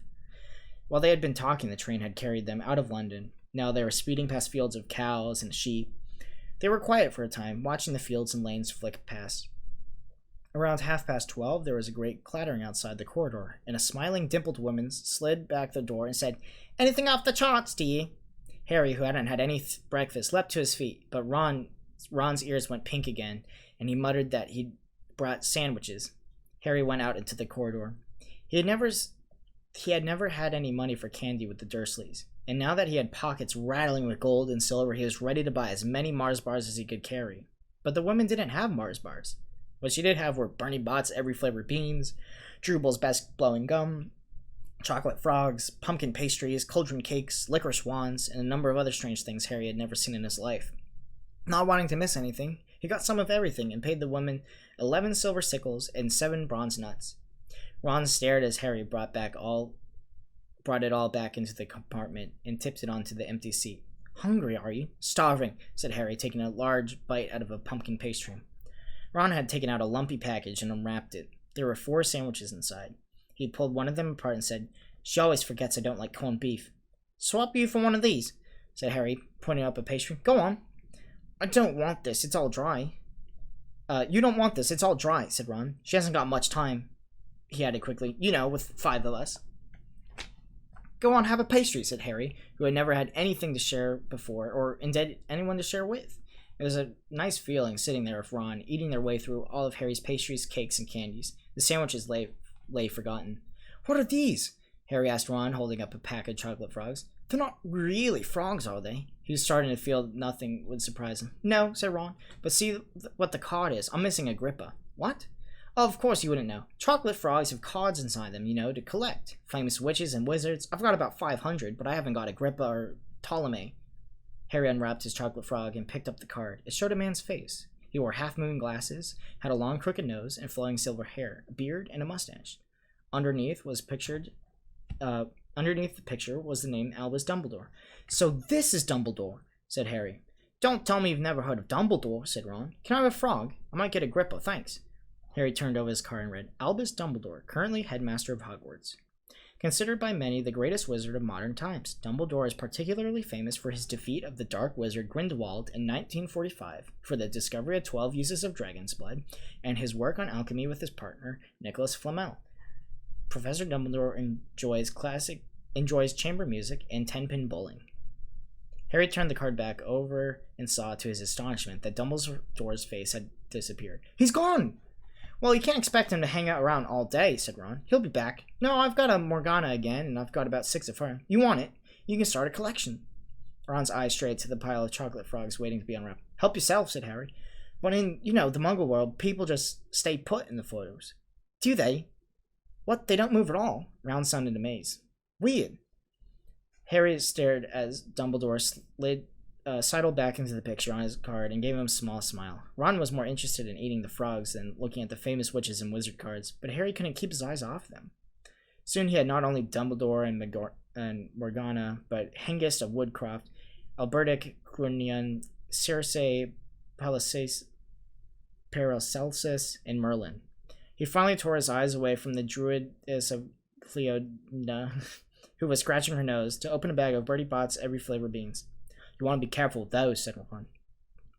While they had been talking, the train had carried them out of London. Now they were speeding past fields of cows and sheep. They were quiet for a time, watching the fields and lanes flick past. Around 12:30, there was a great clattering outside the corridor, and a smiling, dimpled woman slid back the door and said, Anything off the charts, dear? Harry, who hadn't had any breakfast, leapt to his feet, but Ron's ears went pink again, and he muttered that he'd brought sandwiches. Harry went out into the corridor. He had never had any money for candy with the Dursleys, and now that he had pockets rattling with gold and silver, he was ready to buy as many Mars bars as he could carry. But the women didn't have Mars bars. What she did have were Bernie Bott's every flavor beans, Drubal's best blowing gum, chocolate frogs, pumpkin pastries, cauldron cakes, licorice wands, and a number of other strange things Harry had never seen in his life. Not wanting to miss anything, he got some of everything and paid the women 11 silver sickles and 7 bronze nuts. Ron stared as Harry brought it all back into the compartment and tipped it onto the empty seat. Hungry, are you? Starving, said Harry, taking a large bite out of a pumpkin pastry. Ron had taken out a lumpy package and unwrapped it. There were 4 sandwiches inside. He pulled one of them apart and said, She always forgets I don't like corned beef. Swap you for one of these, said Harry, pointing up a pastry. Go on. I don't want this. It's all dry. You don't want this. It's all dry, said Ron. She hasn't got much time, he added quickly. You know, with 5 of us. Go on, have a pastry, said Harry, who had never had anything to share before, or indeed anyone to share with. It was a nice feeling sitting there with Ron, eating their way through all of Harry's pastries, cakes, and candies. The sandwiches lay forgotten. What are these? Harry asked Ron, holding up a pack of chocolate frogs. They're not really frogs, are they? He was starting to feel nothing would surprise him. No, said Ron, but see what the card is. I'm missing Agrippa. What? Oh, of course you wouldn't know. Chocolate frogs have cards inside them, to collect. Famous witches and wizards. I've got about 500, but I haven't got Agrippa or Ptolemy. Harry unwrapped his chocolate frog and picked up the card. It showed a man's face. He wore half-moon glasses, had a long crooked nose and flowing silver hair, a beard, and a mustache. Underneath the picture was the name Albus Dumbledore. So this is Dumbledore, said Harry. Don't tell me you've never heard of Dumbledore, said Ron. Can I have a frog? I might get Agrippa, thanks. Harry turned over his card and read, Albus Dumbledore, currently headmaster of Hogwarts. Considered by many the greatest wizard of modern times, Dumbledore is particularly famous for his defeat of the dark wizard Grindelwald in 1945, for the discovery of 12 uses of dragon's blood, and his work on alchemy with his partner, Nicholas Flamel. Professor Dumbledore enjoys chamber music and 10-pin bowling. Harry turned the card back over and saw, to his astonishment, that Dumbledore's face had disappeared. He's gone! Well, you can't expect him to hang out around all day, said Ron. He'll be back. No, I've got a Morgana again, and I've got about 6 of her. You want it? You can start a collection. Ron's eyes strayed to the pile of chocolate frogs waiting to be unwrapped. Help yourself, said Harry. But in, the Muggle world, people just stay put in the photos. Do they? What? They don't move at all? Ron sounded amazed. Weird. Harry stared as Dumbledore sidled back into the picture on his card and gave him a small smile. Ron was more interested in eating the frogs than looking at the famous witches and wizard cards, but Harry couldn't keep his eyes off them. Soon he had not only Dumbledore and Morgana, but Hengist of Woodcroft, Albertic Grunion, Circe, Paracelsus, and Merlin. He finally tore his eyes away from the Druidess of Cleodna, who was scratching her nose, to open a bag of Bertie Bott's every flavor beans. You want to be careful with those, said Ron.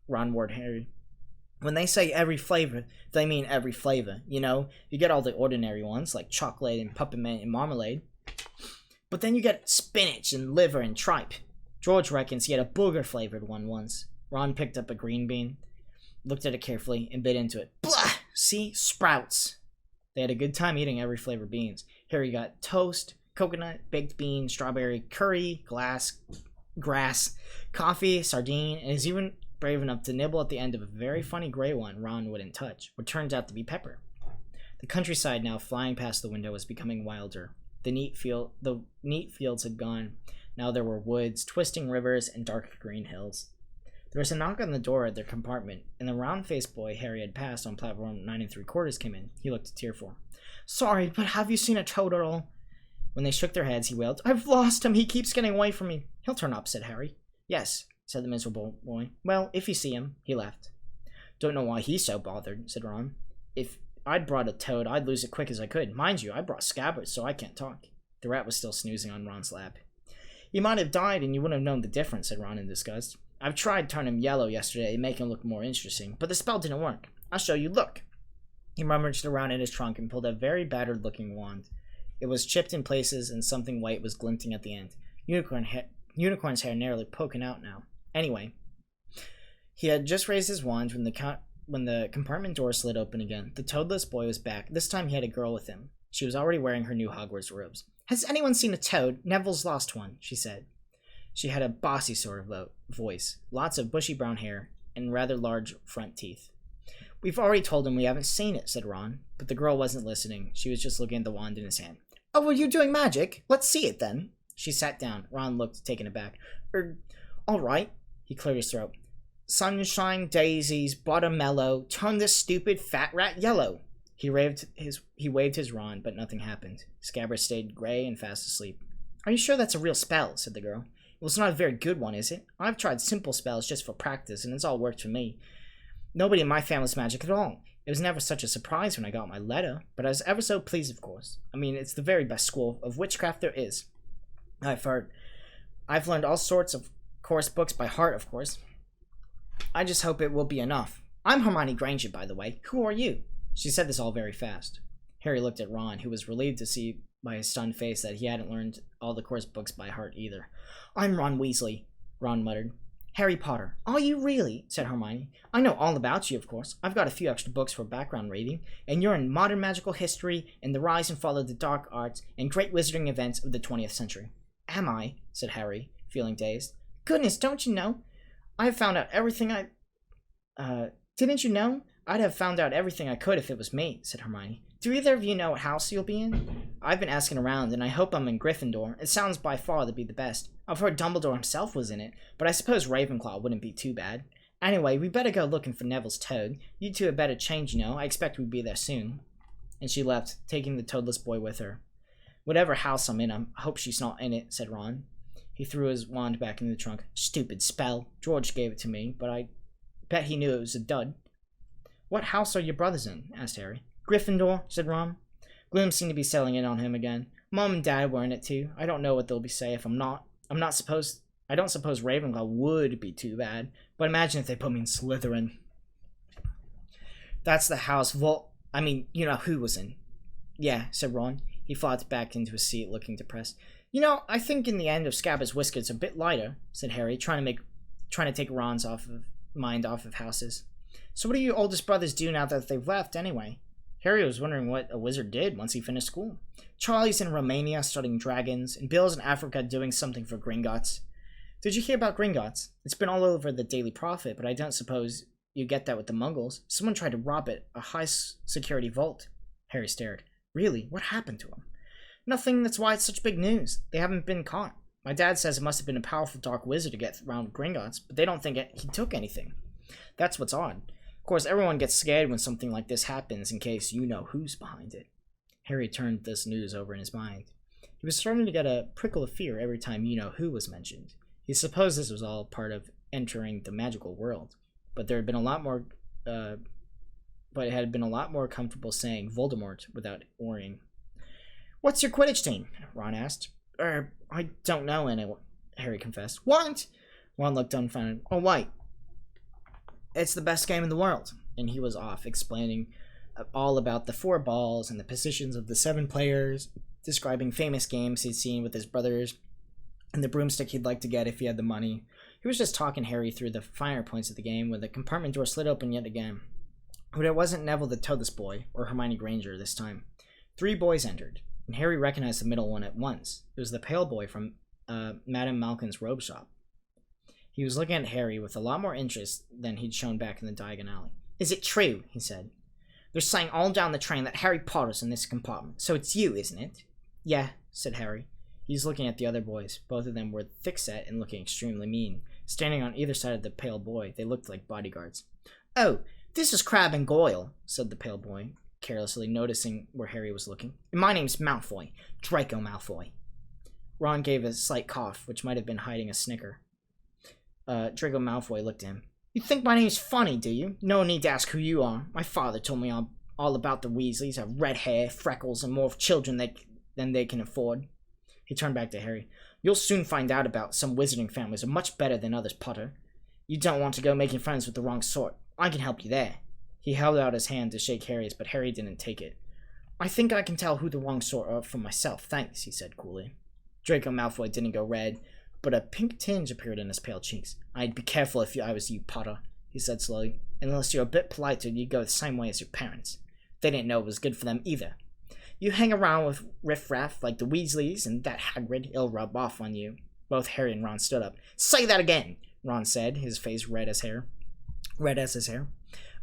Ron warned Harry. When they say every flavor, they mean every flavor, You get all the ordinary ones, like chocolate and peppermint and marmalade. But then you get spinach and liver and tripe. George reckons he had a booger-flavored one once. Ron picked up a green bean, looked at it carefully, and bit into it. Blah! See? Sprouts. They had a good time eating every flavor beans. Harry got toast, coconut, baked bean, strawberry, curry, grass, coffee, sardine, and is even brave enough to nibble at the end of a very funny gray one Ron wouldn't touch, what turns out to be pepper. The countryside now flying past the window was becoming wilder. The neat fields had gone. Now there were woods, twisting rivers, and dark green hills. There was a knock on the door at their compartment, and the round-faced boy Harry had passed on platform 9 3/4 came in. He looked tearful. "Sorry, but have you seen a toad at all?" When they shook their heads, he wailed, "I've lost him! He keeps getting away from me!" "He'll turn up," said Harry. "Yes," said the miserable boy. "Well, if you see him." He left. "Don't know why he's so bothered," said Ron. "If I'd brought a toad, I'd lose it quick as I could. Mind you, I brought Scabbers, so I can't talk." The rat was still snoozing on Ron's lap. "He might have died, and you wouldn't have known the difference," said Ron in disgust. "I've tried turning him yellow yesterday to make him look more interesting, but the spell didn't work. I'll show you. Look." He rummaged around in his trunk and pulled a very battered-looking wand. It was chipped in places, and something white was glinting at the end. Unicorn's hair nearly poking out now. Anyway, he had just raised his wand when the compartment door slid open again. The toadless boy was back. This time he had a girl with him. She was already wearing her new Hogwarts robes. "Has anyone seen a toad? Neville's lost one," she said. She had a bossy sort of voice, lots of bushy brown hair, and rather large front teeth. "We've already told him we haven't seen it," said Ron, but the girl wasn't listening. She was just looking at the wand in his hand. "Oh, were you doing magic? Let's see it, then." She sat down. Ron looked taken aback. All right." He cleared his throat. "Sunshine daisies, buttermellow, turn this stupid fat rat yellow." He waved his wand, but nothing happened. Scabbers stayed gray and fast asleep. "Are you sure that's a real spell?" said the girl. "Well, it's not a very good one, is it? I've tried simple spells just for practice, and it's all worked for me. Nobody in my family's magic at all. It was never such a surprise when I got my letter, but I was ever so pleased, of course. I mean, it's the very best school of witchcraft there is. I've learned all sorts of course books by heart, of course. I just hope it will be enough. I'm Hermione Granger, by the way. Who are you?" She said this all very fast. Harry looked at Ron, who was relieved to see by his stunned face that he hadn't learned all the course books by heart either. "I'm Ron Weasley," Ron muttered. "Harry Potter." "Are you really?" said Hermione. "I know all about you, of course. I've got a few extra books for background reading, and you're in modern magical history and the rise and fall of the dark arts and great wizarding events of the 20th century. "Am I?" said Harry, feeling dazed. "Goodness, don't you know? I've found out everything didn't you know? I'd have found out everything I could if it was me," said Hermione. "Do either of you know what house you'll be in?" "I've been asking around, and I hope I'm in Gryffindor. It sounds by far to be the best. I've heard Dumbledore himself was in it, but I suppose Ravenclaw wouldn't be too bad. Anyway, we better go looking for Neville's toad. You two had better change, you know. I expect we'd be there soon." And she left, taking the toadless boy with her. "Whatever house I'm in, I hope she's not in it," said Ron. He threw his wand back in the trunk. "Stupid spell. George gave it to me, but I bet he knew it was a dud." "What house are your brothers in?" asked Harry. "Gryffindor," said Ron. Gloom seemed to be settling in on him again. "Mom and Dad were in it too. I don't know what they'll be say if I'm not. I don't suppose Ravenclaw would be too bad, but imagine if they put me in Slytherin." "That's the house you know who was in." "Yeah," said Ron. He flopped back into his seat, looking depressed. "You know, I think in the end of Scabbers' whiskers a bit lighter," said Harry, trying to take Ron's mind off of houses. "So what do you oldest brothers do now that they've left, anyway?" Harry was wondering what a wizard did once he finished school. "Charlie's in Romania studying dragons, and Bill's in Africa doing something for Gringotts." "Did you hear about Gringotts? It's been all over the Daily Prophet, but I don't suppose you get that with the Muggles. Someone tried to rob it, a high-security vault." Harry stared. "Really? What happened to him?" "Nothing, that's why it's such big news. They haven't been caught. My dad says it must have been a powerful dark wizard to get around Gringotts, but they don't think he took anything. That's what's odd. Of course, everyone gets scared when something like this happens in case you know who's behind it." Harry turned this news over in his mind. He was starting to get a prickle of fear every time you know who was mentioned. He supposed this was all part of entering the magical world, but it had been a lot more comfortable saying Voldemort without worrying. "What's your Quidditch team?" Ron asked. I don't know anyone," Harry confessed. "What?" Ron looked dumbfounded. "Oh, wait. It's the best game in the world." And he was off, explaining all about the 4 balls and the positions of the 7 players, describing famous games he'd seen with his brothers, and the broomstick he'd like to get if he had the money. He was just talking Harry through the finer points of the game when the compartment door slid open yet again. But it wasn't Neville the Toadless Boy or Hermione Granger this time. 3 boys entered. and Harry recognized the middle one at once. It was the pale boy from Madame Malkin's robe shop. He was looking at Harry with a lot more interest than he'd shown back in the Diagon Alley. "Is it true?" he said. "They're saying all down the train that Harry Potter's in this compartment, so it's you, isn't it?" "Yeah," said Harry. He was looking at the other boys. Both of them were thick-set and looking extremely mean. Standing on either side of the pale boy, they looked like bodyguards. "Oh, this is Crabbe and Goyle," said the pale boy, carelessly noticing where Harry was looking. "And my name's Malfoy, Draco Malfoy." Ron gave a slight cough, which might have been hiding a snicker. Draco Malfoy looked at him. "You think my name's funny, do you? No need to ask who you are. My father told me all about the Weasleys, have red hair, freckles, and more children than they can afford." He turned back to Harry. "You'll soon find out about some wizarding families are much better than others, Potter. You don't want to go making friends with the wrong sort. I can help you there." He held out his hand to shake Harry's, but Harry didn't take it. "I think I can tell who the wrong sort are for myself, thanks," he said coolly. Draco Malfoy didn't go red, but a pink tinge appeared in his pale cheeks. "I'd be careful if I was you, Potter," he said slowly. "Unless you're a bit politer, you'd go the same way as your parents. They didn't know it was good for them either. You hang around with riffraff like the Weasleys and that Hagrid, it'll rub off on you." Both Harry and Ron stood up. "Say that again," Ron said, his face red as his hair.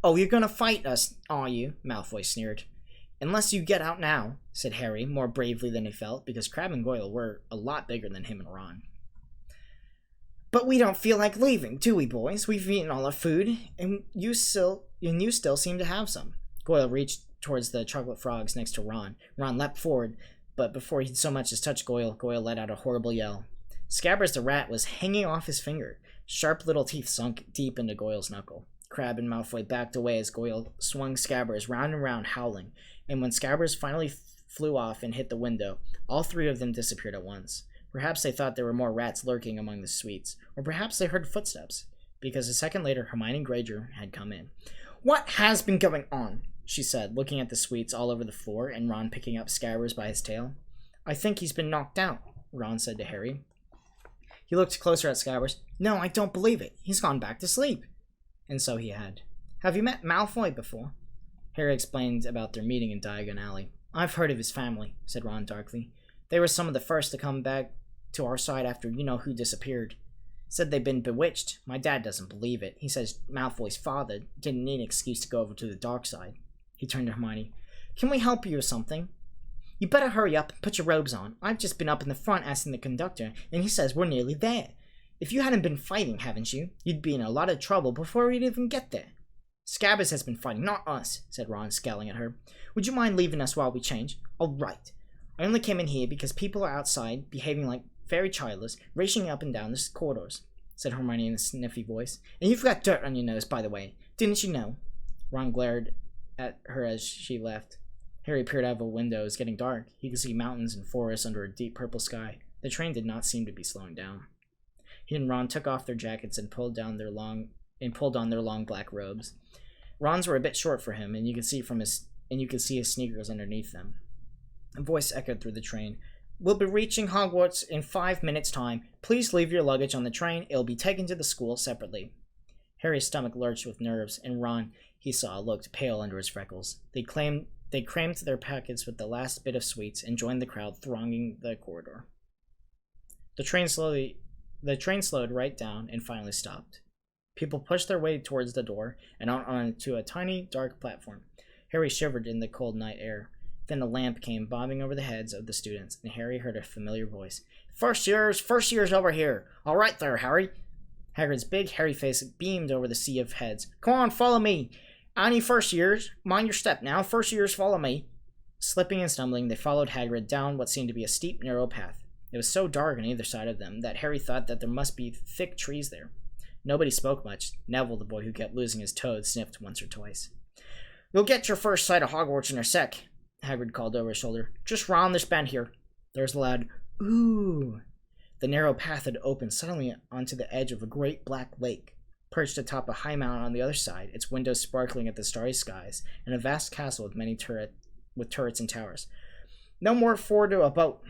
"Oh, you're gonna fight us, are you?" Malfoy sneered. "Unless you get out now," said Harry, more bravely than he felt, because Crabbe and Goyle were a lot bigger than him and Ron. "But we don't feel like leaving, do we, boys? We've eaten all our food, and you still seem to have some." Goyle reached towards the chocolate frogs next to Ron. Ron leapt forward, but before he'd so much as touched Goyle, Goyle let out a horrible yell. Scabbers the rat was hanging off his finger. Sharp little teeth sunk deep into Goyle's knuckle. Crabbe and Malfoy backed away as Goyle swung Scabbers round and round, howling, and when Scabbers finally flew off and hit the window, all three of them disappeared at once. Perhaps they thought there were more rats lurking among the sweets, or perhaps they heard footsteps, because a second later Hermione Granger had come in. "What has been going on?" she said, looking at the sweets all over the floor and Ron picking up Scabbers by his tail. "I think he's been knocked out," Ron said to Harry. He looked closer at Scabbers. "No, I don't believe it. He's gone back to sleep." And so he had. "Have you met Malfoy before?" Harry explained about their meeting in Diagon Alley. "I've heard of his family," said Ron darkly. "They were some of the first to come back to our side after you-know-who disappeared. Said they'd been bewitched. My dad doesn't believe it. He says Malfoy's father didn't need an excuse to go over to the dark side." He turned to Hermione. "Can we help you with something?" "You better hurry up and put your robes on. I've just been up in the front asking the conductor, and he says we're nearly there. If you hadn't been fighting, haven't you? You'd be in a lot of trouble before we'd even get there." "Scabbers has been fighting, not us," said Ron, scowling at her. "Would you mind leaving us while we change?" "All right. I only came in here because people are outside, behaving like very childless, racing up and down the corridors," said Hermione in a sniffy voice. "And you've got dirt on your nose, by the way. Didn't you know?" Ron glared at her as she left. Harry peered out of a window. It was getting dark. He could see mountains and forests under a deep purple sky. The train did not seem to be slowing down. He and Ron took off their jackets and pulled on their long black robes. Ron's were a bit short for him, and you could see his sneakers underneath them. A voice echoed through the train. "We'll be reaching Hogwarts in 5 minutes' time. Please leave your luggage on the train. It'll be taken to the school separately." Harry's stomach lurched with nerves, and Ron, he saw, looked pale under his freckles. They crammed their packets with the last bit of sweets and joined the crowd thronging the corridor. The train slowed right down and finally stopped. People pushed their way towards the door and out onto a tiny, dark platform. Harry shivered in the cold night air. Then a lamp came bobbing over the heads of the students, and Harry heard a familiar voice. First years over here. All right there, Harry." Hagrid's big, hairy face beamed over the sea of heads. "Come on, follow me. Any first years? Mind your step now. First years, follow me." Slipping and stumbling, they followed Hagrid down what seemed to be a steep, narrow path. It was so dark on either side of them that Harry thought that there must be thick trees there. Nobody spoke much. Neville, the boy who kept losing his toad, sniffed once or twice. "You'll get your first sight of Hogwarts in a sec," Hagrid called over his shoulder. "Just round this bend here." There was a loud "Ooh." The narrow path had opened suddenly onto the edge of a great black lake, perched atop a high mountain on the other side, its windows sparkling at the starry skies, and a vast castle with many turrets and towers. "No more forward to a boat,"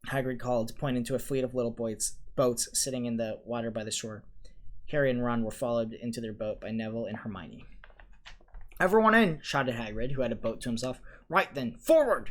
Hagrid called, pointing to a fleet of little boats sitting in the water by the shore. Harry and Ron were followed into their boat by Neville and Hermione. "Everyone in!" shouted Hagrid, who had a boat to himself. "Right then, forward!"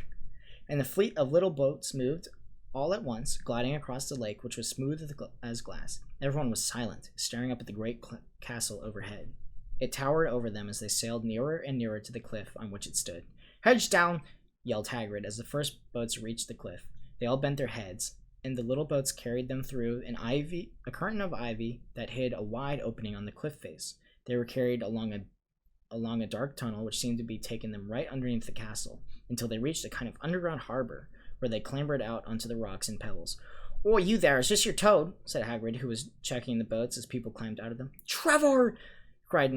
and the fleet of little boats moved all at once, gliding across the lake, which was smooth as glass. Everyone was silent, staring up at the great castle overhead. It towered over them as they sailed nearer and nearer to the cliff on which it stood. "Heads down!" yelled Hagrid as the first boats reached the cliff. They all bent their heads, and the little boats carried them through a curtain of ivy that hid a wide opening on the cliff face. They were carried along a dark tunnel which seemed to be taking them right underneath the castle, until they reached a kind of underground harbor, where they clambered out onto the rocks and pebbles. "Oi, you there, is this your toad?" said Hagrid, who was checking the boats as people climbed out of them. "Trevor!" cried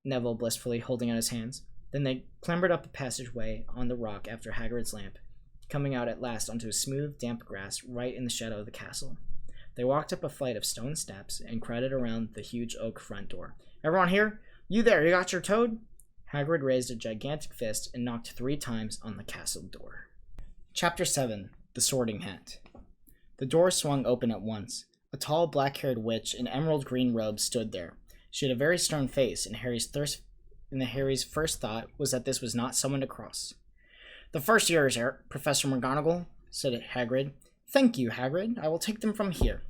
Neville blissfully, holding out his hands. Then they clambered up a passageway on the rock after Hagrid's lamp, coming out at last onto a smooth, damp grass right in the shadow of the castle. They walked up a flight of stone steps and crowded around the huge oak front door. "Everyone here? You there, you got your toad?" Hagrid raised a gigantic fist and knocked 3 times on the castle door. Chapter 7. The Sorting Hat. The door swung open at once. A tall, black-haired witch in emerald green robes stood there. She had a very stern face, and Harry's first thought was that this was not someone to cross. "The first years, Professor McGonagall," said Hagrid. "Thank you, Hagrid. I will take them from here."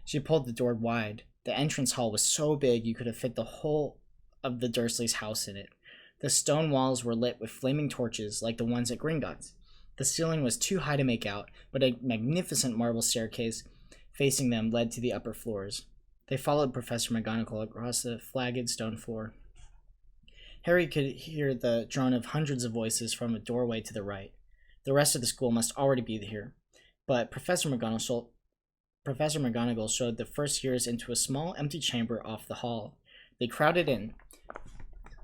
She pulled the door wide. The entrance hall was so big you could have fit the whole of the Dursleys' house in it. The stone walls were lit with flaming torches like the ones at Gringotts. The ceiling was too high to make out, but a magnificent marble staircase facing them led to the upper floors. They followed Professor McGonagall across the flagged stone floor. Harry could hear the drone of hundreds of voices from a doorway to the right. The rest of the school must already be here, but Professor McGonagall showed the first years into a small, empty chamber off the hall. They crowded in,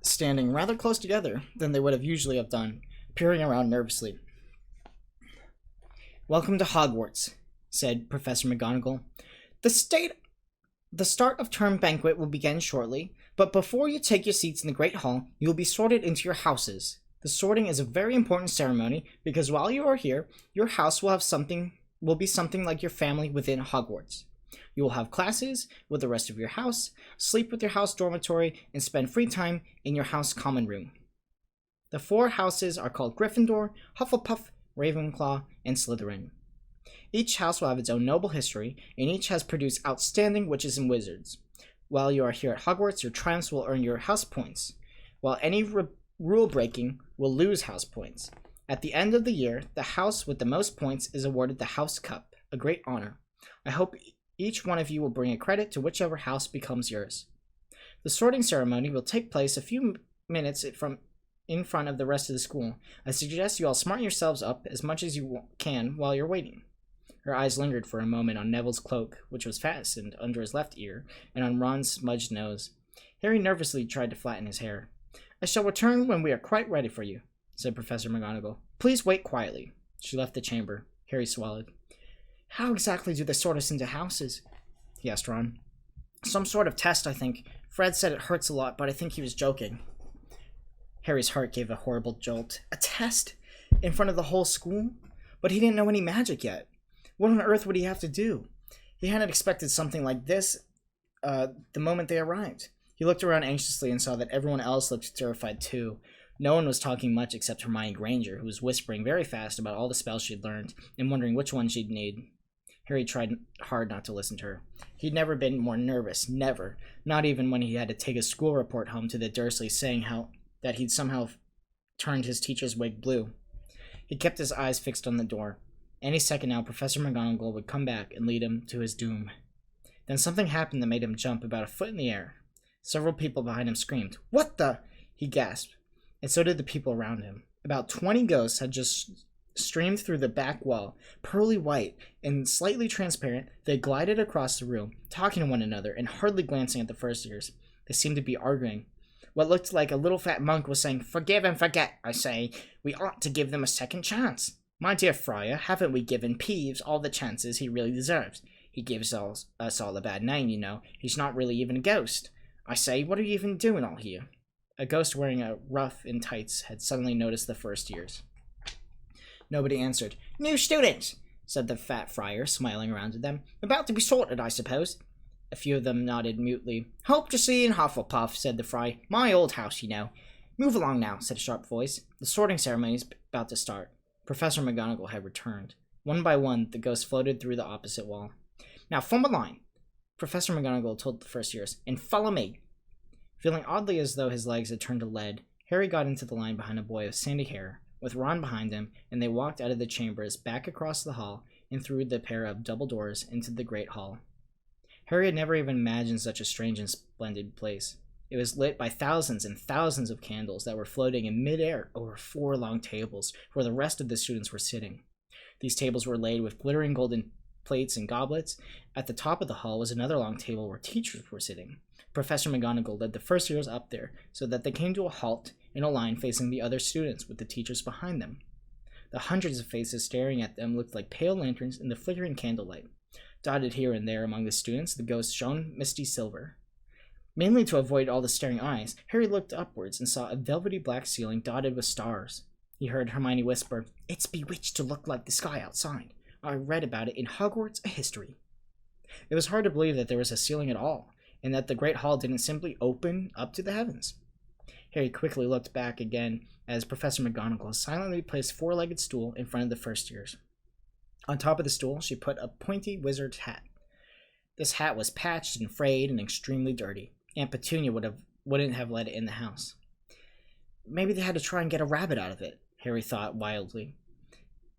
standing rather close together than they would have usually have done, peering around nervously. "Welcome to Hogwarts," said Professor McGonagall. The start of term banquet will begin shortly, but before you take your seats in the Great Hall, you will be sorted into your houses. The sorting is a very important ceremony because while you are here, your house will be something like your family within Hogwarts. You will have classes with the rest of your house, sleep with your house dormitory, and spend free time in your house common room. The 4 houses are called Gryffindor, Hufflepuff, Ravenclaw, and Slytherin. Each house will have its own noble history, and each has produced outstanding witches and wizards. While you are here at Hogwarts, your triumphs will earn your house points, while any rule breaking will lose house points. At the end of the year, the house with the most points is awarded the House Cup, a great honor. I hope each one of you will bring a credit to whichever house becomes yours. The sorting ceremony will take place a few minutes in front of the rest of the school. I suggest you all smarten yourselves up as much as you can while you're waiting." Her eyes lingered for a moment on Neville's cloak, which was fastened under his left ear, and on Ron's smudged nose. Harry nervously tried to flatten his hair. "I shall return when we are quite ready for you," said Professor McGonagall. "Please wait quietly." She left the chamber. Harry swallowed. "How exactly do they sort us into houses?" he asked Ron. "Some sort of test, I think. Fred said it hurts a lot, but I think he was joking." Harry's heart gave a horrible jolt. A test? In front of the whole school? But he didn't know any magic yet. What on earth would he have to do? He hadn't expected something like this the moment they arrived. He looked around anxiously and saw that everyone else looked terrified too. No one was talking much except Hermione Granger, who was whispering very fast about all the spells she'd learned and wondering which one she'd need. Harry tried hard not to listen to her. He'd never been more nervous, never. Not even when he had to take a school report home to the Dursleys saying that he'd somehow turned his teacher's wig blue. He kept his eyes fixed on the door. Any second now, Professor McGonagall would come back and lead him to his doom. Then something happened that made him jump about a foot in the air. Several people behind him screamed, "What the?" he gasped, and so did the people around him. About 20 ghosts had just streamed through the back wall, pearly white and slightly transparent. They glided across the room, talking to one another and hardly glancing at the first years. They seemed to be arguing. What looked like a little fat monk was saying, "Forgive and forget, I say. We ought to give them a second chance. My dear Friar, haven't we given Peeves all the chances he really deserves? He gives us all a bad name, you know. He's not really even a ghost. I say, what are you even doing all here?" A ghost wearing a ruff and tights had suddenly noticed the first years. Nobody answered. "New students," said the fat friar, smiling around at them. "About to be sorted, I suppose." A few of them nodded mutely. "Hope to see you in Hufflepuff," said the friar. "My old house, you know." "Move along now," said a sharp voice. "The sorting ceremony is about to start." Professor McGonagall had returned. One by one, the ghosts floated through the opposite wall. "Now form a line," Professor McGonagall told the first years, "and follow me." Feeling oddly as though his legs had turned to lead, Harry got into the line behind a boy with sandy hair, with Ron behind him, and they walked out of the chambers, back across the hall, and through the pair of double doors into the great hall. Harry had never even imagined such a strange and splendid place. It was lit by thousands and thousands of candles that were floating in midair over 4 long tables where the rest of the students were sitting. These tables were laid with glittering golden plates and goblets. At the top of the hall was another long table where teachers were sitting. Professor McGonagall led the first years up there so that they came to a halt in a line facing the other students with the teachers behind them. The hundreds of faces staring at them looked like pale lanterns in the flickering candlelight. Dotted here and there among the students, the ghosts shone misty silver. Mainly to avoid all the staring eyes, Harry looked upwards and saw a velvety black ceiling dotted with stars. He heard Hermione whisper, "It's bewitched to look like the sky outside. I read about it in Hogwarts a History." It was hard to believe that there was a ceiling at all, and that the great hall didn't simply open up to the heavens. Harry quickly looked back again as Professor McGonagall silently placed a 4-legged stool in front of the first years. On top of the stool, she put a pointy wizard's hat. This hat was patched and frayed and extremely dirty. Aunt Petunia wouldn't have let it in the house. Maybe they had to try and get a rabbit out of it, Harry thought wildly.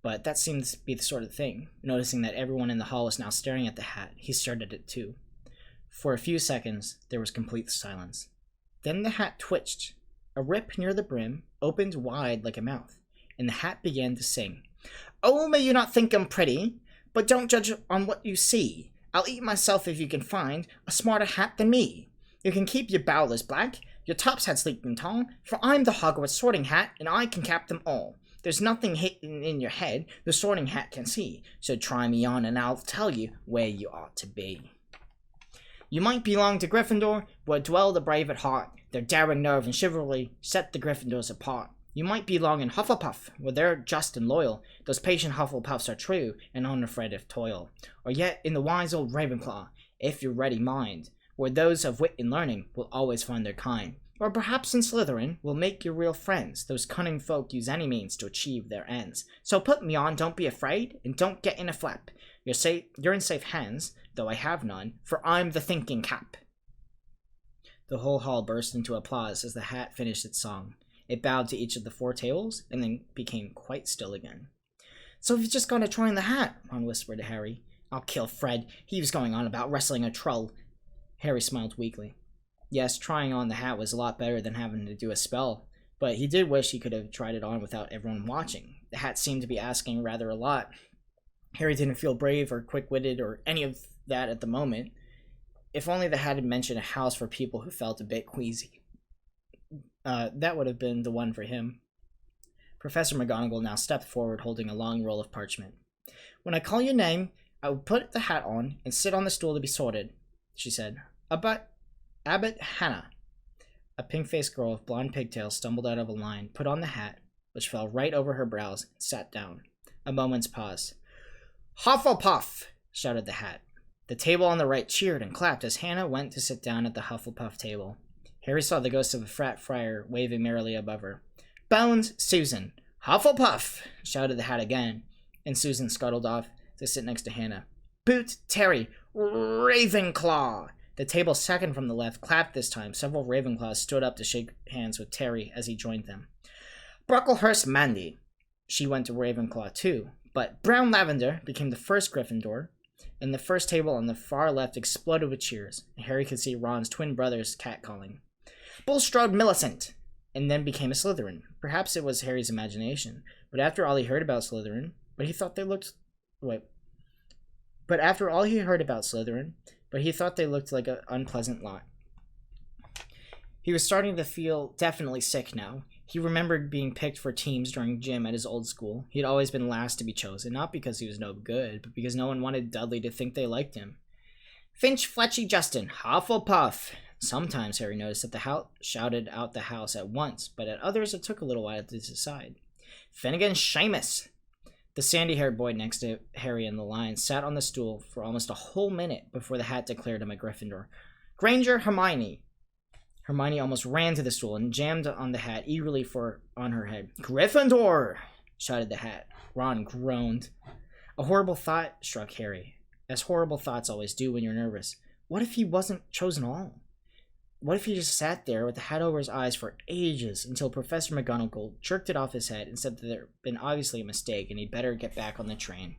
But that seemed to be the sort of thing. Noticing that everyone in the hall was now staring at the hat, he stared at it too. For a few seconds, there was complete silence. Then the hat twitched. A rip near the brim opened wide like a mouth, and the hat began to sing. "Oh, may you not think I'm pretty, but don't judge on what you see. I'll eat myself if you can find a smarter hat than me. You can keep your bowlers black, your tops hat sleek and tall, for I'm the Hogwarts sorting hat, and I can cap them all. There's nothing hidden in your head the sorting hat can see, so try me on and I'll tell you where you ought to be. You might belong to Gryffindor, where dwell the brave at heart. Their daring nerve and chivalry set the Gryffindors apart. You might belong in Hufflepuff, where they're just and loyal. Those patient Hufflepuffs are true and unafraid of toil. Or yet in the wise old Ravenclaw, if you're ready mind, where those of wit and learning will always find their kind. Or perhaps in Slytherin will make you real friends. Those cunning folk use any means to achieve their ends. So put me on, don't be afraid, and don't get in a flap. You're in safe hands, though I have none, for I'm the thinking cap." The whole hall burst into applause as the hat finished its song. It bowed to each of the 4 tables, and then became quite still again. "So you've just gone to try on the hat," Ron whispered to Harry. "I'll kill Fred. He was going on about wrestling a troll." Harry smiled weakly. Yes, trying on the hat was a lot better than having to do a spell, but he did wish he could have tried it on without everyone watching. The hat seemed to be asking rather a lot. Harry didn't feel brave or quick-witted or any of that at the moment. If only the hat had mentioned a house for people who felt a bit queasy. That would have been the one for him. Professor McGonagall now stepped forward holding a long roll of parchment. "When I call your name, I will put the hat on and sit on the stool to be sorted," she said. Abbott Hannah." A pink-faced girl with blonde pigtails stumbled out of a line, put on the hat, which fell right over her brows, and sat down. A moment's pause. "Hufflepuff!" shouted the hat. The table on the right cheered and clapped as Hannah went to sit down at the Hufflepuff table. Harry saw the ghost of a frat friar waving merrily above her. "Bones, Susan!" "Hufflepuff!" shouted the hat again, and Susan scuttled off to sit next to Hannah. "Boot, Terry! Ravenclaw!" The table second from the left clapped this time. Several Ravenclaws stood up to shake hands with Terry as he joined them. "Brocklehurst Mandy." She went to Ravenclaw too, but Brown Lavender became the first Gryffindor, and the first table on the far left exploded with cheers. Harry could see Ron's twin brothers catcalling. "Bulstrode Millicent," and then became a Slytherin. Perhaps it was Harry's imagination, but after all he heard about Slytherin, he thought they looked like an unpleasant lot. He was starting to feel definitely sick now. He remembered being picked for teams during gym at his old school. He had always been last to be chosen, not because he was no good, but because no one wanted Dudley to think they liked him. "Finch Fletchy Justin, Hufflepuff." Sometimes Harry noticed that the house shouted out the house at once, but at others it took a little while to decide. "Finnegan Seamus." The sandy-haired boy next to Harry in the line sat on the stool for almost a whole minute before the hat declared him a Gryffindor. "Granger Hermione." Hermione almost ran to the stool and jammed on the hat eagerly on her head. "Gryffindor!" shouted the hat. Ron groaned. A horrible thought struck Harry, as horrible thoughts always do when you're nervous. What if he wasn't chosen at all? What if he just sat there with the hat over his eyes for ages until Professor McGonagall jerked it off his head and said that there had been obviously a mistake and he'd better get back on the train?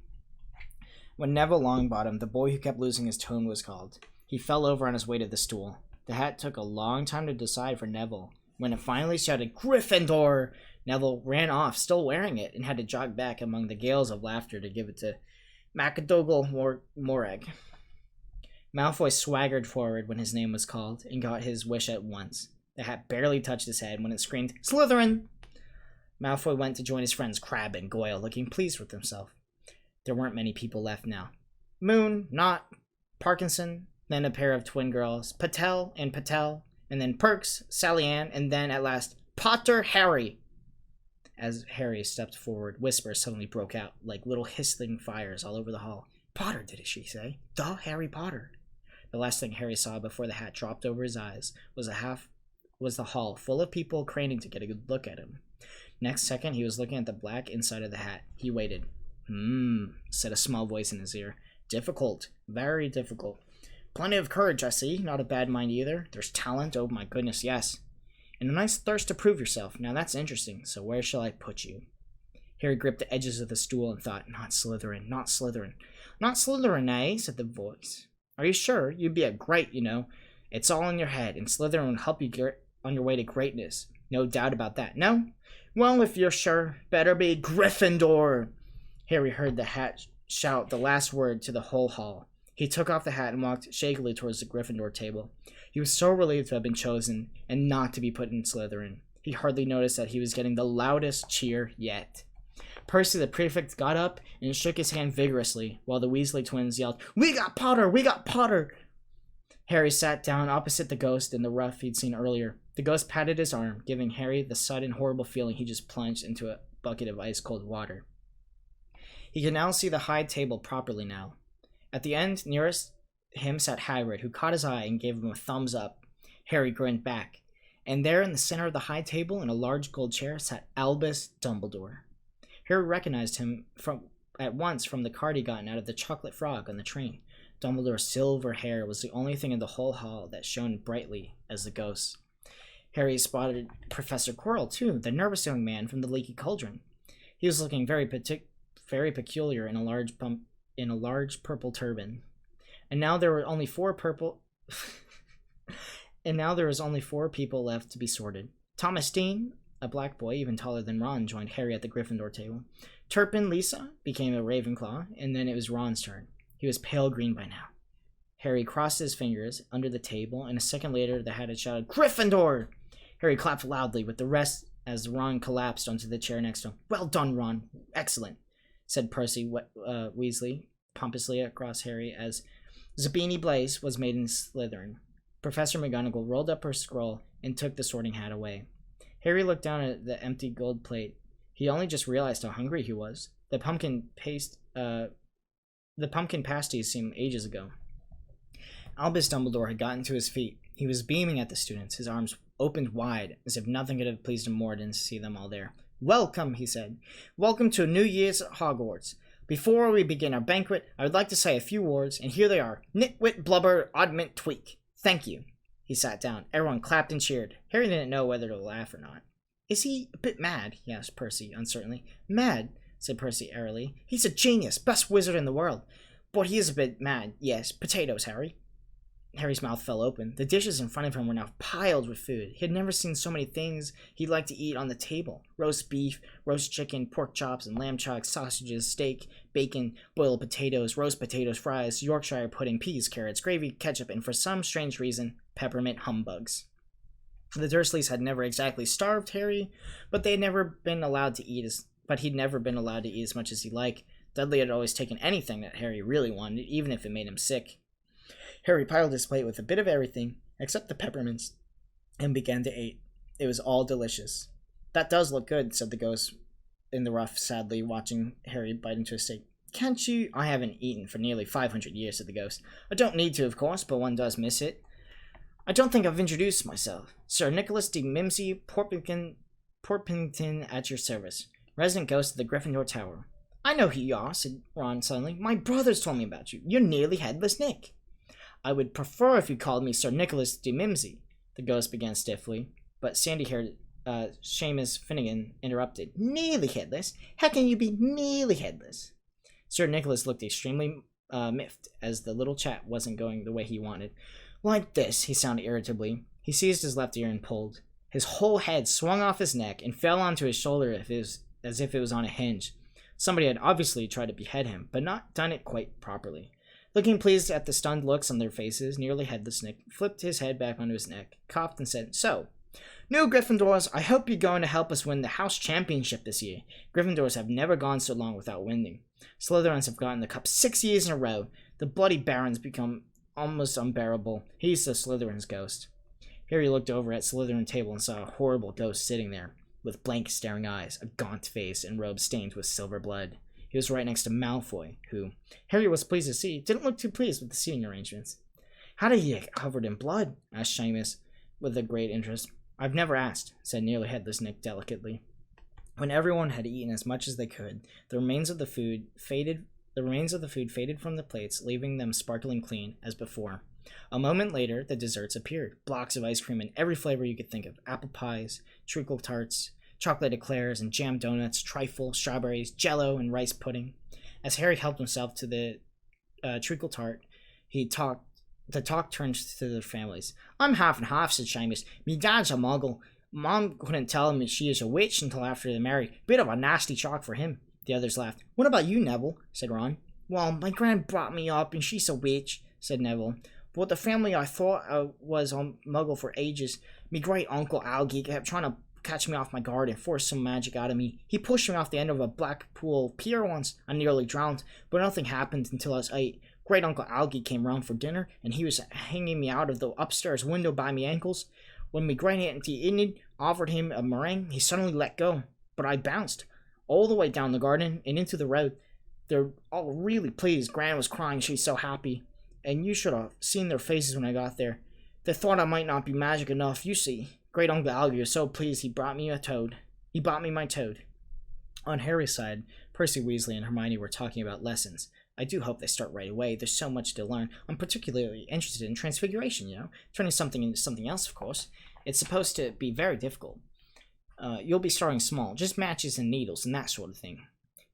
When Neville Longbottom, the boy who kept losing his tone, was called, he fell over on his way to the stool. The hat took a long time to decide for Neville. When it finally shouted, "Gryffindor!" Neville ran off, still wearing it, and had to jog back among the gales of laughter to give it to McGonagall Morag. Malfoy swaggered forward when his name was called, and got his wish at once. The hat barely touched his head when it screamed, "Slytherin!" Malfoy went to join his friends Crabbe and Goyle, looking pleased with himself. There weren't many people left now. Moon, Knott, Parkinson, then a pair of twin girls, Patel, and then Perks, Sally Ann, and then, at last, Potter Harry. As Harry stepped forward, whispers suddenly broke out, like little hissing fires all over the hall. "Potter, did she say? The Harry Potter." The last thing Harry saw before the hat dropped over his eyes was the hall full of people craning to get a good look at him. Next second, he was looking at the black inside of the hat. He waited. Said a small voice in his ear. "Difficult. Very difficult. Plenty of courage, I see. Not a bad mind either. There's talent. Oh my goodness, yes. And a nice thirst to prove yourself. Now that's interesting. So where shall I put you?" Harry gripped the edges of the stool and thought, "Not Slytherin. Not Slytherin. Not Slytherin, eh?" said the voice. "Are you sure? You'd be a great, you know. It's all in your head, and Slytherin would help you get on your way to greatness. No doubt about that. No? Well, if you're sure, better be Gryffindor." Harry heard the hat shout the last word to the whole hall. He took off the hat and walked shakily towards the Gryffindor table. He was so relieved to have been chosen and not to be put in Slytherin. He hardly noticed that he was getting the loudest cheer yet. Percy the prefect got up and shook his hand vigorously, while the Weasley twins yelled, "We got Potter! We got Potter!" Harry sat down opposite the ghost in the rough he'd seen earlier. The ghost patted his arm, giving Harry the sudden horrible feeling he just plunged into a bucket of ice-cold water. He could now see the high table properly now. At the end, nearest him sat Hagrid, who caught his eye and gave him a thumbs up. Harry grinned back. And there in the center of the high table, in a large gold chair, sat Albus Dumbledore. Harry recognized him at once from the card he'd gotten out of the chocolate frog on the train. Dumbledore's silver hair was the only thing in the whole hall that shone brightly as the ghost. Harry spotted Professor Quirrell, too, the nervous young man from the Leaky Cauldron. He was looking very peculiar in a large purple turban. And now there were only four people left to be sorted. Thomas Dean, a black boy even taller than Ron, joined Harry at the Gryffindor table. Turpin Lisa became a Ravenclaw, and then it was Ron's turn. He was pale green by now. Harry crossed his fingers under the table, and a second later the hat had shouted, "Gryffindor!" Harry clapped loudly with the rest as Ron collapsed onto the chair next to him. "Well done, Ron. Excellent," said Percy Weasley pompously across Harry as Zabini Blaze was made in Slytherin. Professor McGonagall rolled up her scroll and took the sorting hat away. Harry looked down at the empty gold plate. He only just realized how hungry he was. The pumpkin pasties seemed ages ago. Albus Dumbledore had gotten to his feet. He was beaming at the students, his arms opened wide, as if nothing could have pleased him more than to see them all there. "Welcome," he said. "Welcome to New Year's at Hogwarts. Before we begin our banquet, I would like to say a few words, and here they are. Nitwit, Blubber, Oddment, Tweak. Thank you." He sat down. Everyone clapped and cheered. Harry didn't know whether to laugh or not. "Is he a bit mad?" he asked Percy uncertainly. "Mad?" said Percy airily. "He's a genius, best wizard in the world. But he is a bit mad, yes. Potatoes, Harry." Harry's mouth fell open. The dishes in front of him were now piled with food. He had never seen so many things he'd like to eat on the table. Roast beef, roast chicken, pork chops and lamb chops, sausages, steak, bacon, boiled potatoes, roast potatoes, fries, Yorkshire pudding, peas, carrots, gravy, ketchup, and for some strange reason, peppermint humbugs. The Dursleys had never exactly starved Harry, but he'd never been allowed to eat as much as he liked. Dudley had always taken anything that Harry really wanted, even if it made him sick. Harry piled his plate with a bit of everything, except the peppermints, and began to eat. It was all delicious. "That does look good," said the ghost in the rough, sadly, watching Harry bite into a steak. "Can't you—" "I haven't eaten for nearly 500 years," said the ghost. "I don't need to, of course, but one does miss it. I don't think I've introduced myself. Sir Nicholas de Mimsy Porpington at your service." resident ghost of the Gryffindor Tower. I know who you are, said Ron suddenly. My brothers told me about you. You're nearly Headless Nick. I would prefer if you called me Sir Nicholas de Mimsey, the ghost began stiffly, but sandy-haired Seamus Finnegan interrupted. Nearly headless? How can you be nearly headless? Sir Nicholas looked extremely miffed as the little chat wasn't going the way he wanted. Like this, he sounded irritably. He seized his left ear and pulled. His whole head swung off his neck and fell onto his shoulder as if it was on a hinge. Somebody had obviously tried to behead him, but not done it quite properly. Looking pleased at the stunned looks on their faces, nearly Headless Nick flipped his head back onto his neck, coughed, and said, So, new Gryffindors, I hope you're going to help us win the house championship this year. Gryffindors have never gone so long without winning. Slytherins have gotten the cup 6 years in a row. The bloody Baron's become almost unbearable. He's the Slytherin's ghost. Harry looked over at Slytherin table and saw a horrible ghost sitting there, with blank staring eyes, a gaunt face, and robes stained with silver blood. He was right next to Malfoy, who, Harry was pleased to see, didn't look too pleased with the seating arrangements. How did he get covered in blood? Asked Seamus, with a great interest. I've never asked, said nearly Headless Nick delicately. When everyone had eaten as much as they could, the remains of the food faded from the plates, leaving them sparkling clean as before. A moment later, the desserts appeared. Blocks of ice cream in every flavor you could think of. Apple pies, treacle tarts, chocolate eclairs, and jam donuts, trifle, strawberries, jello, and rice pudding. As Harry helped himself to the treacle tart, the talk turned to their families. I'm half and half, said Seamus. Me dad's a muggle. Mom couldn't tell him that she is a witch until after they married. Bit of a nasty shock for him. The others laughed. What about you, Neville? Said Ron. Well, my grand brought me up, and she's a witch, said Neville. But the family I thought was on muggle for ages. Me great uncle Algie kept trying to catch me off my guard and force some magic out of me. He pushed me off the end of a Blackpool pier once. I nearly drowned, but nothing happened until I was 8. Great Uncle Algie came round for dinner, and he was hanging me out of the upstairs window by me ankles. When me great auntie Enid offered him a meringue, he suddenly let go. But I bounced all the way down the garden and into the road. They're all really pleased. Gran was crying, she's so happy. And you should have seen their faces when I got there. They thought I might not be magic enough, you see. Great Uncle Algie was so pleased he brought me a toad. He bought me my toad. On Harry's side, Percy Weasley and Hermione were talking about lessons. I do hope they start right away. There's so much to learn. I'm particularly interested in transfiguration, turning something into something else, of course. It's supposed to be very difficult. You'll be starting small, just matches and needles and that sort of thing.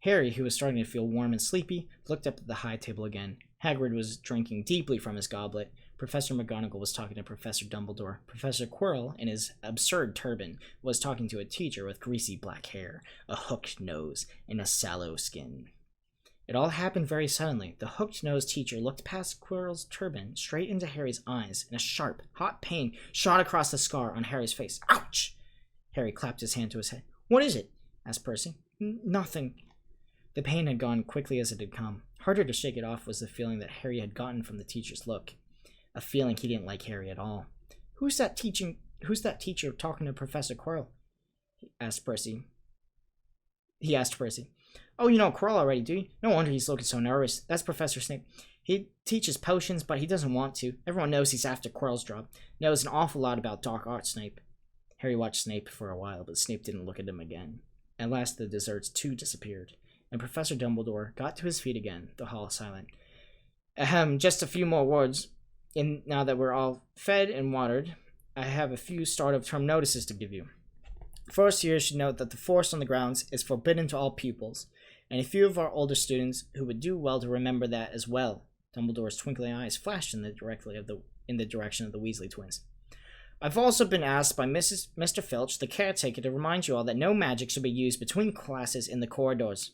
Harry, who was starting to feel warm and sleepy, looked up at the high table again. Hagrid was drinking deeply from his goblet. Professor McGonagall was talking to Professor Dumbledore. Professor Quirrell, in his absurd turban, was talking to a teacher with greasy black hair, a hooked nose, and a sallow skin. It all happened very suddenly. The hooked-nosed teacher looked past Quirrell's turban straight into Harry's eyes, and a sharp, hot pain shot across the scar on Harry's face. Ouch! Harry clapped his hand to his head. What is it? Asked Percy. Nothing. The pain had gone quickly as it had come. Harder to shake it off was the feeling that Harry had gotten from the teacher's look. A feeling he didn't like Harry at all. Who's that teacher talking to Professor Quirrell? He asked Percy. Oh, you know Quirrell already, do you? No wonder he's looking so nervous. That's Professor Snape. He teaches potions, but he doesn't want to. Everyone knows he's after Quirrell's job. Knows an awful lot about dark arts, Snape. Harry watched Snape for a while, but Snape didn't look at him again. At last the desserts too disappeared, and Professor Dumbledore got to his feet again, the hall silent. Just a few more words. Now that we're all fed and watered, I have a few start-of-term notices to give you. First years should note that the force on the grounds is forbidden to all pupils, and a few of our older students who would do well to remember that as well. Dumbledore's twinkling eyes flashed in the direction of the Weasley twins. I've also been asked by Mr. Filch, the caretaker, to remind you all that no magic should be used between classes in the corridors.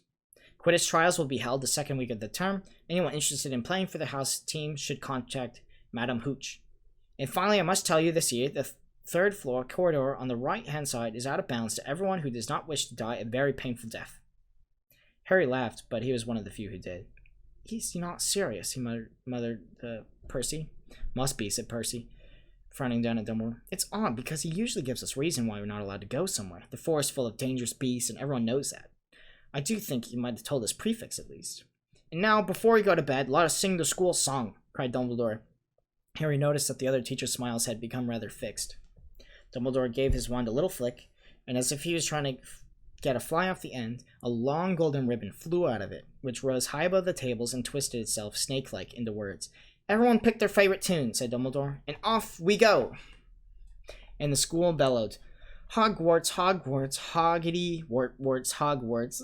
Quidditch trials will be held the second week of the term. Anyone interested in playing for the house team should contact Madame Hooch. And finally, I must tell you this year, the third floor corridor on the right-hand side is out of bounds to everyone who does not wish to die a very painful death. Harry laughed, but he was one of the few who did. He's not serious, he muttered Percy. Must be, said Percy, frowning down at Dumbledore. It's odd, because he usually gives us reason why we're not allowed to go somewhere. The forest full of dangerous beasts, and everyone knows that. I do think he might have told us prefects, at least. And now, before we go to bed, let us sing the school song, cried Dumbledore. Harry noticed that the other teacher's smiles had become rather fixed. Dumbledore gave his wand a little flick, and as if he was trying to get a fly off the end, a long golden ribbon flew out of it, which rose high above the tables and twisted itself snake-like into words. "Everyone pick their favorite tune," said Dumbledore, "and off we go!" And the school bellowed, "Hogwarts, Hogwarts, hoggity, warts, Hogwarts.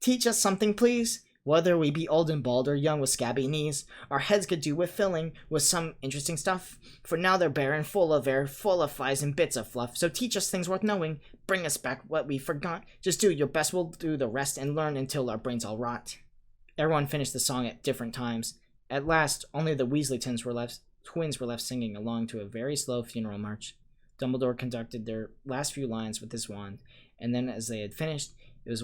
Teach us something, please. Whether we be old and bald or young with scabby knees, our heads could do with filling with some interesting stuff. For now they're bare and full of air, full of flies and bits of fluff. So teach us things worth knowing. Bring us back what we forgot. Just do your best, we'll do the rest and learn until our brains all rot." Everyone finished the song at different times. At last, only the Weasley twins were left singing along to a very slow funeral march. Dumbledore conducted their last few lines with his wand, and then as they had finished, he was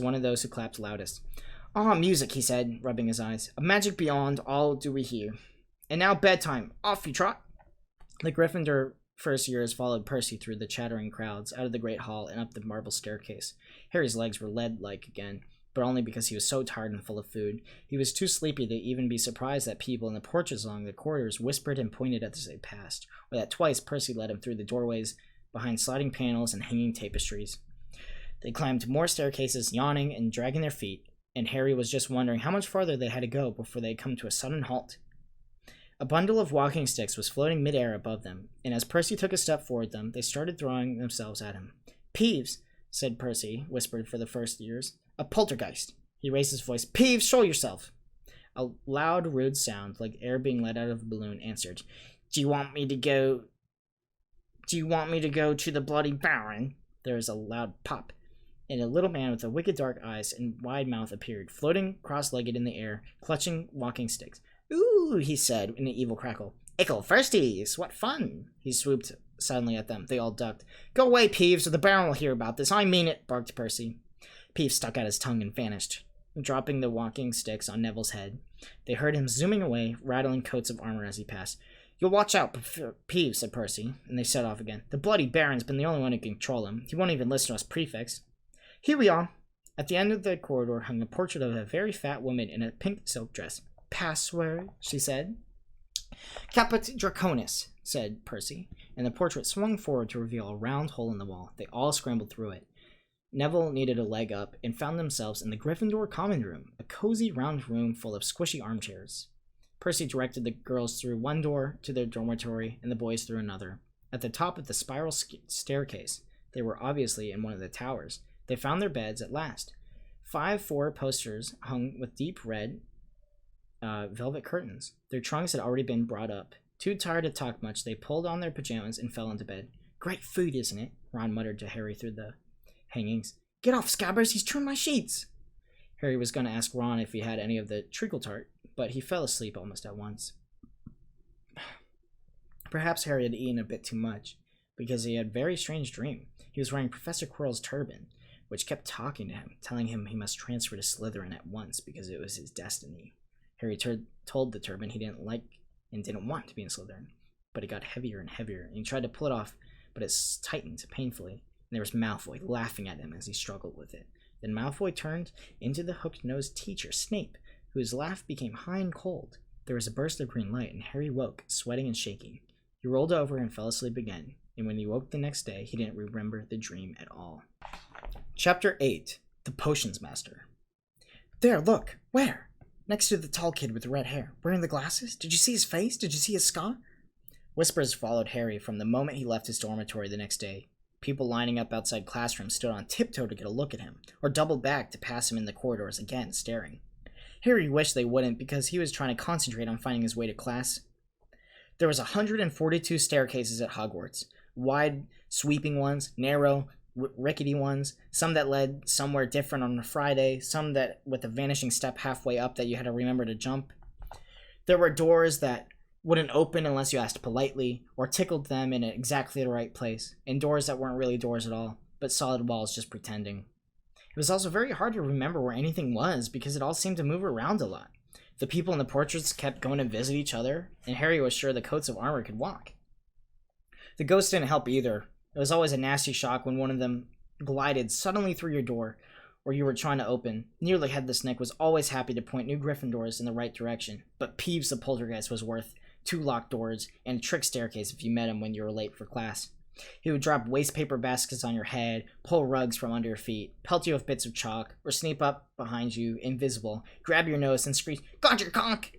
one of those who clapped loudest. "Ah, music," he said, rubbing his eyes. "A magic beyond all do we hear. And now bedtime. Off you trot." The Gryffindor first years followed Percy through the chattering crowds, out of the great hall, and up the marble staircase. Harry's legs were lead-like again, but only because he was so tired and full of food. He was too sleepy to even be surprised that people in the porches along the corridors whispered and pointed as they passed, or that twice Percy led him through the doorways behind sliding panels and hanging tapestries. They climbed more staircases, yawning and dragging their feet, and Harry was just wondering how much farther they had to go before they had come to a sudden halt. A bundle of walking sticks was floating mid-air above them, and as Percy took a step toward them, they started throwing themselves at him. "Peeves," said Percy, whispered for the first years. "A poltergeist." He raised his voice. "Peeves, show yourself." A loud, rude sound, like air being let out of a balloon, answered. Do you want me to go to the Bloody Baron?" There was a loud pop, and a little man with wicked dark eyes and wide mouth appeared, floating cross-legged in the air, clutching walking sticks. "Ooh," he said in an evil crackle. "Ickle firsties, what fun!" He swooped suddenly at them. They all ducked. "Go away, Peeves, or the Baron will hear about this. I mean it," barked Percy. Peeves stuck out his tongue and vanished, dropping the walking sticks on Neville's head. They heard him zooming away, rattling coats of armor as he passed. "You'll watch out, Peeves," said Percy, and they set off again. "The Bloody Baron's been the only one who can control him. He won't even listen to us prefects." "Here we are." At the end of the corridor hung a portrait of a very fat woman in a pink silk dress. "Password," she said. "Caput Draconis," said Percy, and the portrait swung forward to reveal a round hole in the wall. They all scrambled through it. Neville needed a leg up and found themselves in the Gryffindor common room, a cozy round room full of squishy armchairs. Percy directed the girls through one door to their dormitory and the boys through another. At the top of the spiral staircase, they were obviously in one of the towers. They found their beds at last. 5 4-posters hung with deep red velvet curtains. Their trunks had already been brought up. Too tired to talk much, they pulled on their pajamas and fell into bed. "Great food, isn't it?" Ron muttered to Harry through the hangings. "Get off, Scabbers, he's torn my sheets!" Harry was going to ask Ron if he had any of the treacle tart, but he fell asleep almost at once. Perhaps Harry had eaten a bit too much, because he had a very strange dream. He was wearing Professor Quirrell's turban, which kept talking to him, telling him he must transfer to Slytherin at once because it was his destiny. Harry told the turban he didn't like and didn't want to be in Slytherin, but it got heavier and heavier, and he tried to pull it off, but it tightened painfully, and there was Malfoy laughing at him as he struggled with it. Then Malfoy turned into the hooked-nosed teacher, Snape, whose laugh became high and cold. There was a burst of green light, and Harry woke, sweating and shaking. He rolled over and fell asleep again, and when he woke the next day, he didn't remember the dream at all. Chapter 8. The Potions Master. "There, look! Where?" "Next to the tall kid with the red hair. Wearing the glasses? Did you see his face? Did you see his scar?" Whispers followed Harry from the moment he left his dormitory the next day. People lining up outside classrooms stood on tiptoe to get a look at him, or doubled back to pass him in the corridors again, staring. Harry wished they wouldn't, because he was trying to concentrate on finding his way to class. There was 142 staircases at Hogwarts. Wide, sweeping ones, narrow, rickety ones, some that led somewhere different on a Friday, some that with a vanishing step halfway up that you had to remember to jump. There were doors that wouldn't open unless you asked politely, or tickled them in exactly the right place, and doors that weren't really doors at all, but solid walls just pretending. It was also very hard to remember where anything was, because it all seemed to move around a lot. The people in the portraits kept going to visit each other, and Harry was sure the coats of armor could walk. The ghosts didn't help either. It was always a nasty shock when one of them glided suddenly through your door, or you were trying to open. Nearly Headless Nick was always happy to point new Gryffindors in the right direction, but Peeves the Poltergeist was worth 2 locked doors and a trick staircase if you met him when you were late for class. He would drop waste paper baskets on your head, pull rugs from under your feet, pelt you with bits of chalk, or sneak up behind you, invisible, grab your nose, and screech, "Got your conk!"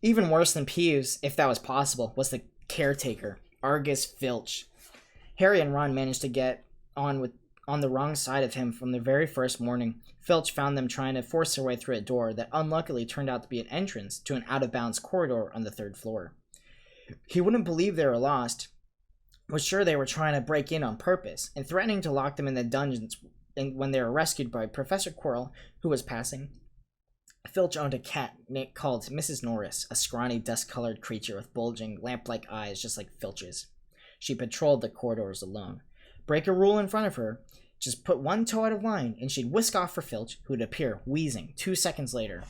Even worse than Peeves, if that was possible, was the caretaker, Argus Filch. Harry and Ron managed to get on the wrong side of him from the very first morning. Filch found them trying to force their way through a door that unluckily turned out to be an entrance to an out-of-bounds corridor on the 3rd floor. He wouldn't believe they were lost, was sure they were trying to break in on purpose, and threatening to lock them in the dungeons when they were rescued by Professor Quirrell, who was passing. Filch owned a cat called Mrs. Norris, a scrawny, dust-colored creature with bulging, lamp-like eyes just like Filch's. She patrolled the corridors alone. Break a rule in front of her, just put one toe out of line, and she'd whisk off for Filch, who would appear, wheezing, 2 seconds later.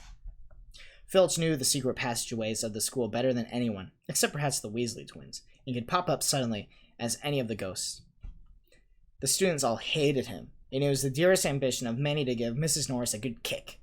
Filch knew the secret passageways of the school better than anyone, except perhaps the Weasley twins, and could pop up suddenly as any of the ghosts. The students all hated him, and it was the dearest ambition of many to give Mrs. Norris a good kick.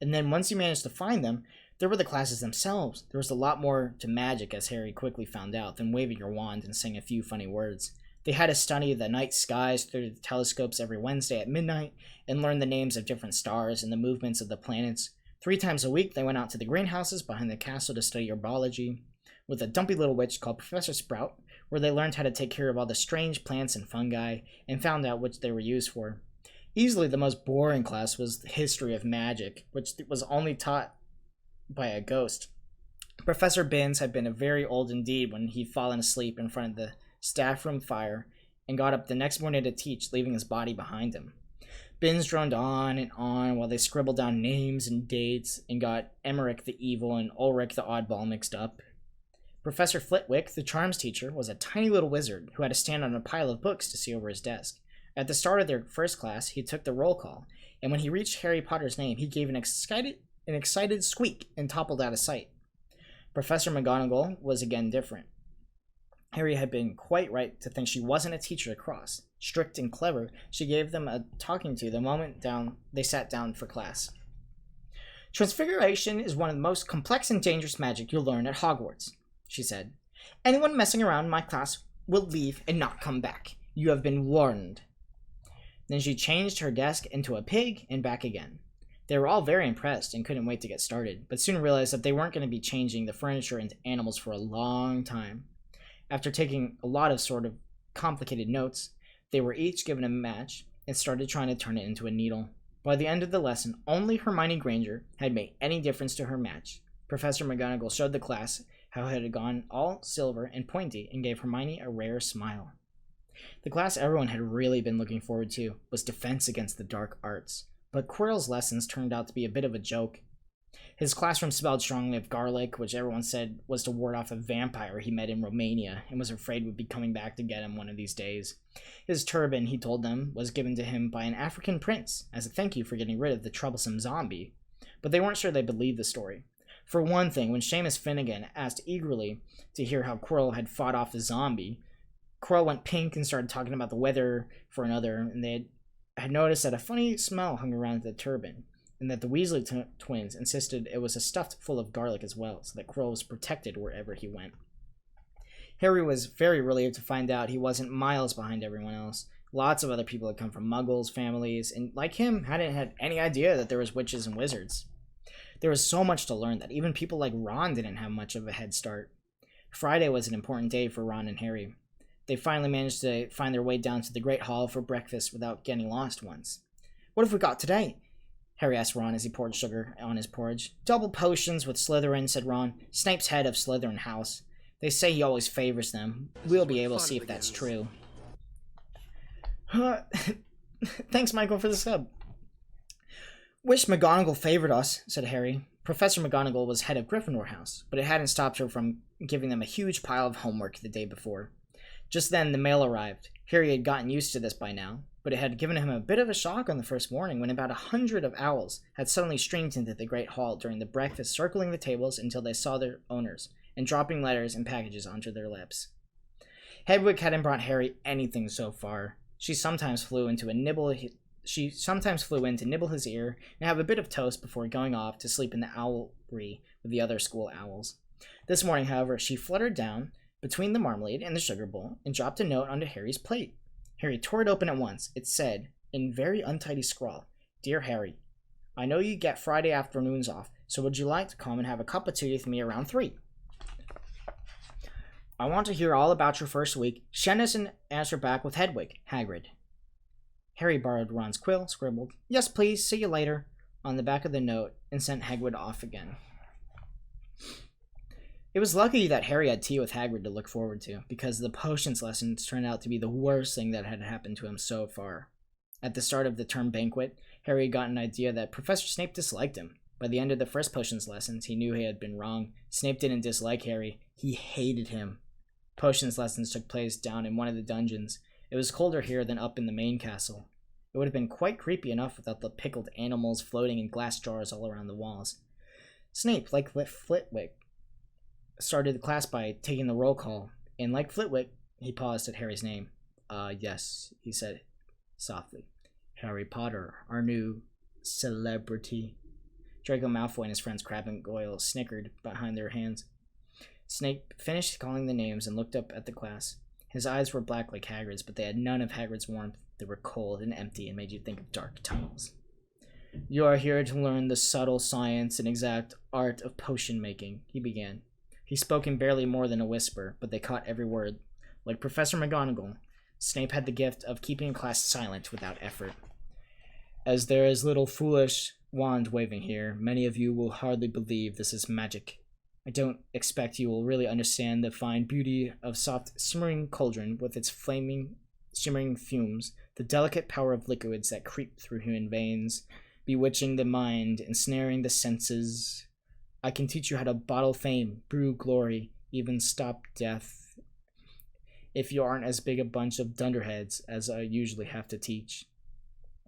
And then once you managed to find them, there were the classes themselves. There was a lot more to magic, as Harry quickly found out, than waving your wand and saying a few funny words. They had to study the night skies through the telescopes every Wednesday at midnight and learn the names of different stars and the movements of the planets. 3 times a week, they went out to the greenhouses behind the castle to study herbology with a dumpy little witch called Professor Sprout, where they learned how to take care of all the strange plants and fungi and found out what they were used for. Easily the most boring class was the history of magic, which was only taught by a ghost. Professor Binns had been very old indeed when he'd fallen asleep in front of the staff room fire and got up the next morning to teach, leaving his body behind him. Binns droned on and on while they scribbled down names and dates and got Emmerich the Evil and Ulrich the Oddball mixed up. Professor Flitwick, the charms teacher, was a tiny little wizard who had to stand on a pile of books to see over his desk. At the start of their first class, he took the roll call, and when he reached Harry Potter's name, he gave an excited squeak and toppled out of sight. Professor McGonagall was again different. Harry had been quite right to think she wasn't a teacher to cross. Strict and clever, she gave them a talking to the moment they sat down for class. "Transfiguration is one of the most complex and dangerous magic you'll learn at Hogwarts," she said. "Anyone messing around in my class will leave and not come back. You have been warned." Then she changed her desk into a pig and back again. They were all very impressed and couldn't wait to get started, but soon realized that they weren't going to be changing the furniture into animals for a long time. After taking a lot of sort of complicated notes, they were each given a match and started trying to turn it into a needle. By the end of the lesson, only Hermione Granger had made any difference to her match. Professor McGonagall showed the class how it had gone all silver and pointy and gave Hermione a rare smile. The class everyone had really been looking forward to was Defense Against the Dark Arts, but Quirrell's lessons turned out to be a bit of a joke. His classroom smelled strongly of garlic, which everyone said was to ward off a vampire he met in Romania and was afraid would be coming back to get him one of these days. His turban, he told them, was given to him by an African prince as a thank you for getting rid of the troublesome zombie. But they weren't sure they believed the story. For one thing, when Seamus Finnegan asked eagerly to hear how Quirrell had fought off the zombie, Quirrell went pink and started talking about the weather for another, and they had noticed that a funny smell hung around the turban, and that the Weasley twins insisted it was stuffed full of garlic as well, so that Quirrell was protected wherever he went. Harry was very relieved to find out he wasn't miles behind everyone else. Lots of other people had come from Muggles families, and like him, hadn't had any idea that there was witches and wizards. There was so much to learn that even people like Ron didn't have much of a head start. Friday was an important day for Ron and Harry. They finally managed to find their way down to the Great Hall for breakfast without getting lost once. "What have we got today?" Harry asked Ron as he poured sugar on his porridge. "Double potions with Slytherin," said Ron. "Snape's head of Slytherin House. They say he always favors them. We'll be able to see if that's true." Thanks, Michael, for the sub. "Wish McGonagall favored us," said Harry. Professor McGonagall was head of Gryffindor House, but it hadn't stopped her from giving them a huge pile of homework the day before. Just then, the mail arrived. Harry had gotten used to this by now, but it had given him a bit of a shock on the first morning when about 100 of owls had suddenly streamed into the Great Hall during the breakfast, circling the tables until they saw their owners, and dropping letters and packages onto their lips. Hedwig hadn't brought Harry anything so far. She sometimes flew in to nibble his ear and have a bit of toast before going off to sleep in the owlery with the other school owls. This morning, however, she fluttered down between the marmalade and the sugar bowl and dropped a note onto Harry's plate. Harry tore it open at once. It said, in very untidy scrawl, Dear Harry, I know you get Friday afternoons off, so would you like to come and have a cup of tea with me around 3? I want to hear all about your first week. Shenison answered back with Hedwig, Hagrid. Harry borrowed Ron's quill, scribbled, Yes, please, see you later, on the back of the note, and sent Hagrid off again. It was lucky that Harry had tea with Hagrid to look forward to, because the potions lessons turned out to be the worst thing that had happened to him so far. At the start of the term banquet, Harry got an idea that Professor Snape disliked him. By the end of the first potions lessons, he knew he had been wrong. Snape didn't dislike Harry. He hated him. Potions lessons took place down in one of the dungeons. It was colder here than up in the main castle. It would have been quite creepy enough without the pickled animals floating in glass jars all around the walls. Snape, like Flitwick, started the class by taking the roll call, and like Flitwick, he paused at Harry's name. Yes, he said softly. Harry Potter, our new celebrity. Draco Malfoy and his friends Crabbe and Goyle snickered behind their hands. Snape finished calling the names and looked up at the class. His eyes were black like Hagrid's, but they had none of Hagrid's warmth. They were cold and empty and made you think of dark tunnels. You are here to learn the subtle science and exact art of potion making, he began. He spoke in barely more than a whisper, but they caught every word. Like Professor McGonagall, Snape had the gift of keeping class silent without effort. As there is little foolish wand waving here, many of you will hardly believe this is magic. I don't expect you will really understand the fine beauty of soft simmering cauldron with its flaming, shimmering fumes, the delicate power of liquids that creep through human veins, bewitching the mind, ensnaring the senses. I can teach you how to bottle fame, brew glory, even stop death, if you aren't as big a bunch of dunderheads as I usually have to teach.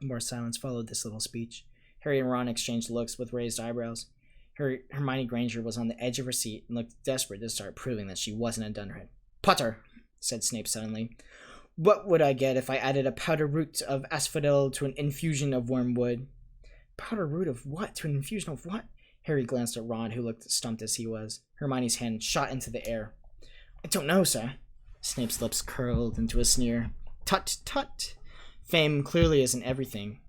More silence followed this little speech. Harry and Ron exchanged looks with raised eyebrows. Hermione Granger was on the edge of her seat and looked desperate to start proving that she wasn't a dunderhead. Potter, said Snape suddenly. What would I get if I added a powder root of asphodel to an infusion of wormwood? Powder root of what? To an infusion of what? Harry glanced at Ron, who looked stumped as he was. Hermione's hand shot into the air. I don't know, sir. Snape's lips curled into a sneer. Tut, tut. Fame clearly isn't everything.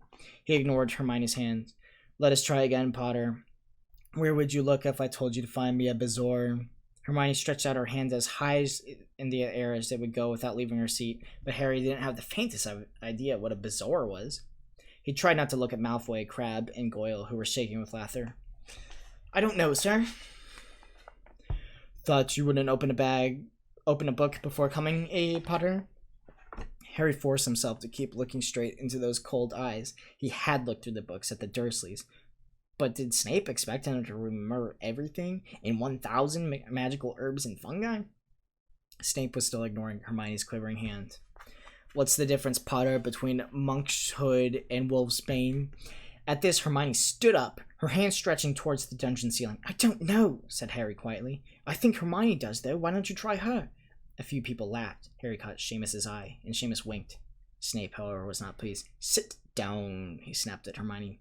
He ignored Hermione's hand. Let us try again, Potter. Where would you look if I told you to find me a bezoar? Hermione stretched out her hands as high in the air as they would go without leaving her seat, but Harry didn't have the faintest idea what a bezoar was. He tried not to look at Malfoy, Crabbe, and Goyle, who were shaking with laughter. I don't know, sir. Thought you wouldn't open a book before coming, Potter? Harry forced himself to keep looking straight into those cold eyes. He had looked through the books at the Dursleys. But did Snape expect him to remember everything in 1,000 magical herbs and fungi? Snape was still ignoring Hermione's quivering hand. What's the difference, Potter, between monkshood and wolfsbane? At this, Hermione stood up, her hand stretching towards the dungeon ceiling. I don't know, said Harry quietly. I think Hermione does, though. Why don't you try her? A few people laughed. Harry caught Seamus's eye, and Seamus winked. Snape, however, was not pleased. Sit down, he snapped at Hermione.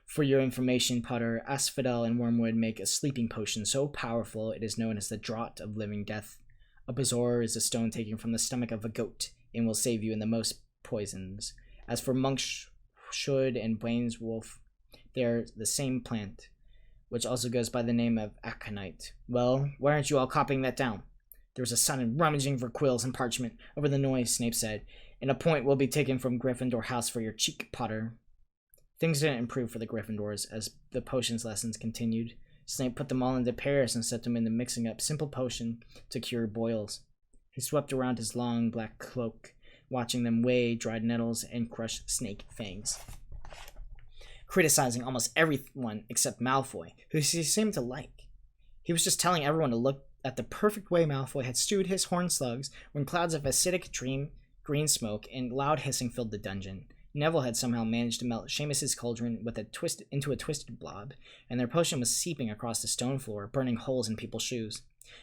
For your information, Potter, asphodel and wormwood make a sleeping potion so powerful it is known as the Draught of Living Death. A bezoar is a stone taken from the stomach of a goat and will save you in the most poisons. As for monkshood and Blaine's wolf, they are the same plant, which also goes by the name of aconite. Well, why aren't you all copying that down? There was a sudden rummaging for quills and parchment. Over the noise, Snape said, and a point will be taken from Gryffindor House for your cheek, Potter. Things didn't improve for the Gryffindors as the potions lessons continued. Snape put them all into pairs and set them into mixing up simple potion to cure boils. He swept around his long black cloak, watching them weigh dried nettles and crush snake fangs, criticizing almost everyone except Malfoy, who he seemed to like. He was just telling everyone to look at the perfect way Malfoy had stewed his horned slugs when clouds of acidic green smoke and loud hissing filled the dungeon. Neville had somehow managed to melt Seamus's cauldron into a twisted blob, and their potion was seeping across the stone floor, burning holes in people's shoes.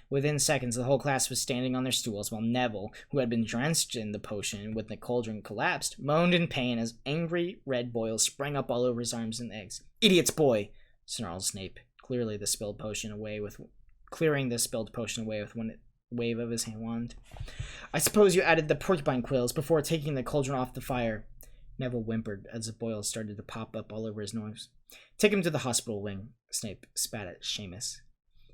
Within seconds, the whole class was standing on their stools, while Neville, who had been drenched in the potion when the cauldron collapsed, moaned in pain as angry red boils sprang up all over his arms and legs. "Idiot's boy!" snarled Snape, clearly the spilled potion away with clearing the spilled potion away with one wave of his hand wand. I suppose you added the porcupine quills before taking the cauldron off the fire. Neville whimpered as the boils started to pop up all over his nose. Take him to the hospital wing, Snape spat at Seamus.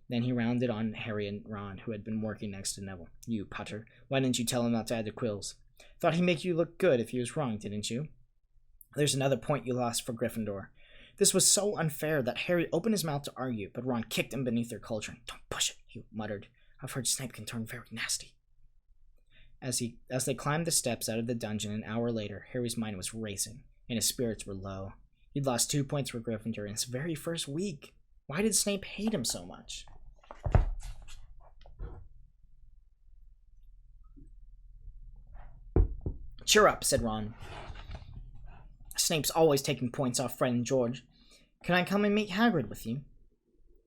Then he rounded on Harry and Ron, who had been working next to Neville. You, Potter, why didn't you tell him not to add the quills? Thought he'd make you look good if he was wrong, didn't you? There's another point you lost for Gryffindor. This was so unfair that Harry opened his mouth to argue, but Ron kicked him beneath their cauldron. Don't push it, he muttered. I've heard Snape can turn very nasty. As they climbed the steps out of the dungeon an hour later, Harry's mind was racing, and his spirits were low. He'd lost 2 points for Gryffindor in his very first week. Why did Snape hate him so much? Cheer up, said Ron. Snape's always taking points off Fred and George. Can I come and meet Hagrid with you?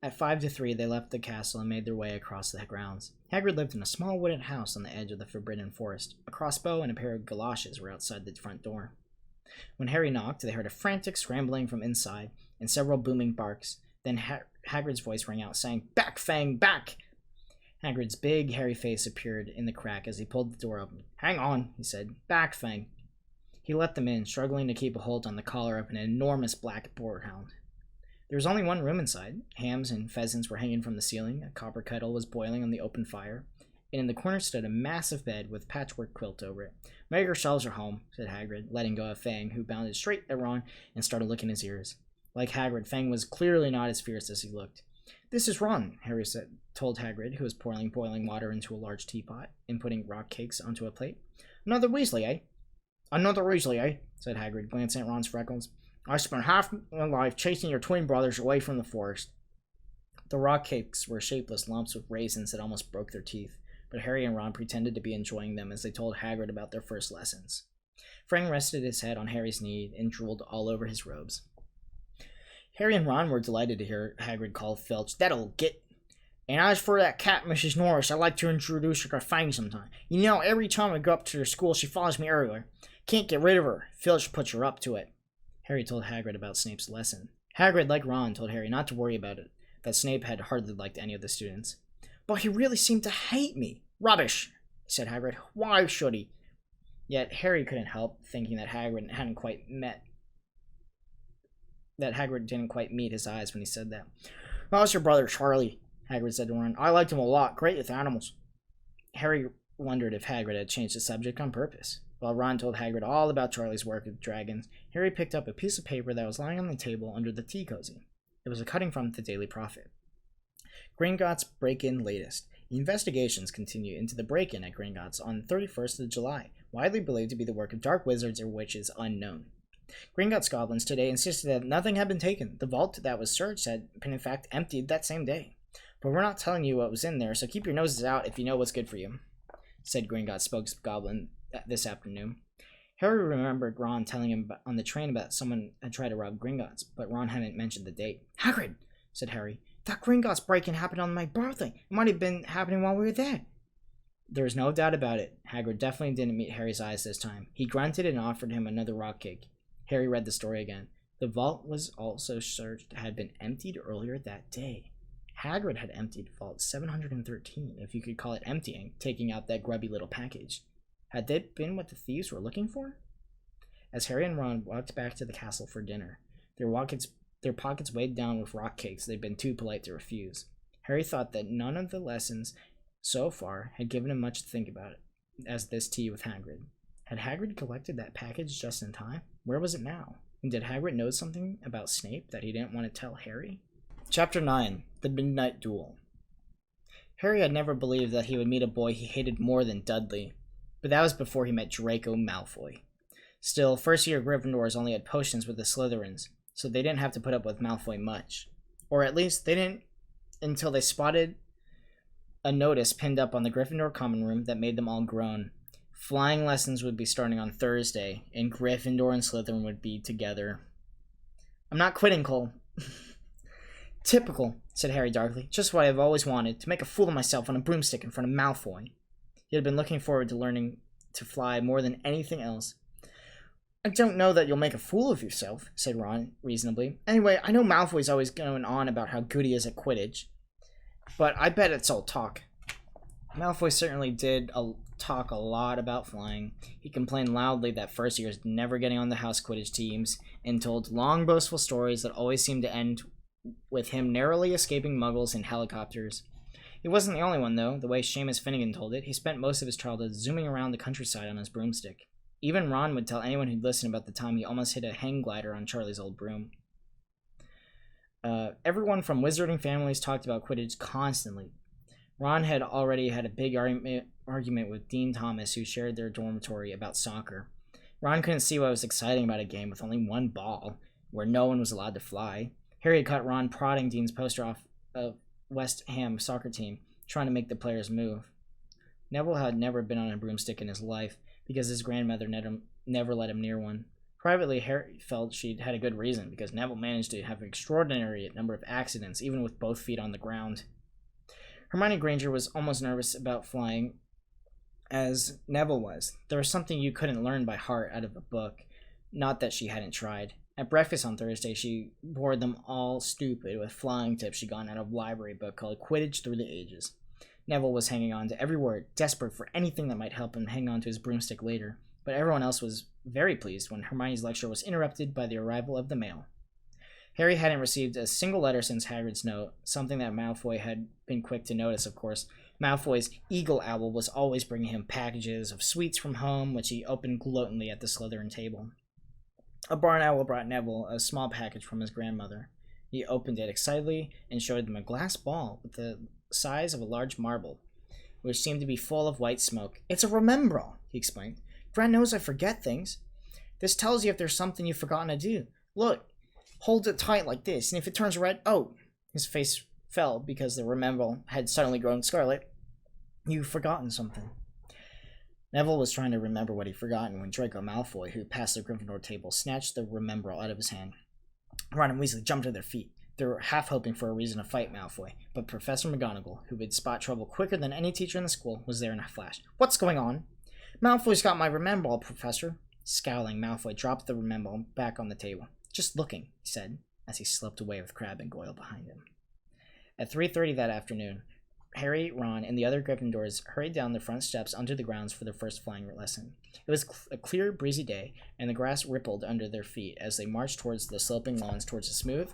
At 5 to 3, they left the castle and made their way across the grounds. Hagrid lived in a small wooden house on the edge of the Forbidden Forest. A crossbow and a pair of galoshes were outside the front door. When Harry knocked, they heard a frantic scrambling from inside and several booming barks. Then Hagrid's voice rang out, saying, "Back, Fang, back!" Hagrid's big, hairy face appeared in the crack as he pulled the door open. "Hang on," he said. "Back, Fang." He let them in, struggling to keep a hold on the collar of an enormous black boarhound. There was only one room inside. Hams and pheasants were hanging from the ceiling, a copper kettle was boiling on the open fire, and in the corner stood a massive bed with patchwork quilt over it. "Make yourselves at home," said Hagrid, letting go of Fang, who bounded straight at Ron and started licking his ears. Like Hagrid, Fang was clearly not as fierce as he looked. "This is Ron," Harry told Hagrid, who was pouring boiling water into a large teapot and putting rock cakes onto a plate. "Another Weasley, eh?" "Another Weasley, eh?" said Hagrid, glancing at Ron's freckles. "I spent half my life chasing your twin brothers away from the forest." The rock cakes were shapeless lumps with raisins that almost broke their teeth, but Harry and Ron pretended to be enjoying them as they told Hagrid about their first lessons. Fang rested his head on Harry's knee and drooled all over his robes. Harry and Ron were delighted to hear Hagrid call Filch, "That'll get." "And as for that cat, Mrs. Norris, I'd like to introduce her to Fang sometime. You know, every time I go up to her school, she follows me everywhere. Can't get rid of her. Filch puts her up to it." Harry told Hagrid about Snape's lesson. Hagrid, like Ron, told Harry not to worry about it, that Snape had hardly liked any of the students. "But he really seemed to hate me." "Rubbish," said Hagrid. "Why should he?" Yet Harry couldn't help thinking that Hagrid didn't quite meet his eyes when he said that. "How's your brother Charlie?" Hagrid said to Ron. "I liked him a lot. Great with animals." Harry wondered if Hagrid had changed the subject on purpose. While Ron told Hagrid all about Charlie's work with dragons, Harry picked up a piece of paper that was lying on the table under the tea cozy. It was a cutting from the Daily Prophet. Gringotts break-in latest. Investigations continue into the break-in at Gringotts on the 31st of July, widely believed to be the work of dark wizards or witches unknown. Gringotts goblins today insisted that nothing had been taken. The vault that was searched had been in fact emptied that same day. "But we're not telling you what was in there, so keep your noses out if you know what's good for you," said Gringotts spokesgoblin this afternoon. Harry remembered Ron telling him on the train about someone had tried to rob Gringotts, but Ron hadn't mentioned the date. "Hagrid," said Harry, "that Gringotts break-in happened on my birthday. It might have been happening while we were there." There was no doubt about it. Hagrid definitely didn't meet Harry's eyes this time. He grunted and offered him another rock cake. Harry read the story again. The vault was also searched, had been emptied earlier that day. Hagrid had emptied vault 713, if you could call it emptying, taking out that grubby little package. Had that been what the thieves were looking for? As Harry and Ron walked back to the castle for dinner, their pockets weighed down with rock cakes they'd been too polite to refuse. Harry thought that none of the lessons so far had given him much to think about it, as this tea with Hagrid. Had Hagrid collected that package just in time? Where was it now? And did Hagrid know something about Snape that he didn't want to tell Harry? Chapter 9. The Midnight Duel. Harry had never believed that he would meet a boy he hated more than Dudley, but that was before he met Draco Malfoy. Still, first-year Gryffindors only had potions with the Slytherins, so they didn't have to put up with Malfoy much. Or at least, they didn't until they spotted a notice pinned up on the Gryffindor common room that made them all groan. Flying lessons would be starting on Thursday, and Gryffindor and Slytherin would be together. "I'm not quitting, Cole." "Typical," said Harry darkly. "Just what I've always wanted, to make a fool of myself on a broomstick in front of Malfoy." He had been looking forward to learning to fly more than anything else. "I don't know that you'll make a fool of yourself," said Ron reasonably. "Anyway, I know Malfoy's always going on about how good he is at Quidditch." But I bet it's all talk. Malfoy certainly did talk a lot about flying. He complained loudly that first years never getting on the house Quidditch teams, and told long boastful stories that always seemed to end with him narrowly escaping muggles in helicopters. He wasn't the only one, though. The way Seamus Finnegan told it, he spent most of his childhood zooming around the countryside on his broomstick. Even Ron would tell anyone who'd listen about the time he almost hit a hang glider on Charlie's old broom. Everyone from wizarding families talked about Quidditch constantly. Ron had already had a big argument with Dean Thomas, who shared their dormitory, about soccer. Ron couldn't see what was exciting about a game with only one ball, where no one was allowed to fly. Harry had caught Ron prodding Dean's poster off a West Ham soccer team, trying to make the players move. Neville had never been on a broomstick in his life, because his grandmother never let him near one. Privately, Harry felt she'd had a good reason, because Neville managed to have an extraordinary number of accidents, even with both feet on the ground. Hermione Granger was almost nervous about flying, as Neville was. There was something you couldn't learn by heart out of a book, not that she hadn't tried. At breakfast on Thursday, she bored them all stupid with flying tips she'd gotten out of a library book called Quidditch Through the Ages. Neville was hanging on to every word, desperate for anything that might help him hang on to his broomstick later, but everyone else was very pleased when Hermione's lecture was interrupted by the arrival of the mail. Harry hadn't received a single letter since Hagrid's note, something that Malfoy had been quick to notice, of course. Malfoy's eagle owl was always bringing him packages of sweets from home, which he opened gloatingly at the Slytherin table. A barn owl brought Neville a small package from his grandmother. He opened it excitedly and showed them a glass ball with the size of a large marble, which seemed to be full of white smoke. "It's a remembrall," he explained. "Gran knows I forget things. This tells you if there's something you've forgotten to do. Look, hold it tight like this, and if it turns red..." Oh, his face fell because the remembrall had suddenly grown scarlet. "You've forgotten something." Neville was trying to remember what he'd forgotten when Draco Malfoy, who passed the Gryffindor table, snatched the remembrall out of his hand. Ron and Weasley jumped to their feet. They were half hoping for a reason to fight Malfoy, but Professor McGonagall, who would spot trouble quicker than any teacher in the school, was there in a flash. "What's going on?" "Malfoy's got my remembrall, Professor." Scowling, Malfoy dropped the remembrall back on the table. "Just looking," he said, as he slipped away with Crabbe and Goyle behind him. At 3:30 that afternoon, Harry, Ron, and the other Gryffindors hurried down the front steps onto the grounds for their first flying lesson. It was a clear, breezy day, and the grass rippled under their feet as they marched towards the sloping lawns towards a smooth,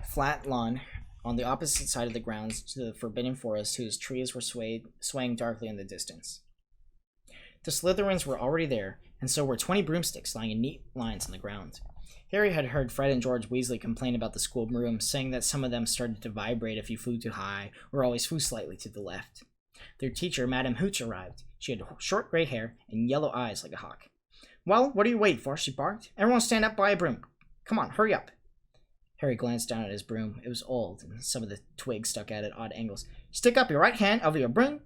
flat lawn on the opposite side of the grounds to the Forbidden Forest, whose trees were swaying darkly in the distance. The Slytherins were already there, and so were 20 broomsticks lying in neat lines on the ground. Harry had heard Fred and George Weasley complain about the school broom, saying that some of them started to vibrate if you flew too high, or always flew slightly to the left. Their teacher, Madame Hooch, arrived. She had short gray hair and yellow eyes like a hawk. "Well, what are you waiting for?" she barked. "Everyone stand up by a broom. Come on, hurry up." Harry glanced down at his broom. It was old, and some of the twigs stuck out at odd angles. "Stick up your right hand over your broom,"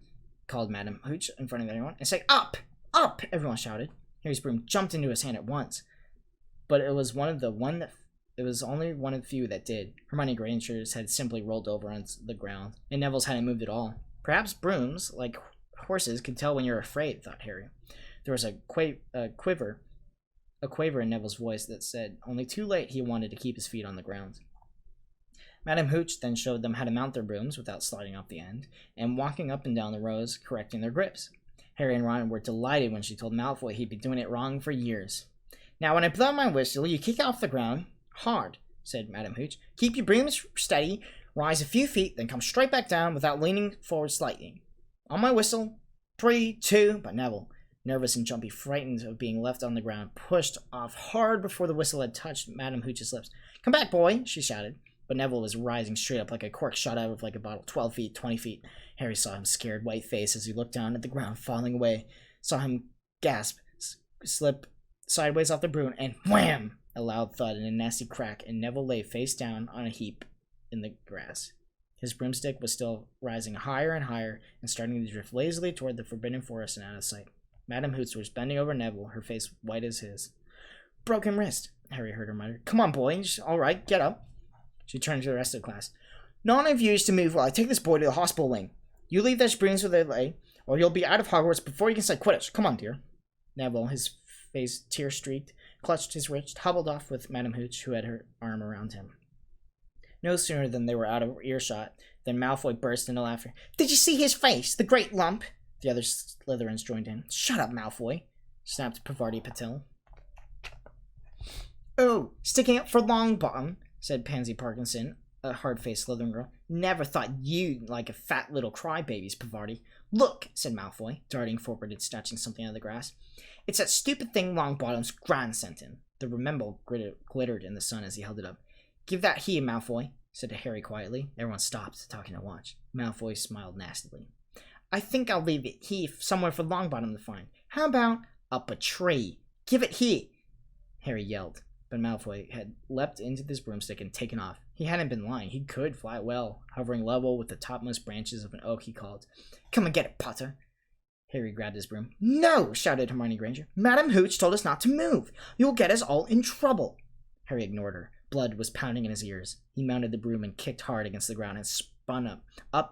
called Madame Hooch in front of everyone, "and say, 'Up! Up!'" everyone shouted. Harry's broom jumped into his hand at once, but it was only one of the few that did. Hermione Granger's had simply rolled over on the ground, and Neville's hadn't moved at all. Perhaps brooms, like horses, could tell when you're afraid, thought Harry. There was a quaver in Neville's voice that said only too late he wanted to keep his feet on the ground. Madame Hooch then showed them how to mount their brooms without sliding off the end, and walking up and down the rows, correcting their grips. Harry and Ron were delighted when she told Malfoy he'd been doing it wrong for years. "Now, when I blow my whistle, you kick off the ground hard," said Madame Hooch. "Keep your brooms steady, rise a few feet, then come straight back down without leaning forward slightly. On my whistle, 3, 2, but Neville, nervous and jumpy, frightened of being left on the ground, pushed off hard before the whistle had touched Madame Hooch's lips. "Come back, boy," she shouted. But Neville was rising straight up like a cork shot out of like a bottle. 12 feet, 20 feet. Harry saw him scared white face as he looked down at the ground, falling away. Saw him gasp, slip sideways off the broom, and wham! A loud thud and a nasty crack, and Neville lay face down on a heap in the grass. His broomstick was still rising higher and higher, and starting to drift lazily toward the Forbidden Forest and out of sight. Madame Hooch was bending over Neville, her face white as his. "Broken wrist," Harry heard her mutter. "Come on, boy. All right, get up." She turned to the rest of the class. "None of you is to move while I take this boy to the hospital wing. You leave those brooms where they lay, or you'll be out of Hogwarts before you can say Quidditch. Come on, dear." Neville, his face tear-streaked, clutched his wrist, hobbled off with Madame Hooch, who had her arm around him. No sooner than they were out of earshot than Malfoy burst into laughter. Did you see his face, the great lump? The other Slytherins joined in. Shut up, Malfoy, snapped Parvati Patil. Oh, sticking up for Longbottom, said Pansy Parkinson, a hard-faced Slytherin girl. Never thought you'd like a fat little crybabies, Parvati. Look, said Malfoy, darting forward and snatching something out of the grass. It's that stupid thing Longbottom's gran sent him. The remember glittered in the sun as he held it up. Give that here, Malfoy, said Harry quietly. Everyone stopped, talking to watch. Malfoy smiled nastily. I think I'll leave it here somewhere for Longbottom to find. How about up a tree? Give it here, Harry yelled. But Malfoy had leapt into this broomstick and taken off. He hadn't been lying. He could fly well, hovering level with the topmost branches of an oak, he called. Come and get it, Potter. Harry grabbed his broom. No, shouted Hermione Granger. Madam Hooch told us not to move. You'll get us all in trouble. Harry ignored her. Blood was pounding in his ears. He mounted the broom and kicked hard against the ground and spun up.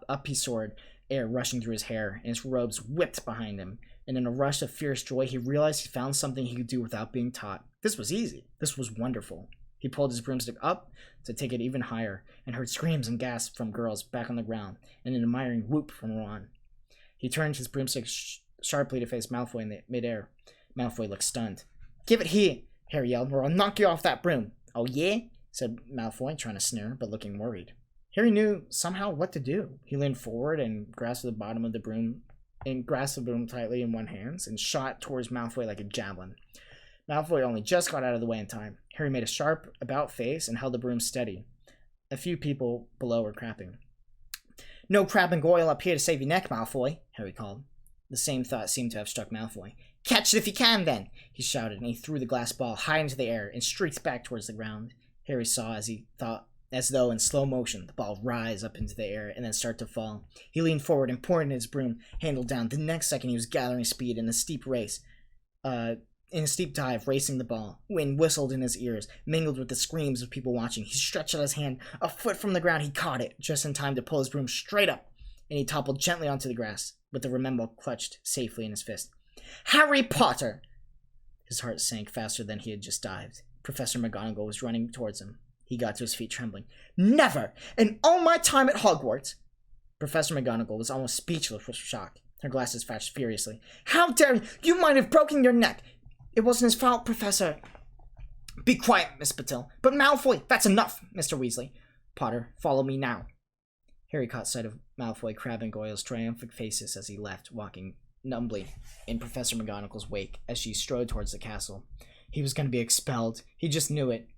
Up he soared, air rushing through his hair, and his robes whipped behind him. And in a rush of fierce joy, he realized he found something he could do without being taught. This was easy. This was wonderful. He pulled his broomstick up to take it even higher, and heard screams and gasps from girls back on the ground, and an admiring whoop from Ron. He turned his broomstick sharply to face Malfoy in midair. Malfoy looked stunned. Give it here, Harry yelled, or I'll knock you off that broom. Oh yeah? Said Malfoy, trying to sneer, but looking worried. Harry knew somehow what to do. He leaned forward and grasped the bottom of the broom tightly in one hand and shot towards Malfoy like a javelin. Malfoy only just got out of the way in time. Harry made a sharp about face and held the broom steady. A few people below were crapping. No crab and goyle up here to save your neck, Malfoy, Harry called. The same thought seemed to have struck Malfoy. Catch it if you can, then, he shouted, and he threw the glass ball high into the air and streaked back towards the ground. Harry saw, as though in slow motion, the ball rise up into the air and then start to fall. He leaned forward and pointed his broom handle down. The next second, he was gathering speed in a steep dive, racing the ball. Wind whistled in his ears, mingled with the screams of people watching. He stretched out his hand. A foot from the ground, he caught it, just in time to pull his broom straight up, and he toppled gently onto the grass, with the remember clutched safely in his fist. Harry Potter! His heart sank faster than he had just dived. Professor McGonagall was running towards him. He got to his feet trembling. Never! In all my time at Hogwarts! Professor McGonagall was almost speechless with shock. Her glasses flashed furiously. How dare you! You might have broken your neck! It wasn't his fault, Professor. Be quiet, Miss Patil. But Malfoy, that's enough, Mr. Weasley. Potter, follow me now. Harry caught sight of Malfoy, Crabbe, and Goyle's triumphant faces as he left, walking numbly in Professor McGonagall's wake as she strode towards the castle. He was going to be expelled. He just knew it.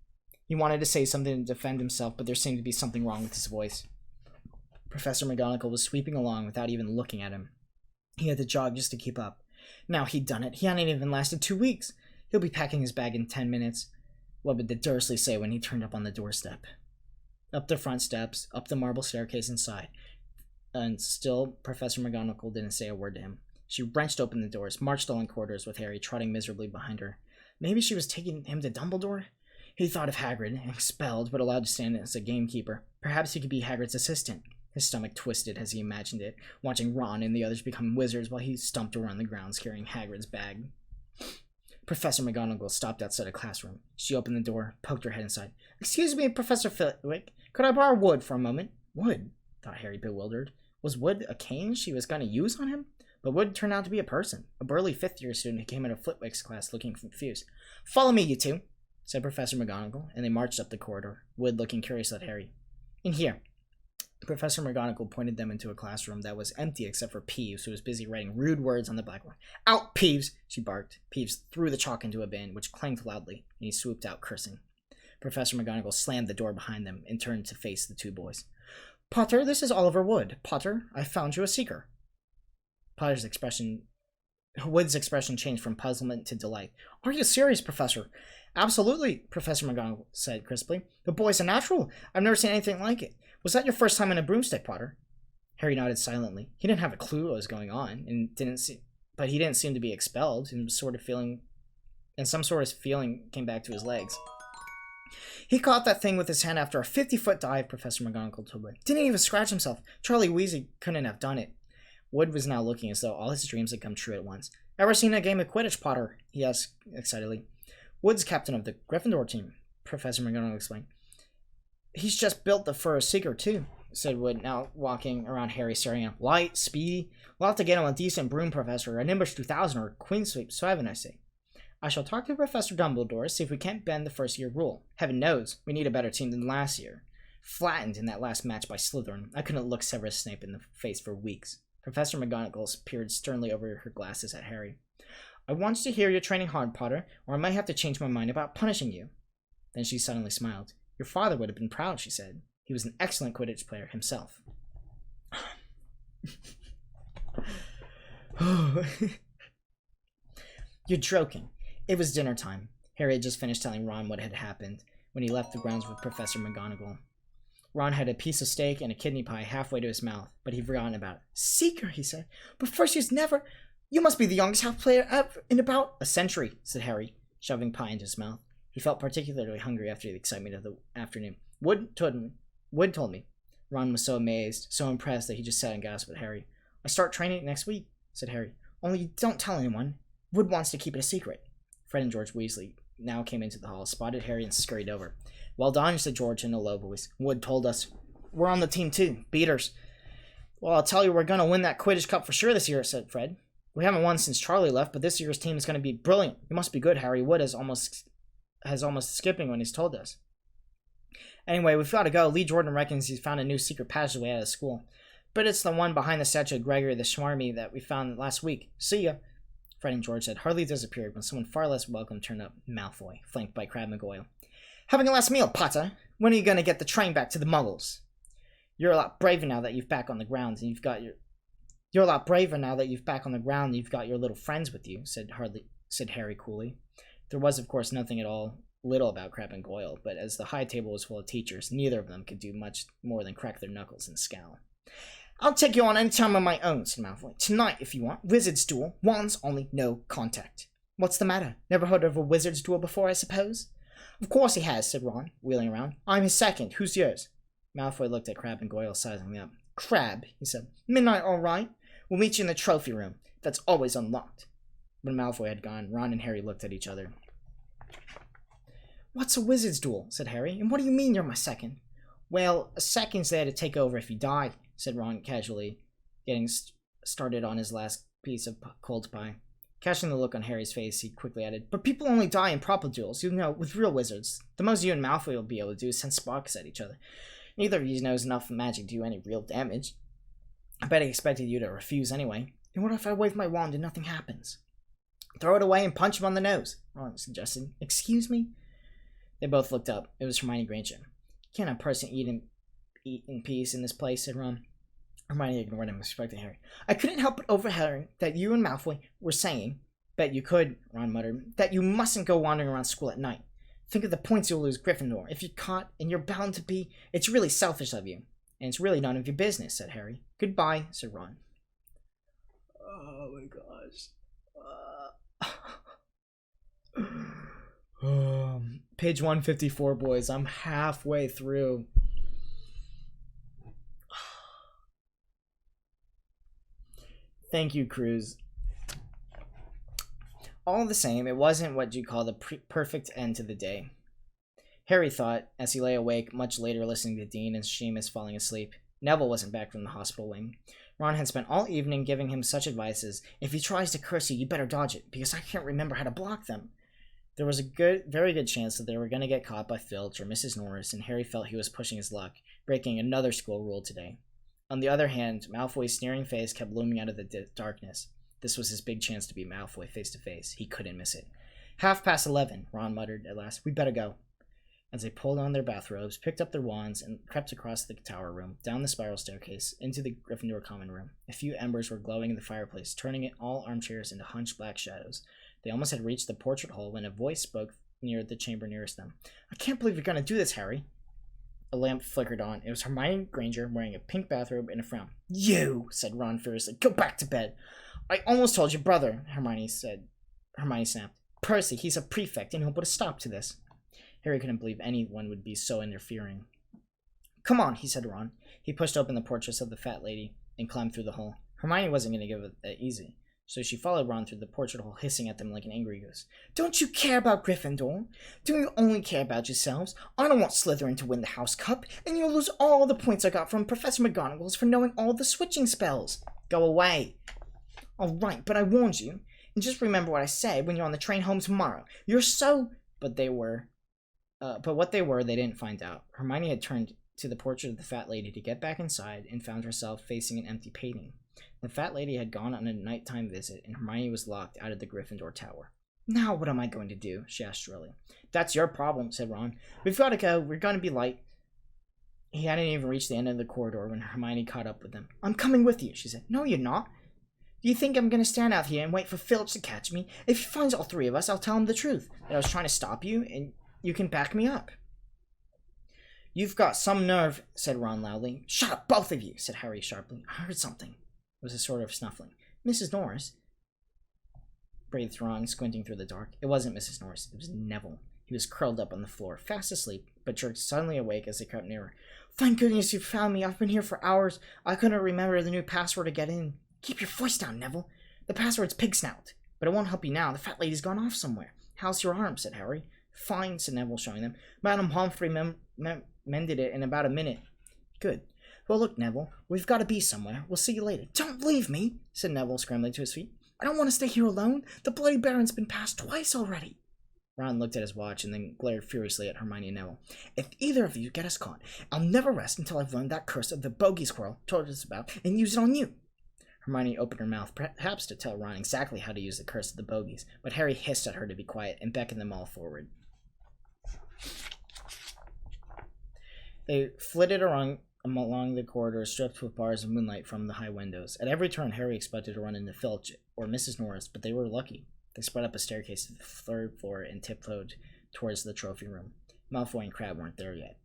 He wanted to say something to defend himself, but there seemed to be something wrong with his voice. Professor McGonagall was sweeping along without even looking at him. He had to jog just to keep up. Now he'd done it. He hadn't even lasted 2 weeks. He'll be packing his bag in 10 minutes. What would the Dursley say when he turned up on the doorstep? Up the front steps, up the marble staircase inside. And still, Professor McGonagall didn't say a word to him. She wrenched open the doors, marched along corridors with Harry trotting miserably behind her. Maybe she was taking him to Dumbledore? He thought of Hagrid, expelled but allowed to stand as a gamekeeper. Perhaps he could be Hagrid's assistant. His stomach twisted as he imagined it, watching Ron and the others become wizards while he stomped around the grounds carrying Hagrid's bag. Professor McGonagall stopped outside a classroom. She opened the door, poked her head inside. Excuse me, Professor Flitwick, could I borrow wood for a moment? Wood? Thought Harry, bewildered. Was wood a cane she was going to use on him? But Wood turned out to be a person, a burly fifth-year student who came out of Flitwick's class looking confused. Follow me, you two, said Professor McGonagall, and they marched up the corridor, Wood looking curious at Harry. In here. Professor McGonagall pointed them into a classroom that was empty except for Peeves, who was busy writing rude words on the blackboard. Out, Peeves! She barked. Peeves threw the chalk into a bin, which clanged loudly, and he swooped out, cursing. Professor McGonagall slammed the door behind them and turned to face the two boys. Potter, this is Oliver Wood. Potter, I found you a seeker. Wood's expression changed from puzzlement to delight. Are you serious, Professor? Absolutely, Professor McGonagall said crisply. The boy's a natural. I've never seen anything like it. Was that your first time in a broomstick, Potter? Harry nodded silently. He didn't have a clue what was going on, but he didn't seem to be expelled, and some sort of feeling came back to his legs. He caught that thing with his hand after a 50-foot dive, Professor McGonagall told him. Didn't even scratch himself. Charlie Weasley couldn't have done it. Wood was now looking as though all his dreams had come true at once. Ever seen a game of Quidditch, Potter? He asked excitedly. Wood's captain of the Gryffindor team, Professor McGonagall explained. He's just built for a seeker, too, said Wood, now walking around Harry, staring at him. Light, speedy. We'll have to get him a decent broom, Professor. A Nimbus 2000 or a Queen Sweep 7, I say. I shall talk to Professor Dumbledore, see if we can't bend the first-year rule. Heaven knows, we need a better team than last year. Flattened in that last match by Slytherin, I couldn't look Severus Snape in the face for weeks. Professor McGonagall peered sternly over her glasses at Harry. I want you to hear you're training hard, Potter, or I might have to change my mind about punishing you. Then she suddenly smiled. Your father would have been proud, she said. He was an excellent Quidditch player himself. You're joking. It was dinner time. Harry had just finished telling Ron what had happened when he left the grounds with Professor McGonagall. Ron had a piece of steak and a kidney pie halfway to his mouth, but he'd forgotten about it. Seeker, he said. But first year's never... You must be the youngest half player ever in about... A century, said Harry, shoving pie into his mouth. He felt particularly hungry after the excitement of the afternoon. Wood told me. Ron was so amazed, so impressed that he just sat and gasped at Harry. I start training next week, said Harry. Only don't tell anyone. Wood wants to keep it a secret. Fred and George Weasley now came into the hall, spotted Harry, and scurried over. Well done, said George in a low voice. Wood told us. We're on the team too. Beaters. Well, I'll tell you, we're going to win that Quidditch Cup for sure this year, said Fred. We haven't won since Charlie left, but this year's team is going to be brilliant. You must be good, Harry. Wood is almost skipping when he's told us. Anyway, we've got to go. Lee Jordan reckons he's found a new secret passageway out of school. But it's the one behind the statue of Gregory the Swarmy that we found last week. See ya. Fred and George had hardly disappeared when someone far less welcome turned up. Malfoy, flanked by Crabbe and Goyle. Having a last meal, Potter? When are you going to get the train back to the Muggles? You're a lot braver now that you've back on the ground and you've got your... You're a lot braver now that you've back on the ground and you've got your little friends with you, said Harry coolly. There was, of course, nothing at all little about Crabbe and Goyle, but as the high table was full of teachers, neither of them could do much more than crack their knuckles and scowl. I'll take you on any time of my own, said Malfoy. Tonight, if you want. Wizard's duel. Wands only, no contact. What's the matter? Never heard of a wizard's duel before, I suppose? Of course he has, said Ron, wheeling around. I'm his second. Who's yours? Malfoy looked at Crabbe and Goyle, sizing them up. Crabbe, he said. Midnight, all right. We'll meet you in the trophy room. That's always unlocked. When Malfoy had gone, Ron and Harry looked at each other. What's a wizard's duel? Said Harry. And what do you mean you're my second? Well, a second's there to take over if you die, said Ron casually, getting started on his last piece of cold pie. Catching the look on Harry's face, he quickly added, but people only die in proper duels, you know, with real wizards. The most you and Malfoy will be able to do is send sparks at each other. Neither of you knows enough magic to do any real damage. I bet he expected you to refuse anyway. And what if I wave my wand and nothing happens? Throw it away and punch him on the nose, Ron suggested. Excuse me? They both looked up. It was Hermione Granger. Can't a person eat in peace in this place, said Ron. Hermione ignored him and respected Harry. I couldn't help but overhearing that you and Malfoy were saying, bet you could, Ron muttered, that you mustn't go wandering around school at night. Think of the points you'll lose Gryffindor. If you're caught, and you're bound to be, it's really selfish of you. And it's really none of your business, said Harry. Goodbye, said Ron. Oh my gosh. Page 154, boys. I'm halfway through. Thank you, Cruz. All the same, it wasn't what you call the perfect end to the day. Harry thought, as he lay awake much later listening to Dean and Seamus falling asleep. Neville wasn't back from the hospital wing. Ron had spent all evening giving him such advice as, if he tries to curse you, you better dodge it, because I can't remember how to block them. There was a very good chance that they were going to get caught by Filch or Mrs. Norris, and Harry felt he was pushing his luck, breaking another school rule today. On the other hand, Malfoy's sneering face kept looming out of the darkness. This was his big chance to beat Malfoy face to face. He couldn't miss it. 11:30, Ron muttered at last. We better go. As they pulled on their bathrobes, picked up their wands, and crept across the tower room, down the spiral staircase, into the Gryffindor common room. A few embers were glowing in the fireplace, turning all armchairs into hunched black shadows. They almost had reached the portrait hole when a voice spoke near the chamber nearest them. I can't believe you're going to do this, Harry. A lamp flickered on. It was Hermione Granger wearing a pink bathrobe and a frown. You, said Ron furiously. Go back to bed. I almost told your brother, Hermione snapped. Percy, he's a prefect, and he'll put a stop to this. Harry couldn't believe anyone would be so interfering. Come on, he said to Ron. He pushed open the portraits of the fat lady and climbed through the hole. Hermione wasn't going to give it that easy. So she followed Ron through the portrait hole, hissing at them like an angry goose. Don't you care about Gryffindor? Do you only care about yourselves? I don't want Slytherin to win the House Cup, and you'll lose all the points I got from Professor McGonagall's for knowing all the switching spells. Go away. All right, but I warned you. And just remember what I said when you're on the train home tomorrow. You're so... But what they were, they didn't find out. Hermione had turned to the portrait of the fat lady to get back inside and found herself facing an empty painting. The fat lady had gone on a nighttime visit, and Hermione was locked out of the Gryffindor tower. Now what am I going to do? She asked shrilly. That's your problem, said Ron. We've got to go. We're going to be late. He hadn't even reached the end of the corridor when Hermione caught up with him. I'm coming with you, she said. No, you're not. Do you think I'm going to stand out here and wait for Filch to catch me? If he finds all three of us, I'll tell him the truth, that I was trying to stop you, and you can back me up. You've got some nerve, said Ron loudly. Shut up, both of you, said Harry sharply. I heard something. It was a sort of snuffling. Mrs. Norris, breathed Ron, squinting through the dark. It wasn't Mrs. Norris. It was Neville. He was curled up on the floor, fast asleep, but jerked suddenly awake as they crept nearer. Thank goodness you found me. I've been here for hours. I couldn't remember the new password to get in. Keep your voice down, Neville. The password's pig snout. But it won't help you now. The fat lady's gone off somewhere. How's your arm? Said Harry. Fine, said Neville, showing them. Madame Humphrey mended it in about a minute. Good. Well, look, Neville, we've got to be somewhere. We'll see you later. Don't leave me, said Neville, scrambling to his feet. I don't want to stay here alone. The Bloody Baron's been passed twice already. Ron looked at his watch and then glared furiously at Hermione and Neville. If either of you get us caught, I'll never rest until I've learned that curse of the bogey squirrel told us about and use it on you. Hermione opened her mouth, perhaps to tell Ron exactly how to use the curse of the bogies, but Harry hissed at her to be quiet and beckoned them all forward. They flitted along the corridor, stripped with bars of moonlight from the high windows. At every turn, Harry expected to run into Filch or Mrs. Norris, but they were lucky. They sped up a staircase to the third floor and tiptoed towards the trophy room. Malfoy and Crabbe weren't there yet.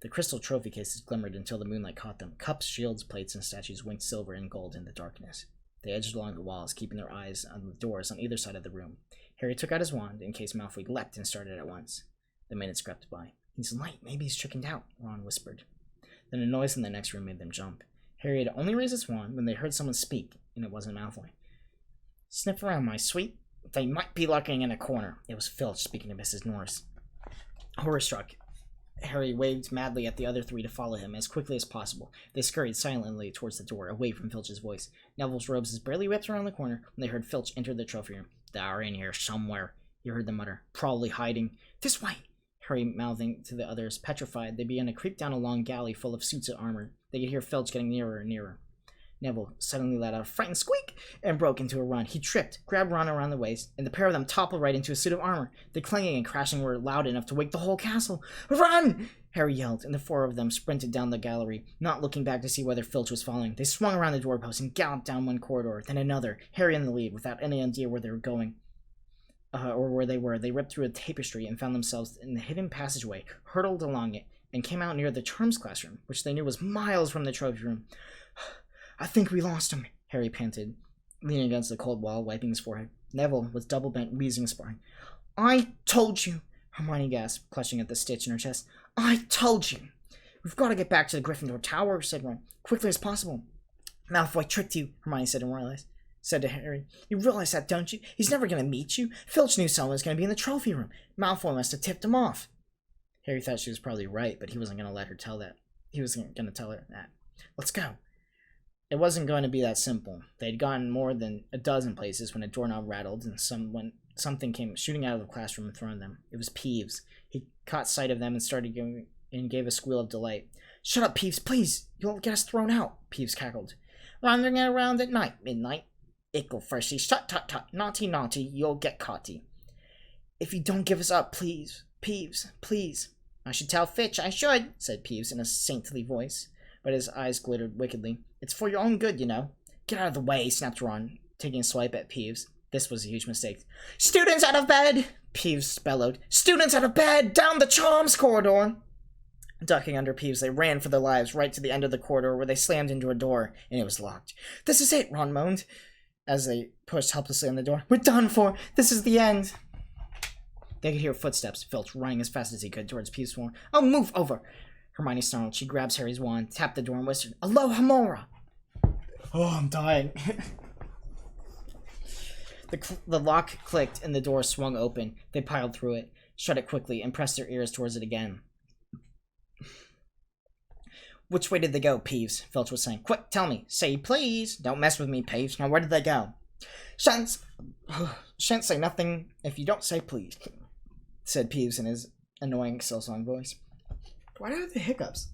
The crystal trophy cases glimmered until the moonlight caught them. Cups, shields, plates, and statues winked silver and gold in the darkness. They edged along the walls, keeping their eyes on the doors on either side of the room. Harry took out his wand in case Malfoy leapt and started at once. The minutes crept by. He's light. Maybe he's chickened out, Ron whispered. Then a noise in the next room made them jump. Harry had only raised his wand when they heard someone speak, and it wasn't Malfoy. Sniff around, my sweet. They might be lurking in a corner. It was Filch speaking to Mrs. Norris. Horror-struck, Harry waved madly at the other three to follow him as quickly as possible. They scurried silently towards the door, away from Filch's voice. Neville's robes barely whipped around the corner when they heard Filch enter the trophy room. They're in here somewhere, he heard them mutter. Probably hiding. This way! Harry mouthing to the others, petrified. They began to creep down a long galley full of suits of armor. They could hear Filch getting nearer and nearer. Neville suddenly let out a frightened squeak and broke into a run. He tripped, grabbed Ron around the waist, and the pair of them toppled right into a suit of armor. The clanging and crashing were loud enough to wake the whole castle. Run! Harry yelled, and the four of them sprinted down the gallery, not looking back to see whether Filch was following. They swung around the doorpost and galloped down one corridor, then another, Harry in the lead, without any idea where they were going. Or where they were. They ripped through a tapestry and found themselves in the hidden passageway, hurtled along it, and came out near the charms classroom, which they knew was miles from the trophy room. I think we lost him, Harry panted, leaning against the cold wall, wiping his forehead. Neville was double-bent, wheezing and sparring. I told you, Hermione gasped, clutching at the stitch in her chest. I told you. We've got to get back to the Gryffindor Tower, said Ron, quickly as possible. Malfoy tricked you, Hermione said to Harry. You realize that, don't you? He's never going to meet you. Filch knew someone was going to be in the trophy room. Malfoy must have tipped him off. Harry thought she was probably right, but he wasn't going to let her tell that. He was going to tell her that. Let's go. It wasn't going to be that simple. They'd gone more than a dozen places when a doorknob rattled and something came shooting out of the classroom in front of them. It was Peeves. He caught sight of them and gave a squeal of delight. Shut up, Peeves, please. You'll get us thrown out, Peeves cackled. Wandering around at night, midnight. Ickle freshy, tut, naughty, you'll get caughty. If you don't give us up, please, Peeves, please. I should tell Fitch, I should, said Peeves in a saintly voice, but his eyes glittered wickedly. It's for your own good, you know. Get out of the way, snapped Ron, taking a swipe at Peeves. This was a huge mistake. Students out of bed! Peeves bellowed. Students out of bed! Down the charms corridor! Ducking under Peeves, they ran for their lives right to the end of the corridor where they slammed into a door, and it was locked. This is it, Ron moaned, as they pushed helplessly on the door. We're done for! This is the end! They could hear footsteps. Filch running as fast as he could towards Peeves' floor. Oh, move over! Hermione snarled. She grabs Harry's wand, tapped the door, and whispered, Aloha Mora! Oh, I'm dying. The lock clicked and the door swung open. They piled through it, shut it quickly, and pressed their ears towards it again. Which way did they go, Peeves? Filch was saying. Quick, tell me. Say please. Don't mess with me, Peeves. Now where did they go? Shan't say nothing if you don't say please, said Peeves in his annoying Silsong voice. Why do I have the hiccups?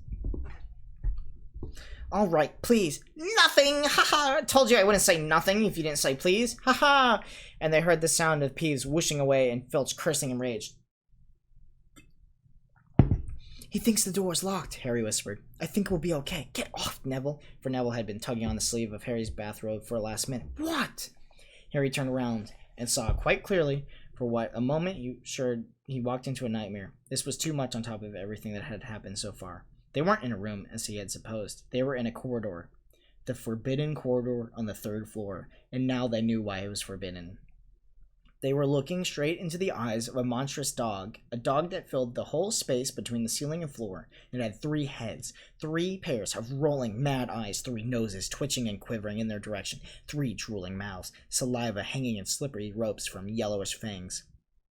All right, please. Nothing! Ha-ha! Told you I wouldn't say nothing if you didn't say please. Ha-ha! And they heard the sound of Peeves whooshing away and Filch cursing in rage. He thinks the door is locked, Harry whispered. I think we'll be okay. Get off, Neville. For Neville had been tugging on the sleeve of Harry's bathrobe for a last minute. What? Harry turned around and saw quite clearly. For what a moment he walked into a nightmare. This was too much on top of everything that had happened so far. They weren't in a room, as he had supposed. They were in a corridor. The forbidden corridor on the 3rd floor, and now they knew why it was forbidden. They were looking straight into the eyes of a monstrous dog, a dog that filled the whole space between the ceiling and floor. It had 3 heads, 3 pairs of rolling, mad eyes, 3 noses twitching and quivering in their direction, 3 drooling mouths, saliva hanging in slippery ropes from yellowish fangs.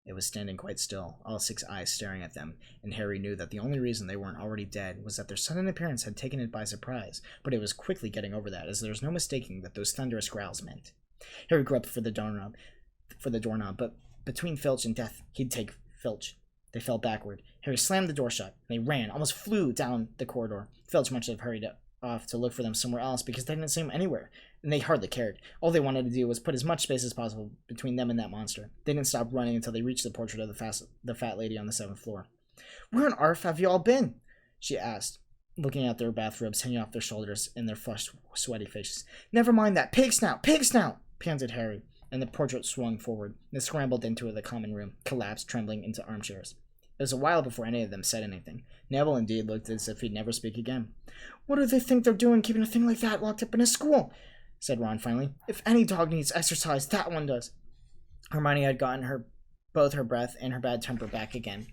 It was standing quite still, all 6 eyes staring at them, and Harry knew that the only reason they weren't already dead was that their sudden appearance had taken it by surprise, but it was quickly getting over that, as there was no mistaking what those thunderous growls meant. Harry groped for the doorknob, but between Filch and death, he'd take Filch. They fell backward. Harry slammed the door shut. They ran, almost flew down the corridor. Filch must have hurried off to look for them somewhere else because they didn't see him anywhere, and they hardly cared. All they wanted to do was put as much space as possible between them and that monster. They didn't stop running until they reached the portrait of the fat lady on the 7th floor. Where on earth have you all been? She asked, looking at their bathrobes hanging off their shoulders and their flushed, sweaty faces. Never mind that. Pig snout! Pig snout! Panted Harry, and the portrait swung forward. They scrambled into the common room, collapsed, trembling, into armchairs. It was a while before any of them said anything. Neville, indeed, looked as if he'd never speak again. What do they think they're doing, keeping a thing like that locked up in a school? Said Ron finally. If any dog needs exercise, that one does. Hermione had gotten both her breath and her bad temper back again.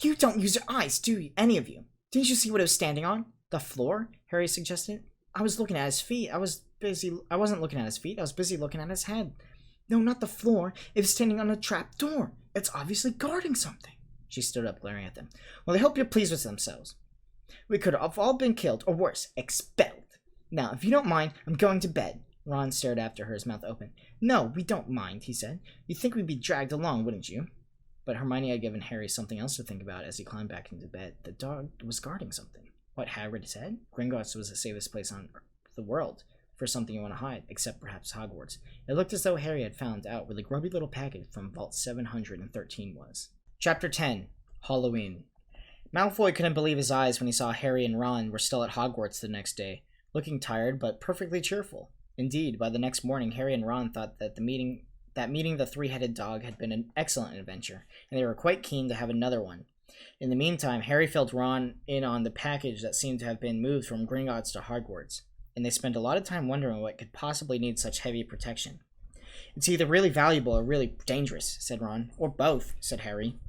You don't use your eyes, do you? Any of you? Didn't you see what it was standing on? The floor? Harry suggested. I was looking at his feet. I wasn't looking at his feet. I was busy looking at his head. No, not the floor. It was standing on a trap door. It's obviously guarding something. She stood up, glaring at them. Well, I hope you're pleased with themselves. We could have all been killed, or worse, expelled. Now, if you don't mind, I'm going to bed. Ron stared after her, his mouth open. No, we don't mind, he said. You'd think we'd be dragged along, wouldn't you? But Hermione had given Harry something else to think about as he climbed back into bed. The dog was guarding something. What Hagrid said? Gringotts was the safest place on the world for something you want to hide, except perhaps Hogwarts. It looked as though Harry had found out where the grubby little package from Vault 713 was. Chapter 10. Halloween. Malfoy couldn't believe his eyes when he saw Harry and Ron were still at Hogwarts the next day, looking tired but perfectly cheerful. Indeed, by the next morning, Harry and Ron thought that meeting the 3-headed dog had been an excellent adventure, and they were quite keen to have another one. In the meantime, Harry filled Ron in on the package that seemed to have been moved from Gringotts to Hogwarts, and they spent a lot of time wondering what could possibly need such heavy protection. It's either really valuable or really dangerous, said Ron. Or both, said Harry.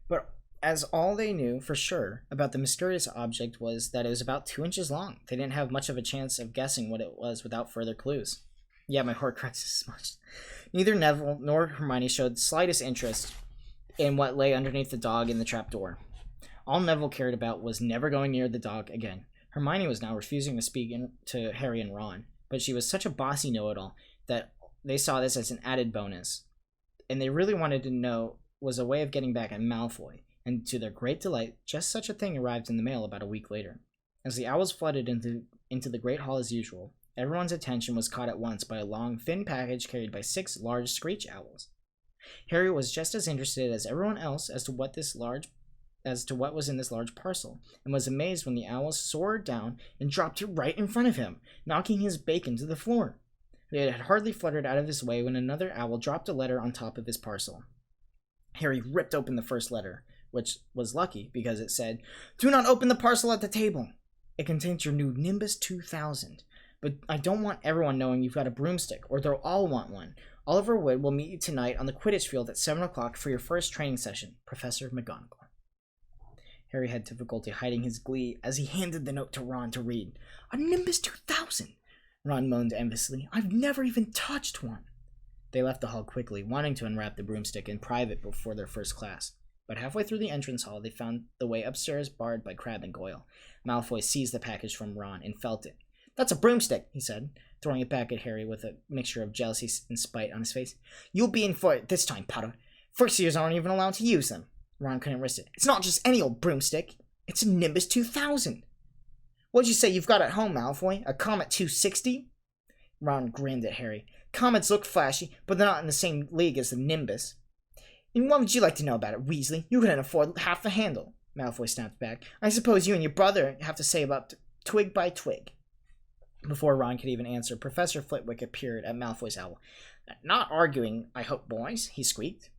But as all they knew for sure about the mysterious object was that it was about 2 inches long, they didn't have much of a chance of guessing what it was without further clues. Yeah, my Horcrux is smudged. Neither Neville nor Hermione showed the slightest interest in what lay underneath the dog in the trapdoor. All Neville cared about was never going near the dog again. Hermione was now refusing to speak to Harry and Ron, but she was such a bossy know-it-all that they saw this as an added bonus. And they really wanted to know was a way of getting back at Malfoy, and to their great delight, just such a thing arrived in the mail about a week later. As the owls flooded into the great hall as usual, everyone's attention was caught at once by a long, thin package carried by 6 large screech owls. Harry was just as interested as everyone else as to what was in this large parcel, and was amazed when the owls soared down and dropped it right in front of him, knocking his bacon to the floor. It had hardly fluttered out of his way when another owl dropped a letter on top of his parcel. Harry ripped open the first letter, which was lucky because it said, "Do not open the parcel at the table. It contains your new Nimbus 2000. But I don't want everyone knowing you've got a broomstick, or they'll all want one. Oliver Wood will meet you tonight on the Quidditch field at 7 o'clock for your first training session. Professor McGonagall." Harry had difficulty hiding his glee as he handed the note to Ron to read. "A Nimbus 2000! Ron moaned enviously. "I've never even touched one." They left the hall quickly, wanting to unwrap the broomstick in private before their first class. But halfway through the entrance hall, they found the way upstairs barred by Crabbe and Goyle. Malfoy seized the package from Ron and felt it. "That's a broomstick," he said, throwing it back at Harry with a mixture of jealousy and spite on his face. "You'll be in for it this time, Potter. First years aren't even allowed to use them." Ron couldn't resist it. "It's not just any old broomstick. It's a Nimbus 2000. What'd you say you've got at home, Malfoy? A Comet 260? Ron grinned at Harry. "Comets look flashy, but they're not in the same league as the Nimbus." "And what would you like to know about it, Weasley? You couldn't afford half the handle," Malfoy snapped back. "I suppose you and your brother have to say about twig by twig." Before Ron could even answer, Professor Flitwick appeared at Malfoy's elbow. "Not arguing, I hope, boys," he squeaked.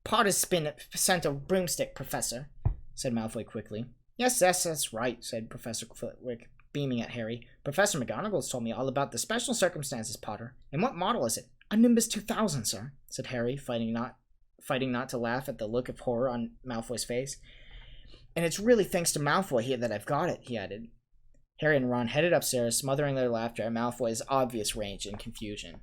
"Potter's been sent a broomstick, Professor," said Malfoy quickly. Yes, that's right," said Professor Flitwick, beaming at Harry. "Professor McGonagall's told me all about the special circumstances, Potter. And what model is it?" "A Nimbus 2000, sir," said Harry, fighting not to laugh at the look of horror on Malfoy's face. "And it's really thanks to Malfoy here that I've got it," he added. Harry and Ron headed upstairs, smothering their laughter at Malfoy's obvious rage and confusion.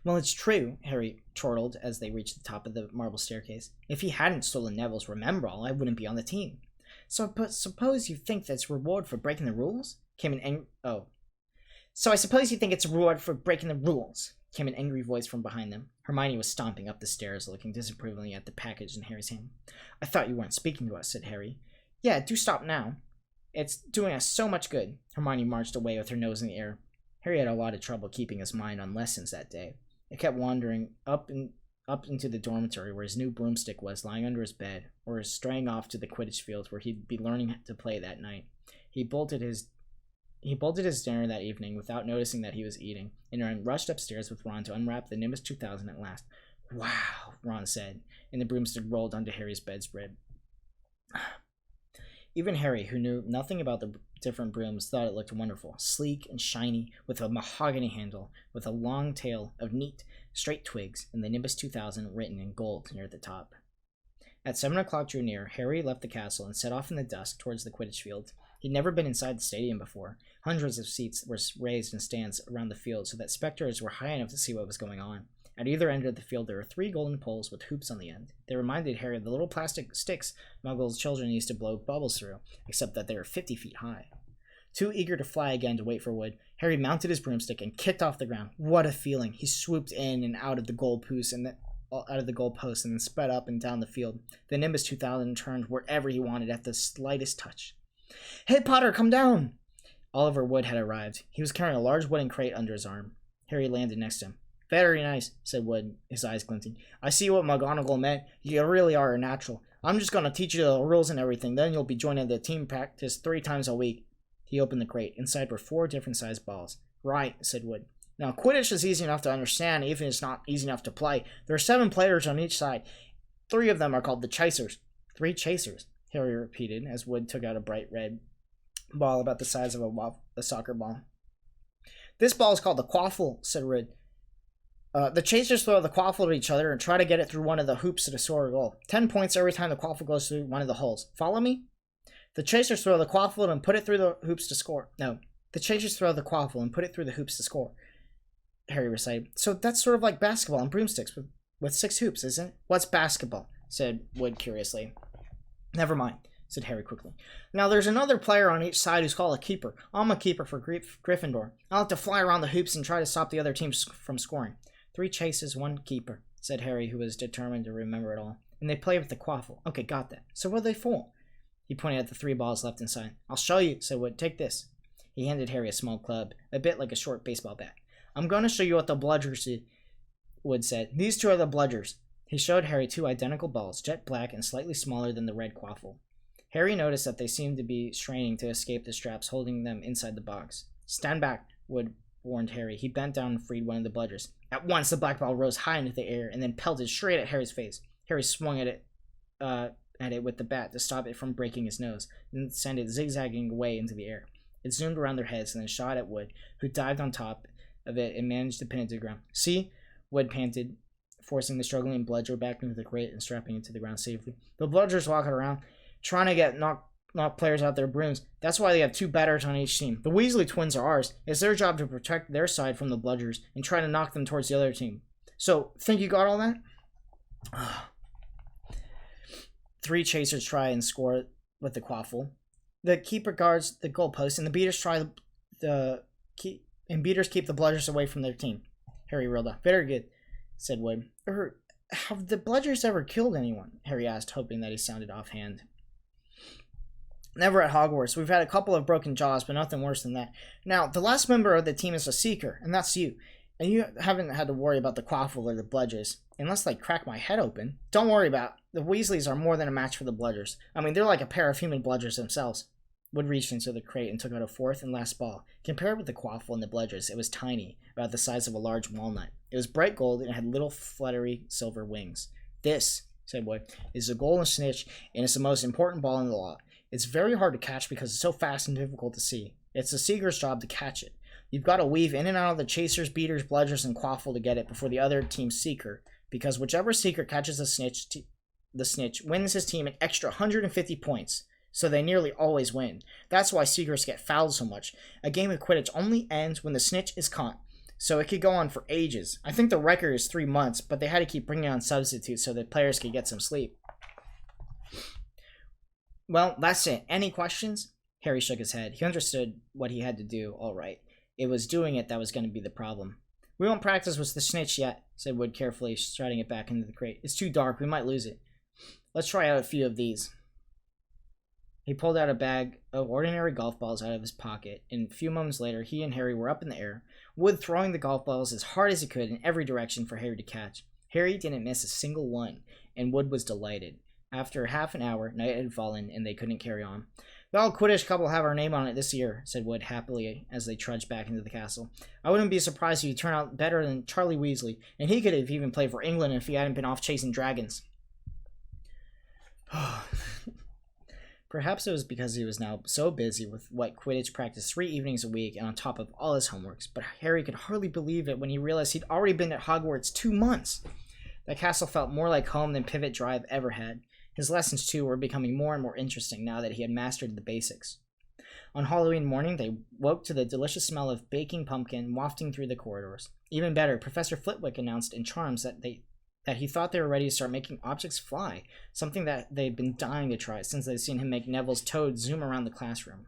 "Well, it's true," Harry chortled as they reached the top of the marble staircase. "If he hadn't stolen Neville's Remembrall, I wouldn't be on the team." But suppose you think that's reward for breaking the rules?" Came an angry... So I suppose you think it's a reward for breaking the rules," came an angry voice from behind them. Hermione was stomping up the stairs, looking disapprovingly at the package in Harry's hand. "I thought you weren't speaking to us," said Harry. "Yeah, do stop now. It's doing us so much good." Hermione marched away with her nose in the air. Harry had a lot of trouble keeping his mind on lessons that day. It kept wandering up into the dormitory where his new broomstick was lying under his bed, or straying off to the Quidditch field where he'd be learning to play that night. He bolted his dinner that evening without noticing that he was eating, and then rushed upstairs with Ron to unwrap the Nimbus 2000 at last. "Wow," Ron said, and the broomstick rolled onto Harry's bedspread. Even Harry, who knew nothing about the different brooms, thought it looked wonderful, sleek and shiny, with a mahogany handle, with a long tail of neat, straight twigs, and the Nimbus 2000 written in gold near the top. At 7 o'clock drew near, Harry left the castle and set off in the dusk towards the Quidditch field. He'd never been inside the stadium before. Hundreds of seats were raised in stands around the field so that spectators were high enough to see what was going on. At either end of the field there were 3 golden poles with hoops on the end. They reminded Harry of the little plastic sticks Muggles' children used to blow bubbles through, except that they were 50 feet high. Too eager to fly again to wait for Wood, Harry mounted his broomstick and kicked off the ground. What a feeling! He swooped in and out of the goalpost and then sped up and down the field. The Nimbus 2000 turned wherever he wanted at the slightest touch. "Hey, Potter, come down!" Oliver Wood had arrived. He was carrying a large wooden crate under his arm. Harry landed next to him. "Very nice," said Wood, his eyes glinting. "I see what McGonagall meant. You really are a natural. I'm just going to teach you the rules and everything, then you'll be joining the team practice 3 times a week." He opened the crate. Inside were 4 different sized balls. "Right," said Wood. "Now, Quidditch is easy enough to understand, even if it's not easy enough to play. There are 7 players on each side. 3 of them are called the Chasers." 3 Chasers, Harry repeated, as Wood took out a bright red ball about the size of a soccer ball. "This ball is called the Quaffle," said Wood. The Chasers throw the Quaffle to each other and try to get it through one of the hoops to score a goal. 10 points every time the Quaffle goes through one of the holes. Follow me? The Chasers throw the Quaffle and put it through the hoops to score. No, the Chasers throw the Quaffle and put it through the hoops to score," Harry recited. "So that's sort of like basketball and broomsticks with 6 hoops, isn't it?" "What's basketball?" said Wood curiously. "Never mind," said Harry quickly. "Now there's another player on each side who's called a keeper. I'm a keeper for Gryffindor. I'll have to fly around the hoops and try to stop the other team from scoring." 3 chases, 1 keeper," said Harry, who was determined to remember it all. "And they play with the Quaffle." "Okay, got that. So what are they for?" He pointed at the 3 balls left inside. "I'll show you," said Wood. "Take this." He handed Harry a small club, a bit like a short baseball bat. "I'm going to show you what the bludgers do," Wood said. "These 2 are the bludgers." He showed Harry 2 identical balls, jet black and slightly smaller than the red Quaffle. Harry noticed that they seemed to be straining to escape the straps holding them inside the box. "Stand back," Wood warned Harry. He bent down and freed one of the bludgers. At once, the black ball rose high into the air and then pelted straight at Harry's face. Harry swung at it with the bat to stop it from breaking his nose, and sent it zigzagging away into the air. It zoomed around their heads and then shot at Wood, who dived on top of it and managed to pin it to the ground. "See?" Wood panted, forcing the struggling bludger back into the crate and strapping it to the ground safely. "The bludger's walking around, trying to get knocked knock players out their brooms. That's why they have 2 batters on each team. The Weasley twins are ours. It's their job to protect their side from the bludgers and try to knock them towards the other team. So, think you got all that? 3 chasers try and score with the quaffle. The keeper guards the goalpost, and the beaters keep the bludgers away from their team. Harry reeled off. Very good, said Wood. Have the bludgers ever killed anyone? Harry asked, hoping that he sounded offhand. Never at Hogwarts. We've had a couple of broken jaws, but nothing worse than that. Now, the last member of the team is a seeker, and that's you. And you haven't had to worry about the quaffle or the bludgers, unless they crack my head open. Don't worry about it. The Weasleys are more than a match for the bludgers. I mean, they're like a pair of human bludgers themselves. Wood reached into the crate and took out a 4th and last ball. Compared with the quaffle and the bludgers, it was tiny, about the size of a large walnut. It was bright gold and had little fluttery silver wings. This, said Wood, is a golden snitch, and it's the most important ball in the lot. It's very hard to catch because it's so fast and difficult to see. It's the seeker's job to catch it. You've got to weave in and out of the chasers, beaters, bludgers, and quaffle to get it before the other team's seeker, because whichever seeker catches the snitch wins his team an extra 150 points. So they nearly always win. That's why seekers get fouled so much. A game of Quidditch only ends when the snitch is caught, so it could go on for ages. I think the record is 3 months, but they had to keep bringing on substitutes so that players could get some sleep. Well, that's it. Any questions? Harry shook his head. He understood what he had to do, all right. It was doing it that was going to be the problem. We won't practice with the snitch yet, said Wood carefully, striding it back into the crate. It's too dark. We might lose it. Let's try out a few of these. He pulled out a bag of ordinary golf balls out of his pocket, and a few moments later, he and Harry were up in the air, Wood throwing the golf balls as hard as he could in every direction for Harry to catch. Harry didn't miss a single one, and Wood was delighted. After half an hour, night had fallen, and they couldn't carry on. The old Quidditch Cup will have our name on it this year, said Wood happily as they trudged back into the castle. I wouldn't be surprised if you turned out better than Charlie Weasley, and he could have even played for England if he hadn't been off chasing dragons. Perhaps it was because he was now so busy with what Quidditch practice 3 evenings a week and on top of all his homeworks, but Harry could hardly believe it when he realized he'd already been at Hogwarts 2 months. The castle felt more like home than Pivot Drive ever had. His lessons, too, were becoming more and more interesting now that he had mastered the basics. On Halloween morning, they woke to the delicious smell of baking pumpkin wafting through the corridors. Even better, Professor Flitwick announced in charms that he thought they were ready to start making objects fly, something that they'd been dying to try since they'd seen him make Neville's toad zoom around the classroom.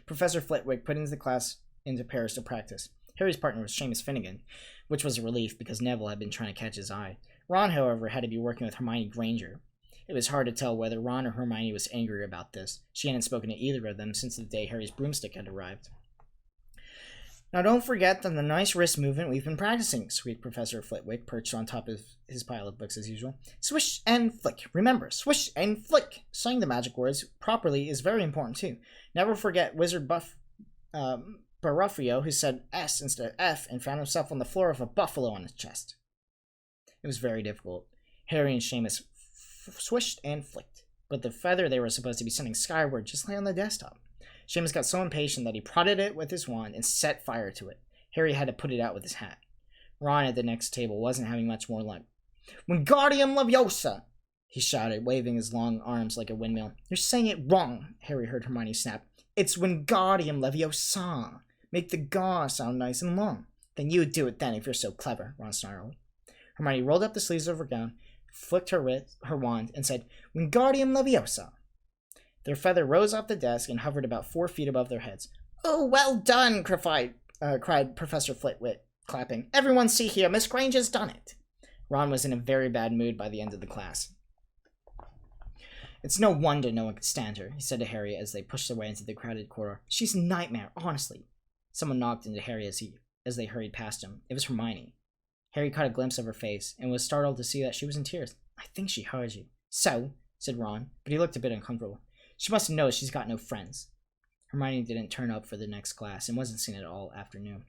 Professor Flitwick put into the class into Paris to practice. Harry's partner was Seamus Finnegan, which was a relief because Neville had been trying to catch his eye. Ron, however, had to be working with Hermione Granger. It was hard to tell whether Ron or Hermione was angry about this. She hadn't spoken to either of them since the day Harry's broomstick had arrived. Now don't forget the nice wrist movement we've been practicing, squeaked Professor Flitwick, perched on top of his pile of books as usual. Swish and flick. Remember, swish and flick. Saying the magic words properly is very important too. Never forget Wizard Barufio, who said S instead of F and found himself on the floor with a buffalo on his chest. It was very difficult. Harry and Seamus swished and flicked, but the feather they were supposed to be sending skyward just lay on the desktop. Seamus got so impatient that he prodded it with his wand and set fire to it. Harry had to put it out with his hat. Ron at the next table wasn't having much more luck. Wingardium Leviosa! He shouted, waving his long arms like a windmill. You're saying it wrong, Harry heard Hermione snap. It's Wingardium Leviosa. Make the ga sound nice and long. Then you would do it then if you're so clever, Ron snarled. Hermione rolled up the sleeves of her gown, flicked her wand, and said, Wingardium Leviosa. Their feather rose off the desk and hovered about 4 feet above their heads. Oh, well done, cried Professor Flitwick, clapping. Everyone see here, Miss Granger's done it. Ron was in a very bad mood by the end of the class. It's no wonder no one could stand her, he said to Harry as they pushed their way into the crowded corridor. She's a nightmare, honestly. Someone knocked into Harry as they hurried past him. It was Hermione. Harry caught a glimpse of her face and was startled to see that she was in tears. I think she heard you. So, said Ron, but he looked a bit uncomfortable. She must have known she's got no friends. Hermione didn't turn up for the next class and wasn't seen at all afternoon.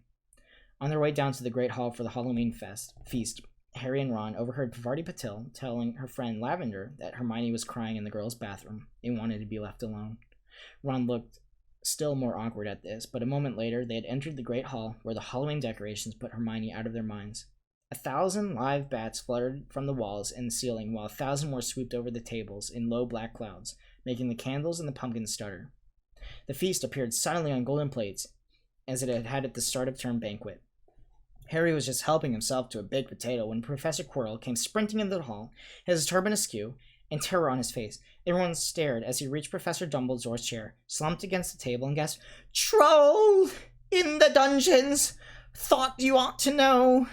On their way down to the Great Hall for the Halloween feast, Harry and Ron overheard Parvati Patil telling her friend Lavender that Hermione was crying in the girls' bathroom and wanted to be left alone. Ron looked still more awkward at this, but a moment later they had entered the Great Hall where the Halloween decorations put Hermione out of their minds. 1,000 live bats fluttered from the walls and the ceiling, while 1,000 more swooped over the tables in low black clouds, making the candles and the pumpkins stutter. The feast appeared suddenly on golden plates, as it had had at the start of term banquet. Harry was just helping himself to a baked potato when Professor Quirrell came sprinting into the hall, his turban askew, and terror on his face. Everyone stared as he reached Professor Dumbledore's chair, slumped against the table, and gasped, "Troll! In the dungeons! Thought you ought to know!"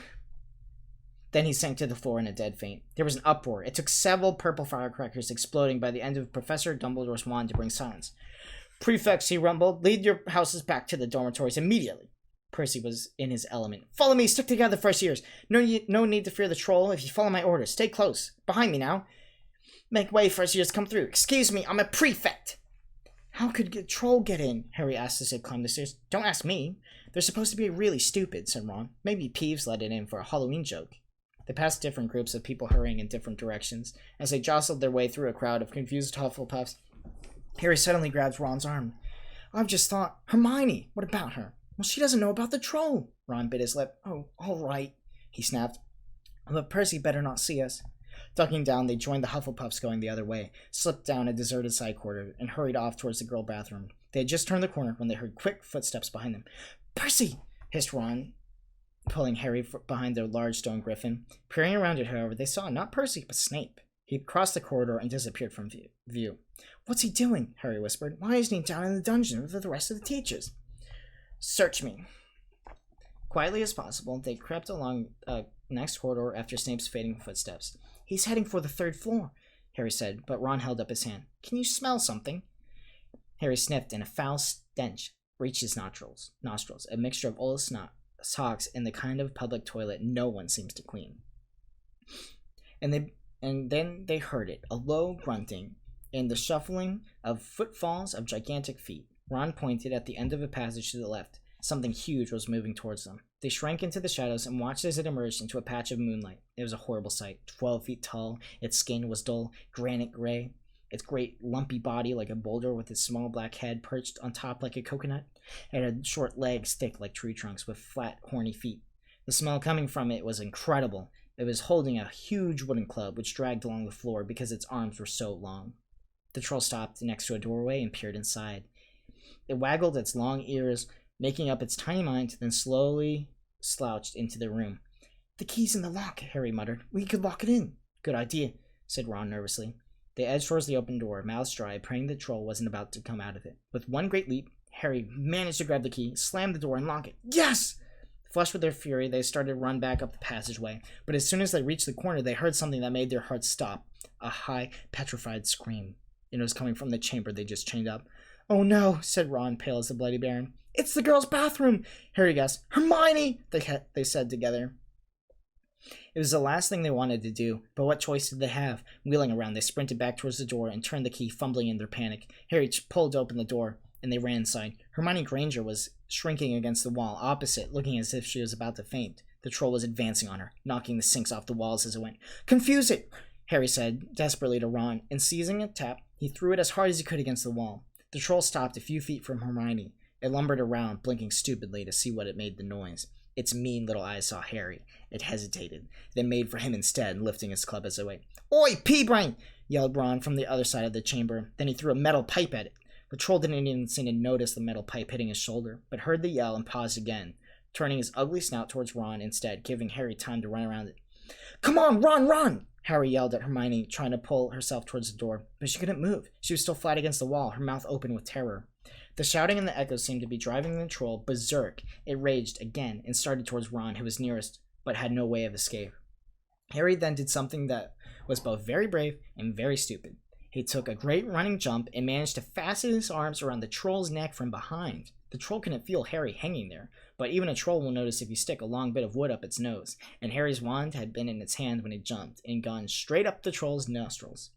Then he sank to the floor in a dead faint. There was an uproar. It took several purple firecrackers exploding by the end of Professor Dumbledore's wand to bring silence. "Prefects," he rumbled, "lead your houses back to the dormitories immediately." Percy was in his element. "Follow me! Stick together, first years! No need to fear the troll if you follow my orders. Stay close. Behind me now. Make way, first years, come through. Excuse me, I'm a prefect!" "How could the troll get in?" Harry asked as they climbed the stairs. "Don't ask me. They're supposed to be really stupid," said Ron. "Maybe Peeves let it in for a Halloween joke." They passed different groups of people hurrying in different directions. As they jostled their way through a crowd of confused Hufflepuffs, Harry suddenly grabs Ron's arm. "I've just thought, Hermione, what about her?" "Well, she doesn't know about the troll." Ron bit his lip. "Oh, all right," he snapped. "But Percy better not see us." Ducking down, they joined the Hufflepuffs going the other way, slipped down a deserted side corridor, and hurried off towards the girl bathroom. They had just turned the corner when they heard quick footsteps behind them. "Percy!" hissed Ron, pulling Harry behind their large stone griffin. Peering around it, however, they saw not Percy, but Snape. He crossed the corridor and disappeared from view. "What's he doing?" Harry whispered. "Why isn't he down in the dungeon with the rest of the teachers?" "Search me." Quietly as possible, they crept along next corridor after Snape's fading footsteps. "He's heading for the 3rd floor," Harry said, but Ron held up his hand. "Can you smell something?" Harry sniffed, and a foul stench reached his nostrils, a mixture of old snot, socks, and the kind of public toilet no one seems to clean. And then they heard it, a low grunting, and the shuffling of footfalls of gigantic feet. Ron pointed at the end of a passage to the left. Something huge was moving towards them. They shrank into the shadows and watched as it emerged into a patch of moonlight. It was a horrible sight. 12 feet tall, its skin was dull, granite gray, its great lumpy body like a boulder with its small black head perched on top like a coconut. It had short legs thick like tree trunks with flat, horny feet. The smell coming from it was incredible. It was holding a huge wooden club which dragged along the floor because its arms were so long. The troll stopped next to a doorway and peered inside. It waggled its long ears, making up its tiny mind, then slowly slouched into the room. "The key's in the lock," Harry muttered. "We could lock it in." "Good idea," said Ron nervously. They edged towards the open door, mouths dry, praying the troll wasn't about to come out of it. With one great leap, Harry managed to grab the key, slam the door, and lock it. Yes! Flushed with their fury, they started to run back up the passageway, but as soon as they reached the corner, they heard something that made their hearts stop. A high, petrified scream. It was coming from the chamber they just chained up. "Oh no," said Ron, pale as the Bloody Baron. "It's the girls' bathroom!" Harry gasped. "Hermione!" they said together. It was the last thing they wanted to do, but what choice did they have? Wheeling around, they sprinted back towards the door and turned the key, fumbling in their panic. Harry pulled open the door, and they ran inside. Hermione Granger was shrinking against the wall, opposite, looking as if she was about to faint. The troll was advancing on her, knocking the sinks off the walls as it went. "Confuse it!" Harry said, desperately to Ron, and seizing a tap, he threw it as hard as he could against the wall. The troll stopped a few feet from Hermione. It lumbered around, blinking stupidly to see what it made the noise. Its mean little eyes saw Harry. It hesitated, then made for him instead, lifting his club as it went. "Oi, pea-brain!" yelled Ron from the other side of the chamber. Then he threw a metal pipe at it. The troll didn't even seem to notice the metal pipe hitting his shoulder, but heard the yell and paused again, turning his ugly snout towards Ron instead, giving Harry time to run around it. "Come on, run!" Harry yelled at Hermione, trying to pull herself towards the door, but she couldn't move. She was still flat against the wall, her mouth open with terror. The shouting and the echoes seemed to be driving the troll berserk. It raged again and started towards Ron, who was nearest, but had no way of escape. Harry then did something that was both very brave and very stupid. He took a great running jump and managed to fasten his arms around the troll's neck from behind. The troll couldn't feel Harry hanging there, but even a troll will notice if you stick a long bit of wood up its nose, and Harry's wand had been in its hand when he jumped and gone straight up the troll's nostrils.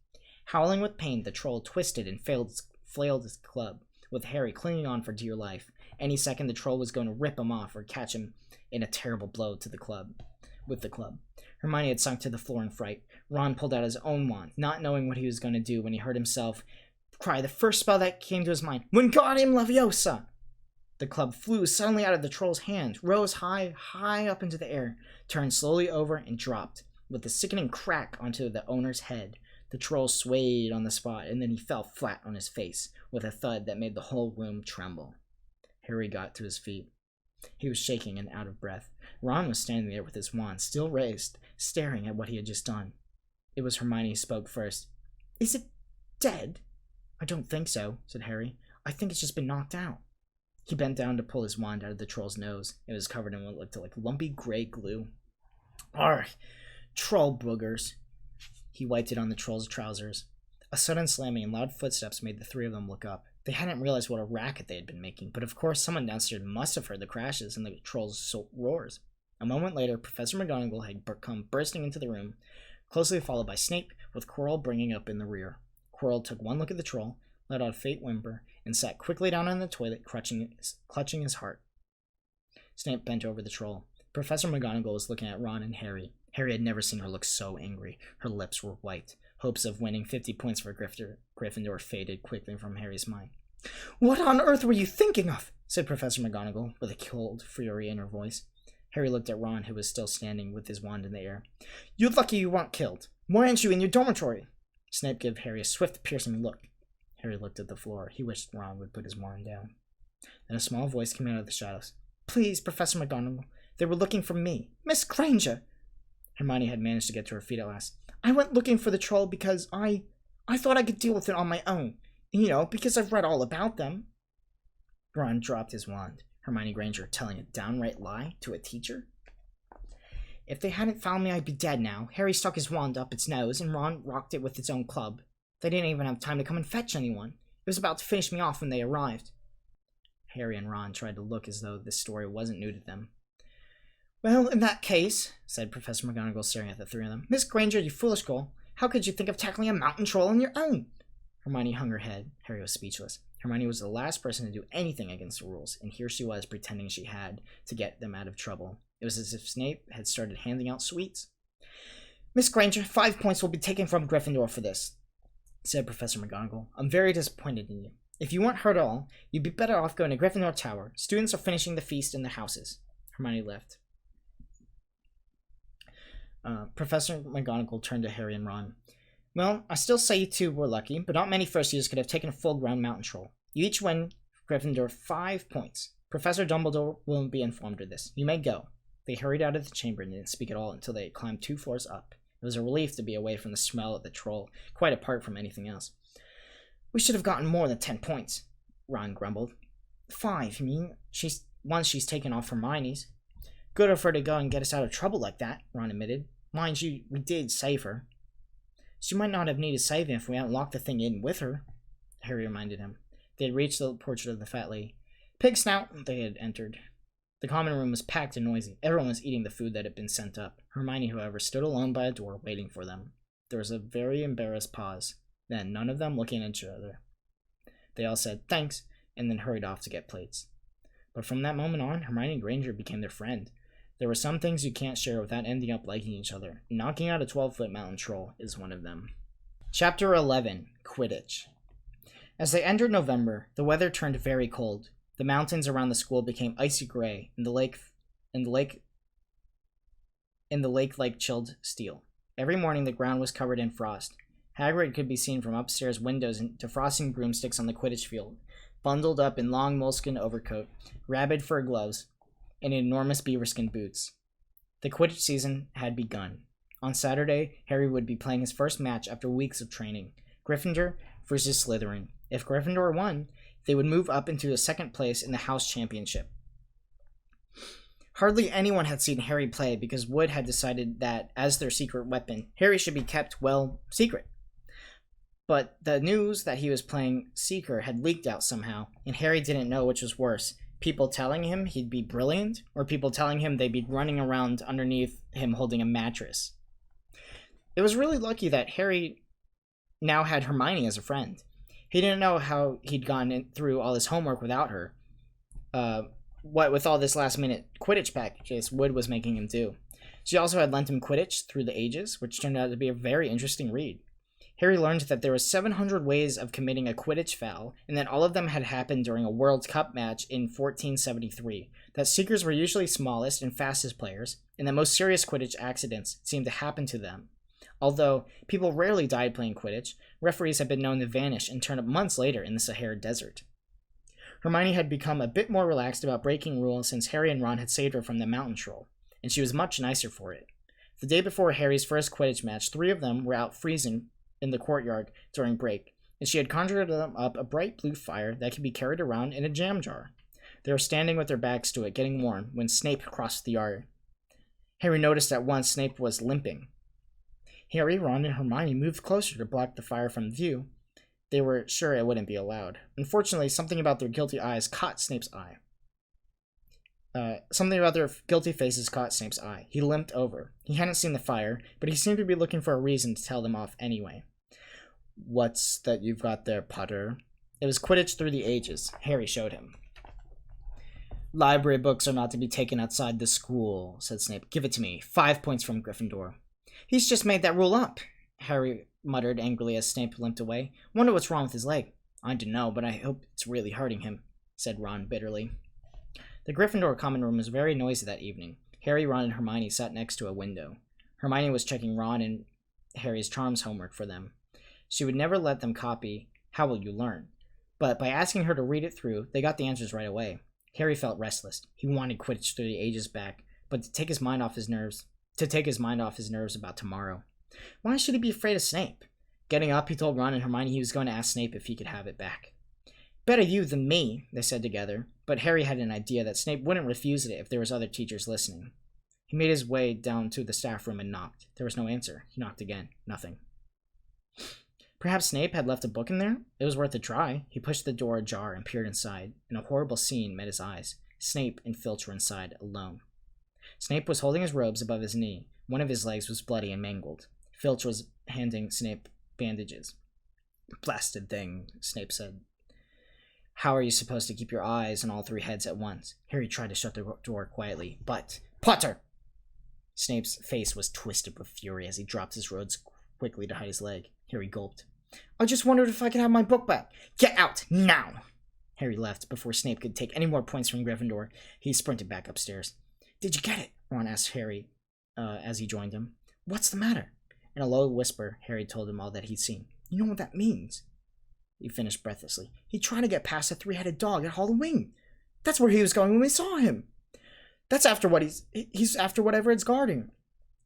Howling with pain, the troll twisted and flailed his club, with Harry clinging on for dear life. Any second the troll was going to rip him off or catch him in a terrible blow to the club. Hermione had sunk to the floor in fright. Ron pulled out his own wand, not knowing what he was going to do when he heard himself cry the first spell that came to his mind, "Wingardium Leviosa!" The club flew suddenly out of the troll's hand, rose high, high up into the air, turned slowly over, and dropped, with a sickening crack onto the owner's head. The troll swayed on the spot, and then he fell flat on his face, with a thud that made the whole room tremble. Harry got to his feet. He was shaking and out of breath. Ron was standing there with his wand still raised, staring at what he had just done. It was Hermione who spoke first. "Is it dead?" "I don't think so," said Harry. "I think it's just been knocked out." He bent down to pull his wand out of the troll's nose. It was covered in what looked like lumpy gray glue. "Arr! Troll boogers." He wiped it on the troll's trousers. A sudden slamming and loud footsteps made the three of them look up. They hadn't realized what a racket they had been making, but of course someone downstairs must have heard the crashes and the troll's roars. A moment later, Professor McGonagall had come bursting into the room, closely followed by Snape, with Quirrell bringing up in the rear. Quirrell took one look at the troll, let out a faint whimper, and sat quickly down on the toilet, clutching his heart. Snape bent over the troll. Professor McGonagall was looking at Ron and Harry. Harry had never seen her look so angry. Her lips were white. Hopes of winning 50 points for Gryffindor faded quickly from Harry's mind. "What on earth were you thinking of?" said Professor McGonagall, with a cold fury in her voice. Harry looked at Ron, who was still standing with his wand in the air. "You're lucky you weren't killed. Why aren't you in your dormitory?" Snape gave Harry a swift, piercing look. Harry looked at the floor. He wished Ron would put his wand down. Then a small voice came out of the shadows. "Please, Professor McGonagall. They were looking for me. Miss Granger!" Hermione had managed to get to her feet at last. "I went looking for the troll because I thought I could deal with it on my own. You know, because I've read all about them." Ron dropped his wand. Hermione Granger telling a downright lie to a teacher? "If they hadn't found me, I'd be dead now." Harry stuck his wand up its nose, and Ron rocked it with its own club. "They didn't even have time to come and fetch anyone. It was about to finish me off when they arrived." Harry and Ron tried to look as though this story wasn't new to them. "Well, in that case," said Professor McGonagall, staring at the three of them, "Miss Granger, you foolish girl, how could you think of tackling a mountain troll on your own?" Hermione hung her head. Harry was speechless. Hermione was the last person to do anything against the rules, and here she was pretending she had to get them out of trouble. It was as if Snape had started handing out sweets. "Miss Granger, 5 points will be taken from Gryffindor for this," said Professor McGonagall. "I'm very disappointed in you. If you weren't hurt at all, you'd be better off going to Gryffindor Tower. Students are finishing the feast in their houses." Hermione left. Professor McGonagall turned to Harry and Ron. "Well, I still say you two were lucky, but not many first years could have taken a full-grown mountain troll. You each win Gryffindor 5 points. Professor Dumbledore will be informed of this. You may go." They hurried out of the chamber and didn't speak at all until they had climbed 2 floors up. It was a relief to be away from the smell of the troll, quite apart from anything else. "We should have gotten more than 10 points, Ron grumbled. 5, you mean? Once she's taken off Hermione's. "Good of her to go and get us out of trouble like that," Ron admitted. "Mind you, we did save her." "She might not have needed saving if we hadn't locked the thing in with her," Harry reminded him. They had reached the portrait of the fat lady. "Pig snout!" They had entered. The common room was packed and noisy. Everyone was eating the food that had been sent up. Hermione, however, stood alone by a door waiting for them. There was a very embarrassed pause. Then, none of them looking at each other. They all said thanks, and then hurried off to get plates. But from that moment on, Hermione Granger became their friend. There were some things you can't share without ending up liking each other. Knocking out a 12-foot mountain troll is one of them. Chapter 11. Quidditch. As they entered November, the weather turned very cold. The mountains around the school became icy gray, and the lake like chilled steel. Every morning the ground was covered in frost. Hagrid could be seen from upstairs windows defrosting broomsticks on the Quidditch field, bundled up in long moleskin overcoat, rabid fur gloves, and enormous beaverskin boots. The Quidditch season had begun. On Saturday, Harry would be playing his first match after weeks of training. Gryffindor versus Slytherin. If Gryffindor won, they would move up into a second place in the house championship. Hardly anyone had seen Harry play because Wood had decided that, as their secret weapon, Harry should be kept, well, secret. But the news that he was playing Seeker had leaked out somehow, and Harry didn't know which was worse. People telling him he'd be brilliant, or people telling him they'd be running around underneath him holding a mattress. It was really lucky that Harry now had Hermione as a friend. He didn't know how he'd gone through all his homework without her. What with all this last-minute Quidditch practice Wood was making him do. She also had lent him Quidditch Through the Ages, which turned out to be a very interesting read. Harry learned that there were 700 ways of committing a Quidditch foul, and that all of them had happened during a World Cup match in 1473, that seekers were usually smallest and fastest players, and that most serious Quidditch accidents seemed to happen to them. Although people rarely died playing Quidditch, referees had been known to vanish and turn up months later in the Sahara Desert. Hermione had become a bit more relaxed about breaking rules since Harry and Ron had saved her from the mountain troll, and she was much nicer for it. The day before Harry's first Quidditch match, 3 of them were out freezing in the courtyard during break, and she had conjured them up a bright blue fire that could be carried around in a jam jar. They were standing with their backs to it, getting warm, when Snape crossed the yard. Harry noticed at once Snape was limping. Harry, Ron, and Hermione moved closer to block the fire from view. They were sure it wouldn't be allowed. Unfortunately, something about their guilty eyes caught Snape's eye. Something about their guilty faces caught Snape's eye. He limped over. He hadn't seen the fire, but he seemed to be looking for a reason to tell them off anyway. "What's that you've got there, Potter?" It was Quidditch Through the Ages. Harry showed him. "Library books are not to be taken outside the school," said Snape. "Give it to me. 5 points from Gryffindor." "He's just made that rule up," Harry muttered angrily as Snape limped away. "Wonder what's wrong with his leg." "I don't know, but I hope it's really hurting him," said Ron bitterly. The Gryffindor common room was very noisy that evening. Harry, Ron, and Hermione sat next to a window. Hermione was checking Ron and Harry's charms homework for them. She would never let them copy How Will You Learn? But by asking her to read it through, they got the answers right away. Harry felt restless. He wanted Quidditch Through the Ages back, but to take his mind off his nerves about tomorrow. Why should he be afraid of Snape? Getting up, he told Ron and Hermione he was going to ask Snape if he could have it back. "Better you than me," they said together, but Harry had an idea that Snape wouldn't refuse it if there was other teachers listening. He made his way down to the staff room and knocked. There was no answer. He knocked again. Nothing. Perhaps Snape had left a book in there? It was worth a try. He pushed the door ajar and peered inside, and a horrible scene met his eyes. Snape and Filch were inside, alone. Snape was holding his robes above his knee. One of his legs was bloody and mangled. Filch was handing Snape bandages. "Blasted thing," Snape said. "How are you supposed to keep your eyes on all 3 heads at once?" Harry tried to shut the door quietly, but... "Potter!" Snape's face was twisted with fury as he dropped his robes quickly to hide his leg. Harry gulped. "I just wondered if I could have my book back." "Get out, now!" Harry left before Snape could take any more points from Gryffindor. He sprinted back upstairs. "Did you get it?" Ron asked Harry as he joined him. "What's the matter?" In a low whisper, Harry told him all that he'd seen. "You know what that means?" He finished breathlessly. "He tried to get past a 3-headed dog at Halloween. That's where he was going when we saw him. That's after what he's after whatever it's guarding.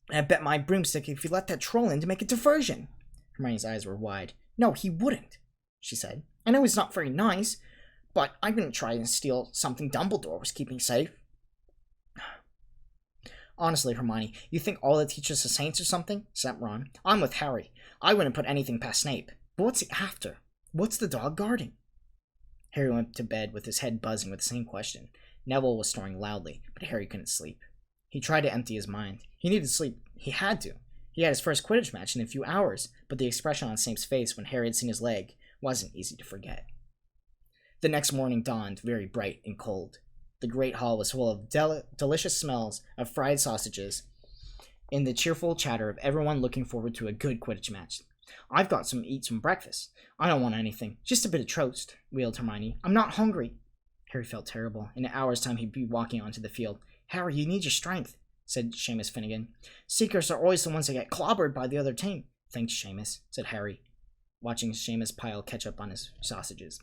And I bet my broomstick if he let that troll in to make a diversion." Hermione's eyes were wide. "No, he wouldn't," she said. "I know he's not very nice, but I wouldn't try and steal something Dumbledore was keeping safe." "Honestly, Hermione, you think all the teachers are saints or something?" said Ron. "I'm with Harry. I wouldn't put anything past Snape. But what's he after? What's the dog guarding?" Harry went to bed with his head buzzing with the same question. Neville was snoring loudly, but Harry couldn't sleep. He tried to empty his mind. He needed sleep. He had to. He had his first Quidditch match in a few hours, but the expression on Snape's face when Harry had seen his leg wasn't easy to forget. The next morning dawned very bright and cold. The great hall was full of delicious smells of fried sausages and the cheerful chatter of everyone looking forward to a good Quidditch match. "I've got to eat some breakfast. I don't want anything. Just a bit of toast," wailed Hermione. "I'm not hungry." Harry felt terrible. In an hour's time, he'd be walking onto the field. "Harry, you need your strength," said Seamus Finnegan. "Seekers are always the ones that get clobbered by the other team." "Thanks, Seamus," said Harry, watching Seamus pile ketchup on his sausages.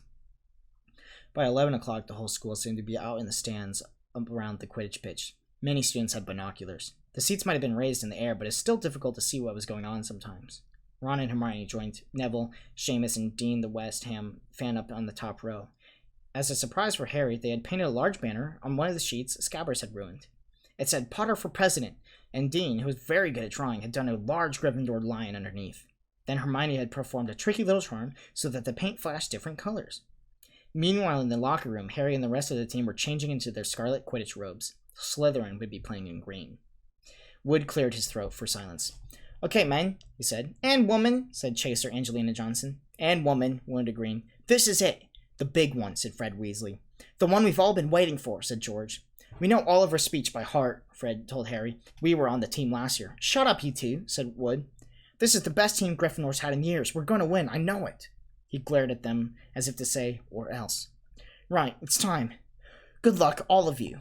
By 11 o'clock, the whole school seemed to be out in the stands around the Quidditch pitch. Many students had binoculars. The seats might have been raised in the air, but it's still difficult to see what was going on sometimes. Ron and Hermione joined Neville, Seamus, and Dean the West Ham fan up on the top row. As a surprise for Harry, they had painted a large banner on one of the sheets Scabbers had ruined. It said "Potter for President," and Dean, who was very good at drawing, had done a large Gryffindor lion underneath. Then Hermione had performed a tricky little charm so that the paint flashed different colors. Meanwhile, in the locker room, Harry and the rest of the team were changing into their scarlet Quidditch robes. Slytherin would be playing in green. Wood cleared his throat for silence. "Okay, men," he said. "And woman," said Chaser Angelina Johnson. "And woman," wounded Green. "This is it. The big one," said Fred Weasley. "The one we've all been waiting for," said George. "We know all of her speech by heart," Fred told Harry. "We were on the team last year." "Shut up, you two," said Wood. This is the best team Gryffindor's had in years. We're going to win. I know it. He glared at them as if to say, or else. Right, it's time. Good luck, all of you.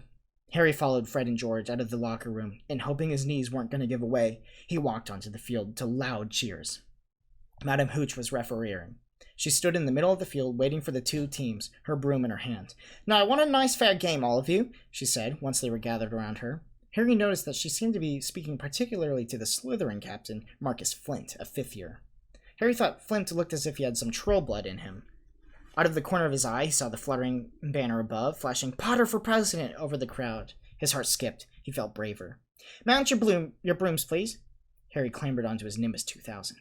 Harry followed Fred and George out of the locker room, and hoping his knees weren't going to give away, he walked onto the field to loud cheers. Madame Hooch was refereeing. She stood in the middle of the field waiting for the two teams, her broom in her hand. Now, I want a nice fair game, all of you, she said, once they were gathered around her. Harry noticed that she seemed to be speaking particularly to the Slytherin captain, Marcus Flint, a fifth year. Harry thought Flint looked as if he had some troll blood in him. Out of the corner of his eye, he saw the fluttering banner above, flashing Potter for President over the crowd. His heart skipped. He felt braver. Mount your brooms, please. Harry clambered onto his Nimbus 2000.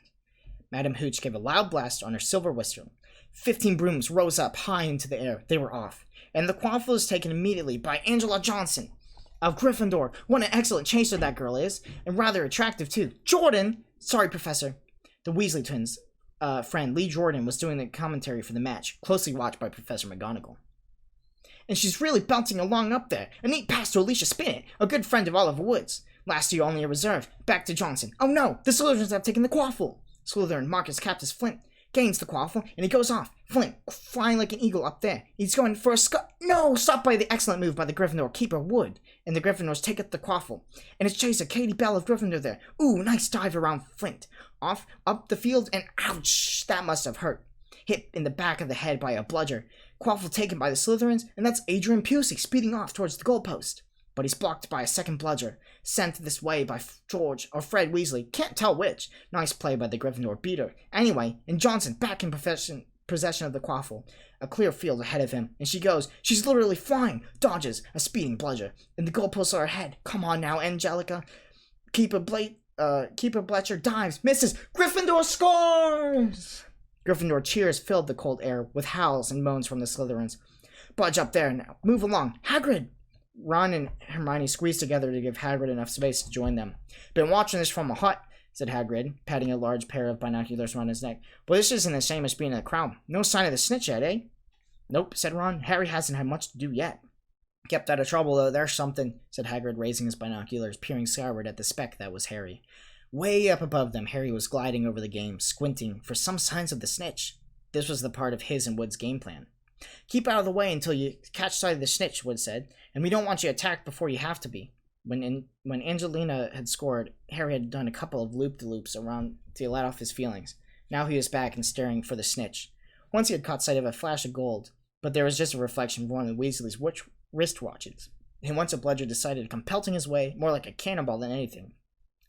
Madame Hooch gave a loud blast on her silver whistle. 15 brooms rose up high into the air. They were off. And the quaffle was taken immediately by Angela Johnson. Of Gryffindor. What an excellent chaser that girl is. And rather attractive, too. Jordan! Sorry, Professor. The Weasley twins' friend, Lee Jordan, was doing the commentary for the match, closely watched by Professor McGonagall. And she's really bouncing along up there. A neat pass to Alicia Spinnet, a good friend of Oliver Wood's. Last year only a reserve. Back to Johnson. Oh no! The Slytherins have taken the quaffle! Slytherin Marcus Captus Flint gains the quaffle, and he goes off. Flint, flying like an eagle up there. He's going for a No! Stopped by the excellent move by the Gryffindor keeper Wood. And the Gryffindors take up the quaffle. And it's chaser Katie Bell of Gryffindor there. Ooh, nice dive around Flint. Off, up the field, and ouch! That must have hurt. Hit in the back of the head by a bludger. Quaffle taken by the Slytherins, and that's Adrian Pusey speeding off towards the goalpost. But he's blocked by a second bludger, sent this way by George or Fred Weasley. Can't tell which. Nice play by the Gryffindor beater. Anyway, and Johnson back in possession of the quaffle. A clear field ahead of him, and she goes. She's literally flying. Dodges a speeding bludger, and the goalposts are ahead. Come on now, Angelica. Keeper Bletcher dives, misses. Gryffindor scores! Gryffindor cheers filled the cold air with howls and moans from the Slytherins. Budge up there now. Move along. Hagrid! Ron and Hermione squeezed together to give Hagrid enough space to join them. Been watching this from a hut, said Hagrid, patting a large pair of binoculars around his neck. But this isn't the same as being in the crowd. No sign of the snitch yet, eh? Nope, said Ron. Harry hasn't had much to do yet. Kept out of trouble, though. There's something, said Hagrid, raising his binoculars, peering skyward at the speck that was Harry. Way up above them, Harry was gliding over the game, squinting for some signs of the snitch. This was the part of his and Wood's game plan. Keep out of the way until you catch sight of the snitch, Wood said, and we don't want you attacked before you have to be. When Angelina had scored, Harry had done a couple of loop-de-loops around to let off his feelings. Now he was back and staring for the snitch. Once he had caught sight of a flash of gold, but there was just a reflection of one of the Weasley's wristwatches. And once a bludger decided to come pelting his way, more like a cannonball than anything.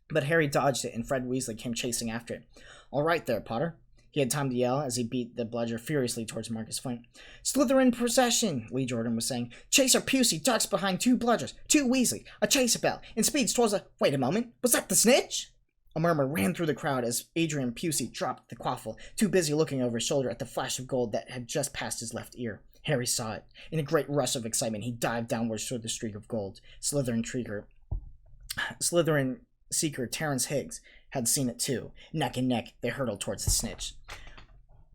But Harry dodged it, and Fred Weasley came chasing after it. All right there, Potter. He had time to yell as he beat the bludger furiously towards Marcus Flint. Slytherin procession, Lee Jordan was saying. Chaser Pusey ducks behind two bludgers, two Weasley, a chaser bell, and speeds towards a... Wait a moment, was that the snitch? A murmur ran through the crowd as Adrian Pusey dropped the quaffle, too busy looking over his shoulder at the flash of gold that had just passed his left ear. Harry saw it. In a great rush of excitement, he dived downwards toward the streak of gold. Slytherin seeker Terrence Higgs had seen it too. Neck and neck, they hurtled towards the snitch.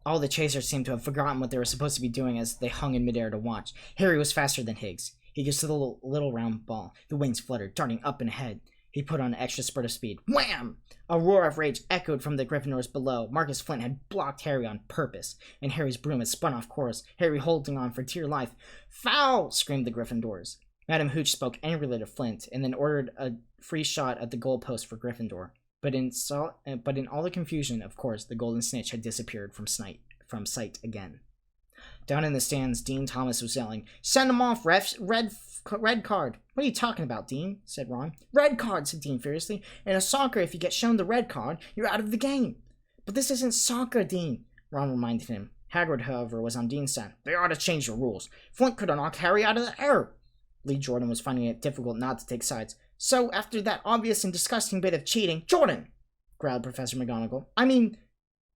All the chasers seemed to have forgotten what they were supposed to be doing as they hung in midair to watch. Harry was faster than Higgs. He gets to the little round ball. The wings fluttered, darting up and ahead. He put on an extra spurt of speed. Wham! A roar of rage echoed from the Gryffindors below. Marcus Flint had blocked Harry on purpose, and Harry's broom had spun off course, Harry holding on for dear life. Foul! Screamed the Gryffindors. Madame Hooch spoke angrily to Flint, and then ordered a free shot at the goalpost for Gryffindor. But in all the confusion, of course, the golden snitch had disappeared from sight again. Down in the stands, Dean Thomas was yelling, "Send him off, refs! Red card!" "What are you talking about, Dean?" said Ron. "Red card," said Dean furiously. "In a soccer, if you get shown the red card, you're out of the game." "But this isn't soccer, Dean," Ron reminded him. Hagrid, however, was on Dean's side. "They ought to change the rules. Flint could have knocked Harry out of the air." Lee Jordan was finding it difficult not to take sides. "So, after that obvious and disgusting bit of cheating—" "Jordan!" growled Professor McGonagall. "I mean,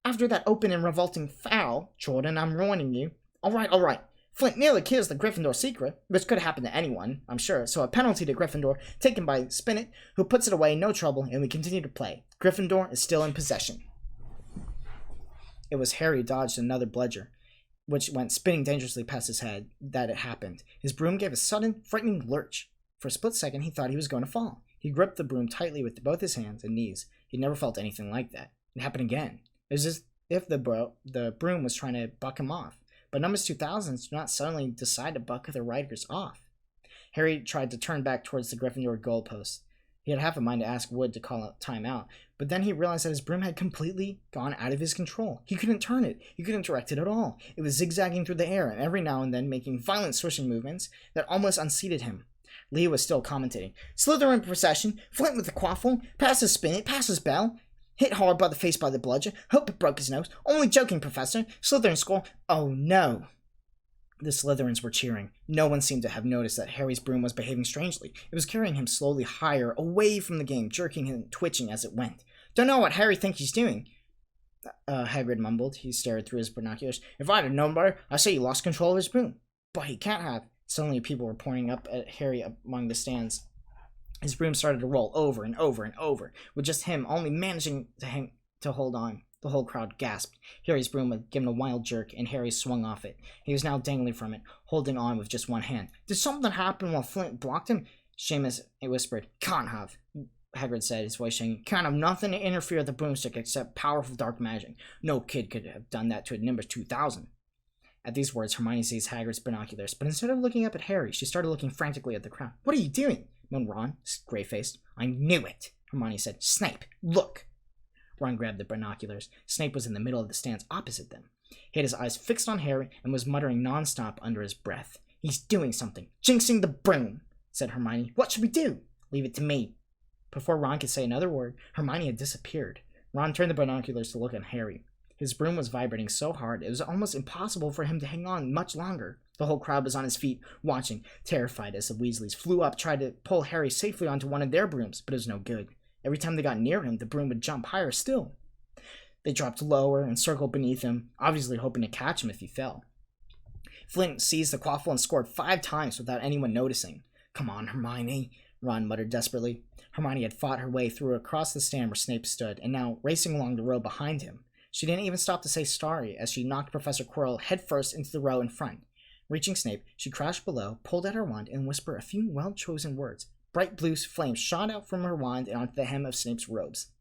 after that open and revolting foul—" "Jordan, I'm warning you." All right. Flint nearly kills the Gryffindor secret, which could happen to anyone, I'm sure, so a penalty to Gryffindor, taken by Spinnet, who puts it away, no trouble, and we continue to play. Gryffindor is still in possession." It was Harry who dodged another bludger, which went spinning dangerously past his head, that it happened. His broom gave a sudden, frightening lurch. For a split second, he thought he was going to fall. He gripped the broom tightly with both his hands and knees. He'd never felt anything like that. It happened again. It was as if the broom was trying to buck him off. But numbers 2000s do not suddenly decide to buck their riders off. Harry tried to turn back towards the Gryffindor goalpost. He had half a mind to ask Wood to call time out, but then he realized that his broom had completely gone out of his control. He couldn't turn it. He couldn't direct it at all. It was zigzagging through the air, and every now and then making violent swishing movements that almost unseated him. Leah was still commentating. Slytherin procession, Flint with the quaffle, passes Spinet, passes Bell, hit hard by the face by the bludgeon, hope it broke his nose, only joking, Professor, Slytherin score, oh no. The Slytherins were cheering. No one seemed to have noticed that Harry's broom was behaving strangely. It was carrying him slowly higher, away from the game, jerking and twitching as it went. Don't know what Harry thinks he's doing, Hagrid mumbled. He stared through his binoculars. If I'd have known better, I'd say he lost control of his broom. But he can't have. Suddenly people were pointing up at Harry among the stands. His broom started to roll over and over and over, with just him only managing to hold on. The whole crowd gasped. Harry's broom had given a wild jerk, and Harry swung off it. He was now dangling from it, holding on with just one hand. Did something happen while Flint blocked him? Seamus whispered. Can't have, Hagrid said, his voice shaking. Can't have nothing to interfere with the broomstick except powerful dark magic. No kid could have done that to a Nimbus 2000. At these words, Hermione seized Hagrid's binoculars, but instead of looking up at Harry, she started looking frantically at the crowd. What are you doing? Moaned Ron, gray-faced. I knew it, Hermione said. Snape, look! Ron grabbed the binoculars. Snape was in the middle of the stands opposite them. He had his eyes fixed on Harry and was muttering non-stop under his breath. He's doing something. Jinxing the broom, said Hermione. What should we do? Leave it to me. Before Ron could say another word, Hermione had disappeared. Ron turned the binoculars to look at Harry. His broom was vibrating so hard it was almost impossible for him to hang on much longer. The whole crowd was on his feet, watching, terrified as the Weasleys flew up, tried to pull Harry safely onto one of their brooms, but it was no good. Every time they got near him, the broom would jump higher still. They dropped lower and circled beneath him, obviously hoping to catch him if he fell. Flint seized the quaffle and scored 5 times without anyone noticing. Come on, Hermione, Ron muttered desperately. Hermione had fought her way through across the stand where Snape stood, and now racing along the row behind him. She didn't even stop to say sorry as she knocked Professor Quirrell headfirst into the row in front. Reaching Snape, she crouched below, pulled out her wand, and whispered a few well-chosen words. Bright blue flames shot out from her wand and onto the hem of Snape's robes.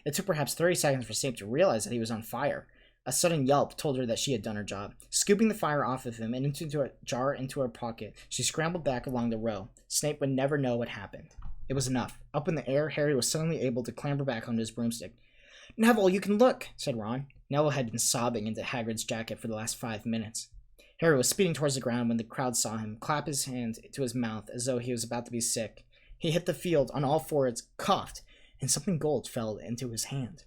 It took perhaps 30 seconds for Snape to realize that he was on fire. A sudden yelp told her that she had done her job. Scooping the fire off of him and into a jar into her pocket, she scrambled back along the row. Snape would never know what happened. It was enough. Up in the air, Harry was suddenly able to clamber back onto his broomstick. Neville, you can look, said Ron. Neville had been sobbing into Hagrid's jacket for the last 5 minutes. Harry was speeding towards the ground when the crowd saw him clap his hand to his mouth as though he was about to be sick. He hit the field on all fours, coughed, and something gold fell into his hand.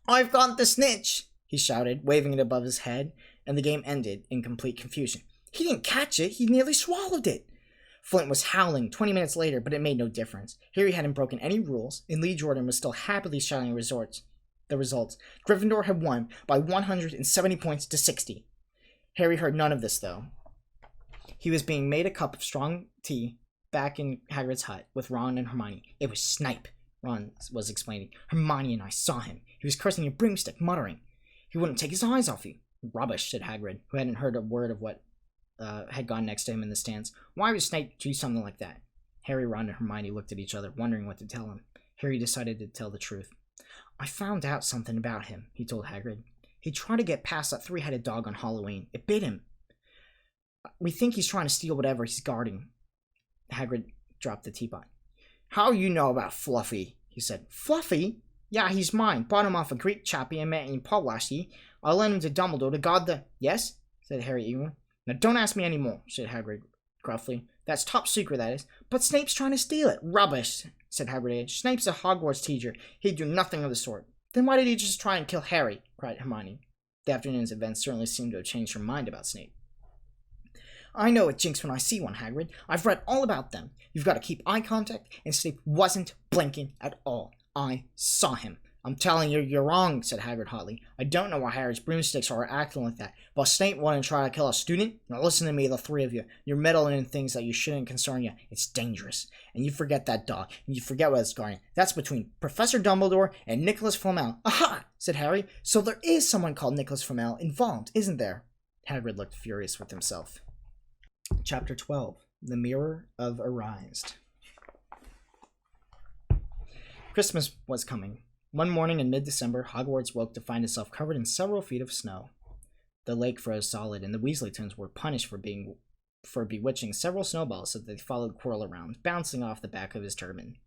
I've got the snitch, he shouted, waving it above his head, and the game ended in complete confusion. He didn't catch it, he nearly swallowed it. Flint was howling 20 minutes later, but it made no difference. Harry hadn't broken any rules, and Lee Jordan was still happily shouting the results. Gryffindor had won by 170 points to 60. Harry heard none of this, though. He was being made a cup of strong tea back in Hagrid's hut with Ron and Hermione. It was Snape, Ron was explaining. Hermione and I saw him. He was cursing your broomstick, muttering. He wouldn't take his eyes off you. Rubbish, said Hagrid, who hadn't heard a word of what had gone next to him in the stands. Why would Snape do something like that? Harry, Ron, and Hermione looked at each other, wondering what to tell him. Harry decided to tell the truth. I found out something about him, he told Hagrid. He tried to get past that 3-headed dog on Halloween. It bit him. We think he's trying to steal whatever he's guarding. Hagrid dropped the teapot. How you know about Fluffy? He said. Fluffy? Yeah, he's mine. Bought him off a Greek chappie I met in pub last year. I lent him to Dumbledore to guard the... Yes? Said Harry eagerly. Now don't ask me any more, said Hagrid gruffly. That's top secret, that is. But Snape's trying to steal it. Rubbish, said Hagrid. Snape's a Hogwarts teacher. He'd do nothing of the sort. Then why did he just try and kill Harry? Cried Hermione. The afternoon's events certainly seemed to have changed her mind about Snape. I know a jinx when I see one, Hagrid. I've read all about them. You've got to keep eye contact, and Snape wasn't blinking at all. I saw him. I'm telling you, you're wrong, said Hagrid hotly. I don't know why Harry's broomsticks are acting like that, but Snape wouldn't try to kill a student. Now listen to me, the 3 of you. You're meddling in things that you shouldn't concern you. It's dangerous. And you forget that dog, and you forget what it's guarding. That's between Professor Dumbledore and Nicholas Flamel. Aha! Said Harry. So there is someone called Nicholas Flamel involved, isn't there? Hagrid looked furious with himself. Chapter 12. The Mirror of Arised. Christmas was coming. One morning in mid-December, Hogwarts woke to find itself covered in several feet of snow. The lake froze solid, and the Weasley twins were punished for bewitching several snowballs that they followed Quirrell around, bouncing off the back of his turban.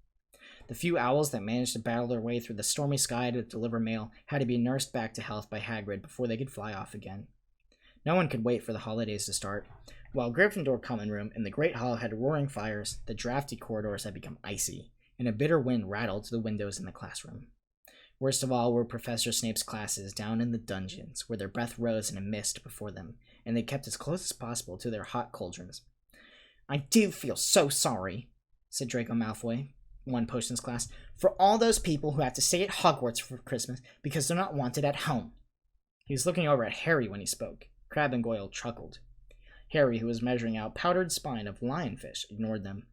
The few owls that managed to battle their way through the stormy sky to deliver mail had to be nursed back to health by Hagrid before they could fly off again. No one could wait for the holidays to start. While Gryffindor common room and the Great Hall had roaring fires, the drafty corridors had become icy, and a bitter wind rattled the windows in the classroom. Worst of all were Professor Snape's classes down in the dungeons, where their breath rose in a mist before them, and they kept as close as possible to their hot cauldrons. "I do feel so sorry," said Draco Malfoy, one potion's class, "for all those people who have to stay at Hogwarts for Christmas because they're not wanted at home." He was looking over at Harry when he spoke. Crabbe and Goyle chuckled. Harry, who was measuring out powdered spine of lionfish, ignored them.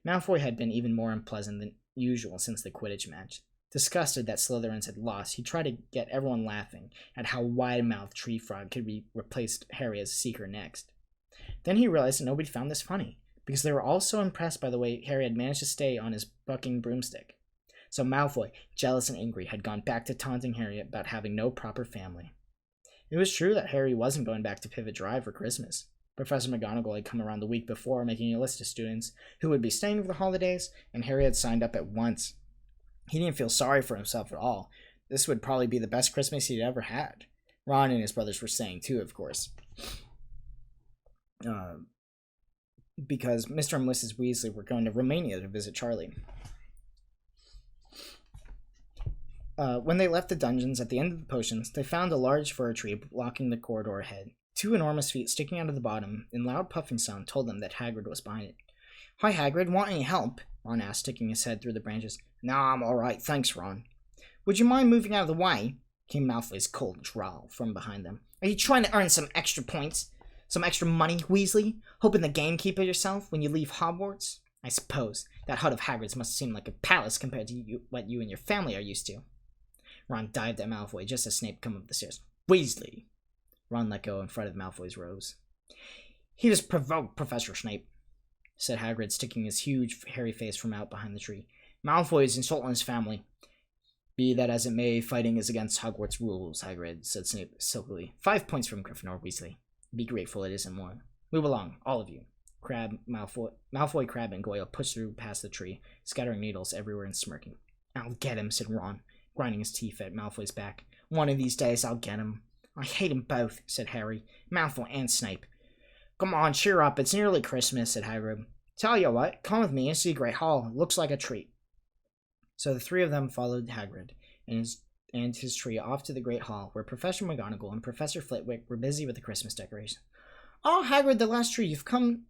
Malfoy had been even more unpleasant than usual since the Quidditch match. Disgusted that Slytherins had lost, he tried to get everyone laughing at how wide-mouthed Tree Frog could replace Harry as Seeker next. Then he realized that nobody found this funny, because they were all so impressed by the way Harry had managed to stay on his bucking broomstick. So Malfoy, jealous and angry, had gone back to taunting Harry about having no proper family. It was true that Harry wasn't going back to Pivot Drive for Christmas. Professor McGonagall had come around the week before, making a list of students who would be staying for the holidays, and Harry had signed up at once. He didn't feel sorry for himself at all. This would probably be the best Christmas he'd ever had. Ron and his brothers were staying too, of course. Because Mr. and Mrs. Weasley were going to Romania to visit Charlie. When they left the dungeons at the end of the potions, they found a large fir tree blocking the corridor ahead. Two enormous feet sticking out of the bottom, and loud puffing sound told them that Hagrid was behind it. "Hi, Hagrid, want any help?" Ron asked, sticking his head through the branches. "Nah, I'm all right, thanks, Ron." "Would you mind moving out of the way?" came Malfoy's cold drawl from behind them. "Are you trying to earn some extra points? Some extra money, Weasley? Hoping the gamekeeper yourself when you leave Hogwarts? I suppose that hut of Hagrid's must seem like a palace compared to what you and your family are used to." Ron dived at Malfoy just as Snape came up the stairs. "Weasley!" Ron let go in front of Malfoy's rose. "He just provoked Professor Snape," said Hagrid, sticking his huge, hairy face from out behind the tree. "Malfoy is insulting his family." "Be that as it may, fighting is against Hogwarts rules, Hagrid," said Snape silkily. 5 points from Gryffindor, Weasley. Be grateful it isn't more. Move along, all of you." Malfoy, Crabbe, and Goyle pushed through past the tree, scattering needles everywhere and smirking. "I'll get him," said Ron, grinding his teeth at Malfoy's back. "One of these days I'll get him." "I hate 'em both," said Harry. "Malfoy and Snape." "Come on, cheer up, it's nearly Christmas," said Hagrid. "Tell you what, come with me and see Great Hall. It looks like a treat." So the three of them followed Hagrid and his tree off to the Great Hall, where Professor McGonagall and Professor Flitwick were busy with the Christmas decorations. "Oh, Hagrid, the last tree you've come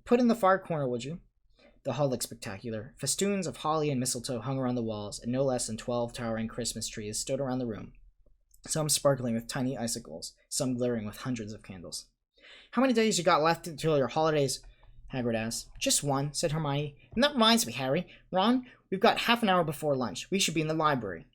put in the far corner, would you?" The hall looked spectacular. Festoons of holly and mistletoe hung around the walls, and no less than 12 towering Christmas trees stood around the room, some sparkling with tiny icicles, some glittering with hundreds of candles. "How many days you got left until your holidays?" Hagrid asked. "Just one," said Hermione. "And that reminds me, Harry. Ron, we've got half an hour before lunch. We should be in the library."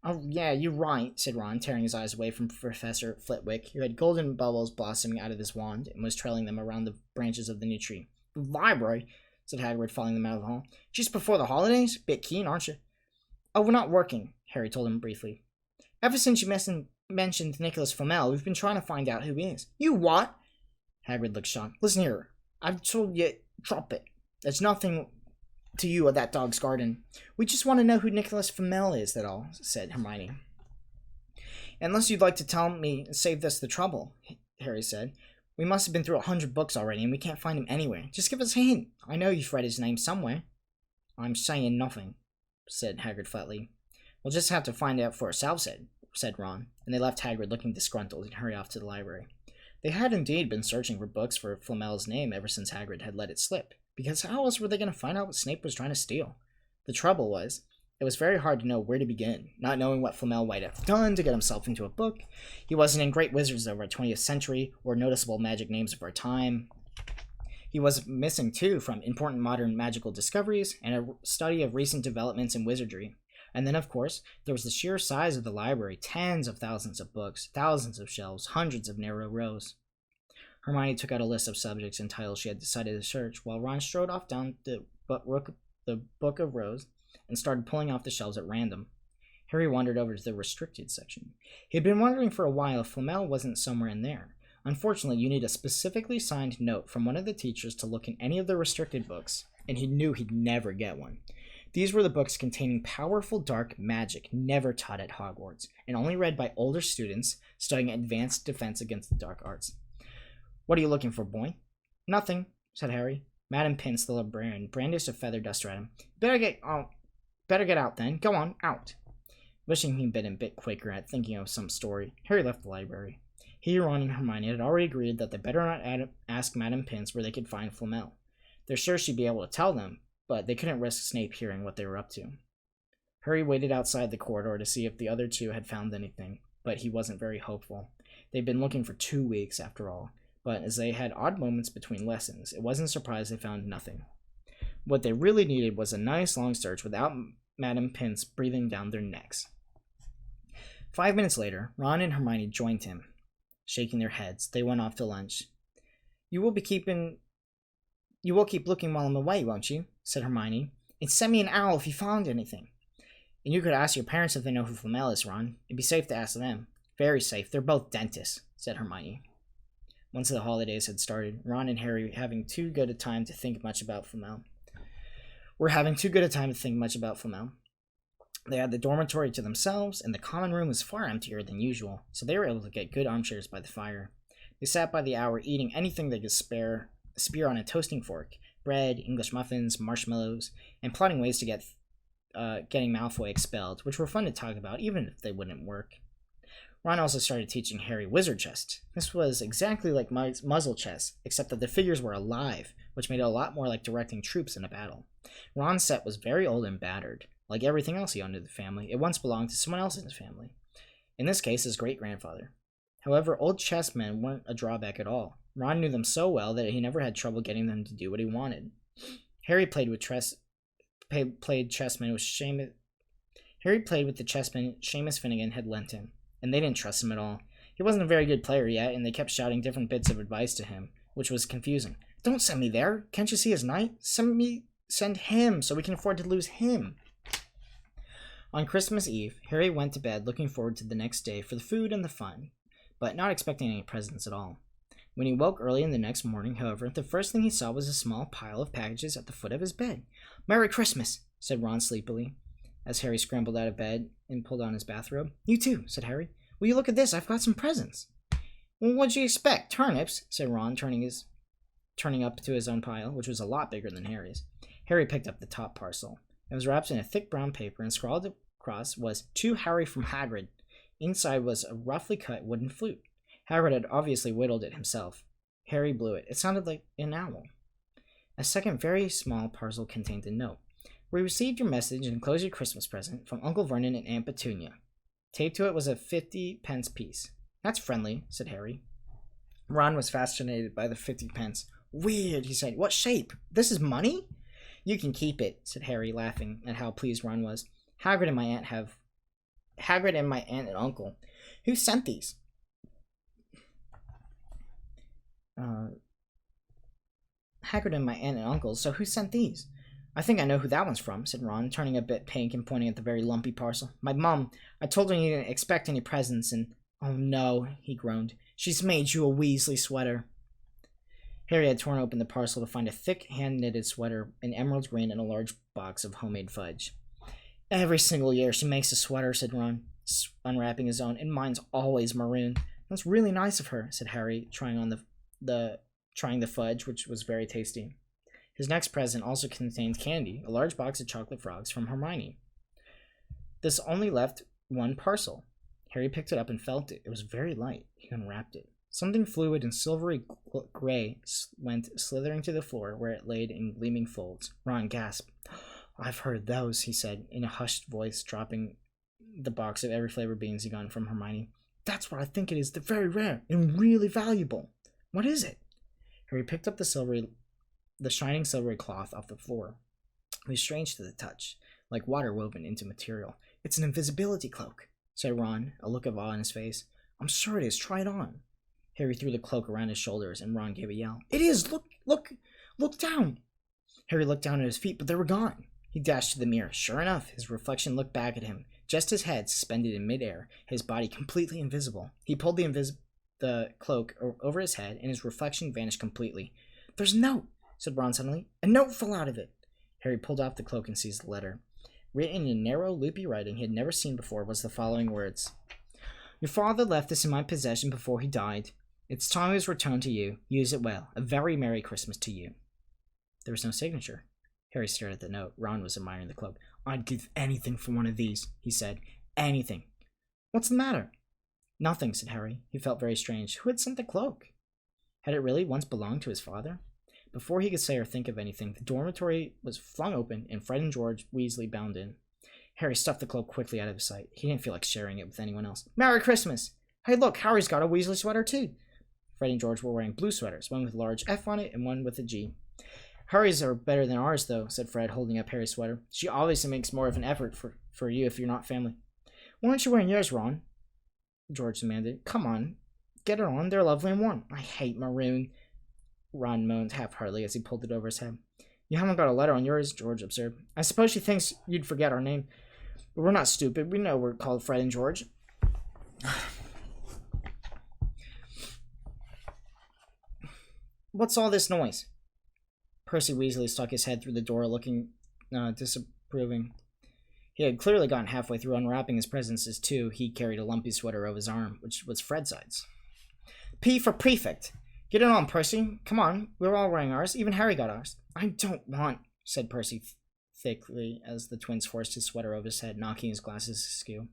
"Oh, yeah, you're right," said Ron, tearing his eyes away from Professor Flitwick, who had golden bubbles blossoming out of his wand and was trailing them around the branches of the new tree. "The library?" said Hagrid, following them out of the hall. "Just before the holidays? Bit keen, aren't you?" "Oh, we're not working," Harry told him briefly. "Ever since you mentioned Nicholas Flamel, we've been trying to find out who he is." "You what?" Hagrid looked shocked. "Listen here. I've told you, drop it. There's nothing to you at that dog's garden. We just want to know who Nicholas Flamel is, that all," said Hermione. "Unless you'd like to tell me and save us the trouble," Harry said. "We must have been through 100 books already, and we can't find him anywhere. Just give us a hint. I know you've read his name somewhere." "I'm saying nothing," said Hagrid flatly. "We'll just have to find out for ourselves," said Ron, and they left Hagrid looking disgruntled and hurried off to the library. They had indeed been searching for books for Flamel's name ever since Hagrid had let it slip, because how else were they going to find out what Snape was trying to steal? The trouble was, it was very hard to know where to begin, not knowing what Flamel might have done to get himself into a book. He wasn't in great wizards of our 20th century or noticeable magic names of our time. He was missing, too, from important modern magical discoveries and a study of recent developments in wizardry. And then, of course, there was the sheer size of the library, tens of thousands of books, thousands of shelves, hundreds of narrow rows. Hermione took out a list of subjects and titles she had decided to search, while Ron strode off down the Book of Rows and started pulling off the shelves at random. Harry wandered over to the restricted section. He had been wondering for a while if Flamel wasn't somewhere in there. Unfortunately, you need a specifically signed note from one of the teachers to look in any of the restricted books, and he knew he'd never get one. These were the books containing powerful dark magic never taught at Hogwarts, and only read by older students studying advanced defense against the dark arts. "What are you looking for, boy?" "Nothing," said Harry. Madam Pince, the librarian, brandished a feather duster at him. Better get out then. Go on, out." Wishing he'd been a bit quicker at thinking of some story, Harry left the library. He, Ron, and Hermione had already agreed that they better not ask Madam Pince where they could find Flamel. They're sure she'd be able to tell them, but they couldn't risk Snape hearing what they were up to. Harry waited outside the corridor to see if the other two had found anything, but he wasn't very hopeful. They'd been looking for 2 weeks, after all, but as they had odd moments between lessons, it wasn't a surprise they found nothing. What they really needed was a nice long search without Madam Pince breathing down their necks. 5 minutes later, Ron and Hermione joined him. Shaking their heads, they went off to lunch. You will keep looking while I'm away, won't you?" said Hermione. "And send me an owl if you found anything." "And you could ask your parents if they know who Flamel is, Ron. It'd be safe to ask them." "Very safe. They're both dentists," said Hermione. Once the holidays had started, Ron and Harry were having too good a time to think much about Flamel. They had the dormitory to themselves, and the common room was far emptier than usual, so they were able to get good armchairs by the fire. They sat by the hour eating anything they could spear on a toasting fork, bread, English muffins, marshmallows, and plotting ways to getting Malfoy expelled, which were fun to talk about, even if they wouldn't work. Ron also started teaching Harry wizard chess. This was exactly like muzzle chess, except that the figures were alive, which made it a lot more like directing troops in a battle. Ron's set was very old and battered. Like everything else he owned in the family, it once belonged to someone else in his family. In this case, his great-grandfather. However, old chessmen weren't a drawback at all. Ron knew them so well that he never had trouble getting them to do what he wanted. Harry played with the chessmen Seamus Finnegan had lent him, and they didn't trust him at all. He wasn't a very good player yet, and they kept shouting different bits of advice to him, which was confusing. "Don't send me there. Can't you see his knight? Send him so we can afford to lose him." On Christmas Eve, Harry went to bed looking forward to the next day for the food and the fun, but not expecting any presents at all. When he woke early in the next morning, however, the first thing he saw was a small pile of packages at the foot of his bed. "Merry Christmas," said Ron sleepily, as Harry scrambled out of bed and pulled on his bathrobe. "You too," said Harry. "Will you look at this? I've got some presents." "Well, what'd you expect? Turnips?" said Ron, turning up to his own pile, which was a lot bigger than Harry's. Harry picked up the top parcel. It was wrapped in a thick brown paper, and scrawled across was, "To Harry from Hagrid." Inside was a roughly cut wooden flute. Hagrid had obviously whittled it himself. Harry blew it. It sounded like an owl. A second very small parcel contained a note. "We received your message and enclosed your Christmas present from Uncle Vernon and Aunt Petunia." Taped to it was a 50-pence piece. "That's friendly," said Harry. Ron was fascinated by the 50 pence. "Weird," he said. "What shape? This is money?" "You can keep it," said Harry, laughing at how pleased Ron was. Hagrid and my aunt and uncle. Who sent these?" Hagrid and my aunt and uncle, so who sent these?" "I think I know who that one's from," said Ron, turning a bit pink and pointing at the very lumpy parcel. "My mum. I told her you didn't expect any presents, and—" "Oh no," he groaned. "She's made you a Weasley sweater." Harry had torn open the parcel to find a thick, hand-knitted sweater in emerald green and a large box of homemade fudge. "Every single year she makes a sweater," said Ron, unwrapping his own, "and mine's always maroon." "That's really nice of her," said Harry, trying the fudge, which was very tasty. His next present also contained candy, a large box of chocolate frogs from Hermione. This only left one parcel. Harry picked it up and felt it. It was very light. He unwrapped it. Something fluid and silvery gray went slithering to the floor, where it laid in gleaming folds. Ron gasped. "I've heard those," he said, in a hushed voice, dropping the box of every flavor beans he got from Hermione. "That's what I think it is. They're very rare and really valuable." "What is it?" Harry picked up the shining silvery cloth off the floor. It was strange to the touch, like water woven into material. "It's an invisibility cloak," said Ron, a look of awe on his face. "I'm sure it is. Try it on." Harry threw the cloak around his shoulders, and Ron gave a yell. "It is! Look down!" Harry looked down at his feet, but they were gone. He dashed to the mirror. Sure enough, his reflection looked back at him, just his head suspended in midair, his body completely invisible. He pulled the cloak over his head, and his reflection vanished completely. "There's a note," said Ron suddenly. "A note fell out of it." Harry pulled off the cloak and seized the letter. Written in narrow, loopy writing he had never seen before was the following words. "Your father left this in my possession before he died. It's time it was returned to you. Use it well. A very Merry Christmas to you." There was no signature. Harry stared at the note. Ron was admiring the cloak. "I'd give anything for one of these," he said. "Anything." "What's the matter?" "Nothing," said Harry. He felt very strange. Who had sent the cloak? Had it really once belonged to his father? Before he could say or think of anything, the dormitory was flung open and Fred and George Weasley bound in. Harry stuffed the cloak quickly out of his sight. He didn't feel like sharing it with anyone else. "Merry Christmas!" "Hey, look, Harry's got a Weasley sweater too." Fred and George were wearing blue sweaters, one with a large F on it and one with a G. "Harry's are better than ours, though," said Fred, holding up Harry's sweater. "She obviously makes more of an effort for you if you're not family." "Why aren't you wearing yours, Ron?" George demanded. "Come on, get it on. They're lovely and warm." "I hate maroon," Ron moaned half-heartedly as he pulled it over his head. "You haven't got a letter on yours," George observed. "I suppose she thinks you'd forget our name. But we're not stupid. We know we're called Fred and George." "What's all this noise?" Percy Weasley stuck his head through the door, looking disapproving. He had clearly gotten halfway through unwrapping his presents as, too, he carried a lumpy sweater over his arm, which was Fred's size. "P for prefect. Get it on, Percy. Come on. We're all wearing ours. Even Harry got ours." "I don't want," said Percy thickly as the twins forced his sweater over his head, knocking his glasses askew. "And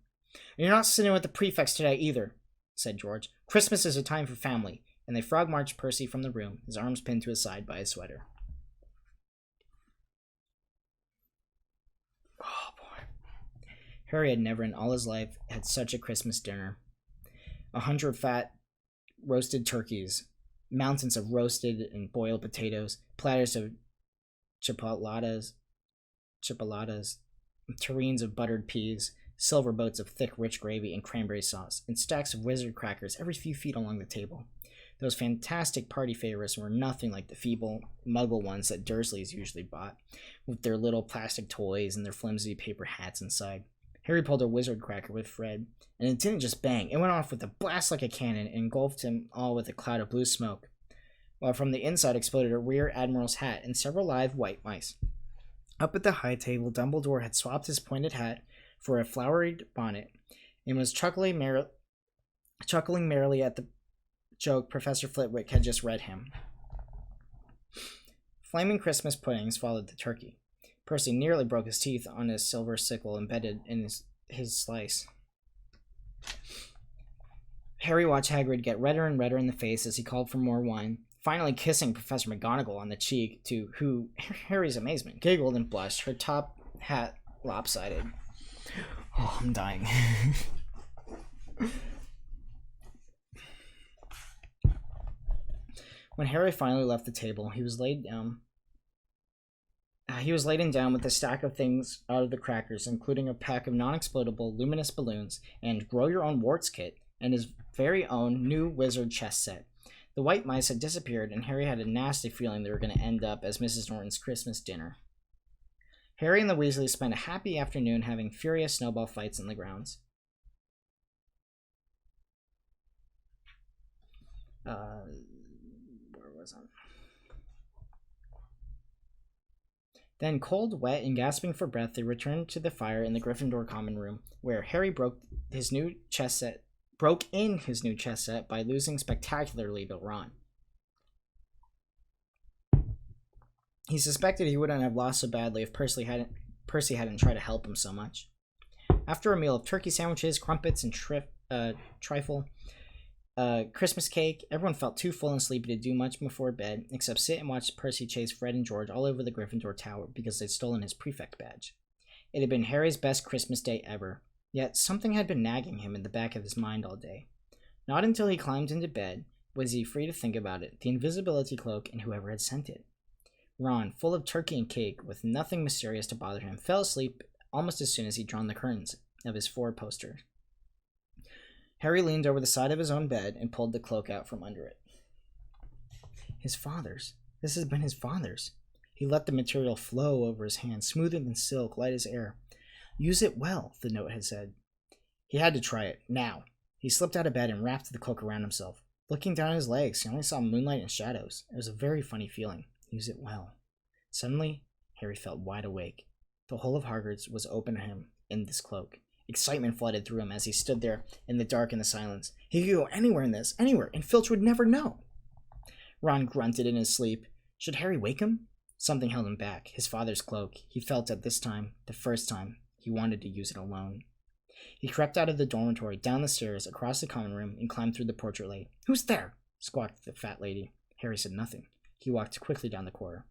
you're not sitting with the prefects today either," said George. "Christmas is a time for family." And they frog-marched Percy from the room, his arms pinned to his side by his sweater. Oh, boy. Harry had never in all his life had such a Christmas dinner. 100 fat roasted turkeys, mountains of roasted and boiled potatoes, platters of chipolatas, tureens of buttered peas, silver boats of thick, rich gravy and cranberry sauce, and stacks of wizard crackers every few feet along the table. Those fantastic party favorites were nothing like the feeble, muggle ones that Dursleys usually bought, with their little plastic toys and their flimsy paper hats inside. Harry pulled a wizard cracker with Fred, and it didn't just bang. It went off with a blast like a cannon and engulfed him all with a cloud of blue smoke, while from the inside exploded a rear admiral's hat and several live white mice. Up at the high table, Dumbledore had swapped his pointed hat for a floweried bonnet and was chuckling merrily at the joke Professor Flitwick had just read him. Flaming Christmas puddings followed the turkey. Percy nearly broke his teeth on his silver sickle embedded in his slice. Harry watched Hagrid get redder and redder in the face as he called for more wine, finally kissing Professor McGonagall on the cheek, to who, Harry's amazement, giggled and blushed, her top hat lopsided. Oh, I'm dying. When Harry finally left the table, he was laden down with a stack of things out of the crackers, including a pack of non-explodable luminous balloons and grow-your-own-warts kit, and his very own new wizard chess set. The white mice had disappeared, and Harry had a nasty feeling they were going to end up as Mrs. Norton's Christmas dinner. Harry and the Weasleys spent a happy afternoon having furious snowball fights in the grounds. Where was I? Then, cold, wet, and gasping for breath, they returned to the fire in the Gryffindor common room, where Harry broke in his new chess set by losing spectacularly to Ron. He suspected he wouldn't have lost so badly if Percy hadn't tried to help him so much. After a meal of turkey sandwiches, crumpets, and trifle, Christmas cake, everyone felt too full and sleepy to do much before bed, except sit and watch Percy chase Fred and George all over the Gryffindor Tower because they'd stolen his prefect badge. It had been Harry's best Christmas day ever, yet something had been nagging him in the back of his mind all day. Not until he climbed into bed was he free to think about it, the invisibility cloak and whoever had sent it. Ron, full of turkey and cake, with nothing mysterious to bother him, fell asleep almost as soon as he'd drawn the curtains of his four-poster. Harry leaned over the side of his own bed and pulled the cloak out from under it. His father's. This has been his father's. He let the material flow over his hand, smoother than silk, light as air. Use it well, the note had said. He had to try it, now. He slipped out of bed and wrapped the cloak around himself. Looking down at his legs, he only saw moonlight and shadows. It was a very funny feeling. Use it well. Suddenly, Harry felt wide awake. The whole of Hogwarts was open to him in this cloak. Excitement flooded through him as he stood there in the dark and the silence. He could go anywhere in this, anywhere, and Filch would never know. Ron grunted in his sleep. Should Harry wake him? Something held him back. His father's cloak. He felt at this time, the first time, he wanted to use it alone. He crept out of the dormitory, down the stairs, across the common room, and climbed through the portrait light. Who's there? Squawked the fat lady. Harry said nothing. He walked quickly down the corridor.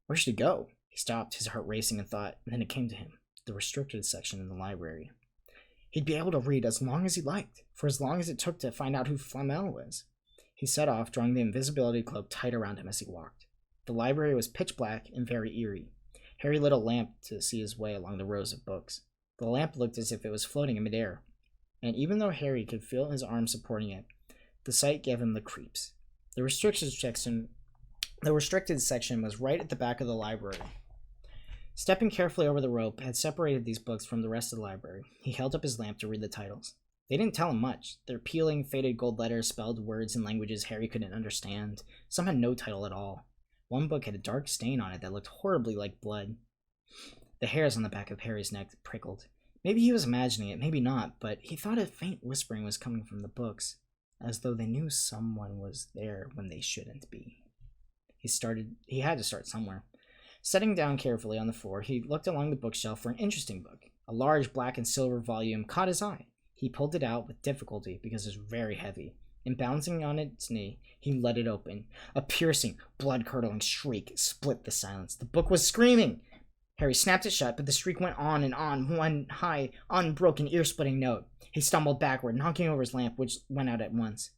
Where should he go? He stopped, his heart racing in thought, and then it came to him. The restricted section in the library. He'd be able to read as long as he liked, for as long as it took to find out who Flamel was. He set off, drawing the invisibility cloak tight around him as he walked. The library was pitch black and very eerie. Harry lit a lamp to see his way along the rows of books. The lamp looked as if it was floating in midair, and even though Harry could feel his arm supporting it, the sight gave him the creeps. The restricted section was right at the back of the library. Stepping carefully over the rope had separated these books from the rest of the library. He held up his lamp to read the titles. They didn't tell him much. Their peeling, faded gold letters spelled words in languages Harry couldn't understand. Some had no title at all. One book had a dark stain on it that looked horribly like blood. The hairs on the back of Harry's neck prickled. Maybe he was imagining it, maybe not, but he thought a faint whispering was coming from the books, as though they knew someone was there when they shouldn't be. He had to start somewhere. Sitting down carefully on the floor, he looked along the bookshelf for an interesting book. A large black and silver volume caught his eye. He pulled it out with difficulty because it was very heavy, and bouncing on its knee, he let it open. A piercing, blood-curdling shriek split the silence. The book was screaming! Harry snapped it shut, but the shriek went on and on, one high, unbroken, ear-splitting note. He stumbled backward, knocking over his lamp, which went out at once.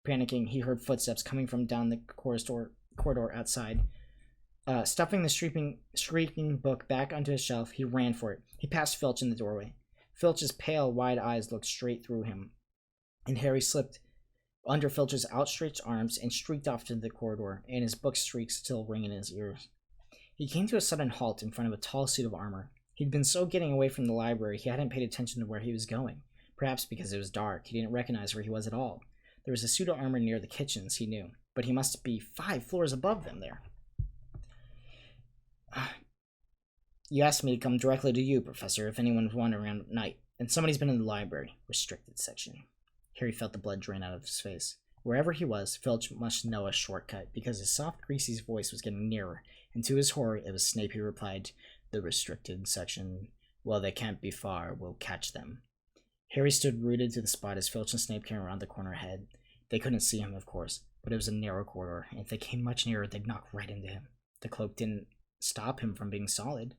Panicking, he heard footsteps coming from down the corridor outside. Stuffing the shrieking book back onto his shelf, he ran for it. He passed Filch in the doorway. Filch's pale, wide eyes looked straight through him, and Harry slipped under Filch's outstretched arms and streaked off to the corridor, and his book shrieks still ring in his ears. He came to a sudden halt in front of a tall suit of armor. He'd been so getting away from the library he hadn't paid attention to where he was going. Perhaps because it was dark, he didn't recognize where he was at all. There was a suit of armor near the kitchens, he knew, but he must be 5 floors above them there. You asked me to come directly to you, Professor, if anyone's wandering around at night, and somebody's been in the library. Restricted section. Harry felt the blood drain out of his face. Wherever he was, Filch must know a shortcut, because his soft, greasy voice was getting nearer, and to his horror, it was Snape who replied, The restricted section. Well, they can't be far. We'll catch them. Harry stood rooted to the spot as Filch and Snape came around the corner ahead. They couldn't see him, of course, but it was a narrow corridor, and if they came much nearer, they'd knock right into him. The cloak didn't stop him from being solid.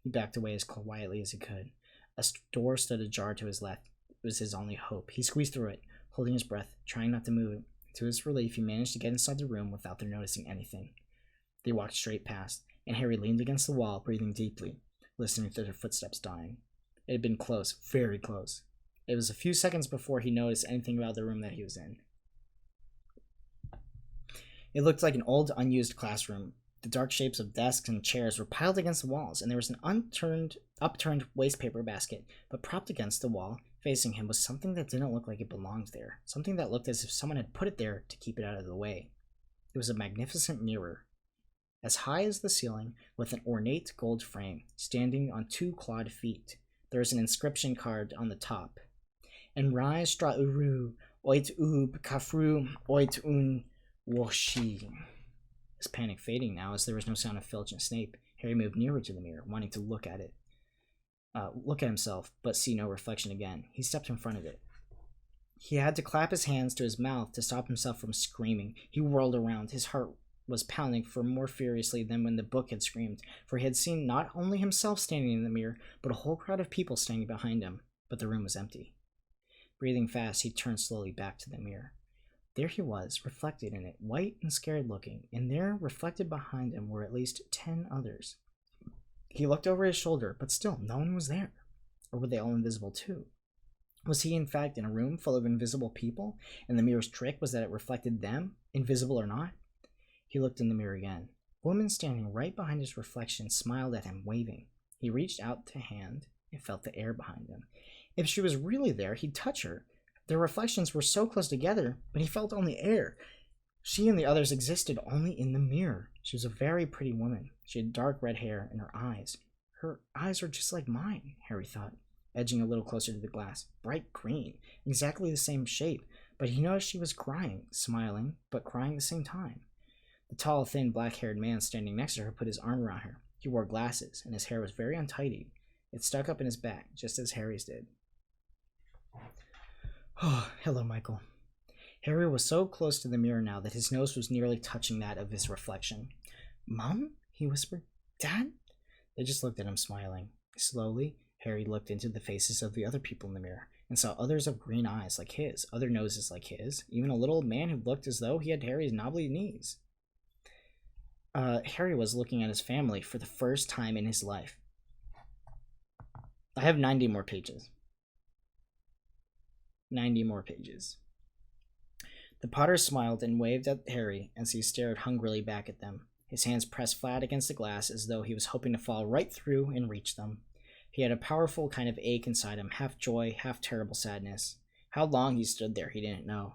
He backed away as quietly as he could. A door stood ajar to his left. It was his only hope. He squeezed through it, holding his breath, trying not to move it. To his relief, he managed to get inside the room without their noticing anything. They walked straight past, and Harry leaned against the wall, breathing deeply, listening to their footsteps dying. It had been close, very close. It was a few seconds before he noticed anything about the room that he was in. It looked like an old, unused classroom. The dark shapes of desks and chairs were piled against the walls, and there was an upturned wastepaper basket, but propped against the wall, facing him, was something that didn't look like it belonged there, something that looked as if someone had put it there to keep it out of the way. It was a magnificent mirror, as high as the ceiling, with an ornate gold frame, standing on 2 clawed feet. There was an inscription carved on the top. En rai stra uru, oit ub kafru, oit un woshi. His panic fading now as there was no sound of Filch and Snape. Harry moved nearer to the mirror, wanting to look at himself, but see no reflection again. He stepped in front of it. He had to clap his hands to his mouth to stop himself from screaming. He whirled around. His heart was pounding more furiously than when the book had screamed, for he had seen not only himself standing in the mirror, but a whole crowd of people standing behind him. But the room was empty. Breathing fast, he turned slowly back to the mirror. There he was, reflected in it, white and scared-looking, and there, reflected behind him, were at least 10 others. He looked over his shoulder, but still no one was there. Or were they all invisible too? Was he, in fact, in a room full of invisible people, and the mirror's trick was that it reflected them, invisible or not? He looked in the mirror again. woman standing right behind his reflection smiled at him, waving. He reached out the hand and felt the air behind him. If she was really there, he'd touch her. Their reflections were so close together, but he felt only air. She and the others existed only in the mirror. She was a very pretty woman. She had dark red hair and her eyes. Her eyes were just like mine, Harry thought, edging a little closer to the glass. Bright green, exactly the same shape, but he noticed she was crying, smiling, but crying at the same time. The tall, thin, black-haired man standing next to her put his arm around her. He wore glasses, and his hair was very untidy. It stuck up in his back, just as Harry's did. Oh, hello, Michael. Harry was so close to the mirror now that his nose was nearly touching that of his reflection. Mom? He whispered. Dad? They just looked at him, smiling. Slowly, Harry looked into the faces of the other people in the mirror and saw others of green eyes like his, other noses like his, even a little man who looked as though he had Harry's knobbly knees. Harry was looking at his family for the first time in his life. I have 90 more pages. 90 more pages. The Potter smiled and waved at Harry as he stared hungrily back at them, his hands pressed flat against the glass as though he was hoping to fall right through and reach them. He had a powerful kind of ache inside him, half joy, half terrible sadness. How long he stood there, he didn't know.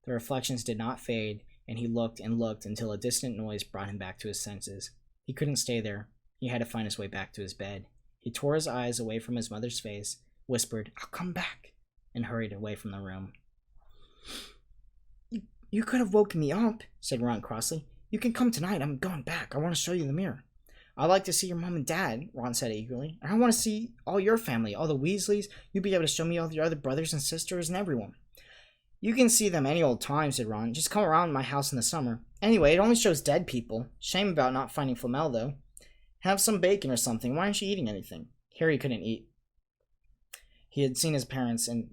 The reflections did not fade, and he looked and looked until a distant noise brought him back to his senses. He couldn't stay there. He had to find his way back to his bed. He tore his eyes away from his mother's face, whispered, "I'll come back," and hurried away from the room. You could have woken me up, said Ron crossly. You can come tonight. I'm going back. I want to show you the mirror. I'd like to see your mom and dad, Ron said eagerly. And I want to see all your family, all the Weasleys. You'll be able to show me all your other brothers and sisters and everyone. You can see them any old time, said Ron. Just come around my house in the summer. Anyway, it only shows dead people. Shame about not finding Flamel, though. Have some bacon or something. Why aren't you eating anything? Harry couldn't eat. He had seen his parents and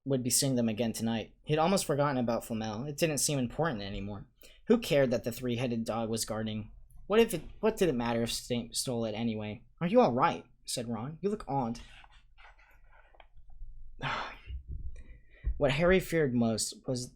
would be seeing them again tonight. He'd almost forgotten about Flamel. It didn't seem important anymore. Who cared that the three-headed dog was guarding? What did it matter if Snape stole it anyway? Are you all right? Said Ron. You look odd. What Harry feared most was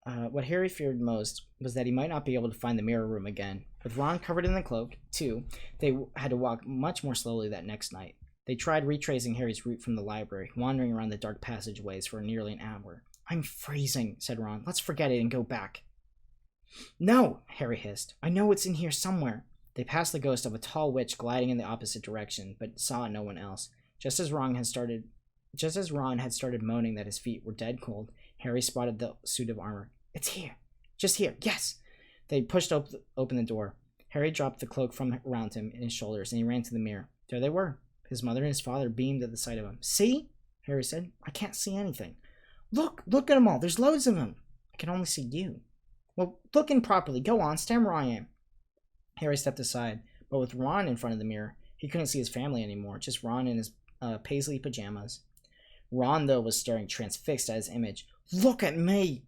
that he might not be able to find the mirror room again. With Ron covered in the cloak, too, they had to walk much more slowly that next night. They tried retracing Harry's route from the library, wandering around the dark passageways for nearly an hour. I'm freezing, said Ron. Let's forget it and go back. No, Harry hissed. I know it's in here somewhere. They passed the ghost of a tall witch gliding in the opposite direction, but saw no one else. Just as Ron had started moaning that his feet were dead cold, Harry spotted the suit of armor. It's here. Just here. Yes. They pushed open the door. Harry dropped the cloak from around him in his shoulders, and he ran to the mirror. There they were. His mother and his father beamed at the sight of him. See? Harry said. I can't see anything. Look at them all. There's loads of them. I can only see you. Well, look in properly. Go on. Stand where I am. Harry stepped aside, but with Ron in front of the mirror, he couldn't see his family anymore, just Ron in his paisley pajamas. Ron, though, was staring transfixed at his image. Look at me!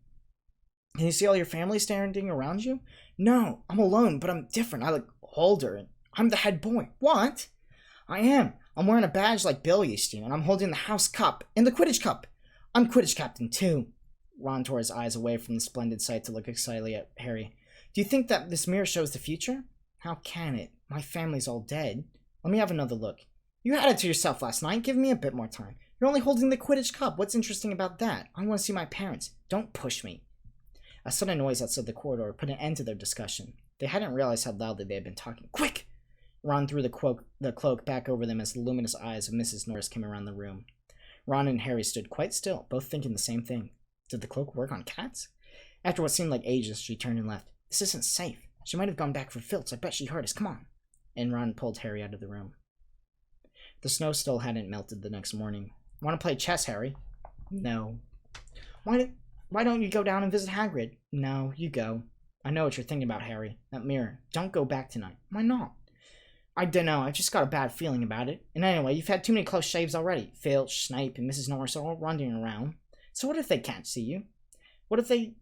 Can you see all your family standing around you? No, I'm alone, but I'm different. I look older. I'm the head boy. What? I am. I'm wearing a badge like Bill used to, and I'm holding the house cup and the Quidditch cup. I'm Quidditch captain, too. Ron tore his eyes away from the splendid sight to look excitedly at Harry. Do you think that this mirror shows the future? How can it? My family's all dead. Let me have another look. You had it to yourself last night. Give me a bit more time. You're only holding the Quidditch cup. What's interesting about that? I want to see my parents. Don't push me. A sudden noise outside the corridor put an end to their discussion. They hadn't realized how loudly they had been talking. Quick! Ron threw the cloak back over them as the luminous eyes of Mrs. Norris came around the room. Ron and Harry stood quite still, both thinking the same thing. Did the cloak work on cats? After what seemed like ages, she turned and left. This isn't safe. She might have gone back for Filch. I bet she heard us. Come on. And Ron pulled Harry out of the room. The snow still hadn't melted the next morning. Want to play chess, Harry? No. Why don't you go down and visit Hagrid? No, you go. I know what you're thinking about, Harry. That mirror. Don't go back tonight. Why not? I dunno. I've just got a bad feeling about it. And anyway, you've had too many close shaves already. Filch, Snape, and Mrs. Norris are all running around. So what if they can't see you? What if they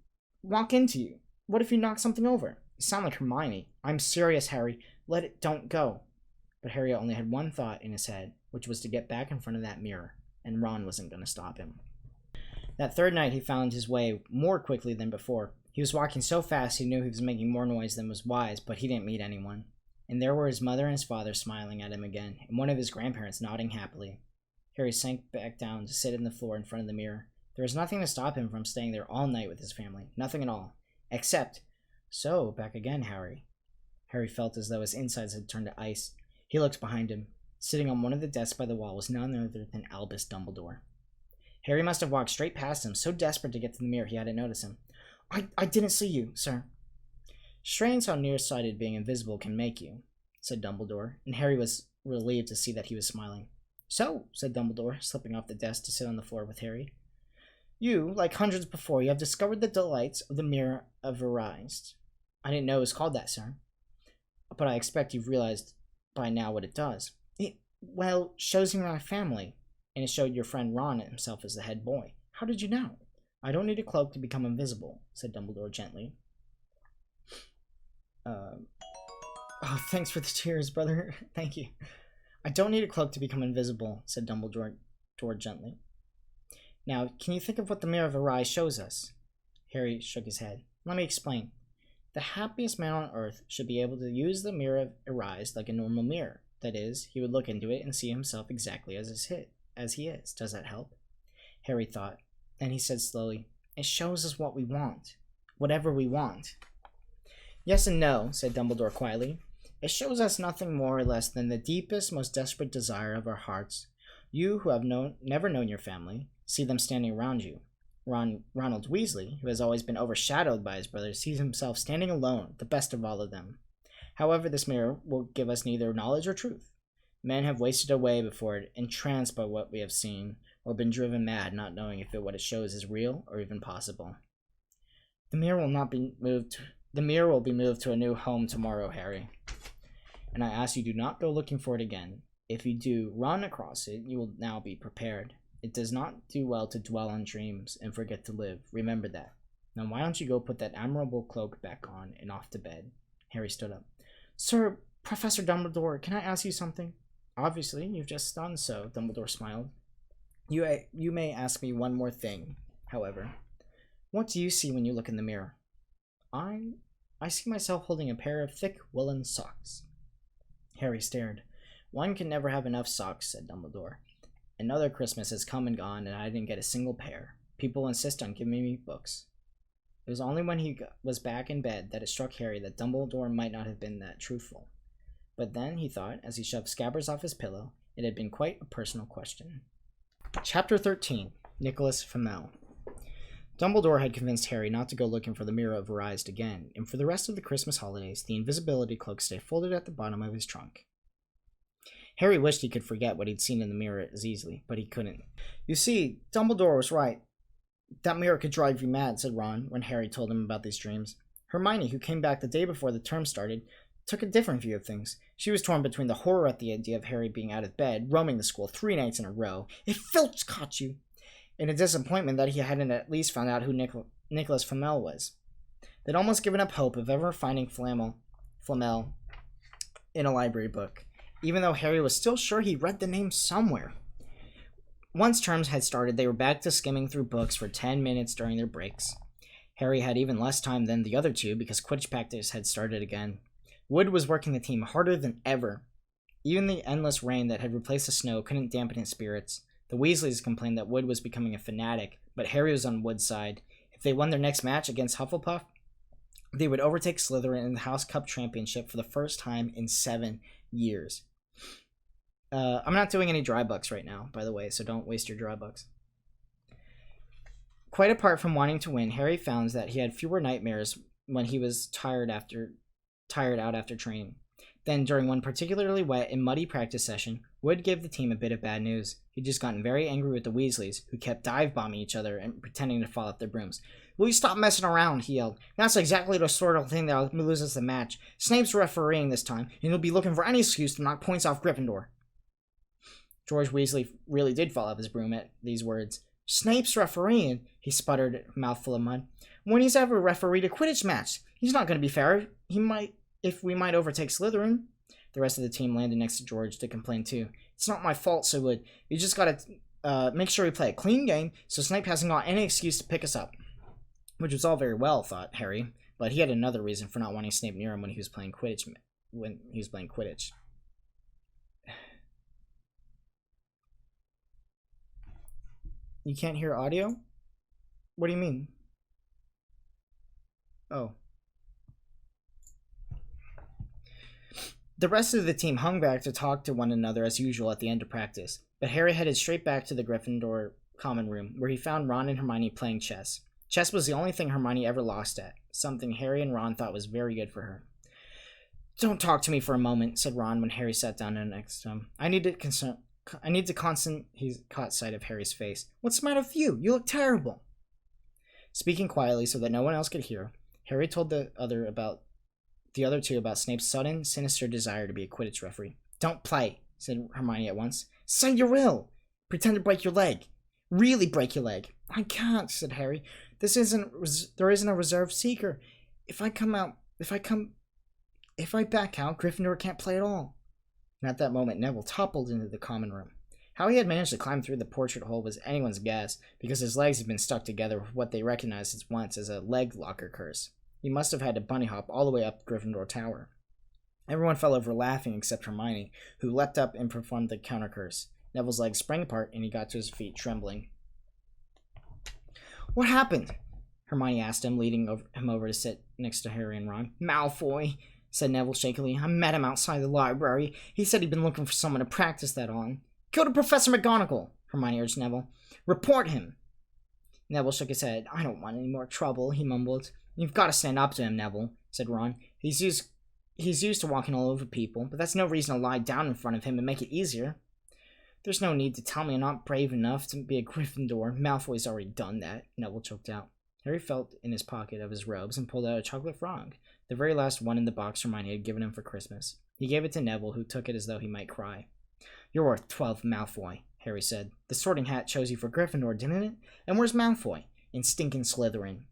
walk into you? What if you knock something over? You sound like Hermione. I'm serious, Harry. Don't go. But Harry only had one thought in his head, which was to get back in front of that mirror, and Ron wasn't going to stop him. That third night he found his way more quickly than before. He was walking so fast he knew he was making more noise than was wise, but he didn't meet anyone. And there were his mother and his father smiling at him again, and one of his grandparents nodding happily. Harry sank back down to sit on the floor in front of the mirror. There was nothing to stop him from staying there all night with his family. Nothing at all. Except, so, back again, Harry. Harry felt as though his insides had turned to ice. He looked behind him. Sitting on one of the desks by the wall was none other than Albus Dumbledore. Harry must have walked straight past him, so desperate to get to the mirror he hadn't noticed him. I didn't see you, sir. Strange how nearsighted being invisible can make you, said Dumbledore, and Harry was relieved to see that he was smiling. So, said Dumbledore, slipping off the desk to sit on the floor with Harry. You, like hundreds before you, have discovered the delights of the Mirror of Erised. I didn't know it was called that, sir. But I expect you've realized by now what it does. It, well, shows you my family, and it showed your friend Ron himself as the head boy. How did you know? I don't need a cloak to become invisible, said Dumbledore gently. Oh, thanks for the tears, brother. Thank you. I don't need a cloak to become invisible, said Dumbledore gently. Now, can you think of what the Mirror of Erised shows us? Harry shook his head. Let me explain. The happiest man on earth should be able to use the Mirror of Erised like a normal mirror. That is, he would look into it and see himself exactly as he is. Does that help? Harry thought. Then he said slowly, It shows us what we want. Whatever we want. Yes and no, said Dumbledore quietly. It shows us nothing more or less than the deepest, most desperate desire of our hearts. You, who have never known your family, see them standing around you. Ronald Weasley, who has always been overshadowed by his brothers, sees himself standing alone, the best of all of them. However, this mirror will give us neither knowledge or truth. Men have wasted away before it, entranced by what we have seen, or been driven mad, not knowing if what it shows is real or even possible. The mirror will be moved to a new home tomorrow, Harry. And I ask you do not go looking for it again. If you do run across it, you will now be prepared. It does not do well to dwell on dreams and forget to live. Remember that. Now why don't you go put that admirable cloak back on and off to bed? Harry stood up. Sir, Professor Dumbledore, can I ask you something? Obviously, you've just done so, Dumbledore smiled. You may ask me one more thing, however. What do you see when you look in the mirror? I see myself holding a pair of thick woolen socks. Harry stared. One can never have enough socks, said Dumbledore. Another Christmas has come and gone, and I didn't get a single pair. People insist on giving me books. It was only when he was back in bed that it struck Harry that Dumbledore might not have been that truthful. But then, he thought, as he shoved Scabbers off his pillow, it had been quite a personal question. Chapter 13. Nicholas Flamel. Dumbledore had convinced Harry not to go looking for the Mirror of Erised again, and for the rest of the Christmas holidays, the invisibility cloak stayed folded at the bottom of his trunk. Harry wished he could forget what he'd seen in the mirror as easily, but he couldn't. You see, Dumbledore was right. That mirror could drive you mad, said Ron, when Harry told him about these dreams. Hermione, who came back the day before the term started, took a different view of things. She was torn between the horror at the idea of Harry being out of bed, roaming the school 3 nights in a row. If Filch caught you! And a disappointment that he hadn't at least found out who Nicholas Flamel was. They'd almost given up hope of ever finding Flamel in a library book, even though Harry was still sure he read the name somewhere. Once terms had started, they were back to skimming through books for 10 minutes during their breaks. Harry had even less time than the other two because Quidditch practice had started again. Wood was working the team harder than ever. Even the endless rain that had replaced the snow couldn't dampen his spirits. The Weasleys complained that Wood was becoming a fanatic, but Harry was on Wood's side. If they won their next match against Hufflepuff, they would overtake Slytherin in the House Cup Championship for the first time in 7 years. I'm not doing any dry bucks right now, by the way, so don't waste your dry bucks. Quite apart from wanting to win, Harry found that he had fewer nightmares when he was tired out after training. Then, during one particularly wet and muddy practice session, Wood gave the team a bit of bad news. He'd just gotten very angry with the Weasleys, who kept dive-bombing each other and pretending to fall off their brooms. Will you stop messing around? He yelled. That's exactly the sort of thing that'll lose us the match. Snape's refereeing this time, and he'll be looking for any excuse to knock points off Gryffindor. George Weasley really did fall off his broom at these words. Snape's refereeing, he sputtered, a mouthful of mud. When he's ever refereed a Quidditch match, he's not going to be fair. We might overtake Slytherin. The rest of the team landed next to George to complain too. It's not my fault, so Wood. You just gotta make sure we play a clean game so Snape hasn't got any excuse to pick us up. Which was all very well, thought Harry, but he had another reason for not wanting Snape near him when he was playing Quidditch. You can't hear audio? What do you mean? Oh. The rest of the team hung back to talk to one another as usual at the end of practice, but Harry headed straight back to the Gryffindor common room, where he found Ron and Hermione playing chess. Chess was the only thing Hermione ever lost at, something Harry and Ron thought was very good for her. "Don't talk to me for a moment," said Ron when Harry sat down next to him. I need to constant. He caught sight of Harry's face. "What's the matter with you? You look terrible." Speaking quietly so that no one else could hear, Harry told the other two about Snape's sudden, sinister desire to be a Quidditch referee. "Don't play," said Hermione at once. "Say you're ill. Pretend to break your leg. Really break your leg." "I can't," said Harry. There isn't a reserve seeker. If I back out, Gryffindor can't play at all." And at that moment, Neville toppled into the common room. How he had managed to climb through the portrait hole was anyone's guess, because his legs had been stuck together with what they recognized at once as a leg locker curse. He must have had to bunny hop all the way up Gryffindor Tower. Everyone fell over laughing except Hermione, who leapt up and performed the counter curse. Neville's legs sprang apart, and he got to his feet, trembling. "What happened?" Hermione asked him, leading him over to sit next to Harry and Ron. "Malfoy," said Neville shakily. "I met him outside the library. He said he'd been looking for someone to practice that on." "Go to Professor McGonagall," Hermione urged Neville. "Report him." Neville shook his head. "I don't want any more trouble," he mumbled. "You've got to stand up to him, Neville," said Ron. He's used to walking all over people, but that's no reason to lie down in front of him and make it easier." "There's no need to tell me I'm not brave enough to be a Gryffindor. Malfoy's already done that," Neville choked out. Harry felt in his pocket of his robes and pulled out a chocolate frog, the very last one in the box Hermione had given him for Christmas. He gave it to Neville, who took it as though he might cry. "You're worth 12, Malfoy," Harry said. "The Sorting Hat chose you for Gryffindor, didn't it? And where's Malfoy?" "In stinking Slytherin."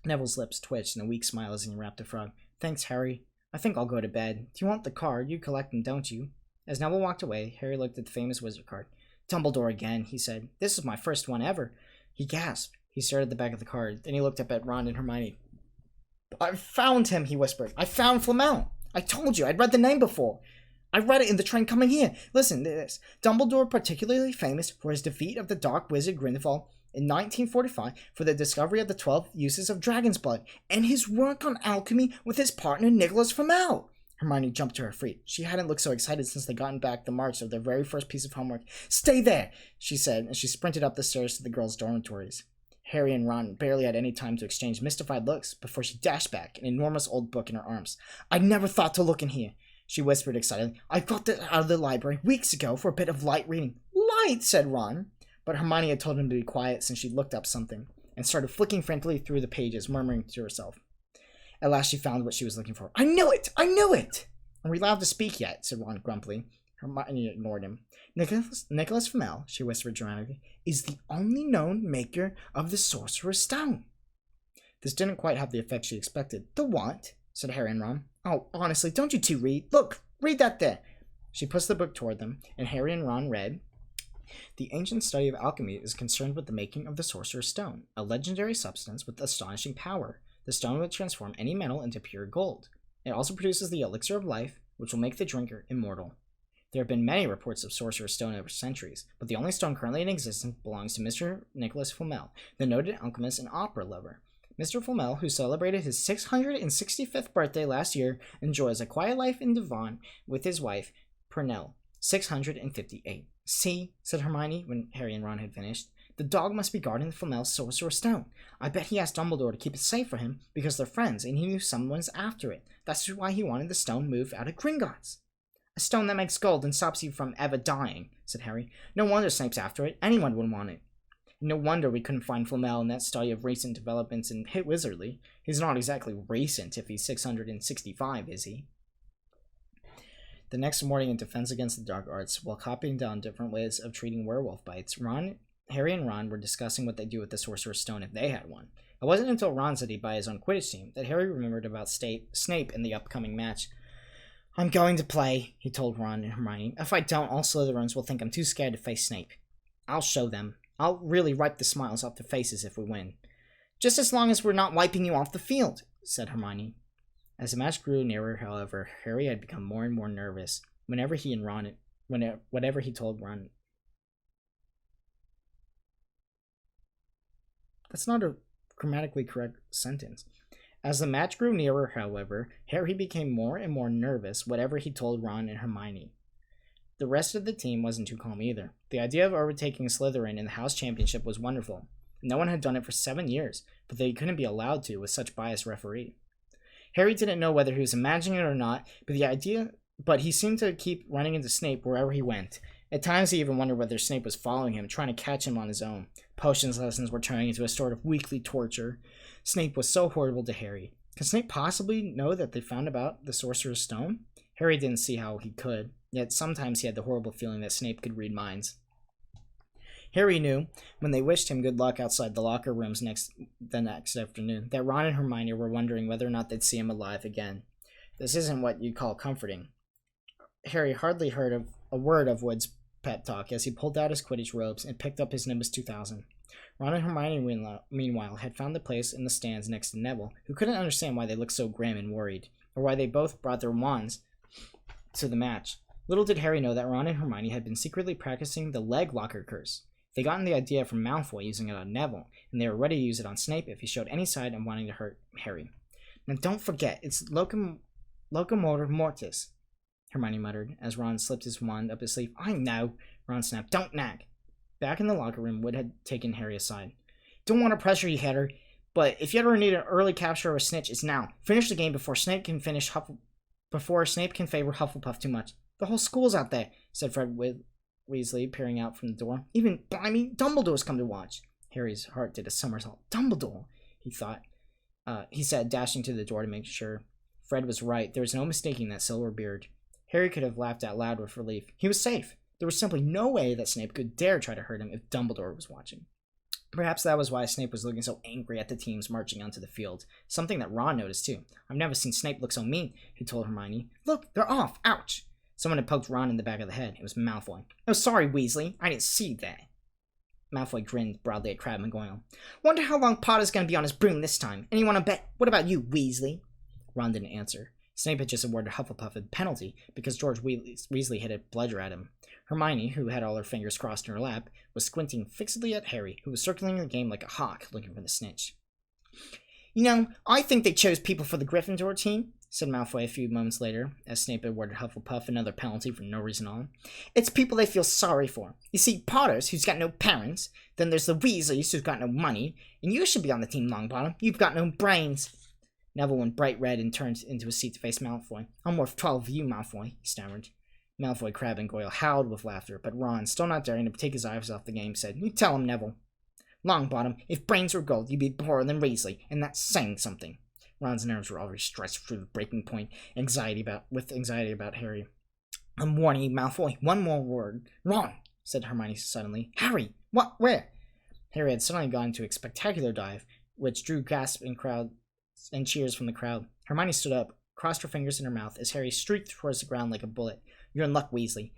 Neville's lips twitched in a weak smile as he wrapped the frog. "Thanks, Harry. I think I'll go to bed. Do you want the card? You collect them, don't you?" As Neville walked away, Harry looked at the famous wizard card. "Dumbledore again," he said. "This is my first one ever." He gasped. He stared at the back of the card. Then he looked up at Ron and Hermione. "I found him," he whispered. "I found Flamel. I told you, I'd read the name before. I read it in the train coming here. Listen to this. Dumbledore, particularly famous for his defeat of the Dark Wizard Grindelwald in 1945 for the discovery of the 12 uses of dragon's blood, and his work on alchemy with his partner Nicholas Flamel." Hermione jumped to her feet. She hadn't looked so excited since they'd gotten back the marks of their very first piece of homework. "Stay there," she said, and she sprinted up the stairs to the girls' dormitories. Harry and Ron barely had any time to exchange mystified looks before she dashed back, an enormous old book in her arms. "I never thought to look in here," she whispered excitedly. "I got it out of the library weeks ago for a bit of light reading." "Light," said Ron. But Hermione had told him to be quiet since she'd looked up something, and started flicking frantically through the pages, murmuring to herself. At last she found what she was looking for. "I knew it! I knew it!" "Are we allowed to speak yet?" said Ron grumpily. Hermione ignored him. Nicholas Flamel," she whispered dramatically, "is the only known maker of the Sorcerer's Stone." This didn't quite have the effect she expected. "The what?" said Harry and Ron. "Oh, honestly, don't you two read? Look, read that there." She pushed the book toward them, and Harry and Ron read, "The ancient study of alchemy is concerned with the making of the Sorcerer's Stone, a legendary substance with astonishing power. The stone will transform any metal into pure gold. It also produces the elixir of life, which will make the drinker immortal. There have been many reports of Sorcerer's Stone over centuries, but the only stone currently in existence belongs to Mr. Nicholas Flamel, the noted alchemist and opera lover. Mr. Flamel, who celebrated his 665th birthday last year, enjoys a quiet life in Devon with his wife, Pernell, 658. "See," said Hermione when Harry and Ron had finished. "The dog must be guarding Flamel's Sorcerer's Stone. I bet he asked Dumbledore to keep it safe for him because they're friends and he knew someone's after it. That's why he wanted the stone moved out of Gringotts." "A stone that makes gold and stops you from ever dying," said Harry. "No wonder Snape's after it. Anyone would want it. No wonder we couldn't find Flamel in that study of recent developments in Hit Wizardly. He's not exactly recent if he's 665, is he?" The next morning in Defense Against the Dark Arts, while copying down different ways of treating werewolf bites, Harry and Ron were discussing what they'd do with the Sorcerer's Stone if they had one. It wasn't until Ron said he'd buy his own Quidditch team that Harry remembered about Snape in the upcoming match. "I'm going to play," he told Ron and Hermione. "If I don't, all Slytherins will think I'm too scared to face Snape. I'll show them. I'll really wipe the smiles off their faces if we win." Just as long as we're not wiping you off the field, said Hermione. As the match grew nearer, however, Harry had become more and more nervous whatever he told Ron. That's not a grammatically correct sentence. As the match grew nearer, however, Harry became more and more nervous whatever he told Ron and Hermione. The rest of the team wasn't too calm either. The idea of overtaking Slytherin in the House Championship was wonderful. No one had done it for 7 years, but they couldn't be allowed to with such biased referee. Harry didn't know whether he was imagining it or not, but he seemed to keep running into Snape wherever he went. At times he even wondered whether Snape was following him, trying to catch him on his own. Potions lessons were turning into a sort of weekly torture. Snape was so horrible to Harry. Could Snape possibly know that they found about the Sorcerer's Stone? Harry didn't see how he could, yet sometimes he had the horrible feeling that Snape could read minds. Harry knew, when they wished him good luck outside the locker rooms the next afternoon, that Ron and Hermione were wondering whether or not they'd see him alive again. This isn't what you'd call comforting. Harry hardly heard a word of Wood's pep talk as he pulled out his Quidditch robes and picked up his Nimbus 2000. Ron and Hermione, meanwhile, had found the place in the stands next to Neville, who couldn't understand why they looked so grim and worried, or why they both brought their wands to the match. Little did Harry know that Ron and Hermione had been secretly practicing the leg locker curse. They'd gotten the idea from Malfoy using it on Neville, and they were ready to use it on Snape if he showed any sign of wanting to hurt Harry. Now don't forget, it's locomotor mortis, Hermione muttered, as Ron slipped his wand up his sleeve. I know, Ron snapped. Don't nag. Back in the locker room, Wood had taken Harry aside. Don't want to pressure you, Harry, but if you ever need an early capture of a snitch, it's now. Finish the game before Snape can favor Hufflepuff too much. The whole school's out there, said Fred Weasley, peering out from the door. Even, blimey, Dumbledore's come to watch. Harry's heart did a somersault. Dumbledore, he thought. He said, dashing to the door to make sure. Fred was right. There was no mistaking that silver beard. Harry could have laughed out loud with relief. He was safe. There was simply no way that Snape could dare try to hurt him if Dumbledore was watching. Perhaps that was why Snape was looking so angry at the teams marching onto the field. Something that Ron noticed, too. I've never seen Snape look so mean, he told Hermione. Look, they're off. Ouch. Someone had poked Ron in the back of the head. It was Malfoy. Oh, sorry, Weasley. I didn't see that. Malfoy grinned broadly at Crabbe and Goyle. Wonder how long Potter's going to be on his broom this time. Anyone to bet? What about you, Weasley? Ron didn't answer. Snape had just awarded Hufflepuff a penalty because George Weasley hit a bludger at him. Hermione, who had all her fingers crossed in her lap, was squinting fixedly at Harry, who was circling the game like a hawk looking for the snitch. You know, I think they chose people for the Gryffindor team, said Malfoy a few moments later, as Snape awarded Hufflepuff another penalty for no reason at all. It's people they feel sorry for. You see, Potter's, who's got no parents, then there's the Weasleys, who's got no money, and you should be on the team, Longbottom. You've got no brains. Neville went bright red and turned into his seat to face Malfoy. I'm worth 12 of you, Malfoy, he stammered. Malfoy, Crabbe, and Goyle howled with laughter, but Ron, still not daring to take his eyes off the game, said, You tell him, Neville. Longbottom, if brains were gold, you'd be poorer than Weasley, and that's saying something. Ron's nerves were already stretched through the breaking point, anxiety about Harry. I'm warning you, Malfoy, one more word. Ron, said Hermione suddenly. Harry! What? Where? Harry had suddenly gone into a spectacular dive, which drew gasps and cheers from the crowd. Hermione stood up, crossed her fingers in her mouth, as Harry streaked towards the ground like a bullet. You're in luck, Weasley.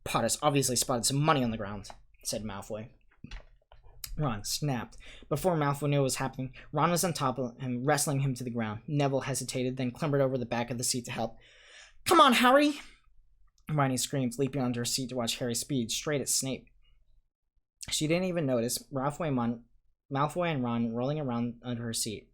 Potter's obviously spotted some money on the ground, said Malfoy. Ron snapped. Before Malfoy knew what was happening, Ron was on top of him, wrestling him to the ground. Neville hesitated, then clambered over the back of the seat to help. Come on, Harry! Hermione screamed, leaping onto her seat to watch Harry speed straight at Snape. She didn't even notice Malfoy and Ron rolling around under her seat,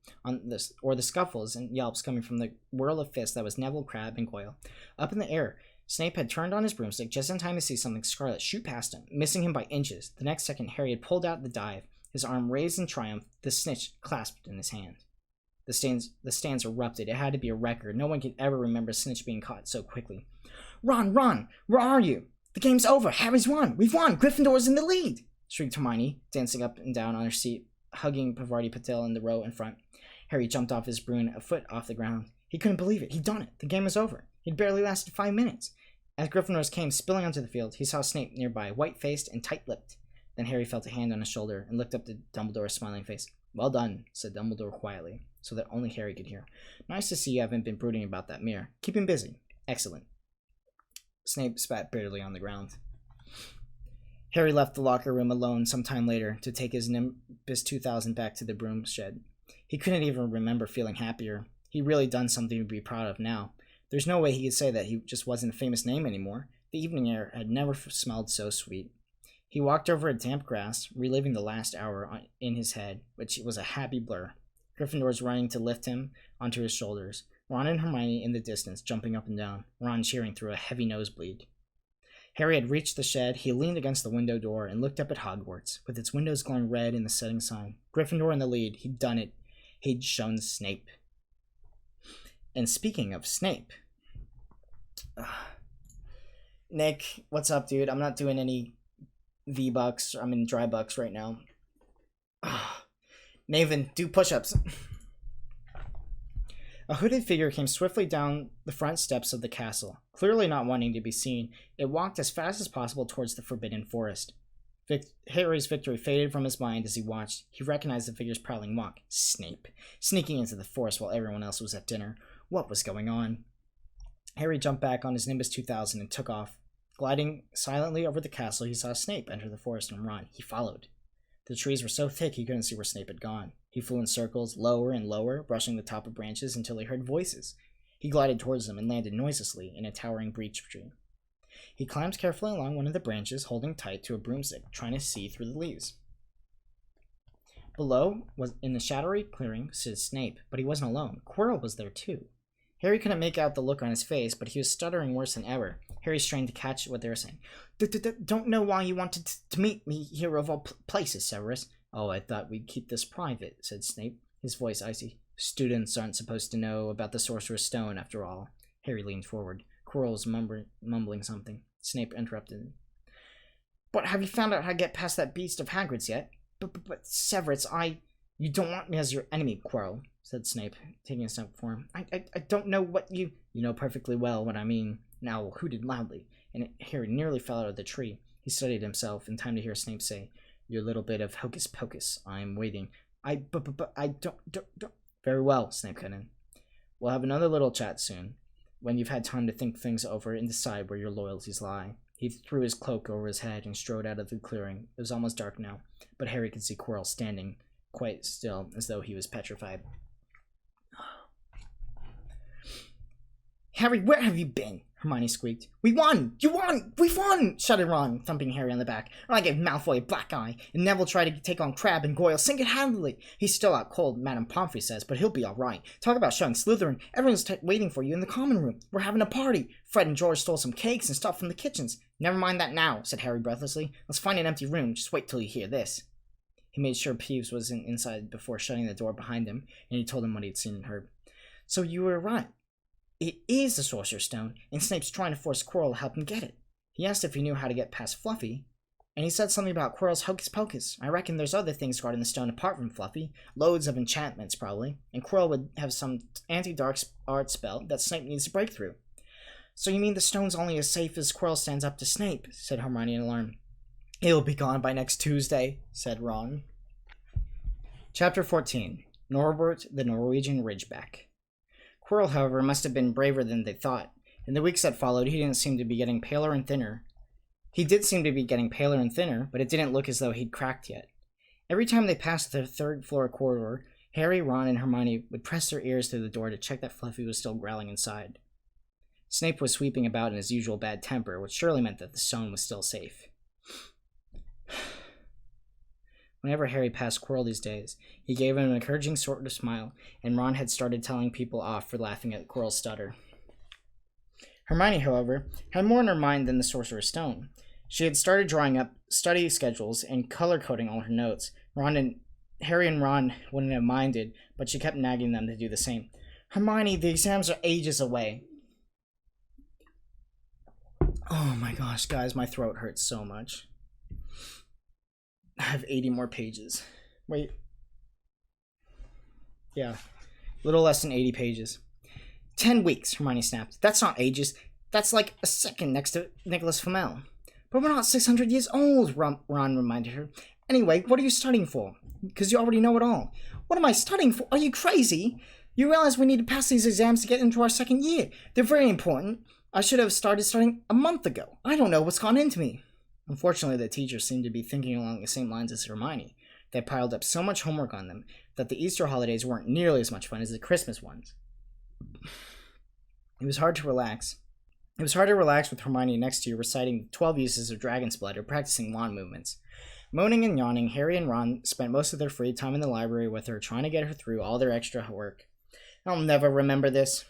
or the scuffles and yelps coming from the whirl of fists that was Neville, Crabbe, and Goyle. Up in the air, Snape had turned on his broomstick just in time to see something scarlet shoot past him, missing him by inches. The next second, Harry had pulled out the dive, his arm raised in triumph, the snitch clasped in his hand. The stands erupted. It had to be a record. No one could ever remember Snitch being caught so quickly. Ron, where are you? The game's over. Harry's won. We've won. Gryffindor's in the lead, shrieked Hermione, dancing up and down on her seat, hugging Pavarti Patil in the row in front. Harry jumped off his broom, a foot off the ground. He couldn't believe it. He'd done it. The game was over. He'd barely lasted 5 minutes. As Gryffindors came spilling onto the field, he saw Snape nearby, white-faced and tight-lipped. Then Harry felt a hand on his shoulder and looked up to Dumbledore's smiling face. Well done, said Dumbledore quietly, so that only Harry could hear. Nice to see you haven't been brooding about that mirror. Keep him busy. Excellent. Snape spat bitterly on the ground. Harry left the locker room alone some time later to take his Nimbus 2000 back to the broom shed. He couldn't even remember feeling happier. He'd really done something to be proud of now. There's no way he could say that he just wasn't a famous name anymore. The evening air had never smelled so sweet. He walked over a damp grass, reliving the last hour in his head, which was a happy blur. Gryffindor's running to lift him onto his shoulders. Ron and Hermione in the distance, jumping up and down, Ron cheering through a heavy nosebleed. Harry had reached the shed. He leaned against the window door and looked up at Hogwarts, with its windows glowing red in the setting sun. Gryffindor in the lead. He'd done it. He'd shown Snape. And speaking of Snape... Nick, what's up, dude? I'm not doing any V-Bucks. I'm in dry bucks right now. Maven, do push-ups. A hooded figure came swiftly down the front steps of the castle. Clearly not wanting to be seen, it walked as fast as possible towards the forbidden forest. Harry's victory faded from his mind as he watched. He recognized the figure's prowling walk. Snape, sneaking into the forest while everyone else was at dinner. What was going on? Harry jumped back on his Nimbus 2000 and took off. Gliding silently over the castle, he saw Snape enter the forest and run. He followed. The trees were so thick he couldn't see where Snape had gone. He flew in circles, lower and lower, brushing the top of branches until he heard voices. He glided towards them and landed noiselessly in a towering beech tree. He climbed carefully along one of the branches, holding tight to a broomstick, trying to see through the leaves. Below, was in the shadowy clearing, stood Snape, but he wasn't alone. Quirrell was there too. Harry couldn't make out the look on his face, but he was stuttering worse than ever. Harry strained to catch what they were saying. Don't know why you wanted to meet me here of all places, Severus. Oh, I thought we'd keep this private, said Snape, his voice icy. Students aren't supposed to know about the Sorcerer's Stone, after all. Harry leaned forward. Quirrell was mumbling something. Snape interrupted him. But have you found out how to get past that beast of Hagrid's yet? But Severus, You don't want me as your enemy, Quirrell, said Snape, taking a step for him. I don't know what you... You know perfectly well what I mean. An owl hooted loudly, and Harry nearly fell out of the tree. He steadied himself in time to hear Snape say, Your little bit of hocus pocus. I'm waiting. I don't... Very well, Snape cut in. We'll have another little chat soon, when you've had time to think things over and decide where your loyalties lie. He threw his cloak over his head and strode out of the clearing. It was almost dark now, but Harry could see Quirrell standing quite still, as though he was petrified. Harry, where have you been? Hermione squeaked. We won! You won! We've won! Shouted Ron, thumping Harry on the back. Ron gave Malfoy a black eye, and Neville tried to take on Crabbe and Goyle single-handedly. He's still out cold, Madame Pomfrey says, but he'll be all right. Talk about showing Slytherin. Everyone's waiting for you in the common room. We're having a party. Fred and George stole some cakes and stuff from the kitchens. Never mind that now, said Harry breathlessly. Let's find an empty room. Just wait till you hear this. He made sure Peeves was inside before shutting the door behind him, and he told him what he'd seen and heard. So you were right. It is the Sorcerer's Stone, and Snape's trying to force Quirrell to help him get it. He asked if he knew how to get past Fluffy, and he said something about Quirrell's hocus pocus. I reckon there's other things guarding the stone apart from Fluffy. Loads of enchantments, probably. And Quirrell would have some anti-dark art spell that Snape needs to break through. So you mean the stone's only as safe as Quirrell stands up to Snape, said Hermione in alarm. It'll be gone by next Tuesday, said Ron. Chapter 14. Norbert the Norwegian Ridgeback. Quirrell, however, must have been braver than they thought. In the weeks that followed, he didn't seem to be getting paler and thinner. He did seem to be getting paler and thinner, but it didn't look as though he'd cracked yet. Every time they passed the third-floor corridor, Harry, Ron, and Hermione would press their ears through the door to check that Fluffy was still growling inside. Snape was sweeping about in his usual bad temper, which surely meant that the stone was still safe. Whenever Harry passed Quirrell these days, he gave him an encouraging sort of smile, and Ron had started telling people off for laughing at Quirrell's stutter. Hermione, however, had more in her mind than the Sorcerer's Stone. She had started drawing up study schedules and color-coding all her notes. Harry and Ron wouldn't have minded, but she kept nagging them to do the same. Hermione, the exams are ages away. Oh my gosh, guys, my throat hurts so much. I have 80 more pages. Wait. Yeah. A little less than 80 pages. 10 weeks, Hermione snapped. That's not ages. That's like a second next to Nicholas Flamel. But we're not 600 years old, Ron reminded her. Anyway, what are you studying for? Because you already know it all. What am I studying for? Are you crazy? You realize we need to pass these exams to get into our second year. They're very important. I should have started studying a month ago. I don't know what's gone into me. Unfortunately, the teachers seemed to be thinking along the same lines as Hermione. They piled up so much homework on them that the Easter holidays weren't nearly as much fun as the Christmas ones. It was hard to relax. It was hard to relax with Hermione next to you reciting 12 uses of dragon's blood or practicing wand movements. Moaning and yawning, Harry and Ron spent most of their free time in the library with her, trying to get her through all their extra work. "I'll never remember this,"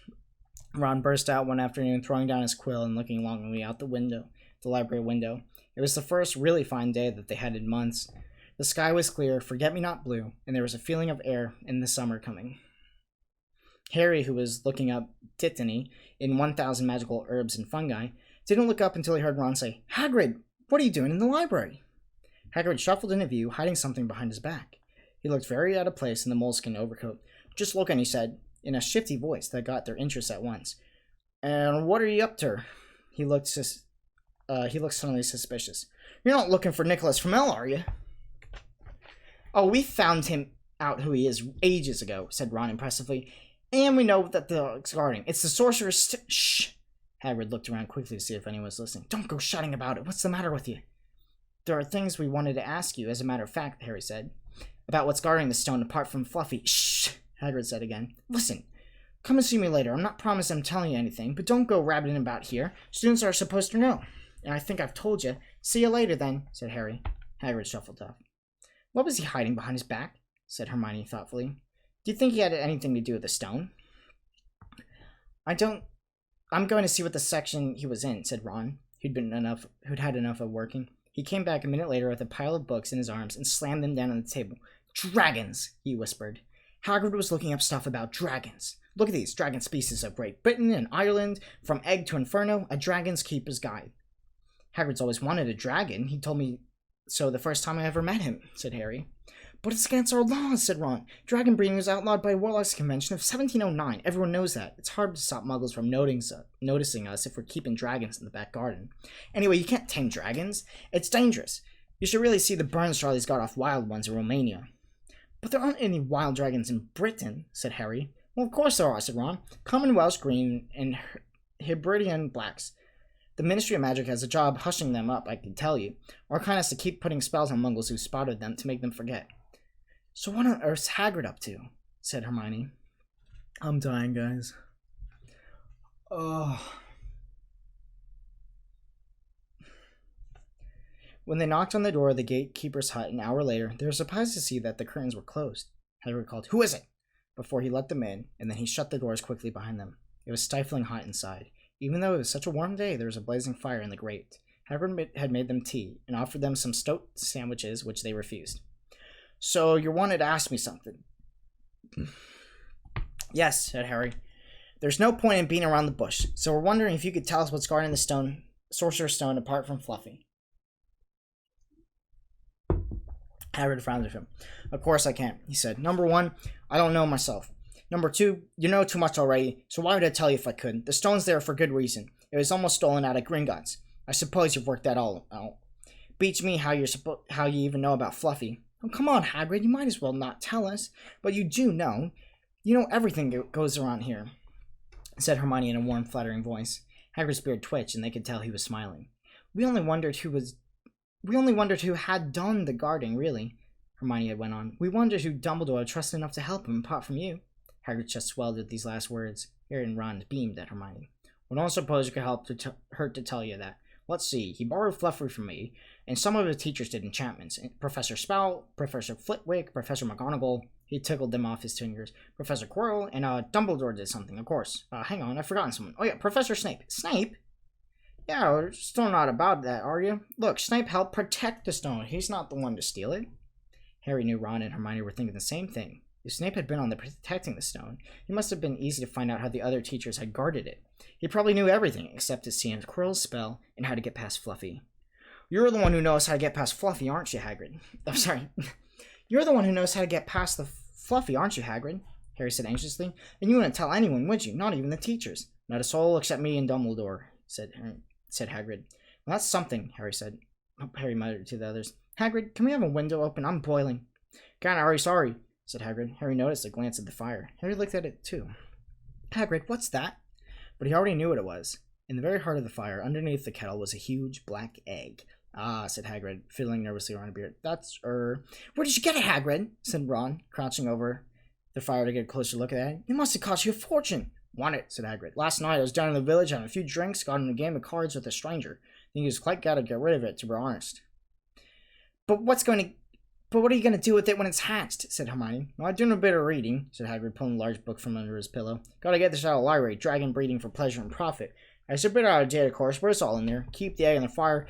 Ron burst out one afternoon, throwing down his quill and looking longingly out the library window. It was the first really fine day that they had in months. The sky was clear, forget-me-not blue, and there was a feeling of air in the summer coming. Harry, who was looking up Titany in 1,000 magical herbs and fungi, didn't look up until he heard Ron say, "Hagrid, what are you doing in the library?" Hagrid shuffled into view, hiding something behind his back. He looked very out of place in the moleskin overcoat. "Just looking," he said, in a shifty voice that got their interest at once. "And what are you up to?" He looked suddenly suspicious. "You're not looking for Nicholas Flamel, are you?" "Oh, we found him out who he is ages ago," said Ron impressively. "And we know that the dog's guarding. It's the sorcerer's Shh!" Hagrid looked around quickly to see if anyone was listening. "Don't go shouting about it. What's the matter with you?" "There are things we wanted to ask you, as a matter of fact," Harry said. "About what's guarding the stone apart from Fluffy." "Shh!" Hagrid said again. "Listen, come and see me later. I'm not promising I'm telling you anything, but don't go rabbiting about here. Students are supposed to know. And I think I've told you. See you later, then," said Harry. Hagrid shuffled off. "What was he hiding behind his back?" said Hermione thoughtfully. "Do you think he had anything to do with the stone?" I'm going to see what the section he was in," said Ron, who'd had enough of working. He came back a minute later with a pile of books in his arms and slammed them down on the table. "Dragons," he whispered. Hagrid was looking up stuff about dragons. "Look at these dragon species of Great Britain and Ireland, from Egg to Inferno, a Dragon's Keeper's Guide." "Hagrid's always wanted a dragon. He told me so the first time I ever met him," said Harry. "But it's against our laws," said Ron. "Dragon breeding was outlawed by Warlock's Convention of 1709. Everyone knows that. It's hard to stop muggles from noticing us if we're keeping dragons in the back garden. Anyway, you can't tame dragons. It's dangerous. You should really see the burns Charlie's got off wild ones in Romania." "But there aren't any wild dragons in Britain," said Harry. "Well, of course there are," said Ron. "Common Welsh green and Hebridean blacks. The Ministry of Magic has a job hushing them up, I can tell you. Arcane has to keep putting spells on muggles who spotted them to make them forget." "So what on earth's Hagrid up to?" said Hermione. "I'm dying, guys. Oh." When they knocked on the door of the gatekeeper's hut an hour later, they were surprised to see that the curtains were closed. Hagrid called, "Who is it?" before he let them in, and then he shut the doors quickly behind them. It was stifling hot inside. Even though it was such a warm day, there was a blazing fire in the grate. Hagrid had made them tea and offered them some stoat sandwiches, which they refused. "So you wanted to ask me something?" "Yes," said Harry. "There's no point in beating around the bush, so we're wondering if you could tell us what's guarding the sorcerer's stone apart from Fluffy." Hagrid frowned at him. "Of course I can't," he said. "Number one, I don't know myself. Number two, you know too much already, so why would I tell you if I couldn't? The stone's there for good reason. It was almost stolen out of Gringotts. I suppose you've worked that all out. Beats me how you even know about Fluffy." "Oh, come on, Hagrid, you might as well not tell us. But you do know. You know everything that goes around here," said Hermione in a warm, flattering voice. Hagrid's beard twitched, and they could tell he was smiling. We only wondered who had done the guarding, really," Hermione went on. "We wondered who Dumbledore trusted enough to help him, apart from you." Hagrid's chest swelled at these last words. Harry and Ron beamed at Hermione. "Well, don't suppose it could hurt to tell you that. Let's see, he borrowed Fluffy from me, and some of the teachers did enchantments. Professor Spout, Professor Flitwick, Professor McGonagall," he tickled them off his fingers, "Professor Quirrell, and Dumbledore did something, of course. Hang on, I've forgotten someone. Oh yeah, Professor Snape." "Snape? Yeah, we're still not about that, are you? Look, Snape helped protect the stone. He's not the one to steal it." Harry knew Ron and Hermione were thinking the same thing. If Snape had been on the protecting the stone, it must have been easy to find out how the other teachers had guarded it. He probably knew everything except to see Quirrell's spell and how to get past Fluffy. "You're the one who knows how to get past Fluffy, aren't you, Hagrid?" "I'm sorry. You're the one who knows how to get past the Fluffy, aren't you, Hagrid?" Harry said anxiously. "And you wouldn't tell anyone, would you? Not even the teachers." "Not a soul except me and Dumbledore," said Hagrid. "Well, that's something," Harry muttered to the others. "Hagrid, can we have a window open? I'm boiling." "Can't, Harry, sorry," said Hagrid. Harry noticed a glance at the fire. Harry looked at it too. "Hagrid, what's that?" But he already knew what it was. In the very heart of the fire, underneath the kettle, was a huge black egg. Ah, said Hagrid, fiddling nervously around a beard. That's, where did you get it, Hagrid? Said Ron, crouching over the fire to get a closer look at it. It must have cost you a fortune. Want it, said Hagrid. Last night I was down in the village having a few drinks, got in a game of cards with a stranger. I think he was quite glad to get rid of it, to be honest. But what are you going to do with it when it's hatched? Said Hermione. Well, I'm doing a bit of reading, said Hagrid, pulling a large book from under his pillow. Gotta get this out of the library. Dragon breeding for pleasure and profit. It's a bit out of date, of course, but it's all in there. Keep the egg in the fire,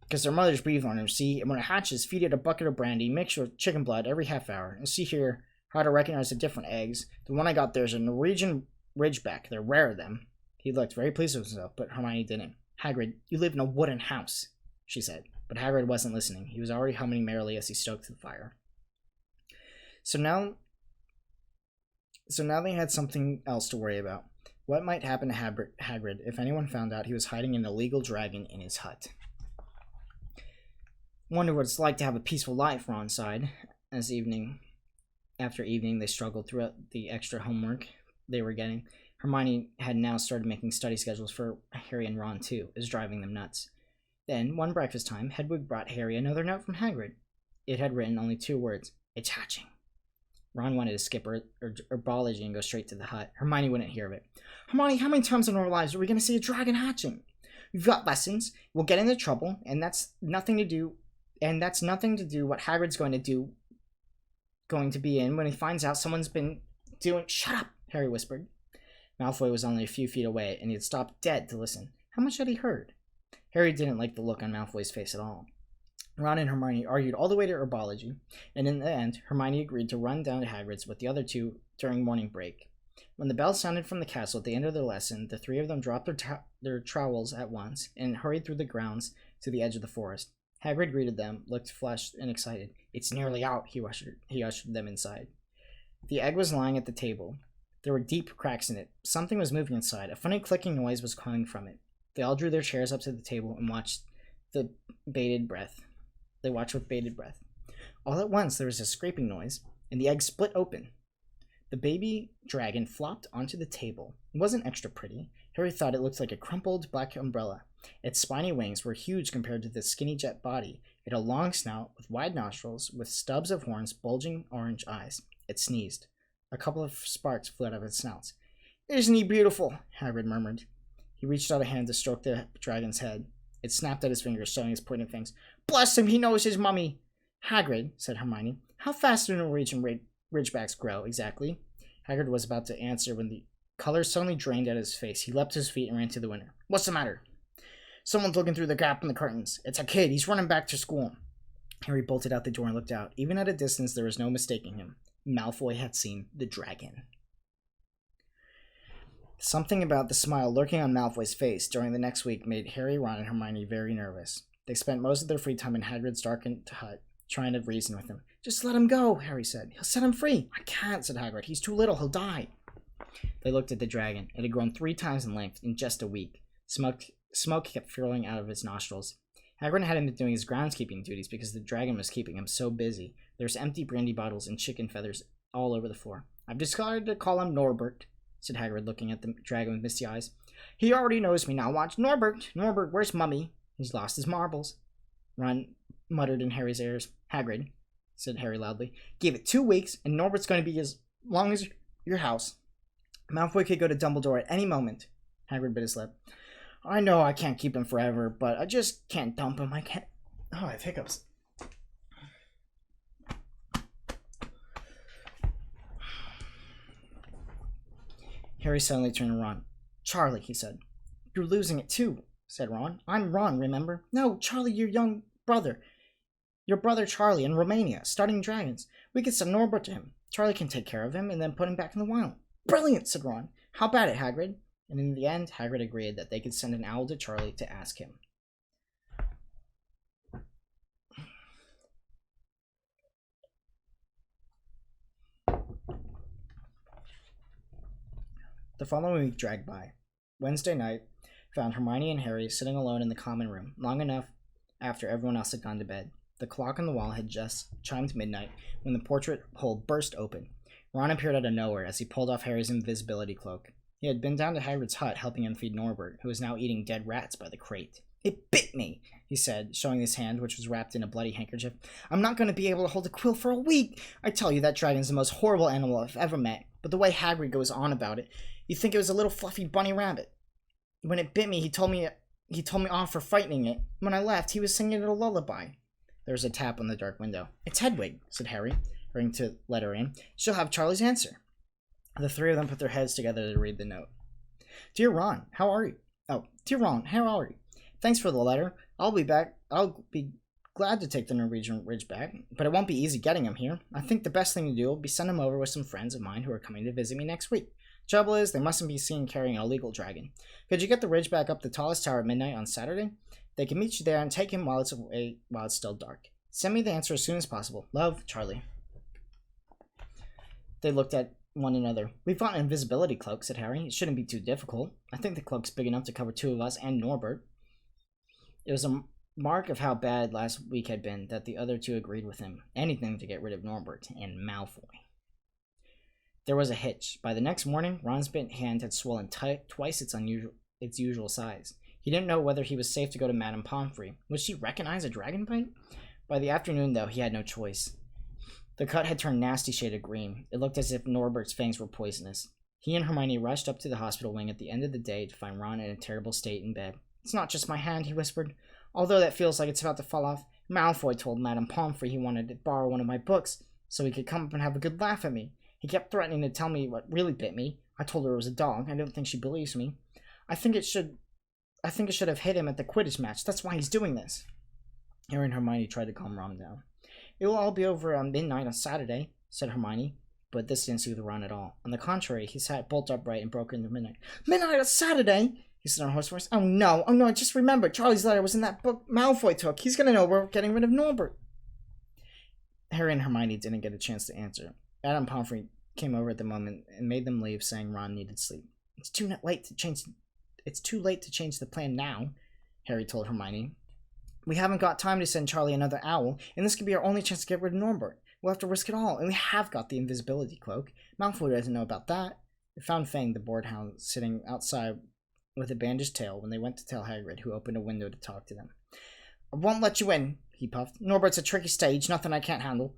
because their mothers breathe on him, see? And when it hatches, feed it a bucket of brandy, mixed with chicken blood every half hour. And see here how to recognize the different eggs. The one I got there is a Norwegian Ridgeback. They're rare of them. He looked very pleased with himself, but Hermione didn't. Hagrid, you live in a wooden house, she said. But Hagrid wasn't listening. He was already humming merrily as he stoked the fire. So now they had something else to worry about. What might happen to Hagrid if anyone found out he was hiding an illegal dragon in his hut? Wonder what it's like to have a peaceful life, Ron sighed, as after evening they struggled throughout the extra homework they were getting. Hermione had now started making study schedules for Harry and Ron too. It was driving them nuts. Then, one breakfast time, Hedwig brought Harry another note from Hagrid. It had written only 2 words. It's hatching. Ron wanted to skip herbology and go straight to the hut. Hermione wouldn't hear of it. Hermione, how many times in our lives are we going to see a dragon hatching? We've got lessons. We'll get into trouble, and that's nothing to do what Hagrid's going to be in when he finds out someone's been doing... Shut up, Harry whispered. Malfoy was only a few feet away, and he had stopped dead to listen. How much had he heard? Harry didn't like the look on Malfoy's face at all. Ron and Hermione argued all the way to herbology, and in the end, Hermione agreed to run down to Hagrid's with the other 2 during morning break. When the bell sounded from the castle at the end of their lesson, the 3 of them dropped their trowels at once and hurried through the grounds to the edge of the forest. Hagrid greeted them, looked flushed and excited. It's nearly out, he ushered them inside. The egg was lying at the table. There were deep cracks in it. Something was moving inside. A funny clicking noise was coming from it. They all drew their chairs up to the table and watched with bated breath. All at once, there was a scraping noise, and the egg split open. The baby dragon flopped onto the table. It wasn't extra pretty. Harry thought it looked like a crumpled black umbrella. Its spiny wings were huge compared to the skinny jet body. It had a long snout with wide nostrils, with stubs of horns, bulging orange eyes. It sneezed. A couple of sparks flew out of its snout. Isn't he beautiful? Hagrid murmured. He reached out a hand to stroke the dragon's head. It snapped at his fingers, showing his pointed fangs. Bless him, he knows his mummy. Hagrid, said Hermione, how fast do Norwegian Ridgebacks grow, exactly? Hagrid was about to answer when the color suddenly drained out of his face. He leapt to his feet and ran to the window. What's the matter? Someone's looking through the gap in the curtains. It's a kid. He's running back to school. Harry bolted out the door and looked out. Even at a distance, there was no mistaking him. Malfoy had seen the dragon. Something about the smile lurking on Malfoy's face during the next week made Harry, Ron, and Hermione very nervous. They spent most of their free time in Hagrid's darkened hut, trying to reason with him. Just let him go, Harry said. He'll set him free. I can't, said Hagrid. He's too little. He'll die. They looked at the dragon. It had grown 3 times in length in just a week. Smoke kept flowing out of its nostrils. Hagrid hadn't been doing his groundskeeping duties because the dragon was keeping him so busy. There was empty brandy bottles and chicken feathers all over the floor. I've decided to call him Norbert, said Hagrid, looking at the dragon with misty eyes. He already knows me now. Watch. Norbert, where's Mummy? He's lost his marbles. Ron muttered in Harry's ears. Hagrid, said Harry loudly, give it 2 weeks, and Norbert's going to be as long as your house. Malfoy could go to Dumbledore at any moment. Hagrid bit his lip. I know I can't keep him forever, but I just can't dump him. I can't... Oh, I have hiccups. Harry suddenly turned to Ron. Charlie, he said. You're losing it too, said Ron. I'm Ron, remember? No, Charlie, your young brother. Your brother Charlie in Romania, studying dragons. We could send Norbert to him. Charlie can take care of him and then put him back in the wild. Brilliant, said Ron. How about it, Hagrid? And in the end, Hagrid agreed that they could send an owl to Charlie to ask him. The following week dragged by. Wednesday night found Hermione and Harry sitting alone in the common room, long enough after everyone else had gone to bed. The clock on the wall had just chimed midnight when the portrait hole burst open. Ron appeared out of nowhere as he pulled off Harry's invisibility cloak. He had been down to Hagrid's hut helping him feed Norbert, who was now eating dead rats by the crate. It bit me, he said, showing his hand, which was wrapped in a bloody handkerchief. I'm not going to be able to hold a quill for a week. I tell you, that dragon's the most horrible animal I've ever met. But the way Hagrid goes on about it, you'd think it was a little fluffy bunny rabbit. When it bit me, he told me off for frightening it. When I left, he was singing it a lullaby. There was a tap on the dark window. It's Hedwig, said Harry, hurrying to let her in. She'll have Charlie's answer. The three of them put their heads together to read the note. Dear Ron, how are you? Oh, dear Ron, how are you? Thanks for the letter. I'll be back. I'll be glad to take the Norwegian Ridge back, but it won't be easy getting him here. I think the best thing to do will be send him over with some friends of mine who are coming to visit me next week. Trouble is, they mustn't be seen carrying an illegal dragon. Could you get the Ridge back up the tallest tower at midnight on Saturday? They can meet you there and take him while it's still dark. Send me the answer as soon as possible. Love, Charlie. They looked at one another. We've got an invisibility cloak, said Harry. It shouldn't be too difficult. I think the cloak's big enough to cover two of us and Norbert. It was a mark of how bad last week had been that the other two agreed with him. Anything to get rid of Norbert and Malfoy. There was a hitch. By the next morning, Ron's bent hand had swollen twice its usual size. He didn't know whether he was safe to go to Madame Pomfrey. Would she recognize a dragon bite? By the afternoon, though, he had no choice. The cut had turned nasty shade of green. It looked as if Norbert's fangs were poisonous. He and Hermione rushed up to the hospital wing at the end of the day to find Ron in a terrible state in bed. It's not just my hand, he whispered. Although that feels like it's about to fall off, Malfoy told Madame Pomfrey he wanted to borrow one of my books so he could come up and have a good laugh at me. He kept threatening to tell me what really bit me. I told her it was a dog. I don't think she believes me. I think it should have hit him at the Quidditch match. That's why he's doing this. Harry and Hermione tried to calm Ron down. It will all be over on midnight on Saturday, said Hermione, but this didn't soothe Ron at all. On the contrary, he sat bolt upright and broke into midnight. Midnight on Saturday? He said in a hoarse voice. Oh no, I just remembered. Charlie's letter was in that book Malfoy took. He's going to know we're getting rid of Norbert. Harry and Hermione didn't get a chance to answer. Madame Pomfrey came over at the moment and made them leave, saying Ron needed sleep. It's too late to change the plan now, Harry told Hermione. We haven't got time to send Charlie another owl, and this could be our only chance to get rid of Norbert. We'll have to risk it all, and we have got the invisibility cloak. Malfoy doesn't know about that. They found Fang, the boardhound, sitting outside with a bandaged tail when they went to tell Hagrid, who opened a window to talk to them. I won't let you in, he puffed. Norbert's a tricky stage, nothing I can't handle.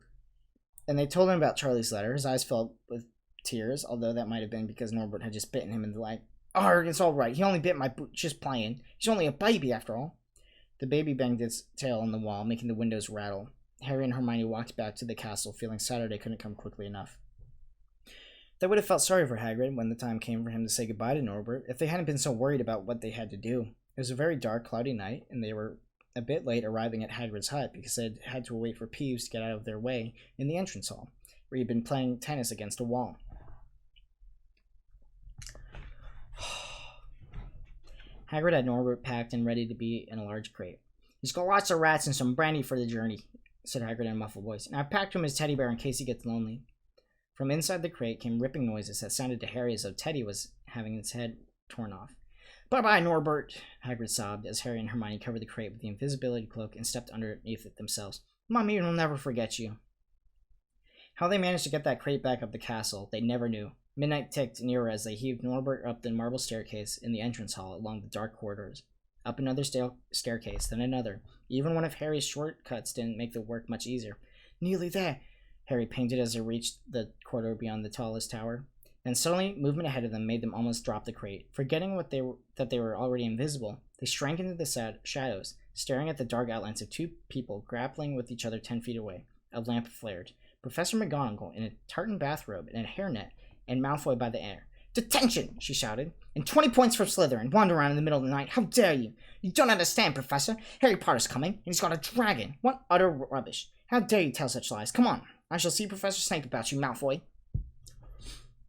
And they told him about Charlie's letter. His eyes filled with tears, although that might have been because Norbert had just bitten him in the leg. Arg, it's all right. He only bit my boot just playing. He's only a baby after all. The baby banged its tail on the wall, making the windows rattle. Harry and Hermione walked back to the castle, feeling Saturday couldn't come quickly enough. They would have felt sorry for Hagrid when the time came for him to say goodbye to Norbert, if they hadn't been so worried about what they had to do. It was a very dark, cloudy night, and they were a bit late arriving at Hagrid's hut because they had to wait for Peeves to get out of their way in the entrance hall, where he'd been playing tennis against a wall. Hagrid had Norbert packed and ready to be in a large crate. He's got lots of rats and some brandy for the journey, said Hagrid in a muffled voice, and I've packed him his teddy bear in case he gets lonely. From inside the crate came ripping noises that sounded to Harry as though Teddy was having its head torn off. Bye-bye, Norbert, Hagrid sobbed as Harry and Hermione covered the crate with the invisibility cloak and stepped underneath it themselves. Mommy will never forget you. How they managed to get that crate back up the castle, they never knew. Midnight ticked nearer as they heaved Norbert up the marble staircase in the entrance hall along the dark corridors. Up another staircase, then another. Even one of Harry's shortcuts didn't make the work much easier. Nearly there, Harry panted as they reached the corridor beyond the tallest tower. Then suddenly, movement ahead of them made them almost drop the crate. Forgetting that they were already invisible, they shrank into the shadows, staring at the dark outlines of two people grappling with each other 10 feet away. A lamp flared. Professor McGonagall, in a tartan bathrobe and a hairnet, and Malfoy by the ear. Detention! She shouted. And 20 points for Slytherin. Wander around in the middle of the night. How dare you? You don't understand, Professor. Harry Potter's coming, and he's got a dragon. What utter rubbish. How dare you tell such lies? Come on. I shall see Professor Snape about you, Malfoy.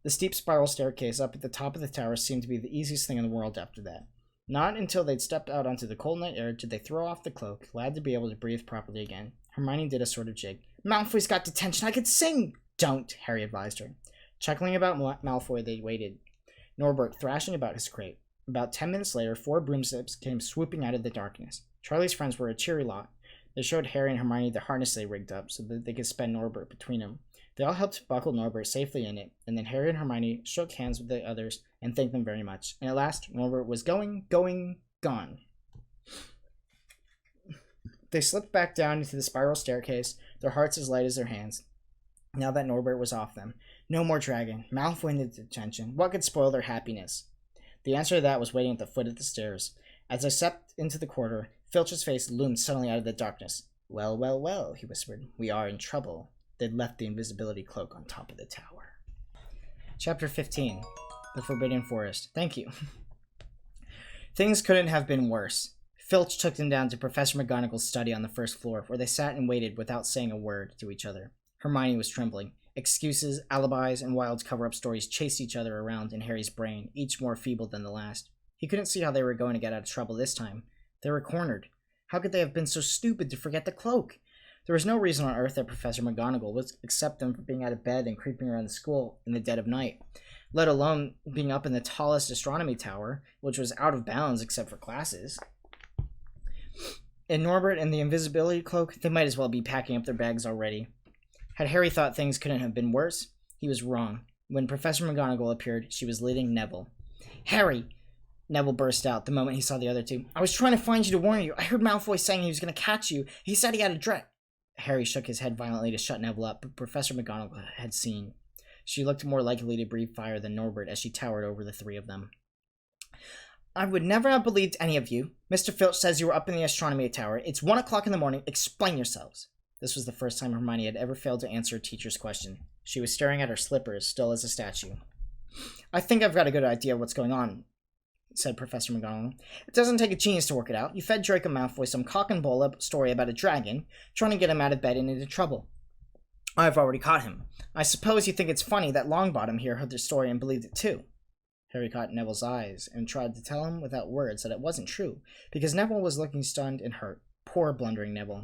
The steep spiral staircase up at the top of the tower seemed to be the easiest thing in the world after that. Not until they'd stepped out onto the cold night air did they throw off the cloak, glad to be able to breathe properly again. Hermione did a sort of jig. Malfoy's got detention. I could sing. Don't, Harry advised her. Chuckling about Malfoy, they waited. Norbert thrashing about his crate. About 10 minutes later, 4 broomsticks came swooping out of the darkness. Charlie's friends were a cheery lot. They showed Harry and Hermione the harness they rigged up so that they could spend Norbert between them. They all helped buckle Norbert safely in it, and then Harry and Hermione shook hands with the others and thanked them very much. And at last, Norbert was gone. They slipped back down into the spiral staircase, their hearts as light as their hands, now that Norbert was off them. No more dragging. Malfoy into detention. What could spoil their happiness? The answer to that was waiting at the foot of the stairs. As they stepped into the corridor, Filch's face loomed suddenly out of the darkness. Well, well, well, he whispered. We are in trouble. They'd left the invisibility cloak on top of the tower. Chapter 15. The Forbidden Forest. Thank you. Things couldn't have been worse. Filch took them down to Professor McGonagall's study on the first floor, where they sat and waited without saying a word to each other. Hermione was trembling. Excuses, alibis, and wild cover-up stories chased each other around in Harry's brain, each more feeble than the last. He couldn't see how they were going to get out of trouble this time. They were cornered. How could they have been so stupid to forget the cloak? There was no reason on earth that Professor McGonagall would accept them for being out of bed and creeping around the school in the dead of night, let alone being up in the tallest astronomy tower, which was out of bounds except for classes. And Norbert and the invisibility cloak, they might as well be packing up their bags already. Had Harry thought things couldn't have been worse, he was wrong. When Professor McGonagall appeared, she was leading Neville. Harry! Neville burst out the moment he saw the other two. I was trying to find you to warn you. I heard Malfoy saying he was going to catch you. He said he had a dread. Harry shook his head violently to shut Neville up, but Professor McGonagall had seen. She looked more likely to breathe fire than Norbert as she towered over the three of them. I would never have believed any of you. Mr. Filch says you were up in the astronomy tower. It's 1 o'clock in the morning. Explain yourselves. This was the first time Hermione had ever failed to answer a teacher's question. She was staring at her slippers, still as a statue. I think I've got a good idea of what's going on, said Professor McGonagall. It doesn't take a genius to work it out. You fed Draco Malfoy some cock and bull story about a dragon, trying to get him out of bed and into trouble. I've already caught him. I suppose you think it's funny that Longbottom here heard the story and believed it too. Harry caught Neville's eyes and tried to tell him without words that it wasn't true, because Neville was looking stunned and hurt. Poor blundering Neville.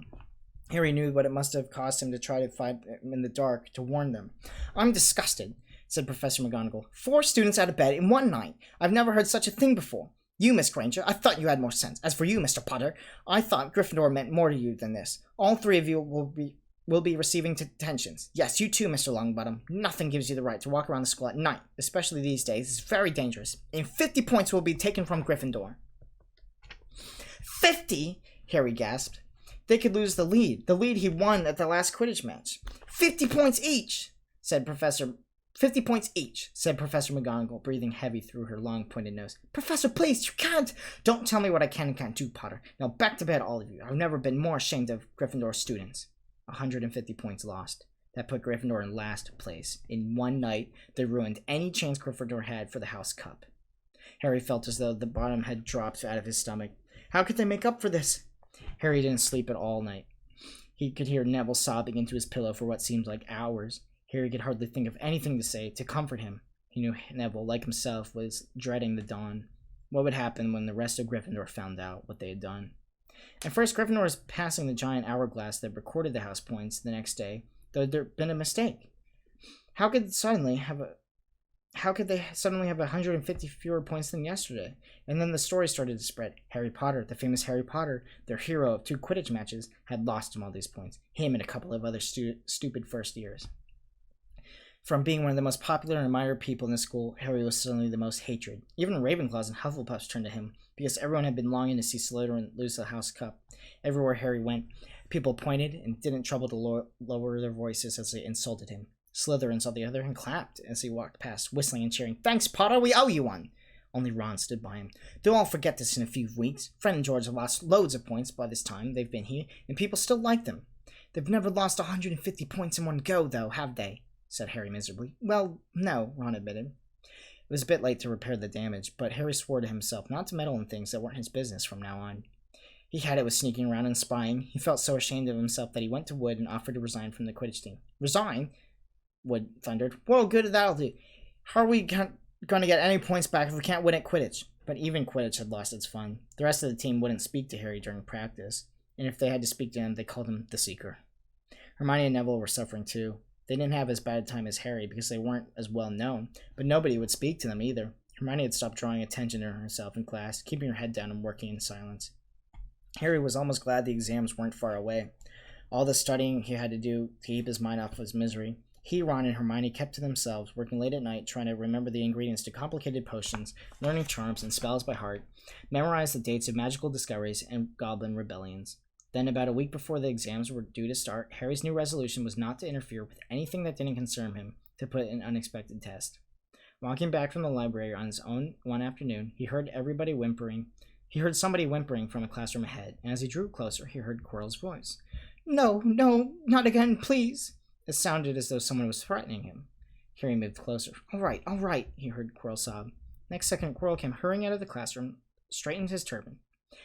Harry knew what it must have cost him to try to find him in the dark to warn them. I'm disgusted, said Professor McGonagall. 4 students out of bed in one night. I've never heard such a thing before. You, Miss Granger, I thought you had more sense. As for you, Mr. Potter, I thought Gryffindor meant more to you than this. All 3 of you will be receiving detentions. Yes, you too, Mr. Longbottom. Nothing gives you the right to walk around the school at night, especially these days. It's very dangerous. And 50 points will be taken from Gryffindor. 50? Harry gasped. They could lose the lead he won at the last Quidditch match. 50 points each, said Professor 50 points each, said Professor McGonagall, breathing heavy through her long, pointed nose. Professor, please, you can't! Don't tell me what I can and can't do, Potter. Now back to bed, all of you. I've never been more ashamed of Gryffindor students. 150 points lost. That put Gryffindor in last place. In one night, they ruined any chance Gryffindor had for the House Cup. Harry felt as though the bottom had dropped out of his stomach. How could they make up for this? Harry didn't sleep at all night. He could hear Neville sobbing into his pillow for what seemed like hours. Harry could hardly think of anything to say to comfort him. He knew Neville, like himself, was dreading the dawn. What would happen when the rest of Gryffindor found out what they had done? At first, Gryffindor was passing the giant hourglass that recorded the house points the next day, though there'd been a mistake. How could they suddenly have 150 fewer points than yesterday? And then the story started to spread. Harry Potter, the famous Harry Potter, their hero of 2 Quidditch matches, had lost him all these points. Him and a couple of other stupid first years. From being one of the most popular and admired people in the school, Harry was suddenly the most hated. Even Ravenclaws and Hufflepuffs turned to him, because everyone had been longing to see Slytherin lose the House Cup. Everywhere Harry went, people pointed and didn't trouble to lower their voices as they insulted him. Slytherins, on the other hand, clapped as he walked past, whistling and cheering. Thanks, Potter, we owe you one! Only Ron stood by him. They'll all forget this in a few weeks. Fred and George have lost loads of points by this time they've been here, and people still like them. They've never lost 150 points in one go, though, have they? Said Harry miserably. Well, no, Ron admitted. It was a bit late to repair the damage, but Harry swore to himself not to meddle in things that weren't his business from now on. He had it with sneaking around and spying. He felt so ashamed of himself that he went to Wood and offered to resign from the Quidditch team. Resign? Wood thundered. Well, good that'll do. How are we going to get any points back if we can't win at Quidditch? But even Quidditch had lost its fun. The rest of the team wouldn't speak to Harry during practice, and if they had to speak to him, they called him the Seeker. Hermione and Neville were suffering too. They didn't have as bad a time as Harry because they weren't as well known, but nobody would speak to them either. Hermione had stopped drawing attention to herself in class, keeping her head down and working in silence. Harry was almost glad the exams weren't far away. All the studying he had to do to keep his mind off his misery. He, Ron, and Hermione kept to themselves, working late at night, trying to remember the ingredients to complicated potions, learning charms and spells by heart, memorize the dates of magical discoveries and goblin rebellions. Then, about a week before the exams were due to start, Harry's new resolution was not to interfere with anything that didn't concern him to put an unexpected test. Walking back from the library on his own one afternoon, he heard everybody whimpering. He heard somebody whimpering from a classroom ahead, and as he drew closer, he heard Quirrell's voice. No, no, not again, please. It sounded as though someone was threatening him. Harry moved closer. All right, he heard Quirrell sob. Next second, Quirrell came hurrying out of the classroom, straightened his turban.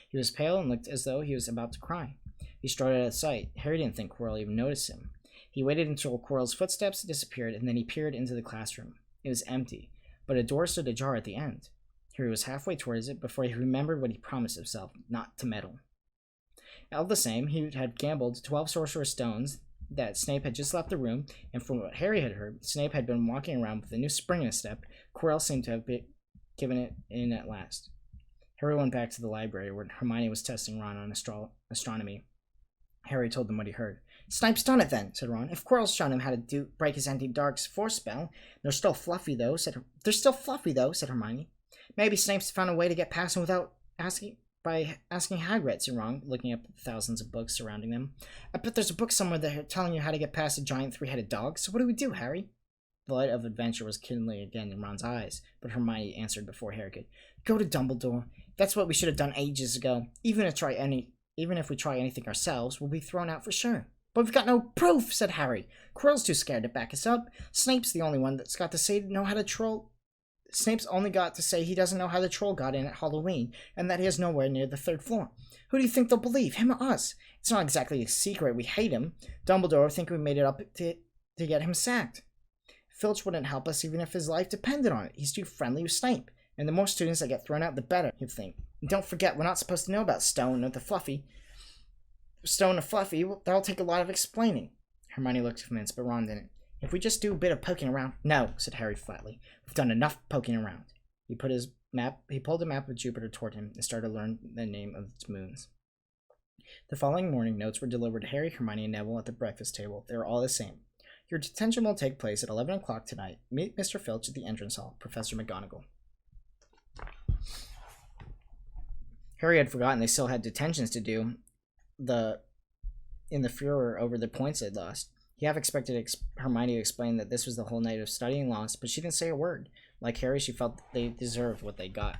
He was pale and looked as though he was about to cry. He strode out of sight. Harry didn't think Quirrell even noticed him. He waited until Quirrell's footsteps disappeared, and then he peered into the classroom. It was empty, but a door stood ajar at the end. Harry was halfway towards it before he remembered what he promised himself, not to meddle. All the same, he had gambled 12 sorcerer stones that Snape had just left the room, and from what Harry had heard, Snape had been walking around with a new spring in his step. Quirrell seemed to have given it in at last. Harry went back to the library where Hermione was testing Ron on astronomy. Harry told them what he heard. Snape's done it then, said Ron. If Quirrell's shown him how to break his anti-dark's force spell, they're still fluffy though, said Hermione. Maybe Snape's found a way to get past him without asking Hagrid, said Ron, looking up at the thousands of books surrounding them. I bet there's a book somewhere there telling you how to get past a giant three-headed dog. So what do we do, Harry? The light of adventure was kindling again in Ron's eyes, but Hermione answered before Harry could. Go to Dumbledore. That's what we should have done ages ago. Even if we try anything ourselves, we'll be thrown out for sure. But we've got no proof, said Harry. Quirrell's too scared to back us up. Snape's the only one that's got to say Snape's only got to say he doesn't know how the troll got in at Halloween, and that he is nowhere near the 3rd floor. Who do you think they'll believe, him or us? It's not exactly a secret we hate him. Dumbledore will think we made it up to get him sacked. Filch wouldn't help us even if his life depended on it. He's too friendly with Snape, and the more students that get thrown out, the better, he'd think. And don't forget, we're not supposed to know about Stone or Fluffy. That'll take a lot of explaining. Hermione looked convinced, but Ron didn't. If we just do a bit of poking around... No, said Harry flatly. We've done enough poking around. He pulled a map of Jupiter toward him and started to learn the name of its moons. The following morning, notes were delivered to Harry, Hermione, and Neville at the breakfast table. They were all the same. Your detention will take place at 11 o'clock tonight. Meet Mr. Filch at the entrance hall, Professor McGonagall. Harry had forgotten they still had detentions to do in the furor over the points they'd lost. He half expected Hermione to explain that this was the whole night of studying lost, but she didn't say a word. Like Harry, she felt they deserved what they got.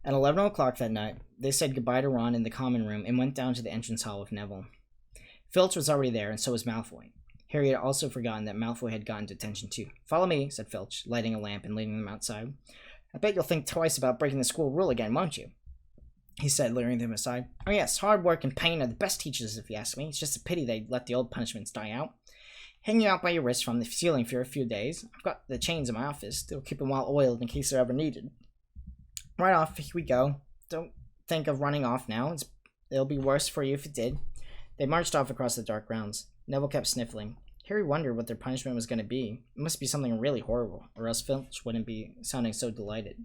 At 11 o'clock that night, they said goodbye to Ron in the common room and went down to the entrance hall with Neville. Filch was already there, and so was Malfoy. Harry had also forgotten that Malfoy had gotten detention too. Follow me, said Filch, lighting a lamp and leading them outside. I bet you'll think twice about breaking the school rule again, won't you? He said, luring them aside. Oh yes, hard work and pain are the best teachers, if you ask me. It's just a pity they let the old punishments die out. Hang you out by your wrist from the ceiling for a few days. I've got the chains in my office. They'll keep them well oiled in case they're ever needed. Right off, here we go. Don't think of running off now. It'll be worse for you if it did. They marched off across the dark grounds. Neville kept sniffling. Harry wondered what their punishment was going to be. It must be something really horrible, or else Filch wouldn't be sounding so delighted.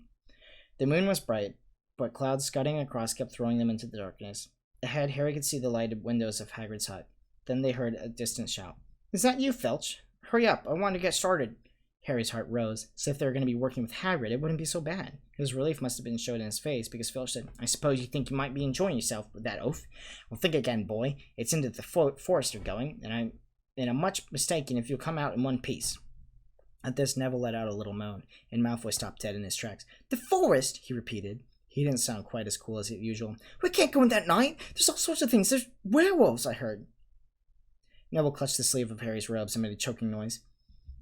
The moon was bright, but clouds scudding across kept throwing them into the darkness. Ahead, Harry could see the lighted windows of Hagrid's hut. Then they heard a distant shout. Is that you, Filch? Hurry up, I want to get started. Harry's heart rose. As if they were going to be working with Hagrid, it wouldn't be so bad. His relief must have been showed in his face, because Filch said, I suppose you think you might be enjoying yourself with that oath. Well, think again, boy. It's into the forest you're going, and I'm much mistaken if you'll come out in one piece. At this, Neville let out a little moan, and Malfoy stopped dead in his tracks. The forest, he repeated. He didn't sound quite as cool as usual. We can't go in that night. There's all sorts of things. There's werewolves, I heard. Neville clutched the sleeve of Harry's robes and made a choking noise.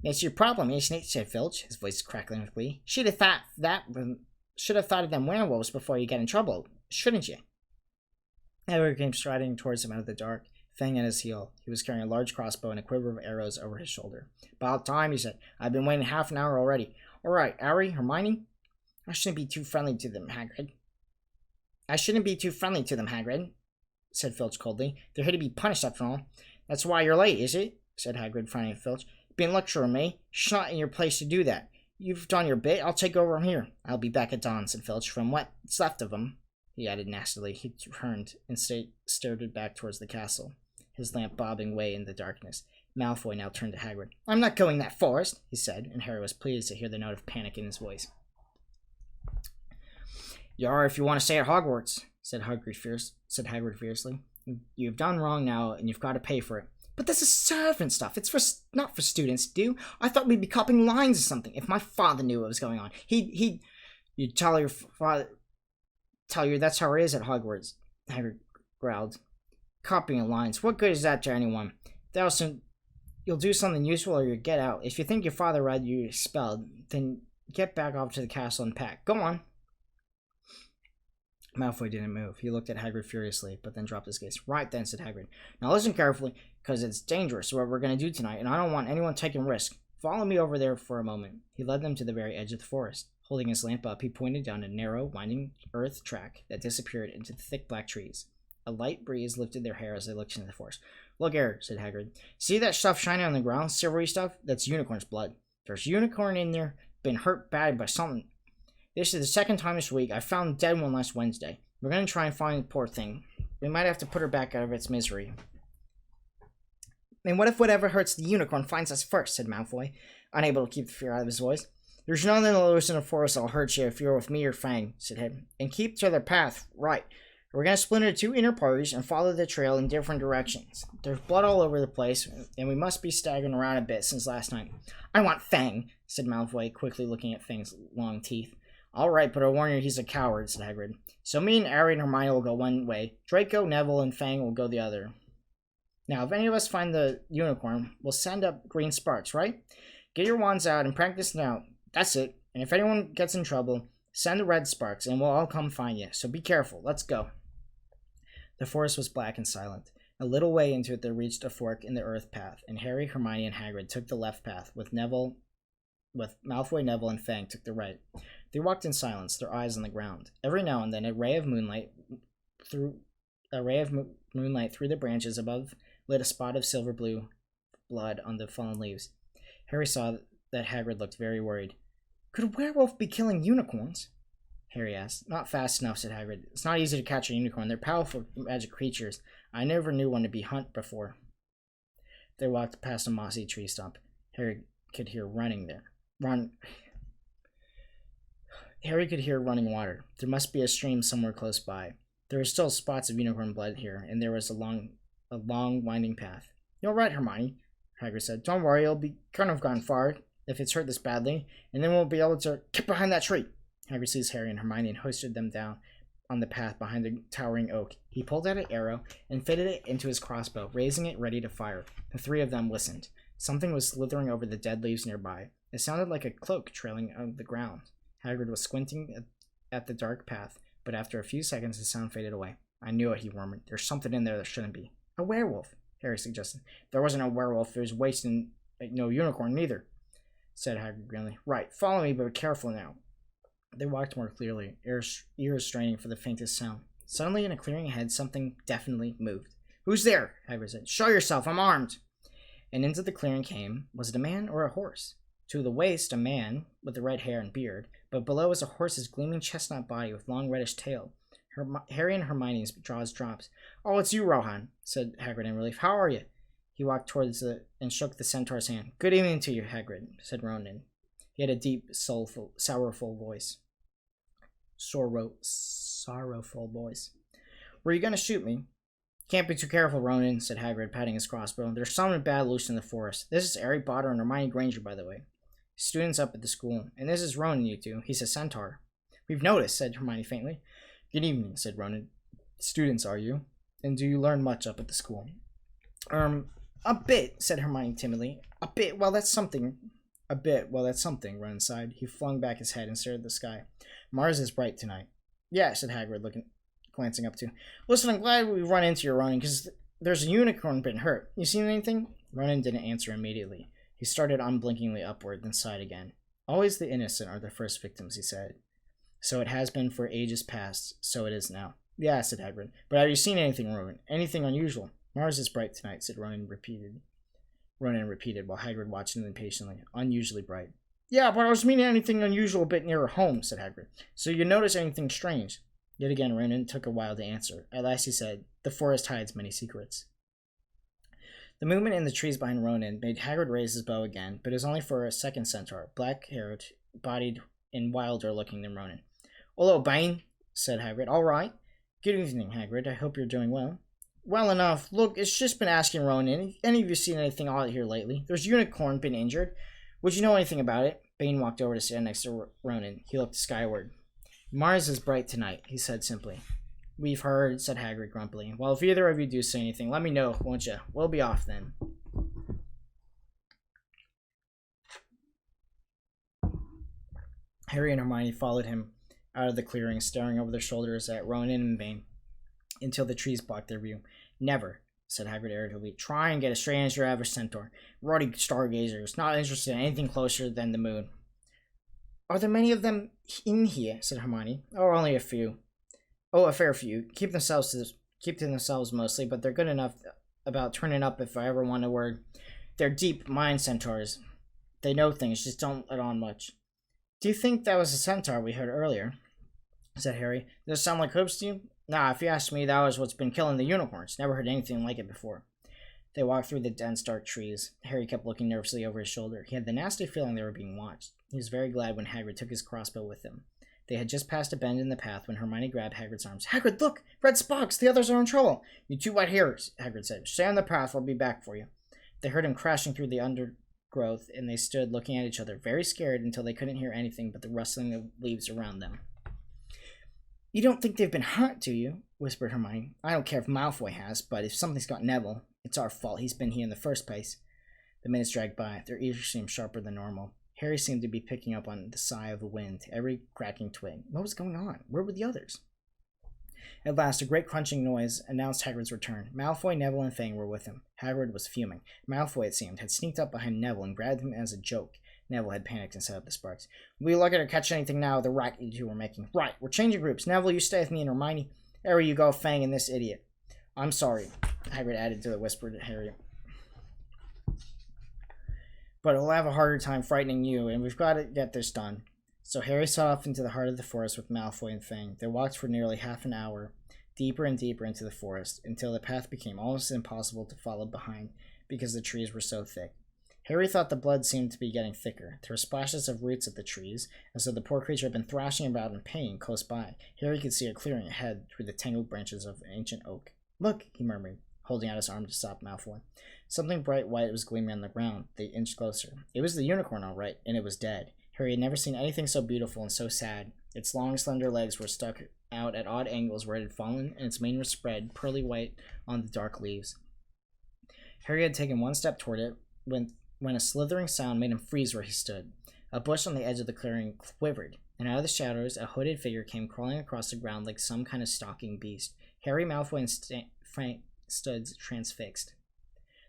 That's your problem, isn't it? Said Filch, his voice crackling with glee. Should have thought of them werewolves before you get in trouble, shouldn't you? Edward came striding towards him out of the dark, Fang at his heel. He was carrying a large crossbow and a quiver of arrows over his shoulder. About time, he said. I've been waiting half an hour already. All right, Harry, Hermione? I shouldn't be too friendly to them, Hagrid, said Filch coldly. They're here to be punished, after all. That's why you're late, is it? Said Hagrid, frowning at Filch. Been lecturing me. It's not in your place to do that. You've done your bit. I'll take over from here. I'll be back at dawn, said Filch. From what's left of 'em, he added nastily. He turned and stared back towards the castle, his lamp bobbing way in the darkness. Malfoy now turned to Hagrid. I'm not going that forest, he said, and Harry was pleased to hear the note of panic in his voice. You are if you want to stay at Hogwarts, said Hagrid fiercely. You've done wrong now, and you've got to pay for it. But this is servant stuff. It's not for students to do. I thought we'd be copying lines or something. If my father knew what was going on, you'd tell your father. Tell you that's how it is at Hogwarts. Hagrid growled. Copying lines. What good is that to anyone? You'll do something useful or you'll get out. If you think your father had you expelled, then get back off to the castle and pack. Go on. Malfoy didn't move. He looked at Hagrid furiously, but then dropped his gaze. Right then, said Hagrid. Now listen carefully, because it's dangerous what we're going to do tonight, and I don't want anyone taking risk. Follow me over there for a moment. He led them to the very edge of the forest. Holding his lamp up, he pointed down a narrow, winding earth track that disappeared into the thick black trees. A light breeze lifted their hair as they looked into the forest. Look here, said Hagrid. See that stuff shining on the ground? Silvery stuff? That's unicorn's blood. There's a unicorn in there, been hurt bad by something. This is the second time this week. I found a dead one last Wednesday. We're going to try and find the poor thing. We might have to put her back out of its misery. And what if whatever hurts the unicorn finds us first, said Malfoy, unable to keep the fear out of his voice. There's nothing loose in the forest that'll hurt you if you're with me or Fang, said Hagrid. And keep to the path, right. We're going to split into two inner parties and follow the trail in different directions. There's blood all over the place, and we must be staggering around a bit since last night. I want Fang, said Malfoy, quickly looking at Fang's long teeth. All right, but I warn you, he's a coward, said Hagrid. So me and Harry and Hermione will go one way. Draco, Neville, and Fang will go the other. Now, if any of us find the unicorn, we'll send up green sparks, right? Get your wands out and practice now. That's it. And if anyone gets in trouble, send the red sparks, and we'll all come find you. So be careful. Let's go. The forest was black and silent. A little way into it, they reached a fork in the earth path, and Harry, Hermione, and Hagrid took the left path, with Malfoy, Neville, and Fang took the right. They walked in silence, their eyes on the ground. Every now and then, a ray of moonlight through the branches above lit a spot of silver blue blood on the fallen leaves. Harry saw that Hagrid looked very worried. Could a werewolf be killing unicorns? Harry asked. Not fast enough, said Hagrid. It's not easy to catch a unicorn. They're powerful magic creatures. I never knew one to be hunt before. They walked past a mossy tree stump. Harry could hear running water. There must be a stream somewhere close by. There were still spots of unicorn blood here, and there was a long winding path. You're right, Hermione, Hagrid said. Don't worry, it'll be kind of gone far if it's hurt this badly, and then we'll be able to get behind that tree. Hagrid seized Harry and Hermione and hoisted them down on the path behind the towering oak. He pulled out an arrow and fitted it into his crossbow, raising it ready to fire. The three of them listened. Something was slithering over the dead leaves nearby. It sounded like a cloak trailing on the ground. Hagrid was squinting at the dark path, but after a few seconds the sound faded away. I knew it, he murmured. There's something in there that shouldn't be. A werewolf, Harry suggested. There wasn't a werewolf. There was wasting no unicorn neither, said Hagrid grimly. Right, follow me, but be careful now. They walked more clearly, ears straining for the faintest sound. Suddenly, in a clearing ahead, something definitely moved. Who's there? Hagrid said. Show yourself, I'm armed. And into the clearing came, was it a man or a horse? To the waist, a man with the red hair and beard, but below was a horse's gleaming chestnut body with long reddish tail. Harry and Hermione's jaws dropped. Oh, it's you, Rohan, said Hagrid in relief. How are you? He walked towards and shook the centaur's hand. Good evening to you, Hagrid, said Ronan. He had a deep, sorrowful voice. Sorrowful voice. Were you going to shoot me? Can't be too careful, Ronan, said Hagrid, patting his crossbow. There's something bad loose in the forest. This is Harry Potter and Hermione Granger, by the way. Students up at the school. And this is Ronan, you two. He's a centaur. We've noticed, said Hermione faintly. Good evening, said Ronan. Students, are you? And do you learn much up at the school? A bit, said Hermione timidly. A bit, well, that's something. A bit, well, that's something, Ronan sighed. He flung back his head and stared at the sky. Mars is bright tonight. Yeah, said Hagrid, glancing up too. Listen, I'm glad we run into you, Ronan, because there's a unicorn been hurt. You seen anything? Ronan didn't answer immediately. He started unblinkingly upward, then sighed again. Always the innocent are the first victims, he said. So it has been for ages past, so it is now. Yeah, said Hagrid. But have you seen anything, Ronan? Anything unusual? Mars is bright tonight, said Ronan repeated while Hagrid watched him impatiently. Unusually bright. Yeah, but I was meaning anything unusual a bit nearer home, said Hagrid. So you notice anything strange? Yet again, Ronan took a while to answer. At last he said, The forest hides many secrets. The movement in the trees behind Ronan made Hagrid raise his bow again, but it was only for a second centaur, black-haired, bodied, and wilder-looking than Ronan. Hello, Bane, said Hagrid. All right. Good evening, Hagrid. I hope you're doing well. Well enough. Look, it's just been asking Ronan. Any of you seen anything odd here lately? There's Unicorn been injured. Would you know anything about it? Bane walked over to stand next to Ronan. He looked skyward. Mars is bright tonight, he said simply. We've heard, said Hagrid grumpily. Well, if either of you do say anything, let me know, won't you? We'll be off then. Harry and Hermione followed him out of the clearing, staring over their shoulders at Ronan and Bane until the trees blocked their view. Never, said Hagrid irritably. Try and get as straight as your average centaur. Ruddy stargazers, not interested in anything closer than the moon. Are there many of them in here? Said Hermione. Oh, only a few. Oh, a fair few. Keep to themselves mostly, but they're good enough about turning up if I ever want a word. They're deep mind centaurs. They know things, just don't let on much. Do you think that was a centaur we heard earlier? Said Harry. Does it sound like hoops to you? Nah, if you ask me, that was what's been killing the unicorns. Never heard anything like it before. They walked through the dense, dark trees. Harry kept looking nervously over his shoulder. He had the nasty feeling they were being watched. He was very glad when Hagrid took his crossbow with him. They had just passed a bend in the path when Hermione grabbed Hagrid's arms. Hagrid, look! Red Spots! The others are in trouble! You two white hairs, Hagrid said. Stay on the path, I'll be back for you. They heard him crashing through the undergrowth, and they stood looking at each other, very scared until they couldn't hear anything but the rustling of leaves around them. You don't think they've been hurt, do you? Whispered Hermione. I don't care if Malfoy has, but if something's got Neville, it's our fault. He's been here in the first place. The minutes dragged by. Their ears seemed sharper than normal. Harry seemed to be picking up on the sigh of the wind, every cracking twig. What was going on? Where were the others? At last, a great crunching noise announced Hagrid's return. Malfoy, Neville, and Fang were with him. Hagrid was fuming. Malfoy, it seemed, had sneaked up behind Neville and grabbed him as a joke. Neville had panicked and set up the sparks. Will you look at or catch anything now of the racket you two were making? Right, we're changing groups. Neville, you stay with me and Hermione. There you go, Fang and this idiot. I'm sorry, Hagrid added to the whisper to Harry. But he'll have a harder time frightening you, and we've got to get this done. So Harry set off into the heart of the forest with Malfoy and Fang. They walked for nearly half an hour, deeper and deeper into the forest, until the path became almost impossible to follow behind because the trees were so thick. Harry thought the blood seemed to be getting thicker. There were splashes of roots at the trees, as though the poor creature had been thrashing about in pain close by. Harry could see a clearing ahead through the tangled branches of an ancient oak. Look, he murmured, holding out his arm to stop Malfoy. Something bright white was gleaming on the ground. They inched closer. It was the unicorn, all right, and it was dead. Harry had never seen anything so beautiful and so sad. Its long, slender legs were stuck out at odd angles where it had fallen, and its mane was spread, pearly white, on the dark leaves. Harry had taken one step toward it when a slithering sound made him freeze where he stood. A bush on the edge of the clearing quivered, and out of the shadows a hooded figure came crawling across the ground like some kind of stalking beast. Harry, Malfoy, and Frank stood transfixed.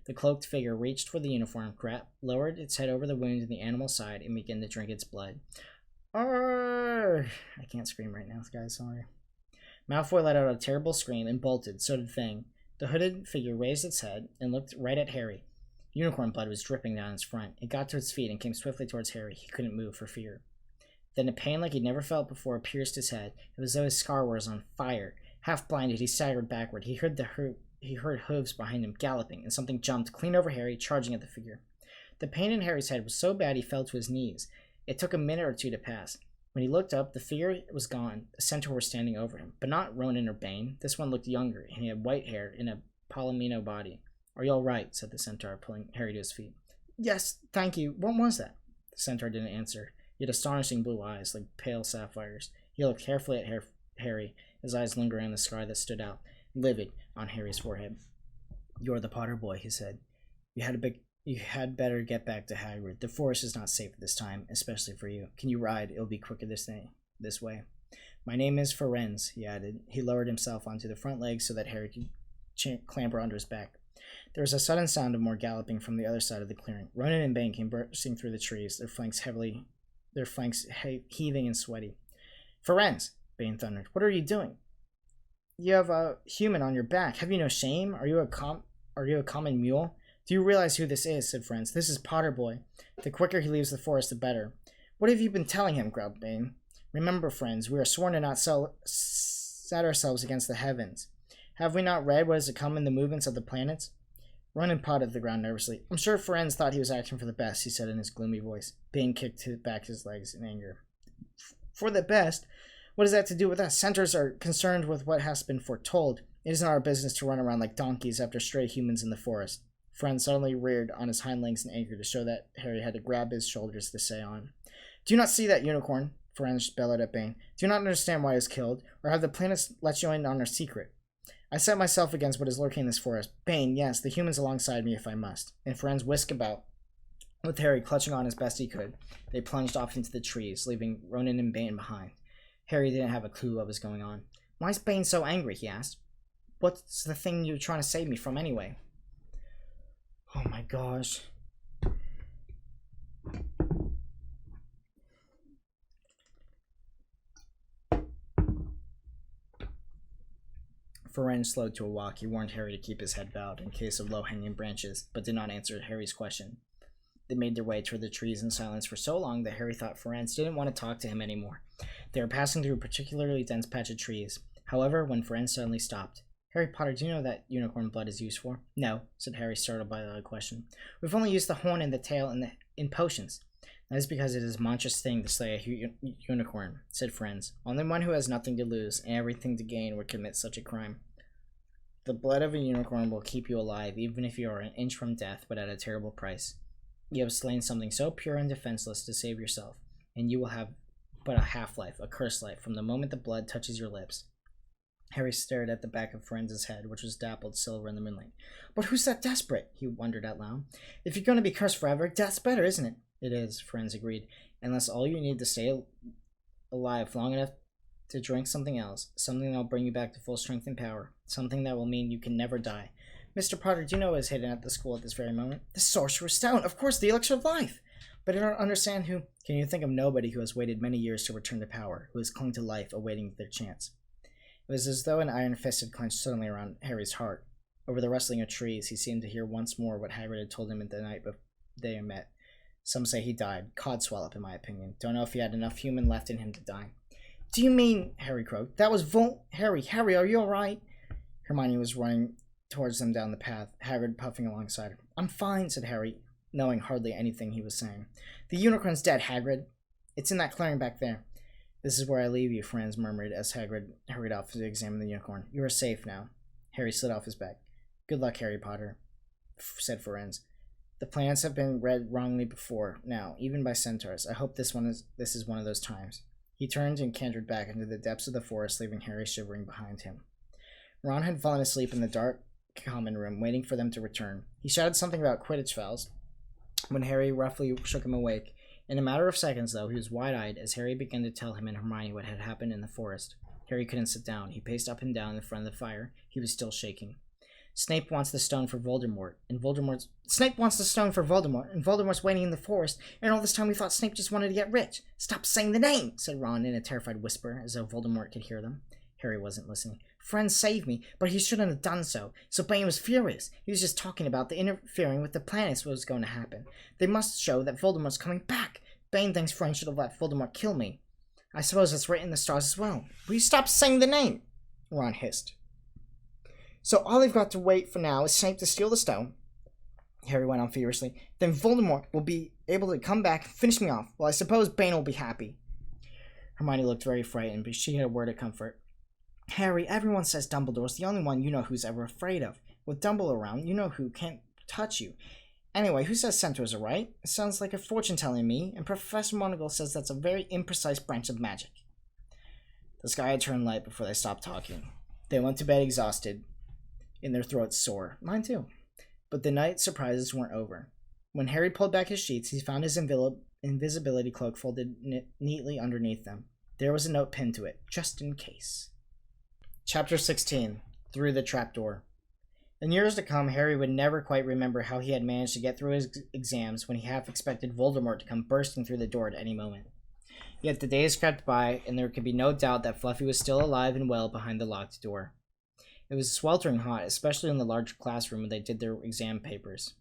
The cloaked figure reached for the uniform, lowered its head over the wound in the animal's side, and began to drink its blood. Arrgh! I can't scream right now, guys, sorry. Malfoy let out a terrible scream and bolted, so did Fang. The hooded figure raised its head and looked right at Harry. Unicorn blood was dripping down its front. It got to its feet and came swiftly towards Harry. He couldn't move for fear. Then a pain like he'd never felt before pierced his head. It was as though his scar was on fire. Half blinded, he staggered backward. He heard hooves behind him galloping, and something jumped clean over Harry, charging at the figure. The pain in Harry's head was so bad he fell to his knees. It took a minute or two to pass. When he looked up, the figure was gone. A centaur was standing over him, but not Ronan or Bane. This one looked younger, and he had white hair and a palomino body. Are you all right? Said the centaur, pulling Harry to his feet. Yes, thank you. What was that? The centaur didn't answer. He had astonishing blue eyes, like pale sapphires. He looked carefully at Harry, his eyes lingering on the scar that stood out, livid, on Harry's forehead. You're the Potter boy, he said. You had better get back to Hagrid. The forest is not safe at this time, especially for you. Can you ride? It'll be quicker this way. My name is Ferenz, he added. He lowered himself onto the front legs so that Harry could clamber under his back. There was a sudden sound of more galloping from the other side of the clearing. Ronan and Bane came bursting through the trees, their flanks heaving and sweaty. Ferenz, Bane thundered. What are you doing? You have a human on your back. Have you no shame? Are you a common mule? Do you realize who this is? Said Ferenz. This is Potter boy. The quicker he leaves the forest, the better. What have you been telling him? Growled Bane. Remember, friends, we are sworn to not set ourselves against the heavens. Have we not read what is to come in the movements of the planets? Ronan pawed at the ground nervously. I'm sure Ferenz thought he was acting for the best, he said in his gloomy voice. Bane kicked back his legs in anger. For the best? What does that have to do with us? Centaurs are concerned with what has been foretold. It isn't our business to run around like donkeys after stray humans in the forest. Friend suddenly reared on his hind legs in anger to show that Harry had to grab his shoulders to stay on. Do you not see that unicorn? Friend bellowed at Bane. Do you not understand why it was killed? Or have the planets let you in on our secret? I set myself against what is lurking in this forest. Bane, yes, the humans alongside me if I must. And friends whisk about, with Harry clutching on as best he could. They plunged off into the trees, leaving Ronan and Bane behind. Harry didn't have a clue what was going on. Why is Bane so angry? He asked. What's the thing you're trying to save me from anyway? Oh my gosh. Ferenz slowed to a walk. He warned Harry to keep his head bowed in case of low-hanging branches, but did not answer Harry's question. They made their way toward the trees in silence for so long that Harry thought Ferenz didn't want to talk to him anymore. They were passing through a particularly dense patch of trees. However, when Ferenz suddenly stopped, Harry Potter, do you know what unicorn blood is used for? No, said Harry, startled by the question. We've only used the horn and the tail in potions. That is because it is a monstrous thing to slay a unicorn, said Ferenz. Only one who has nothing to lose and everything to gain would commit such a crime. The blood of a unicorn will keep you alive, even if you are an inch from death, but at a terrible price. You have slain something so pure and defenseless to save yourself, and you will have but a half-life, a cursed life, from the moment the blood touches your lips. Harry stared at the back of Ferenz's head, which was dappled silver in the moonlight. But who's that desperate? He wondered out loud. If you're going to be cursed forever, death's better, isn't it? It is, Ferenz agreed, unless all you need to stay alive long enough to drink something else, something that will bring you back to full strength and power, something that will mean you can never die. Mr. Potter, do you know what is hidden at the school at this very moment? The Sorcerer's Stone! Of course, the elixir of life! But I don't understand who... Can you think of nobody who has waited many years to return to power, who has clung to life, awaiting their chance? It was as though an iron fist had clenched suddenly around Harry's heart. Over the rustling of trees, he seemed to hear once more what Hagrid had told him the night they met. Some say he died. Codswallop, in my opinion. Don't know if he had enough human left in him to die. Do you mean... Harry croaked. That was Harry, are you alright? Hermione was running towards them down the path, Hagrid puffing alongside her. I'm fine, said Harry, knowing hardly anything he was saying. The unicorn's dead, Hagrid. It's in that clearing back there. This is where I leave you, Franz murmured as Hagrid hurried off to examine the unicorn. You are safe now. Harry slid off his back. Good luck, Harry Potter, said Ferenz. The plans have been read wrongly before, now, even by centaurs. I hope this is one of those times. He turned and cantered back into the depths of the forest, leaving Harry shivering behind him. Ron had fallen asleep in the dark common room, waiting for them to return. He shouted something about Quidditch fouls when Harry roughly shook him awake. In a matter of seconds, though, he was wide-eyed as Harry began to tell him and Hermione what had happened in the forest. Harry couldn't sit down. He paced up and down in front of the fire. He was still shaking. Snape wants the stone for Voldemort, and Voldemort's waiting in the forest, and all this time we thought Snape just wanted to get rich. Stop saying the name, said Ron in a terrified whisper, as though Voldemort could hear them. Harry wasn't listening. Friend saved me, but he shouldn't have done so. So Bane was furious. He was just talking about the interfering with the planets what was going to happen. They must show that Voldemort's coming back. Bane thinks Friend should have let Voldemort kill me. I suppose that's written in the stars as well. Will you stop saying the name? Ron hissed. So all they've got to wait for now is Snape to steal the stone, Harry went on feverishly. Then Voldemort will be able to come back and finish me off. Well, I suppose Bane will be happy. Hermione looked very frightened, but she had a word of comfort. Harry, everyone says Dumbledore's the only one you know who's ever afraid of. With Dumbledore around, you know who can't touch you. Anyway, who says centaurs are right? It sounds like a fortune-telling to me, and Professor McGonagall says that's a very imprecise branch of magic. The sky had turned light before they stopped talking. They went to bed exhausted, and their throats sore. Mine too. But the night surprises weren't over. When Harry pulled back his sheets, he found his invisibility cloak folded neatly underneath them. There was a note pinned to it, just in case. Chapter 16. Through the Trapdoor. In years to come, Harry would never quite remember how he had managed to get through his exams when he half expected Voldemort to come bursting through the door at any moment. Yet the days crept by, and there could be no doubt that Fluffy was still alive and well behind the locked door. It was sweltering hot, especially in the large classroom where they did their exam papers.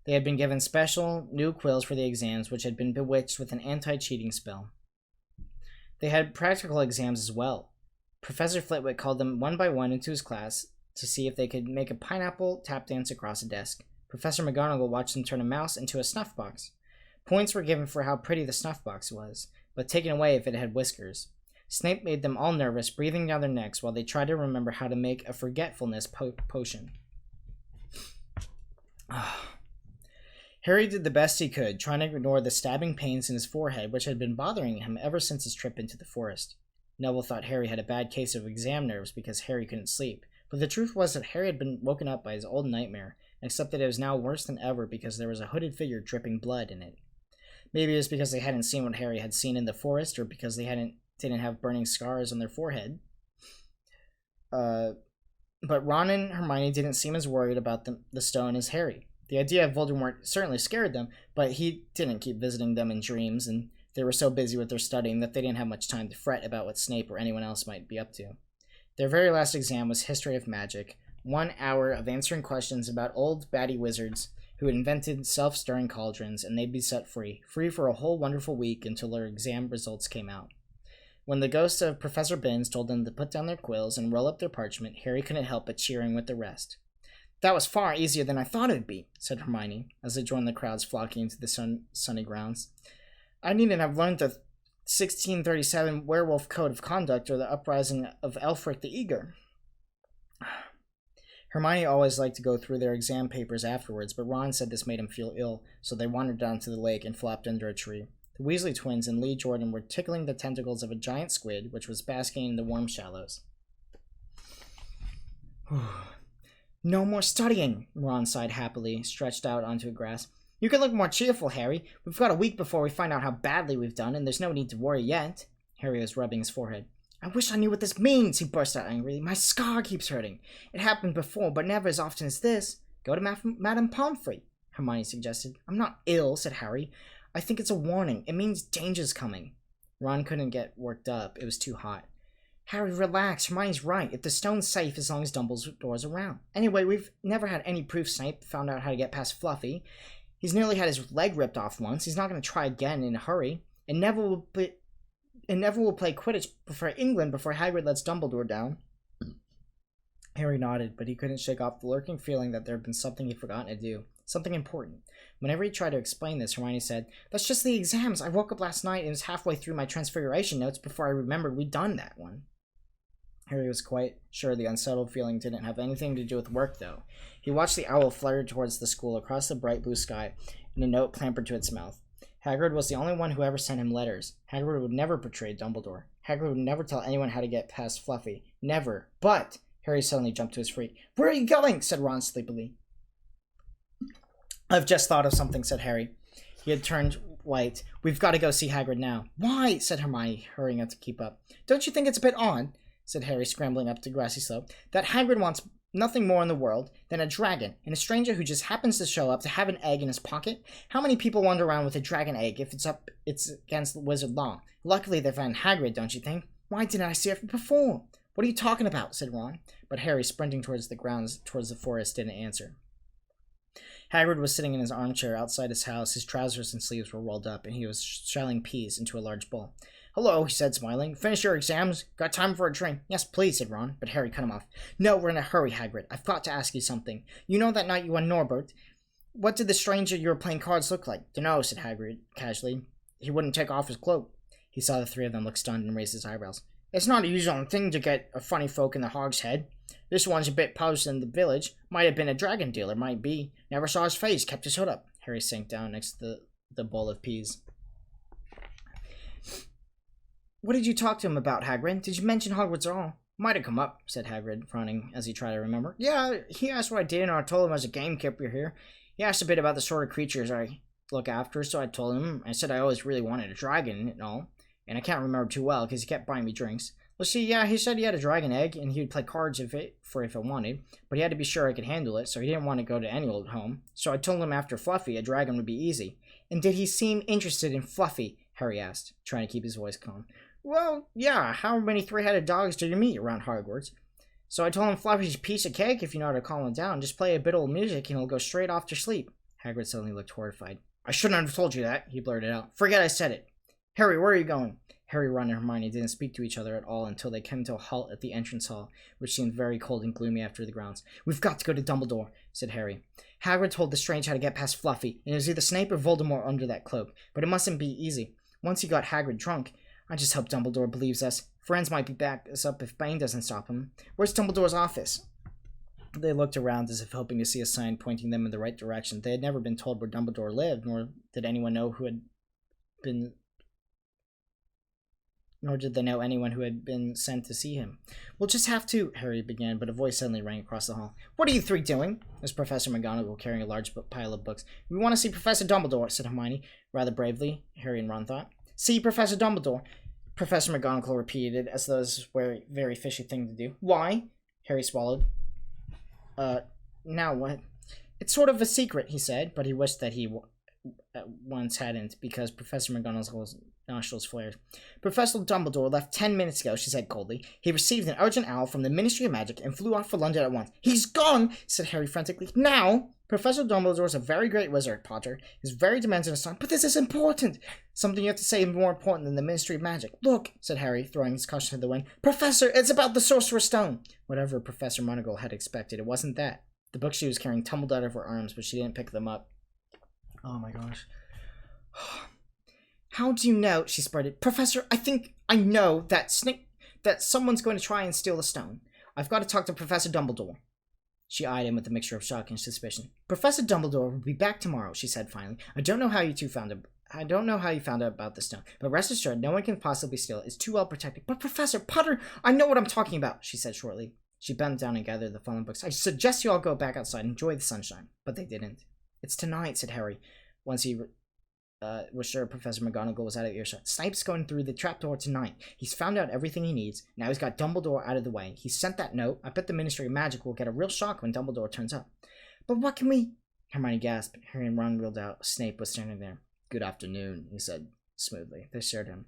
They had been given special new quills for the exams, which had been bewitched with an anti-cheating spell. They had practical exams as well. Professor Flitwick called them one by one into his class to see if they could make a pineapple tap dance across a desk. Professor McGonagall watched them turn a mouse into a snuff box. Points were given for how pretty the snuff box was, but taken away if it had whiskers. Snape made them all nervous, breathing down their necks while they tried to remember how to make a forgetfulness potion. Harry did the best he could, trying to ignore the stabbing pains in his forehead which had been bothering him ever since his trip into the forest. Neville thought Harry had a bad case of exam nerves because Harry couldn't sleep, but the truth was that Harry had been woken up by his old nightmare, except that it was now worse than ever because there was a hooded figure dripping blood in it. Maybe it was because they hadn't seen what Harry had seen in the forest, or because they didn't have burning scars on their forehead. But Ron and Hermione didn't seem as worried about the stone as Harry. The idea of Voldemort certainly scared them, but he didn't keep visiting them in dreams, and they were so busy with their studying that they didn't have much time to fret about what Snape or anyone else might be up to. Their very last exam was History of Magic, 1 hour of answering questions about old batty wizards who had invented self-stirring cauldrons, and they'd be set free for a whole wonderful week until their exam results came out. When the ghost of Professor Binns told them to put down their quills and roll up their parchment, Harry couldn't help but cheering with the rest. "That was far easier than I thought it would be," said Hermione, as they joined the crowds flocking into the sunny grounds. "I needn't have learned the 1637 Werewolf Code of Conduct or the Uprising of Elfric the Eager." Hermione always liked to go through their exam papers afterwards, but Ron said this made him feel ill, so they wandered down to the lake and flopped under a tree. The Weasley twins and Lee Jordan were tickling the tentacles of a giant squid, which was basking in the warm shallows. "No more studying," Ron sighed happily, stretched out onto the grass. "You can look more cheerful, Harry. We've got a week before we find out how badly we've done, and there's no need to worry yet." Harry was rubbing his forehead. "I wish I knew what this means," he burst out angrily. "My scar keeps hurting. It happened before, but never as often as this." "Go to Madame Pomfrey," Hermione suggested. "I'm not ill," said Harry. "I think it's a warning. It means danger's coming." Ron couldn't get worked up. It was too hot. "Harry, relax. Hermione's right. If the stone's safe as long as Dumbledore's around. Anyway, we've never had any proof Snape found out how to get past Fluffy. He's nearly had his leg ripped off once. He's not going to try again in a hurry. And Neville will play Quidditch for England before Hagrid lets Dumbledore down." Harry nodded, but he couldn't shake off the lurking feeling that there had been something he'd forgotten to do. Something important. Whenever he tried to explain this, Hermione said, "That's just the exams. I woke up last night and was halfway through my transfiguration notes before I remembered we'd done that one." Harry was quite sure the unsettled feeling didn't have anything to do with work, though. He watched the owl flutter towards the school across the bright blue sky, and a note clambered to its mouth. Hagrid was the only one who ever sent him letters. Hagrid would never betray Dumbledore. Hagrid would never tell anyone how to get past Fluffy. Never. But Harry suddenly jumped to his feet. "Where are you going?" said Ron sleepily. "I've just thought of something," said Harry. He had turned white. "We've got to go see Hagrid now." "Why?" said Hermione, hurrying up to keep up. "Don't you think it's a bit odd," said Harry, scrambling up the grassy slope, "that Hagrid wants nothing more in the world than a dragon, and a stranger who just happens to show up to have an egg in his pocket? How many people wander around with a dragon egg if it's against the wizard law? Luckily they found Hagrid, don't you think? Why didn't I see it before?" "What are you talking about?" said Ron, but Harry, sprinting towards the grounds, towards the forest, didn't answer. Hagrid was sitting in his armchair outside his house. His trousers and sleeves were rolled up, and he was shelling peas into a large bowl. "Hello," he said, smiling. "Finished your exams? Got time for a drink?" "Yes, please," said Ron, but Harry cut him off. "No, we're in a hurry, Hagrid. I've got to ask you something. You know that night you won Norbert? What did the stranger you were playing cards look like?" "Dunno," said Hagrid, casually. "He wouldn't take off his cloak." He saw the three of them look stunned and raised his eyebrows. "It's not a usual thing to get a funny folk in the Hogshead. This one's a bit posed in the village. Might have been a dragon dealer, might be. Never saw his face, kept his hood up." Harry sank down next to the bowl of peas. "What did you talk to him about, Hagrid? Did you mention Hogwarts at all?" "Might have come up," said Hagrid, frowning as he tried to remember. "Yeah, he asked what I did, and I told him I was a gamekeeper here. He asked a bit about the sort of creatures I look after, so I told him. I said I always really wanted a dragon and all, and I can't remember too well because he kept buying me drinks. Well, see, yeah, he said he had a dragon egg, and he would play cards if I wanted, but he had to be sure I could handle it, so he didn't want to go to any old home. So I told him after Fluffy, a dragon would be easy." "And did he seem interested in Fluffy?" Harry asked, trying to keep his voice calm. "Well, yeah, how many three-headed dogs do you meet around Hogwarts? So I told him Fluffy's a piece of cake if you know how to calm him down. Just play a bit of music and he'll go straight off to sleep." Hagrid suddenly looked horrified. "I shouldn't have told you that," he blurted out. "Forget I said it. Harry, where are you going?" Harry, Ron, and Hermione didn't speak to each other at all until they came to a halt at the entrance hall, which seemed very cold and gloomy after the grounds. "We've got to go to Dumbledore," said Harry. "Hagrid told the stranger how to get past Fluffy, and it was either Snape or Voldemort under that cloak, but it mustn't be easy. Once he got Hagrid drunk, I just hope Dumbledore believes us. Friends might be back us up if Bane doesn't stop him. Where's Dumbledore's office? They looked around as if hoping to see a sign pointing them in the right direction. They had never been told where Dumbledore lived, nor did anyone know who had been... Nor did they know anyone who had been sent to see him. We'll just have to, Harry began, but a voice suddenly rang across the hall. What are you three doing? It was Professor McGonagall carrying a large pile of books. We want to see Professor Dumbledore, said Hermione, rather bravely, Harry and Ron thought. See Professor Dumbledore, Professor McGonagall repeated, as though this was a very fishy thing to do. Why? Harry swallowed. Now what? It's sort of a secret, he said, but he wished that he once hadn't, because Professor McGonagall's nostrils flared. Professor Dumbledore left 10 minutes ago, she said coldly. He received an urgent owl from the Ministry of Magic and flew off for London at once. He's gone, said Harry frantically. Now! Professor Dumbledore is a very great wizard, Potter. He's very demanding of his time, but this is important. Something you have to say is more important than the Ministry of Magic. Look, said Harry, throwing his caution to the wind. Professor, it's about the Sorcerer's Stone. Whatever Professor McGonagall had expected, it wasn't that. The books she was carrying tumbled out of her arms, but she didn't pick them up. Oh my gosh. How do you know? She spurted. Professor, I think I know that someone's going to try and steal the stone. I've got to talk to Professor Dumbledore. She eyed him with a mixture of shock and suspicion. Professor Dumbledore will be back tomorrow, she said finally. I don't know how you found out about the stone, but rest assured, no one can possibly steal it. It's too well protected. But Professor Potter, I know what I'm talking about, she said shortly. She bent down and gathered the fallen books. I suggest you all go back outside and enjoy the sunshine. But they didn't. It's tonight, said Harry, once he was sure Professor McGonagall was out of earshot. Snape's going through the trapdoor tonight. He's found out everything he needs. Now he's got Dumbledore out of the way. He sent that note. I bet the Ministry of Magic will get a real shock when Dumbledore turns up. But what can we... Hermione gasped. Harry and Ron wheeled out. Snape was standing there. Good afternoon, he said smoothly. They stared at him.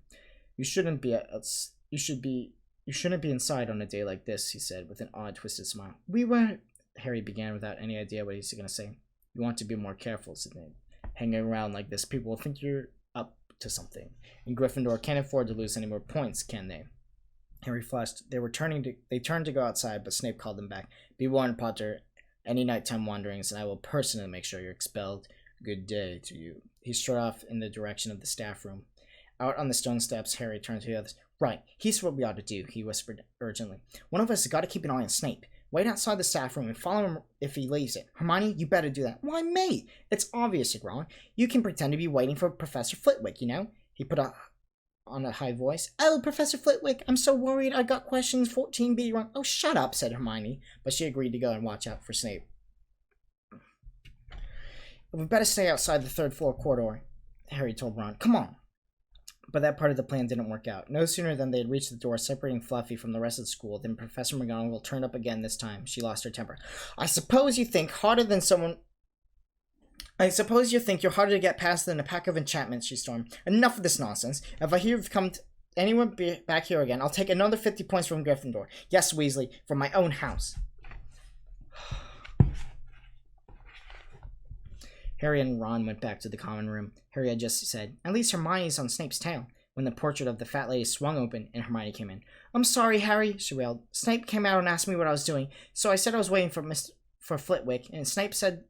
You shouldn't be inside on a day like this, he said with an odd, twisted smile. We were... Harry began without any idea what he was going to say. You want to be more careful, said Snape. Hanging around like this, people will think you're up to something. And Gryffindor can't afford to lose any more points, can they? Harry flushed. They turned to go outside, but Snape called them back. Be warned, Potter. Any nighttime wanderings, and I will personally make sure you're expelled. Good day to you. He strode off in the direction of the staff room. Out on the stone steps, Harry turned to the others. Right, here's what we ought to do, he whispered urgently. One of us has got to keep an eye on Snape. Wait outside the staff room and follow him if he leaves it. Hermione, you better do that. Why, mate? It's obvious, said Ron. You can pretend to be waiting for Professor Flitwick, you know? He put on a high voice. Oh, Professor Flitwick, I'm so worried. I got questions 14B wrong. Oh, shut up, said Hermione. But she agreed to go and watch out for Snape. We better stay outside the third floor corridor, Harry told Ron. Come on. But that part of the plan didn't work out. No sooner than they had reached the door separating Fluffy from the rest of the school than Professor McGonagall turned up again this time. She lost her temper. I suppose you think you're harder to get past than a pack of enchantments, she stormed. Enough of this nonsense. If I hear you've come anyone back here again, I'll take another 50 points from Gryffindor. Yes, Weasley, from my own house. Harry and Ron went back to the common room. Harry had just said, at least Hermione's on Snape's tail, when the portrait of the fat lady swung open and Hermione came in. I'm sorry, Harry, she wailed. Snape came out and asked me what I was doing, so I said I was waiting for Flitwick, and Snape said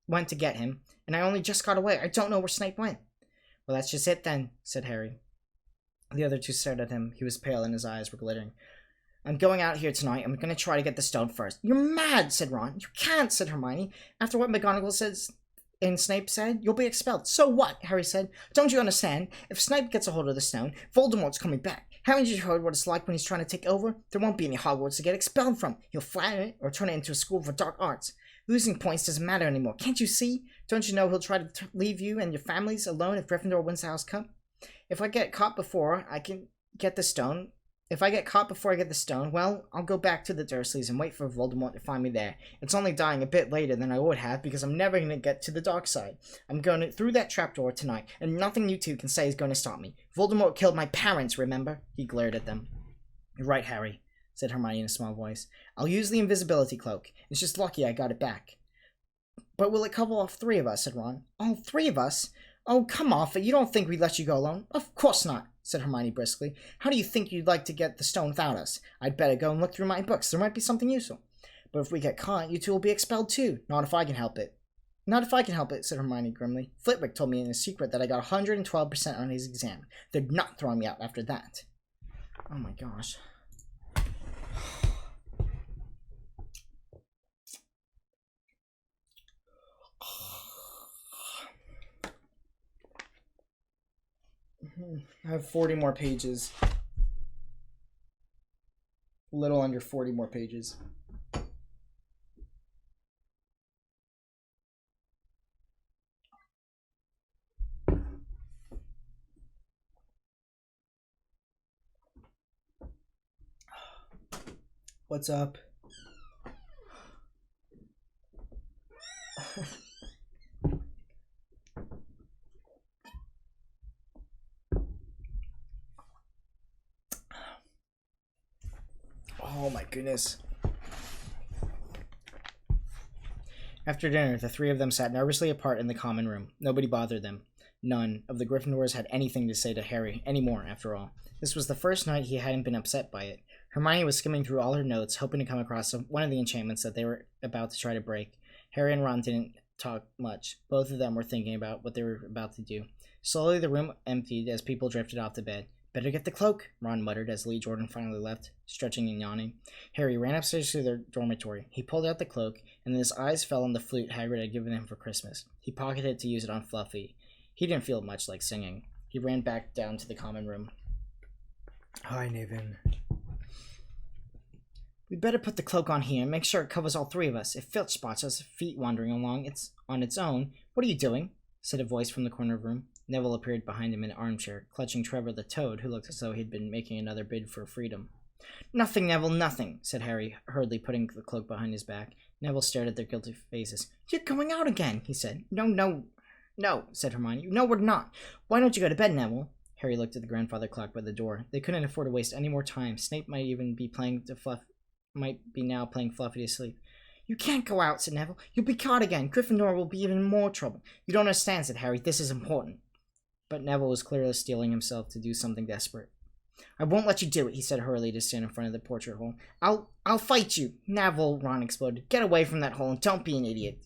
went to get him, and I only just got away. I don't know where Snape went. Well, that's just it then, said Harry. The other two stared at him. He was pale and his eyes were glittering. I'm going out here tonight. I'm going to try to get the stone first. You're mad, said Ron. You can't, said Hermione. After what McGonagall says... And Snape said, you'll be expelled. So what? Harry said. Don't you understand? If Snape gets a hold of the stone, Voldemort's coming back. Haven't you heard what it's like when he's trying to take over? There won't be any Hogwarts to get expelled from. He'll flatten it or turn it into a school for dark arts. Losing points doesn't matter anymore. Can't you see? Don't you know he'll try to leave you and your families alone if Gryffindor wins the House Cup? If I get caught before I get the stone, well, I'll go back to the Dursleys and wait for Voldemort to find me there. It's only dying a bit later than I would have because I'm never going to get to the dark side. I'm going through that trapdoor tonight, and nothing you two can say is going to stop me. Voldemort killed my parents, remember? He glared at them. You're right, Harry, said Hermione in a small voice. I'll use the invisibility cloak. It's just lucky I got it back. But will it cover all three of us, said Ron. All three of us? Oh, come off it. You don't think we'd let you go alone? Of course not, said Hermione briskly. How do you think you'd like to get the stone without us? I'd better go and look through my books. There might be something useful. But if we get caught, you two will be expelled too. Not if I can help it. Not if I can help it, said Hermione grimly. Flitwick told me in a secret that I got 112% on his exam. They're not throwing me out after that. Oh my gosh. I have 40 more pages. A little under 40 more pages. What's up? Oh my goodness. After dinner, the three of them sat nervously apart in the common room. Nobody bothered them. None of the Gryffindors had anything to say to Harry anymore, after all. This was the first night he hadn't been upset by it. Hermione was skimming through all her notes, hoping to come across one of the enchantments that they were about to try to break. Harry and Ron didn't talk much. Both of them were thinking about what they were about to do. Slowly, the room emptied as people drifted off to bed. "Better get the cloak," Ron muttered as Lee Jordan finally left, stretching and yawning. Harry ran upstairs to their dormitory. He pulled out the cloak, and then his eyes fell on the flute Hagrid had given him for Christmas. He pocketed it to use it on Fluffy. He didn't feel much like singing. He ran back down to the common room. "Hi, Niven. We better put the cloak on here and make sure it covers all three of us. If Filch spots us feet wandering along on its own, what are you doing?" said a voice from the corner of the room. Neville appeared behind him in an armchair, clutching Trevor the Toad, who looked as though he'd been making another bid for freedom. "Nothing, Neville, nothing," said Harry, hurriedly putting the cloak behind his back. Neville stared at their guilty faces. "You're going out again," he said. No, said Hermione. "No, we're not. Why don't you go to bed, Neville?" Harry looked at the grandfather clock by the door. They couldn't afford to waste any more time. Snape might even be now playing Fluffy to sleep. "You can't go out," said Neville. "You'll be caught again. Gryffindor will be even more trouble." "You don't understand," said Harry. "This is important." But Neville was clearly steeling himself to do something desperate. "I won't let you do it," he said hurriedly to stand in front of the portrait hole. I'll fight you." "Neville," Ron exploded. "Get away from that hole and don't be an idiot."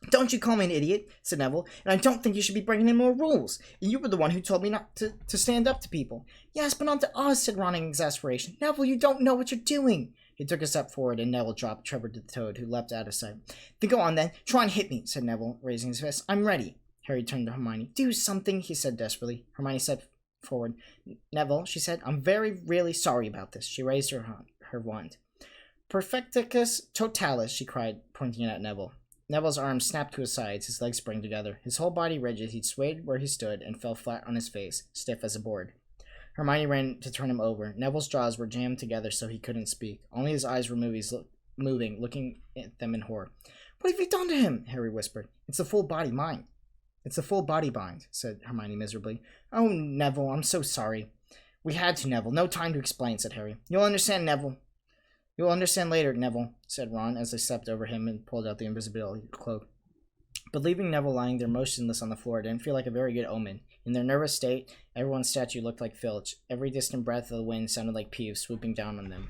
"Don't you call me an idiot," said Neville, "and I don't think you should be breaking any more rules. You were the one who told me not to stand up to people." "Yes, but not to us," said Ron in exasperation. "Neville, you don't know what you're doing." He took a step forward, and Neville dropped Trevor to the Toad, who leapt out of sight. "Then go on, then. Try and hit me," said Neville, raising his fist. "I'm ready." Harry turned to Hermione. "Do something," he said desperately. Hermione stepped forward. "Neville," she said, "I'm really sorry about this." She raised her wand. "Perfecticus totalis," she cried, pointing it at Neville. Neville's arms snapped to his sides, his legs sprang together. His whole body rigid, he swayed where he stood and fell flat on his face, stiff as a board. Hermione ran to turn him over. Neville's jaws were jammed together so he couldn't speak. Only his eyes were moving, looking at them in horror. "What have you done to him?" Harry whispered. "It's the full body bind," said Hermione miserably. "Oh, Neville, I'm so sorry." "We had to, Neville. No time to explain," said Harry. "You'll understand, Neville." "You'll understand later, Neville," said Ron as they stepped over him and pulled out the invisibility cloak. But leaving Neville lying there motionless on the floor didn't feel like a very good omen. In their nervous state, everyone's statue looked like Filch. Every distant breath of the wind sounded like Peeves swooping down on them.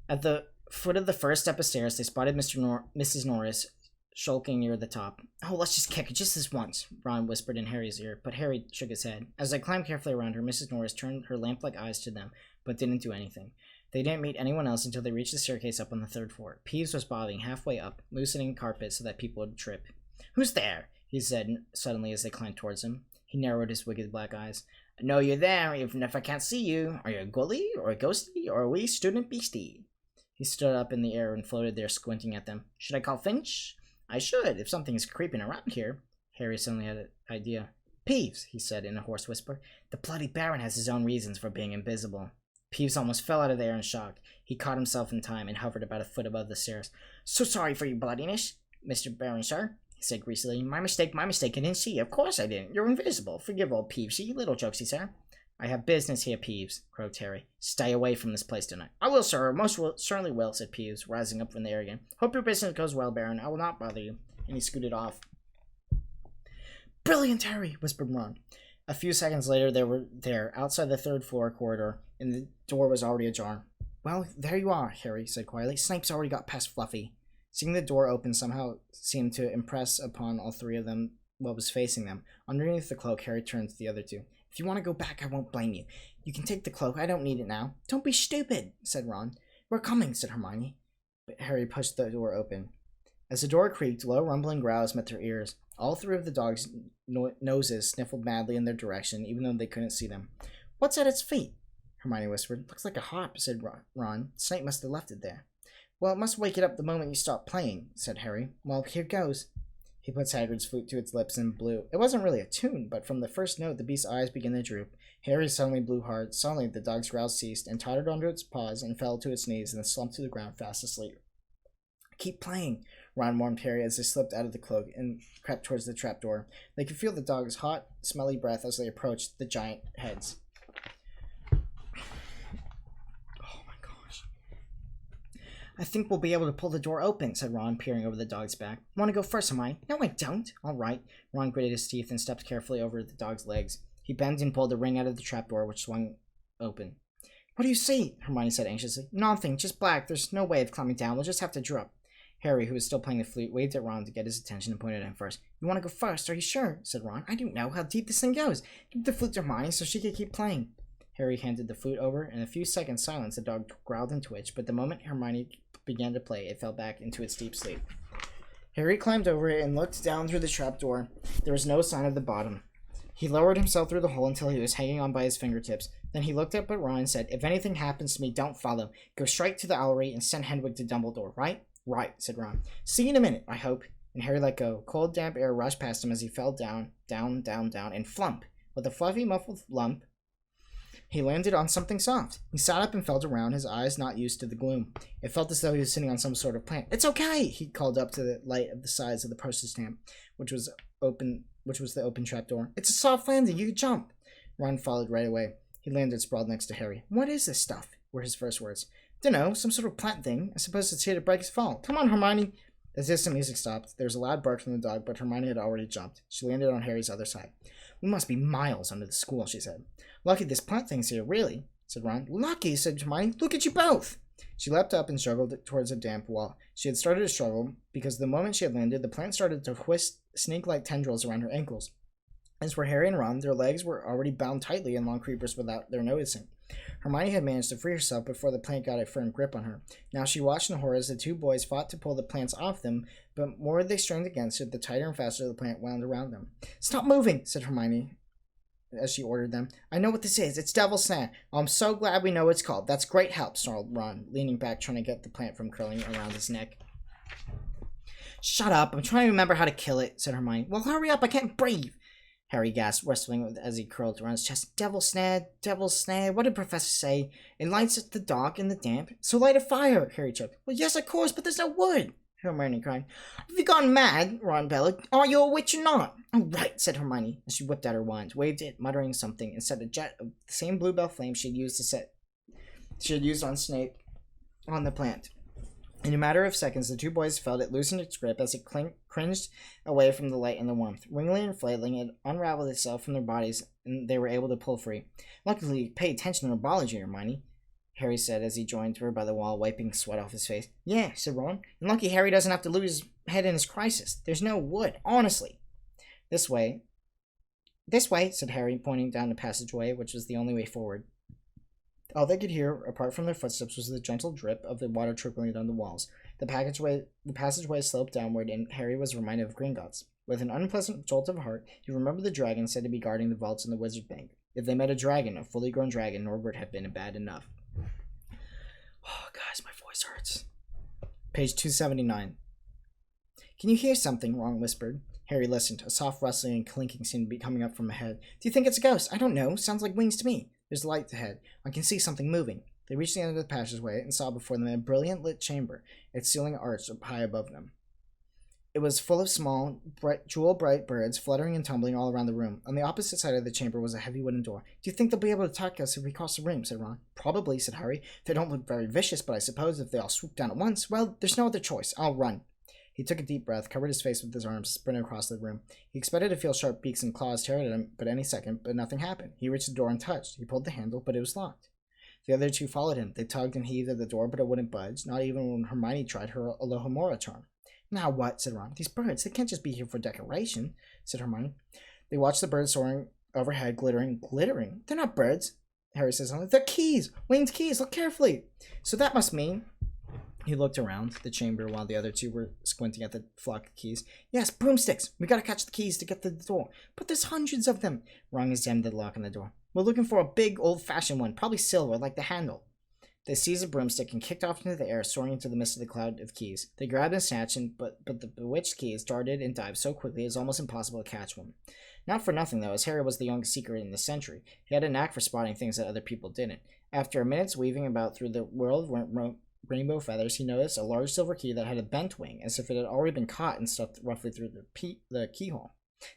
At the foot of the first step of stairs, they spotted Mrs. Norris skulking near the top. "Oh, let's just kick it just this once," Ron whispered in Harry's ear, but Harry shook his head. As they climbed carefully around her, Mrs. Norris turned her lamp-like eyes to them, but didn't do anything. They didn't meet anyone else until they reached the staircase up on the third floor. Peeves was bobbing halfway up, loosening carpet so that people would trip. "Who's there?" he said suddenly as they climbed towards him. He narrowed his wicked black eyes. "I know you're there, even if I can't see you. Are you a ghoulie, or a ghostie, or a wee student beastie?" He stood up in the air and floated there, squinting at them. "Should I call Finch?" "I should, if something is creeping around here." Harry suddenly had an idea. "Peeves," he said in a hoarse whisper, "the bloody Baron has his own reasons for being invisible." Peeves almost fell out of the air in shock. He caught himself in time and hovered about a foot above the stairs. "So sorry for your bloodiness, Mr. Baron, sir," he said greasily. My mistake, I didn't see you. Of course I didn't. You're invisible. Forgive old Peevesy. Little jokesy, sir." "I have business here, Peeves," croaked Harry. "Stay away from this place tonight." "I will, sir. Certainly will," said Peeves, rising up from the air again. "Hope your business goes well, Baron. I will not bother you." And he scooted off. "Brilliant, Harry," whispered Ron. A few seconds later, they were there, outside the third floor corridor, and the door was already ajar. "Well, there you are," Harry said quietly. "Snape's already got past Fluffy." Seeing the door open somehow seemed to impress upon all three of them what was facing them. Underneath the cloak, Harry turned to the other two. "If you want to go back, I won't blame you. You can take the cloak. I don't need it now. Don't be stupid, said Ron. We're coming, said Hermione. But Harry pushed the door open. As the door creaked, low rumbling growls met their ears. All three of the dogs' noses sniffled madly in their direction, even though they couldn't see them. What's at its feet? Hermione whispered. Looks like a harp, said Ron. Snape must have left it there. Well, it must wake it up the moment you stop playing, said Harry. Well, here goes. He put Hagrid's flute to its lips and blew. It wasn't really a tune, but from the first note, the beast's eyes began to droop. Harry suddenly blew hard. Suddenly, the dog's growls ceased and tottered onto its paws and fell to its knees and then slumped to the ground fast asleep. Keep playing, Ron warned Harry as they slipped out of the cloak and crept towards the trapdoor. They could feel the dog's hot, smelly breath as they approached the giant heads. I think we'll be able to pull the door open, said Ron, peering over the dog's back. Want to go first, Hermione? No, I don't. All right. Ron gritted his teeth and stepped carefully over the dog's legs. He bent and pulled the ring out of the trapdoor, which swung open. What do you see? Hermione said anxiously. Nothing, just black. There's no way of climbing down. We'll just have to drop. Harry, who was still playing the flute, waved at Ron to get his attention and pointed at him first. You want to go first? Are you sure? Said Ron. I don't know how deep this thing goes. Give the flute to Hermione so she could keep playing. Harry handed the flute over. In a few seconds' silence, the dog growled and twitched, but the moment Hermione began to play, it fell back into its deep sleep. Harry climbed over it and looked down through the trapdoor. There was no sign of the bottom. He lowered himself through the hole until he was hanging on by his fingertips. Then he looked up at Ron and said, If anything happens to me, don't follow. Go straight to the Owlery and send Hedwig to Dumbledore, right? Right, said Ron. See you in a minute, I hope. And Harry let go. Cold, damp air rushed past him as he fell down, down, down, down, and flump. With a fluffy, muffled lump, he landed on something soft. He sat up and felt around, his eyes not used to the gloom. It felt as though he was sitting on some sort of plant. It's okay, he called up to the light of the sides of the postage stamp, which was the open trapdoor. It's a soft landing, you can jump. Ron followed right away. He landed sprawled next to Harry. What is this stuff? Were his first words. Dunno, some sort of plant thing. I suppose it's here to break his fall. Come on, Hermione. As distant music stopped, there was a loud bark from the dog, but Hermione had already jumped. She landed on Harry's other side. We must be miles under the school, she said. Lucky this plant thing's here, really, said Ron. Lucky, said Hermione. Look at you both. She leapt up and struggled towards a damp wall. She had started to struggle because the moment she had landed, the plant started to twist snake-like tendrils around her ankles. As for Harry and Ron, their legs were already bound tightly in long creepers without their noticing. Hermione had managed to free herself before the plant got a firm grip on her. Now she watched in horror as the two boys fought to pull the plants off them, but more they strained against it, the tighter and faster the plant wound around them. Stop moving, said Hermione as she ordered them. I know what this is. It's Devil's Snare. Oh, I'm so glad we know what it's called. That's great help, snarled Ron, leaning back trying to get the plant from curling around his neck. Shut up. I'm trying to remember how to kill it, said Hermione. Well, hurry up. I can't breathe. Harry gasped, wrestling as he curled around his chest. Devil's Snare, Devil's Snare. What did Professor say? It lights up the dark and the damp. So light a fire, Harry choked. Well, yes, of course, but there's no wood. Hermione cried. Have you gone mad? Ron bellowed. Are you a witch or not? Oh, right, said Hermione, as she whipped out her wand, waved it, muttering something, and set a jet of the same bluebell flame she had used on Snape on the plant. In a matter of seconds, the two boys felt it loosen its grip as it cringed away from the light and the warmth. Wriggling and flailing, it unraveled itself from their bodies, and they were able to pull free. Luckily, pay attention to biology, Hermione, Harry said as he joined her by the wall, wiping sweat off his face. Yeah, said Ron. And lucky Harry doesn't have to lose his head in his crisis. There's no wood, honestly. This way, said Harry, pointing down the passageway, which was the only way forward. All they could hear, apart from their footsteps, was the gentle drip of the water trickling down the walls. The passageway sloped downward, and Harry was reminded of Gringotts. With an unpleasant jolt of heart, he remembered the dragon said to be guarding the vaults in the wizard bank. If they met a dragon, a fully grown dragon, Norbert had been bad enough. Oh, guys, my voice hurts. Page 279. Can you hear something? Ron whispered. Harry listened. A soft rustling and clinking seemed to be coming up from ahead. Do you think it's a ghost? I don't know. Sounds like wings to me. There's light ahead. I can see something moving. They reached the end of the passageway and saw before them a brilliant lit chamber, its ceiling arched up high above them. It was full of small, jewel-bright birds fluttering and tumbling all around the room. On the opposite side of the chamber was a heavy wooden door. Do you think they'll be able to attack us if we cross the room? Said Ron. Probably, said Harry. They don't look very vicious, but I suppose if they all swoop down at once, well, there's no other choice. I'll run. He took a deep breath, covered his face with his arms, sprinted across the room. He expected to feel sharp beaks and claws tear at him, but any second, but nothing happened. He reached the door and touched. He pulled the handle, but it was locked. The other two followed him. They tugged and heaved at the door, but it wouldn't budge, not even when Hermione tried her Alohomora charm. Now what? Said Ron. These birds, they can't just be here for decoration, said Hermione. They watched the birds soaring overhead, glittering. Glittering? They're not birds. Harry says, the keys! Wayne's keys! Look carefully! So that must mean... He looked around the chamber while the other two were squinting at the flock of keys. Yes, broomsticks! We gotta catch the keys to get to the door. But there's hundreds of them! Ron examined the lock on the door. We're looking for a big, old-fashioned one, probably silver, like the handle. They seized a broomstick and kicked off into the air, soaring into the midst of the cloud of keys. They grabbed and snatched, but the bewitched keys darted and dived so quickly it was almost impossible to catch one. Not for nothing, though, as Harry was the youngest seeker in the century. He had a knack for spotting things that other people didn't. After a minute's weaving about through the world of rainbow feathers, he noticed a large silver key that had a bent wing, as if it had already been caught and stuffed roughly through the keyhole.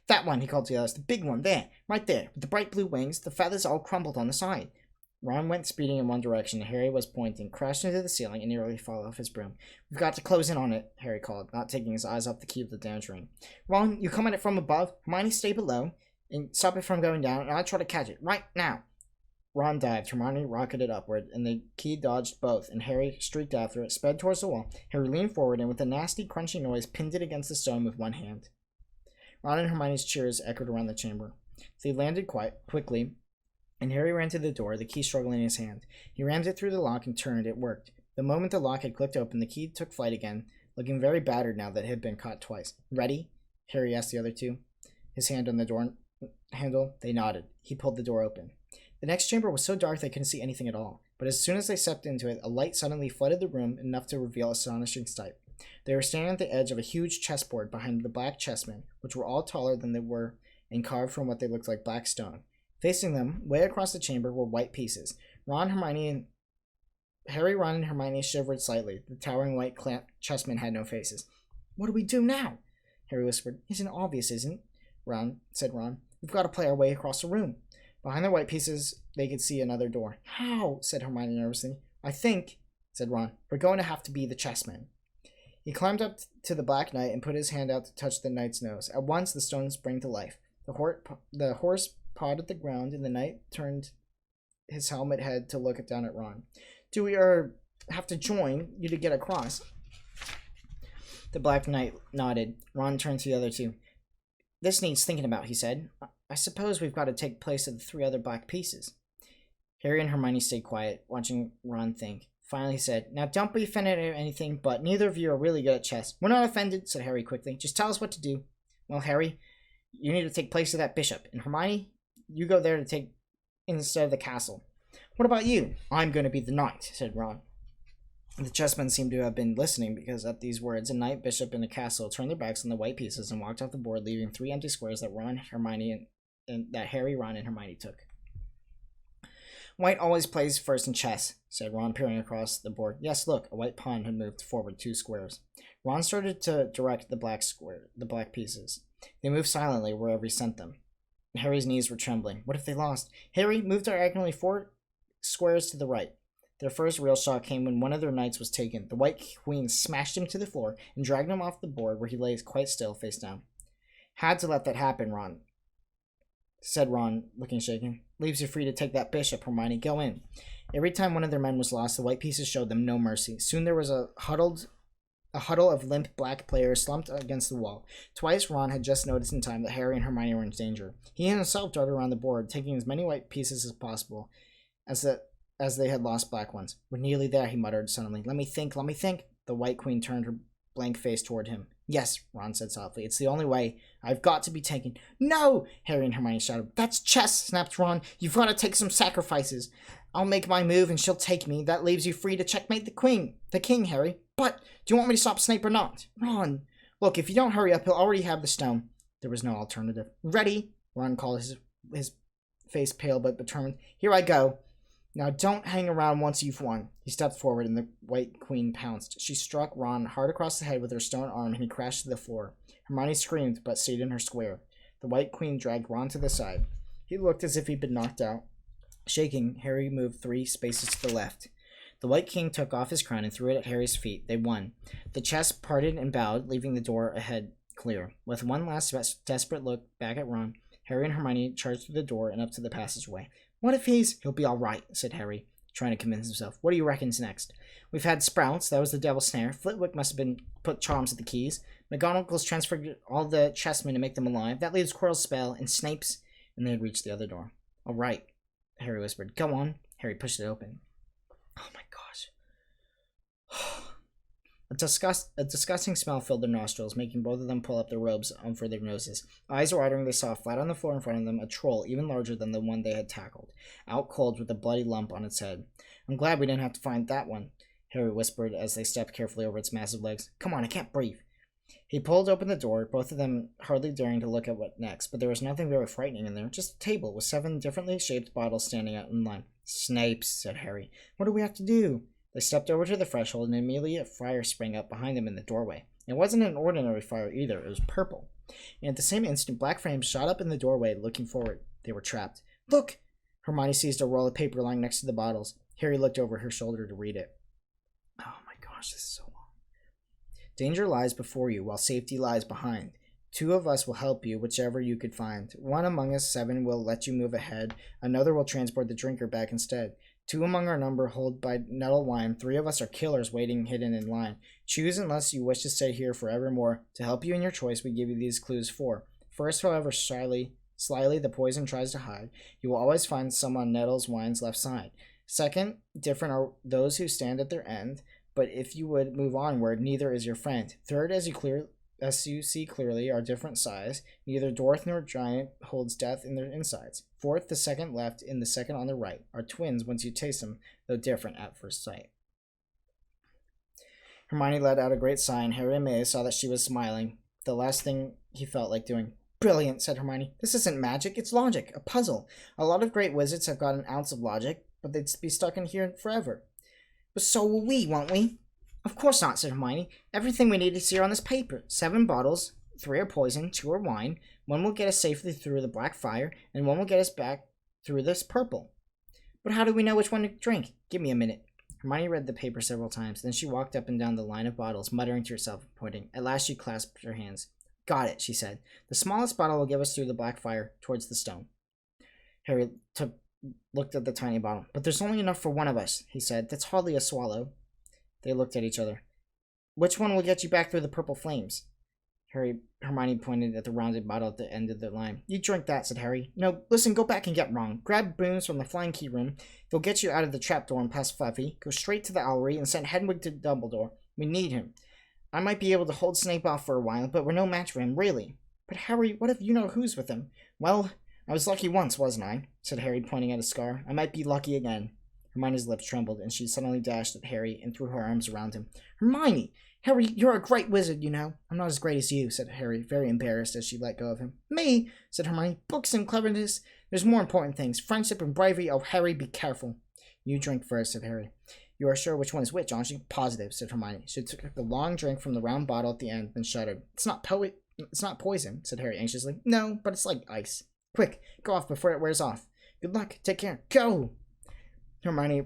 That one, he called to the others. The big one, there, right there, with the bright blue wings, the feathers all crumpled on the side. Ron went speeding in one direction, and Harry was pointing, crashed into the ceiling, and nearly fell off his broom. We've got to close in on it, Harry called, not taking his eyes off the key of the damaged ring. Ron, you come at it from above, Hermione stay below, and stop it from going down, and I'll try to catch it, right now. Ron dived, Hermione rocketed upward, and the key dodged both, and Harry streaked after it, sped towards the wall. Harry leaned forward, and with a nasty, crunching noise, pinned it against the stone with one hand. Ron and Hermione's cheers echoed around the chamber. They landed quickly, and Harry ran to the door, the key struggling in his hand. He rammed it through the lock and turned. It worked. The moment the lock had clicked open, the key took flight again, looking very battered now that it had been caught twice. Ready? Harry asked the other two. His hand on the door handle. They nodded. He pulled the door open. The next chamber was so dark they couldn't see anything at all, but as soon as they stepped into it, a light suddenly flooded the room, enough to reveal astonishing sight. They were standing at the edge of a huge chessboard behind the black chessmen, which were all taller than they were and carved from what they looked like black stone. Facing them, way across the chamber, were white pieces. Harry, Ron, and Hermione shivered slightly. The towering white chessmen had no faces. What do we do now? Harry whispered. Isn't it obvious, isn't it? Said Ron. We've got to play our way across the room. Behind the white pieces, they could see another door. How? Said Hermione nervously. I think, said Ron, we're going to have to be the chessmen. He climbed up to the Black Knight and put his hand out to touch the knight's nose. At once, the stone sprang to life. The horse pawed at the ground, and the knight turned his helmet head to look down at Ron. Do we have to join you to get across? The Black Knight nodded. Ron turned to the other two. This needs thinking about, he said. I suppose we've got to take place of the three other black pieces. Harry and Hermione stayed quiet, watching Ron think. Finally he said, Now don't be offended or anything, but neither of you are really good at chess. We're not offended, said Harry quickly. Just tell us what to do. Well, Harry, you need to take place of that bishop. And Hermione, you go there to take instead of the castle. What about you? I'm going to be the knight, said Ron. The chessmen seemed to have been listening, because at these words, a knight, bishop, and a castle turned their backs on the white pieces and walked off the board, leaving 3 empty squares that Harry, Ron, and Hermione took. White always plays first in chess, said Ron, peering across the board. Yes, look, a white pawn had moved forward 2 squares. Ron started to direct the black pieces. They moved silently wherever he sent them. Harry's knees were trembling. What if they lost? Harry, moved diagonally 4 squares to the right. Their first real shock came when one of their knights was taken. The White Queen smashed him to the floor and dragged him off the board, where he lay quite still, face down. Had to let that happen, said Ron, looking shaken. Leaves you free to take that bishop, Hermione. Go in. Every time one of their men was lost, the white pieces showed them no mercy. Soon there was a huddle of limp black players slumped against the wall. Twice Ron had just noticed in time that Harry and Hermione were in danger. He himself darted around the board, taking as many white pieces as possible, as they had lost black ones. We're nearly there, he muttered suddenly. Let me think. The White Queen turned her blank face toward him. Yes, Ron said softly. It's the only way. I've got to be taken. No! Harry and Hermione shouted. That's chess, snapped Ron. You've got to take some sacrifices. I'll make my move and she'll take me. That leaves you free to checkmate the king, Harry. But do you want me to stop Snape or not? Ron! Look, if you don't hurry up, he'll already have the stone. There was no alternative. Ready? Ron called, his face pale but determined. Here I go. Now don't hang around once you've won. He stepped forward and the White Queen pounced. She struck Ron hard across the head with her stone arm and he crashed to the floor. Hermione screamed but stayed in her square. The White Queen dragged Ron to the side. He looked as if he'd been knocked out. Shaking, Harry moved 3 spaces to the left. The White King took off his crown and threw it at Harry's feet. They won. The chess parted and bowed, leaving the door ahead clear. With one last desperate look back at Ron, Harry and Hermione charged through the door and up to the passageway. What if he'll be all right, said Harry, trying to convince himself. What do you reckon's next? We've had Sprouts, that was the devil's snare. Flitwick must have been put charms at the keys. McGonagall's transferred all the chessmen to make them alive. That leaves Quirrell's spell, and Snape's, and they had reached the other door. All right. Harry whispered. Go on. Harry pushed it open. Oh my gosh. A disgusting smell filled their nostrils, making both of them pull up their robes over their noses. Eyes watering, they saw flat on the floor in front of them a troll even larger than the one they had tackled, out cold with a bloody lump on its head. I'm glad we didn't have to find that one, Harry whispered as they stepped carefully over its massive legs. Come on, I can't breathe. He pulled open the door, both of them hardly daring to look at what next, but there was nothing very frightening in there, just a table with 7 differently shaped bottles standing out in line. Snapes, said Harry. What do we have to do? They stepped over to the threshold, and immediately a fire sprang up behind them in the doorway. It wasn't an ordinary fire either, it was purple. And at the same instant, black flames shot up in the doorway, looking forward. They were trapped. Look! Hermione seized a roll of paper lying next to the bottles. Harry looked over her shoulder to read it. Oh my gosh, this is so long. Danger lies before you, while safety lies behind. 2 of us will help you, whichever you could find. 1 among us 7 will let you move ahead. Another will transport the drinker back instead. 2 among our number hold by nettle wine. 3 of us are killers waiting hidden in line. Choose unless you wish to stay here forevermore. To help you in your choice, we give you these clues 4. First, however slyly the poison tries to hide, you will always find some on Nettle's wine's left side. Second, different are those who stand at their end, but if you would move onward, neither is your friend. Third, as you see clearly, are different size. Neither dwarf nor giant holds death in their insides. Fourth, the second left and the second on the right are twins once you taste them, though different at first sight. Hermione let out a great sigh, and Harry and May saw that she was smiling, the last thing he felt like doing. Brilliant, said Hermione. This isn't magic, it's logic, a puzzle. A lot of great wizards have got an ounce of logic, but they'd be stuck in here forever. But so will we, won't we? Of course not, said Hermione. Everything we need is here on this paper. 7 bottles, 3 are poison, 2 are wine. 1 will get us safely through the black fire, and 1 will get us back through this purple. But how do we know which one to drink? Give me a minute. Hermione read the paper several times. Then she walked up and down the line of bottles, muttering to herself and pointing. At last she clasped her hands. Got it, she said. The smallest bottle will get us through the black fire, towards the stone. Harry looked at the tiny bottle. But there's only enough for 1 of us, he said. That's hardly a swallow. They looked at each other. Which one will get you back through the purple flames? Hermione pointed at the rounded bottle at the end of the line. You drink that, said Harry. No, listen, go back and get wrong. Grab brooms from the flying key room. They'll get you out of the trapdoor and past Fluffy. Go straight to the owlery and send Hedwig to Dumbledore. We need him. I might be able to hold Snape off for a while, but we're no match for him, really. But Harry, what if you know who's with him? Well, I was lucky once, wasn't I? Said Harry, pointing at a scar. I might be lucky again. Hermione's lips trembled, and she suddenly dashed at Harry and threw her arms around him. Hermione! Harry, you're a great wizard, you know. I'm not as great as you, said Harry, very embarrassed as she let go of him. Me, said Hermione. Books and cleverness. There's more important things. Friendship and bravery. Oh, Harry, be careful. You drink first, said Harry. You are sure which one is which, aren't you? Positive, said Hermione. She took a long drink from the round bottle at the end, then shuddered. It's not poison, said Harry anxiously. No, but it's like ice. Quick, go off before it wears off. Good luck. Take care. Go! Hermione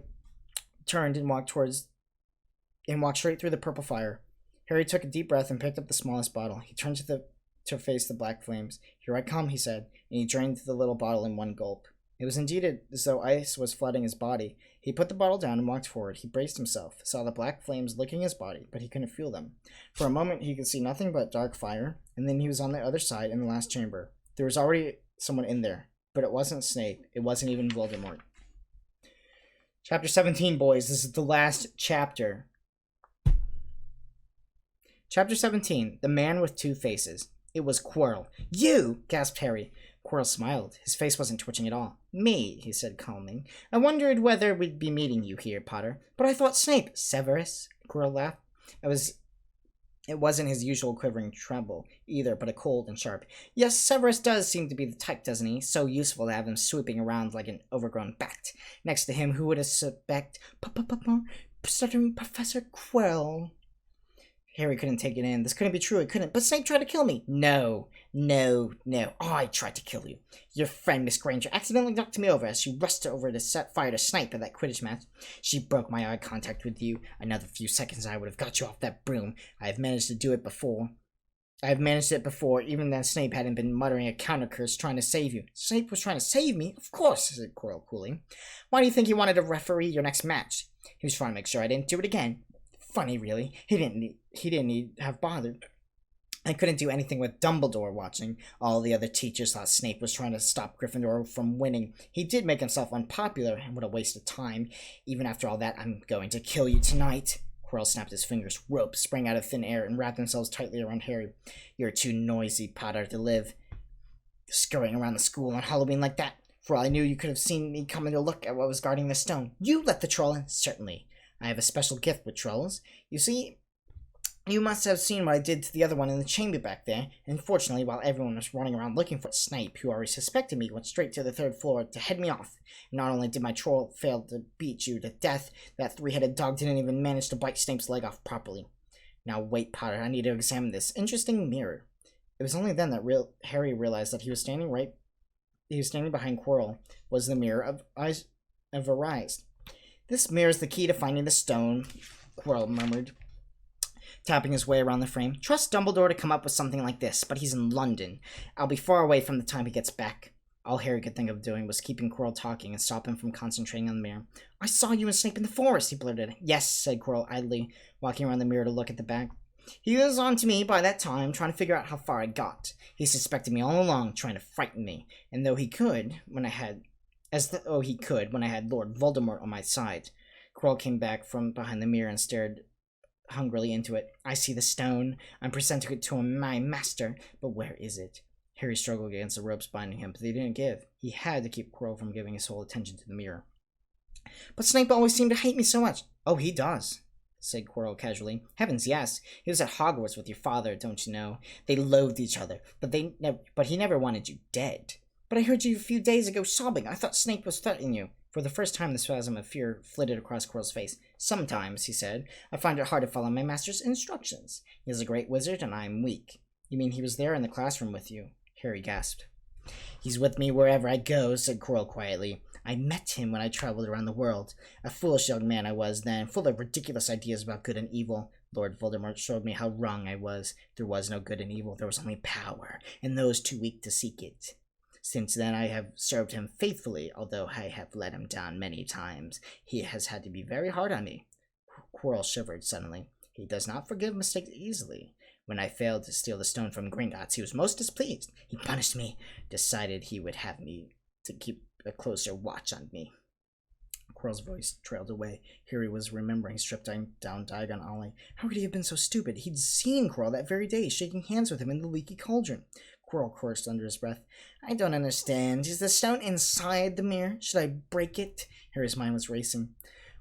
turned and walked straight through the purple fire. Harry took a deep breath and picked up the smallest bottle. He turned to face the black flames. Here I come, he said, and he drained the little bottle in one gulp. It was indeed as though ice was flooding his body. He put the bottle down and walked forward. He braced himself, saw the black flames licking his body, but he couldn't feel them. For a moment he could see nothing but dark fire, and then he was on the other side in the last chamber. There was already someone in there, but it wasn't Snape. It wasn't even Voldemort. Chapter 17, boys. This is the last chapter. Chapter 17, The Man with Two Faces. It was Quirrell. You! Gasped Harry. Quirrell smiled. His face wasn't twitching at all. Me, he said calmly. I wondered whether we'd be meeting you here, Potter. But I thought Snape. Severus? Quirrell laughed. It wasn't his usual quivering tremble, either, but a cold and sharp. Yes, Severus does seem to be the type, doesn't he? So useful to have him sweeping around like an overgrown bat. Next to him, who would have suspect? Stuttering Professor Quirrell. Harry couldn't take it in. This couldn't be true. It couldn't. But Snape tried to kill me. No. I tried to kill you. Your friend, Miss Granger, accidentally knocked me over as she rushed over to set fire to Snape at that Quidditch match. She broke my eye contact with you. Another few seconds I would have got you off that broom. I have managed it before, even then Snape hadn't been muttering a counter curse trying to save you. Snape was trying to save me? Of course, said Quirrell coolly. Why do you think he wanted to referee your next match? He was trying to make sure I didn't do it again. Funny, really. He didn't need have bothered. I couldn't do anything with Dumbledore watching. All the other teachers thought Snape was trying to stop Gryffindor from winning. He did make himself unpopular, and what a waste of time. Even after all that, I'm going to kill you tonight. Quirrell snapped his fingers. Ropes sprang out of thin air and wrapped themselves tightly around Harry. You're too noisy, Potter, to live scurrying around the school on Halloween like that. For all I knew, you could have seen me coming to look at what was guarding the stone. You let the troll in? Certainly. I have a special gift with trolls. You see, you must have seen what I did to the other one in the chamber back there. Unfortunately, while everyone was running around looking for Snape, who already suspected me, went straight to the third floor to head me off. Not only did my troll fail to beat you to death, that three-headed dog didn't even manage to bite Snape's leg off properly. Now wait, Potter, I need to examine this interesting mirror. It was only then that Harry realized that he was standing behind Quirrell was the mirror of Arise. This mirror is the key to finding the stone, Quirrell murmured, tapping his way around the frame. Trust Dumbledore to come up with something like this, but he's in London. I'll be far away from the time he gets back. All Harry could think of doing was keeping Quirrell talking and stop him from concentrating on the mirror. I saw you and Snape in the forest, he blurted. Yes, said Quirrell idly, walking around the mirror to look at the back. He was on to me by that time, trying to figure out how far I got. He suspected me all along, trying to frighten me. And though he could, when I had Lord Voldemort on my side. Quirrell came back from behind the mirror and stared hungrily into it. I see the stone. I'm presenting it to my master, but where is it? Harry struggled against the ropes binding him, but they didn't give. He had to keep Quirrell from giving his whole attention to the mirror. But Snape always seemed to hate me so much. Oh, he does, said Quirrell casually. Heavens, yes. He was at Hogwarts with your father, don't you know? They loathed each other, but he never wanted you dead. But I heard you a few days ago sobbing. I thought Snape was threatening you. For the first time, the spasm of fear flitted across Quirrell's face. Sometimes, he said, I find it hard to follow my master's instructions. He is a great wizard, and I am weak. You mean he was there in the classroom with you? Harry gasped. He's with me wherever I go, said Quirrell quietly. I met him when I traveled around the world. A foolish young man I was then, full of ridiculous ideas about good and evil. Lord Voldemort showed me how wrong I was. There was no good and evil, there was only power, and those too weak to seek it. Since then I have served him faithfully, although I have let him down many times. He has had to be very hard on me. Quirrell shivered suddenly. He does not forgive mistakes easily. When I failed to steal the stone from Gringotts, he was most displeased. He punished me, decided he would have me to keep a closer watch on me. Quirrell's voice trailed away. Harry was remembering stripped down Diagon Alley. How could he have been so stupid? He'd seen Quirrell that very day, shaking hands with him in the leaky cauldron. Quirrell cursed under his breath. I don't understand. Is the stone inside the mirror? Should I break it? Harry's mind was racing.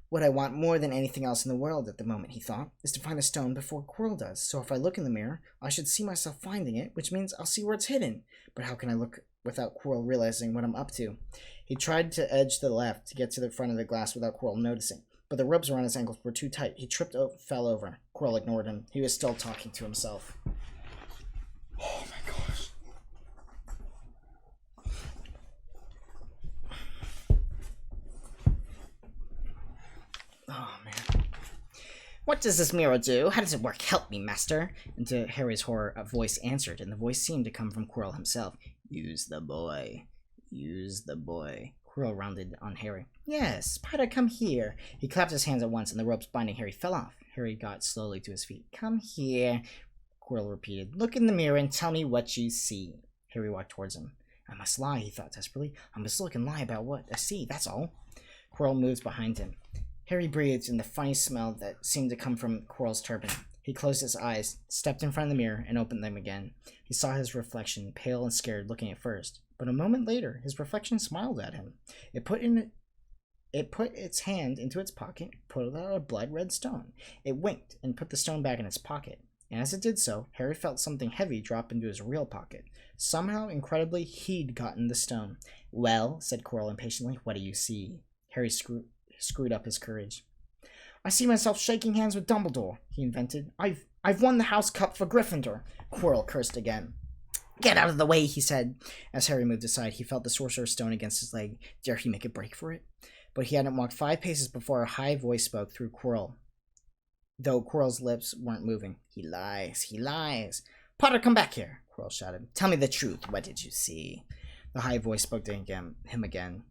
What I want more than anything else in the world at the moment, he thought, is to find the stone before Quirrell does. So if I look in the mirror, I should see myself finding it, which means I'll see where it's hidden. But how can I look without Quirrell realizing what I'm up to? He tried to edge to the left to get to the front of the glass without Quirrell noticing, but the ropes around his ankles were too tight. He tripped, fell over. Quirrell ignored him. He was still talking to himself. Oh my gosh. Oh, man. What does this mirror do? How does it work? Help me, master. And to Harry's horror, a voice answered, and the voice seemed to come from Quirrell himself. Use the boy. Use the boy. Quirrell rounded on Harry. Yes, Potter, come here. He clapped his hands at once, and the ropes binding Harry fell off. Harry got slowly to his feet. Come here, Quirrell repeated. Look in the mirror and tell me what you see. Harry walked towards him. I must lie, he thought desperately. I must look and lie about what I see, that's all. Quirrell moved behind him. Harry breathed in the funny smell that seemed to come from Quirrell's turban. He closed his eyes, stepped in front of the mirror, and opened them again. He saw his reflection, pale and scared, looking at first. But a moment later, his reflection smiled at him. It put its hand into its pocket, pulled out a blood-red stone. It winked and put the stone back in its pocket. And as it did so, Harry felt something heavy drop into his real pocket. Somehow, incredibly, he'd gotten the stone. Well, said Quirrell impatiently, what do you see? Harry screwed up his courage. I see myself shaking hands with Dumbledore, he invented. I've won the House Cup for Gryffindor. Quirrell cursed again. Get out of the way, he said. As Harry moved aside, he felt the sorcerer's stone against his leg. Dare he make a break for it? But he hadn't walked 5 paces before a high voice spoke through Quirrell, though Quirrell's lips weren't moving. He lies, he lies. Potter, come back here, Quirrell shouted. Tell me the truth. What did you see? The high voice spoke to him again.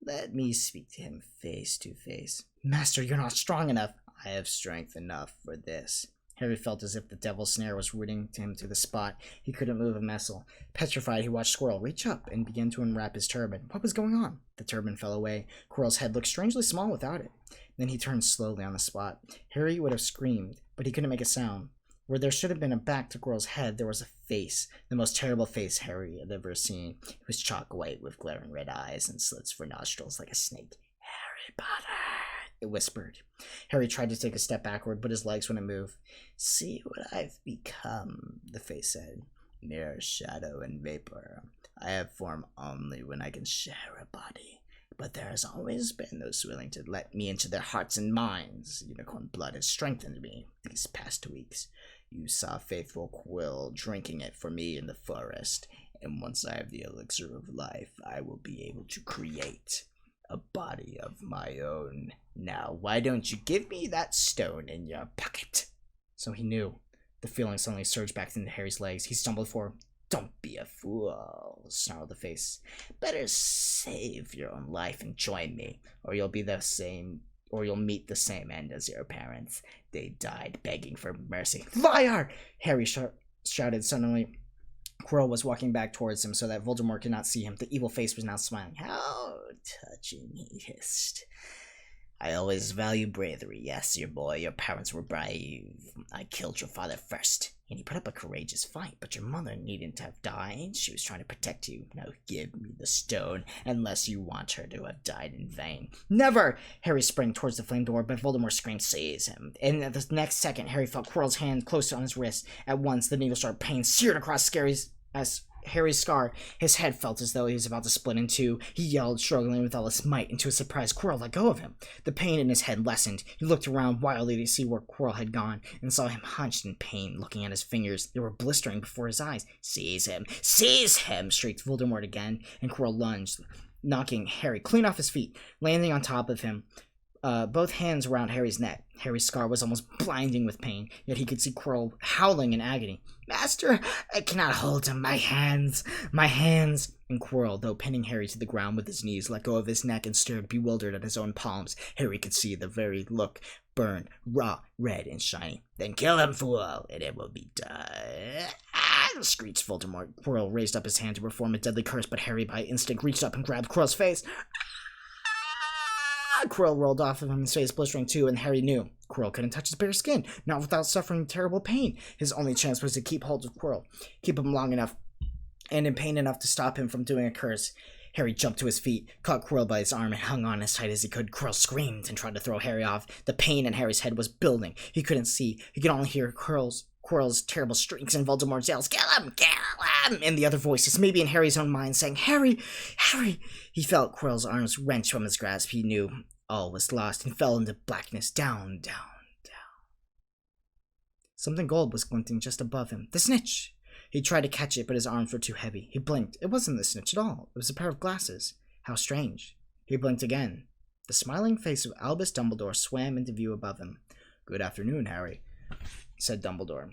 Let me speak to him face to face. Master, you're not strong enough. I have strength enough for this. Harry felt as if the devil's snare was rooting him to the spot. He couldn't move a muscle. Petrified, he watched Squirrel reach up and begin to unwrap his turban. What was going on? The turban fell away. Quirrell's head looked strangely small without it. Then he turned slowly on the spot. Harry would have screamed, but he couldn't make a sound. Where there should have been a back to Quirrell's head, there was a face, the most terrible face Harry had ever seen. It was chalk white with glaring red eyes and slits for nostrils like a snake. "Harry Potter," it whispered. Harry tried to take a step backward, but his legs wouldn't move. "See what I've become," the face said. "Mere shadow and vapor. I have form only when I can share a body. But there has always been those willing to let me into their hearts and minds. Unicorn blood has strengthened me these past weeks. You saw faithful Quill drinking it for me in the forest, and once I have the elixir of life, I will be able to create a body of my own. Now, why don't you give me that stone in your pocket?" So he knew. The feeling suddenly surged back into Harry's legs. He stumbled forward. "Don't be a fool," snarled the face. "Better save your own life and join me, or you'll meet the same end as your parents. They died begging for mercy." "Liar!" Harry shouted suddenly. Quirrell was walking back towards him so that Voldemort could not see him. The evil face was now smiling. "How touching," he hissed. "I always value bravery. Yes, your parents were brave. I killed your father first, and he put up a courageous fight, but your mother needn't have died. She was trying to protect you. Now give me the stone, unless you want her to have died in vain." "Never!" Harry sprang towards the flame door, but Voldemort screamed, "Seize him!" And at the next second, Harry felt Quirrell's hand close on his wrist. At once, the needle-sharp pain seared across Harry's scar. His head felt as though he was about to split in two. He yelled, struggling with all his might, and to his surprise, Quirrell let go of him. The pain in his head lessened. He looked around wildly to see where Quirrell had gone, and saw him hunched in pain, looking at his fingers. They were blistering before his eyes. "Seize him! Seize him!" shrieked Voldemort again, and Quirrell lunged, knocking Harry clean off his feet, landing on top of him. Both hands around Harry's neck. Harry's scar was almost blinding with pain, yet he could see Quirrell howling in agony. "Master, I cannot hold him. My hands! My hands!" And Quirrell, though pinning Harry to the ground with his knees, let go of his neck and stared bewildered at his own palms. Harry could see the very look burn, raw, red, and shiny. "Then kill him, fool, and it will be done." "Ah!" screeched Voldemort. Quirrell raised up his hand to perform a deadly curse, but Harry, by instinct, reached up and grabbed Quirrell's face. Quirrell rolled off of him, his face blistering too, and Harry knew. Quirrell couldn't touch his bare skin, not without suffering terrible pain. His only chance was to keep hold of Quirrell, keep him long enough, and in pain enough to stop him from doing a curse. Harry jumped to his feet, caught Quirrell by his arm, and hung on as tight as he could. Quirrell screamed and tried to throw Harry off. The pain in Harry's head was building. He couldn't see. He could only hear Quirrell's terrible shrieks and Voldemort's yells, "Kill him! Kill him!" and the other voices, maybe in Harry's own mind, saying, "Harry! Harry!" He felt Quirrell's arms wrench from his grasp. He knew all was lost and fell into blackness, down, down, down. Something gold was glinting just above him. The snitch! He tried to catch it, but his arms were too heavy. He blinked. It wasn't the snitch at all. It was a pair of glasses. How strange. He blinked again. The smiling face of Albus Dumbledore swam into view above him. "Good afternoon, Harry," said Dumbledore.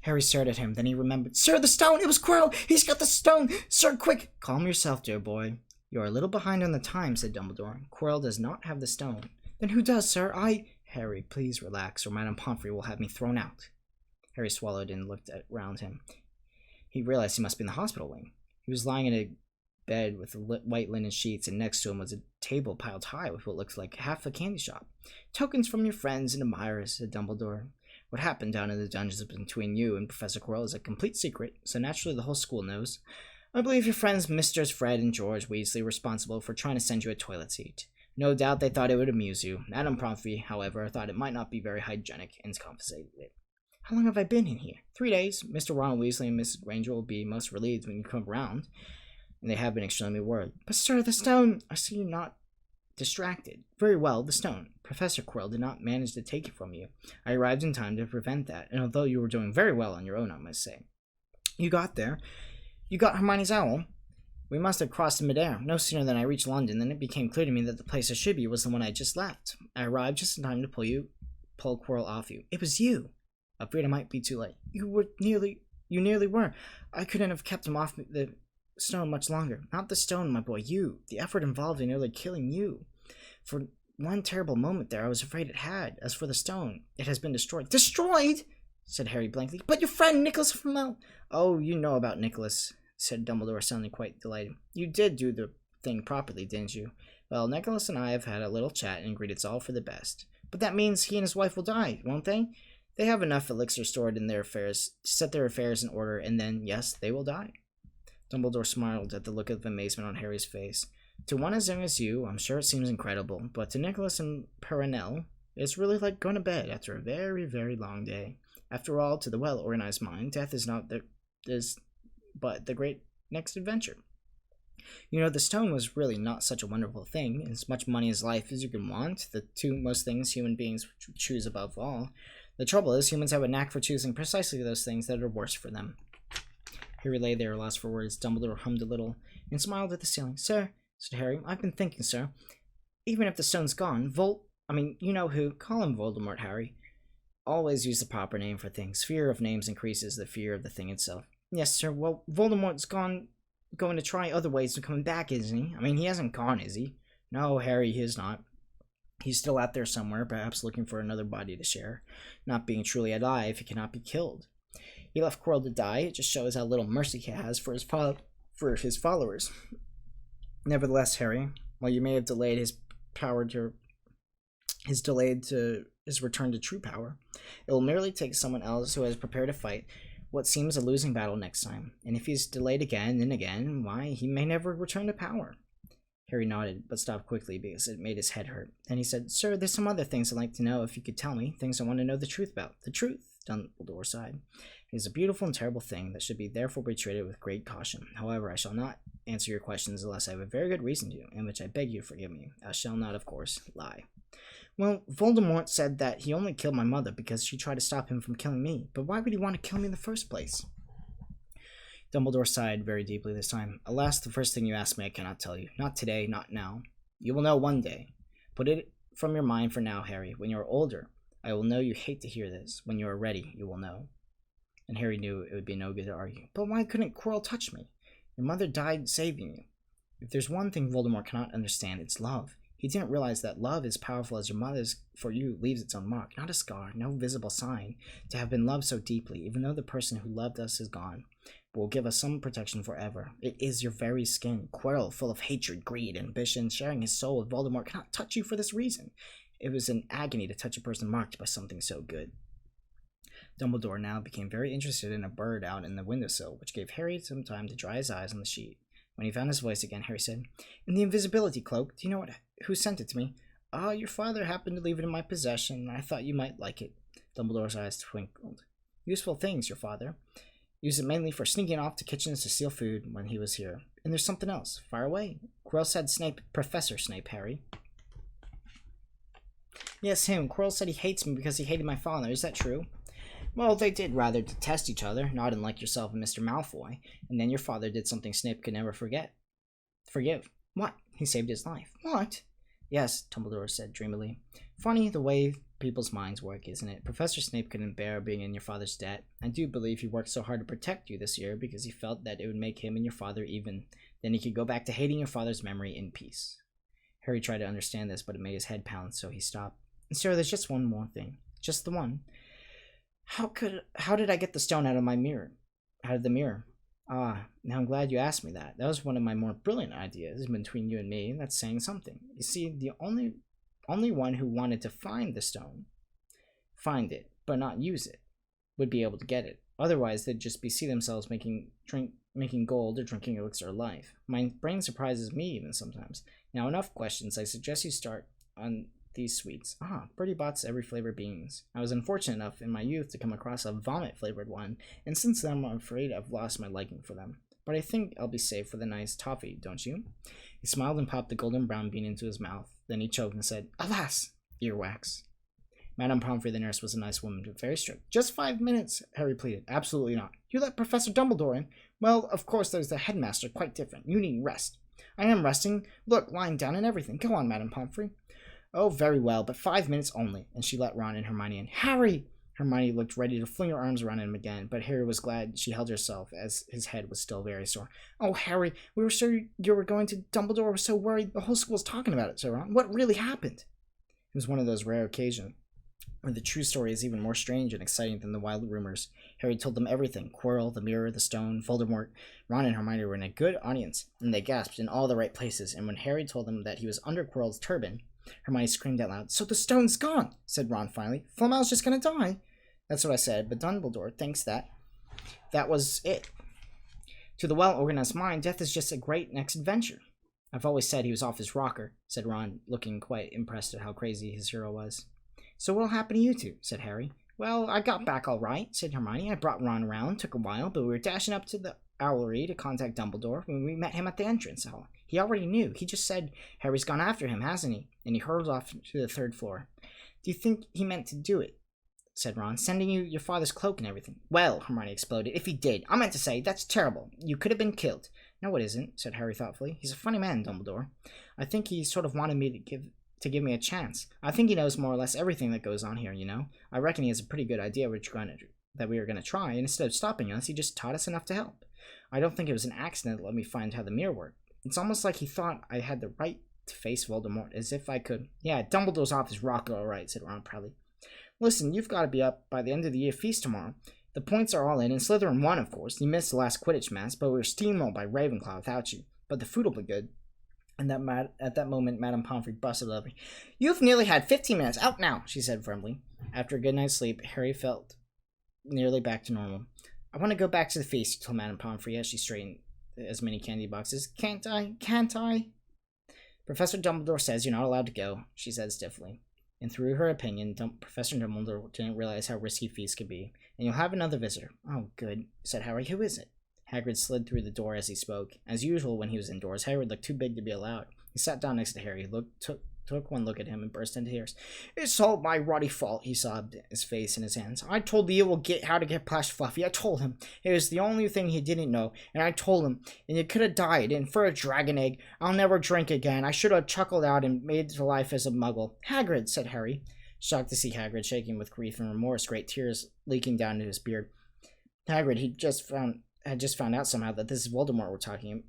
Harry stared at him. Then he remembered. "Sir, the stone! It was Quirrell! He's got the stone! Sir, quick!" "Calm yourself, dear boy. You are a little behind on the time," said Dumbledore. "Quirrell does not have the stone." "Then who does, sir? Harry, please relax, or Madame Pomfrey will have me thrown out." Harry swallowed and looked around him. He realized he must be in the hospital wing. He was lying in a bed with white linen sheets, and next to him was a table piled high with what looked like half a candy shop. "Tokens from your friends and admirers," said Dumbledore. "What happened down in the dungeons between you and Professor Quirrell is a complete secret, so naturally the whole school knows. I believe your friends Misters Fred and George Weasley were responsible for trying to send you a toilet seat. No doubt they thought it would amuse you. Madame Pomfrey, however, thought it might not be very hygienic and confiscated it." "How long have I been in here?" 3 days. Mr. Ron Weasley and Mrs. Granger will be most relieved when you come around, and they have been extremely worried." "But sir, the stone—" "I see you're not distracted. Very well, the stone. Professor Quirrell did not manage to take it from you. I arrived in time to prevent that, and although you were doing very well on your own, I must say. You got Hermione's owl. We must have crossed in midair. No sooner than I reached London than it became clear to me that the place I should be was the one I just left. I arrived just in time to pull Quirrell off you. It was you. Afraid I might be too late. You nearly were. I couldn't have kept him off the stone much longer. Not the stone, my boy, you. The effort involved in nearly killing you. For one terrible moment there I was afraid it had. As for the stone, it has been destroyed. Destroyed? Said Harry blankly. But your friend Nicholas Flamel. Oh, you know about Nicholas, said Dumbledore, sounding quite delighted. You did do the thing properly, didn't you? Well, Nicholas and I have had a little chat and agreed it's all for the best. But that means he and his wife will die, won't they? They have enough elixir stored in their affairs to set their affairs in order, and then, yes, they will die. Dumbledore smiled at the look of amazement on Harry's face. To one as young as you, I'm sure it seems incredible, but to Nicholas and Perenelle, it's really like going to bed after a very, very long day. After all, to the well-organized mind, death is but the great next adventure. You know, the stone was really not such a wonderful thing. As much money as life as you can want, the two most things human beings choose above all. The trouble is, humans have a knack for choosing precisely those things that are worse for them. Harry lay there, lost for words. Dumbledore hummed a little and smiled at the ceiling. Sir, said Harry, I've been thinking, sir. Even if the stone's gone, you know who. Call him Voldemort, Harry. Always use the proper name for things. Fear of names increases the fear of the thing itself. Yes, sir. Well, Voldemort's going to try other ways of coming back, isn't he? I mean, he hasn't gone, is he? No, Harry, he is not. He's still out there somewhere, perhaps looking for another body to share. Not being truly alive, he cannot be killed. He left Quirrell to die. It just shows how little mercy he has for his followers. Nevertheless, Harry, while you may have delayed his return to true power, it will merely take someone else who has prepared to fight what seems a losing battle next time. And if he's delayed again and again, why, he may never return to power. Harry nodded, but stopped quickly because it made his head hurt. Then he said, Sir, there's some other things I'd like to know if you could tell me. Things I want to know the truth about. The truth, Dumbledore sighed. It is a beautiful and terrible thing that should therefore be treated with great caution. However, I shall not answer your questions unless I have a very good reason to, in which I beg you forgive me. I shall not, of course, lie. Well, Voldemort said that he only killed my mother because she tried to stop him from killing me. But why would he want to kill me in the first place? Dumbledore sighed very deeply this time. Alas, the first thing you ask me I cannot tell you. Not today, not now. You will know one day. Put it from your mind for now, Harry. When you are older, I will know you hate to hear this. When you are ready, you will know. And Harry knew it would be no good to argue. But why couldn't Quirrell touch me? Your mother died saving you. If there's one thing Voldemort cannot understand, it's love. He didn't realize that love, as powerful as your mother's for you, leaves its own mark. Not a scar, no visible sign. To have been loved so deeply, even though the person who loved us is gone, but will give us some protection forever. It is your very skin. Quirrell, full of hatred, greed, ambition, sharing his soul with Voldemort, cannot touch you for this reason. It was an agony to touch a person marked by something so good. Dumbledore now became very interested in a bird out in the windowsill, which gave Harry some time to dry his eyes on the sheet. When he found his voice again, Harry said, In the invisibility cloak, do you know who sent it to me? Ah, your father happened to leave it in my possession, and I thought you might like it. Dumbledore's eyes twinkled. Useful things, your father. Used it mainly for sneaking off to kitchens to steal food when he was here. And there's something else. Fire away. Quirrell said Snape, Professor Snape, Harry. Yes, him. Quirrell said he hates me because he hated my father. Is that true? Well, they did rather detest each other, not unlike yourself and Mr. Malfoy. And then your father did something Snape could never forgive. What? He saved his life. What? Yes, Dumbledore said dreamily. Funny the way people's minds work, isn't it? Professor Snape couldn't bear being in your father's debt. I do believe he worked so hard to protect you this year because he felt that it would make him and your father even. Then he could go back to hating your father's memory in peace. Harry tried to understand this, but it made his head pound, so he stopped. And sir, there's just one more thing. Just the one. How did I get the stone out of the mirror? Ah, now I'm glad you asked me that. That was one of my more brilliant ideas between you and me. That's saying something. You see, the only one who wanted to find the stone, find it, but not use it, would be able to get it. Otherwise, they'd just see themselves making gold or drinking elixir of life. My brain surprises me even sometimes. Now, enough questions. I suggest you start on these sweets. Bertie Bott's every flavor beans. I was unfortunate enough in my youth to come across a vomit-flavored one, and since then I'm afraid I've lost my liking for them. But I think I'll be safe with a nice toffee, don't you? He smiled and popped the golden brown bean into his mouth. Then he choked and said, Alas! Earwax. Madame Pomfrey, the nurse, was a nice woman, but very strict. Just 5 minutes, Harry pleaded. Absolutely not. You let Professor Dumbledore in? Well, of course there's the headmaster, quite different. You need rest. I am resting. Look, lying down and everything. Go on, Madame Pomfrey. Oh, very well, but 5 minutes only. And she let Ron and Hermione in. Harry! Hermione looked ready to fling her arms around him again, but Harry was glad she held herself, as his head was still very sore. Oh, Harry, we were sure you were going to. Dumbledore was so worried. The whole school's talking about it, Sir Ron. What really happened? was one of those rare occasions where the true story is even more strange and exciting than the wild rumors. Harry told them everything: Quirrell, the mirror, the stone, Voldemort. Ron and Hermione were in a good audience, and they gasped in all the right places. And when Harry told them that he was under Quirrell's turban, Hermione screamed out loud. "So the stone's gone," said Ron finally. "Flamel's just gonna die." "That's what I said, but Dumbledore thinks that was it. To the well-organized mind, death is just a great next adventure." "I've always said he was off his rocker," said Ron, looking quite impressed at how crazy his hero was. "So what'll happen to you two?" said Harry. "Well, I got back all right," said Hermione. "I brought Ron around. Took a while, but we were dashing up to the Owlery to contact Dumbledore when we met him at the entrance hall. He already knew. He just said Harry's gone after him, hasn't he?" And he hurled off to the 3rd floor. "Do you think he meant to do it?" said Ron. "Sending you your father's cloak and everything." "Well," Hermione exploded, "if he did, I meant to say, that's terrible. You could have been killed." "No, it isn't," said Harry thoughtfully. "He's a funny man, Dumbledore. I think he sort of wanted me to give me a chance. I think he knows more or less everything that goes on here, you know. I reckon he has a pretty good idea that we were going to try, and instead of stopping us, he just taught us enough to help. I don't think it was an accident that let me find how the mirror worked. It's almost like he thought I had the right to face Voldemort, as if I could." "Yeah, Dumbledore's off his rocker, all right," said Ron proudly. "Listen, you've got to be up by the end of the year feast tomorrow. The points are all in, and Slytherin won, of course. You missed the last Quidditch match, but we were steamrolled by Ravenclaw without you. But the food will be good." And at that moment, Madame Pomfrey busted over. "You've nearly had 15 minutes. Out now," she said firmly. After a good night's sleep, Harry felt nearly back to normal. "I want to go back to the feast," told Madame Pomfrey as she straightened as many candy boxes. Can't I?" "Professor Dumbledore says you're not allowed to go," she said stiffly. And through her opinion, Professor Dumbledore didn't realize how risky feasts could be. "And you'll have another visitor." "Oh, good," said Harry. "Who is it?" Hagrid slid through the door as he spoke. As usual when he was indoors, Hagrid looked too big to be allowed. He sat down next to Harry, took one look at him, and burst into tears. "It's all my ruddy fault," he sobbed, his face in his hands. "I told the evil git how to get past Fluffy. I told him. It was the only thing he didn't know, and I told him. And you could have died, and for a dragon egg, I'll never drink again. I should have chuckled out and made to life as a muggle." "Hagrid," said Harry, shocked to see Hagrid shaking with grief and remorse, great tears leaking down into his beard. Hagrid, had just found out somehow that this is Voldemort we're talking about.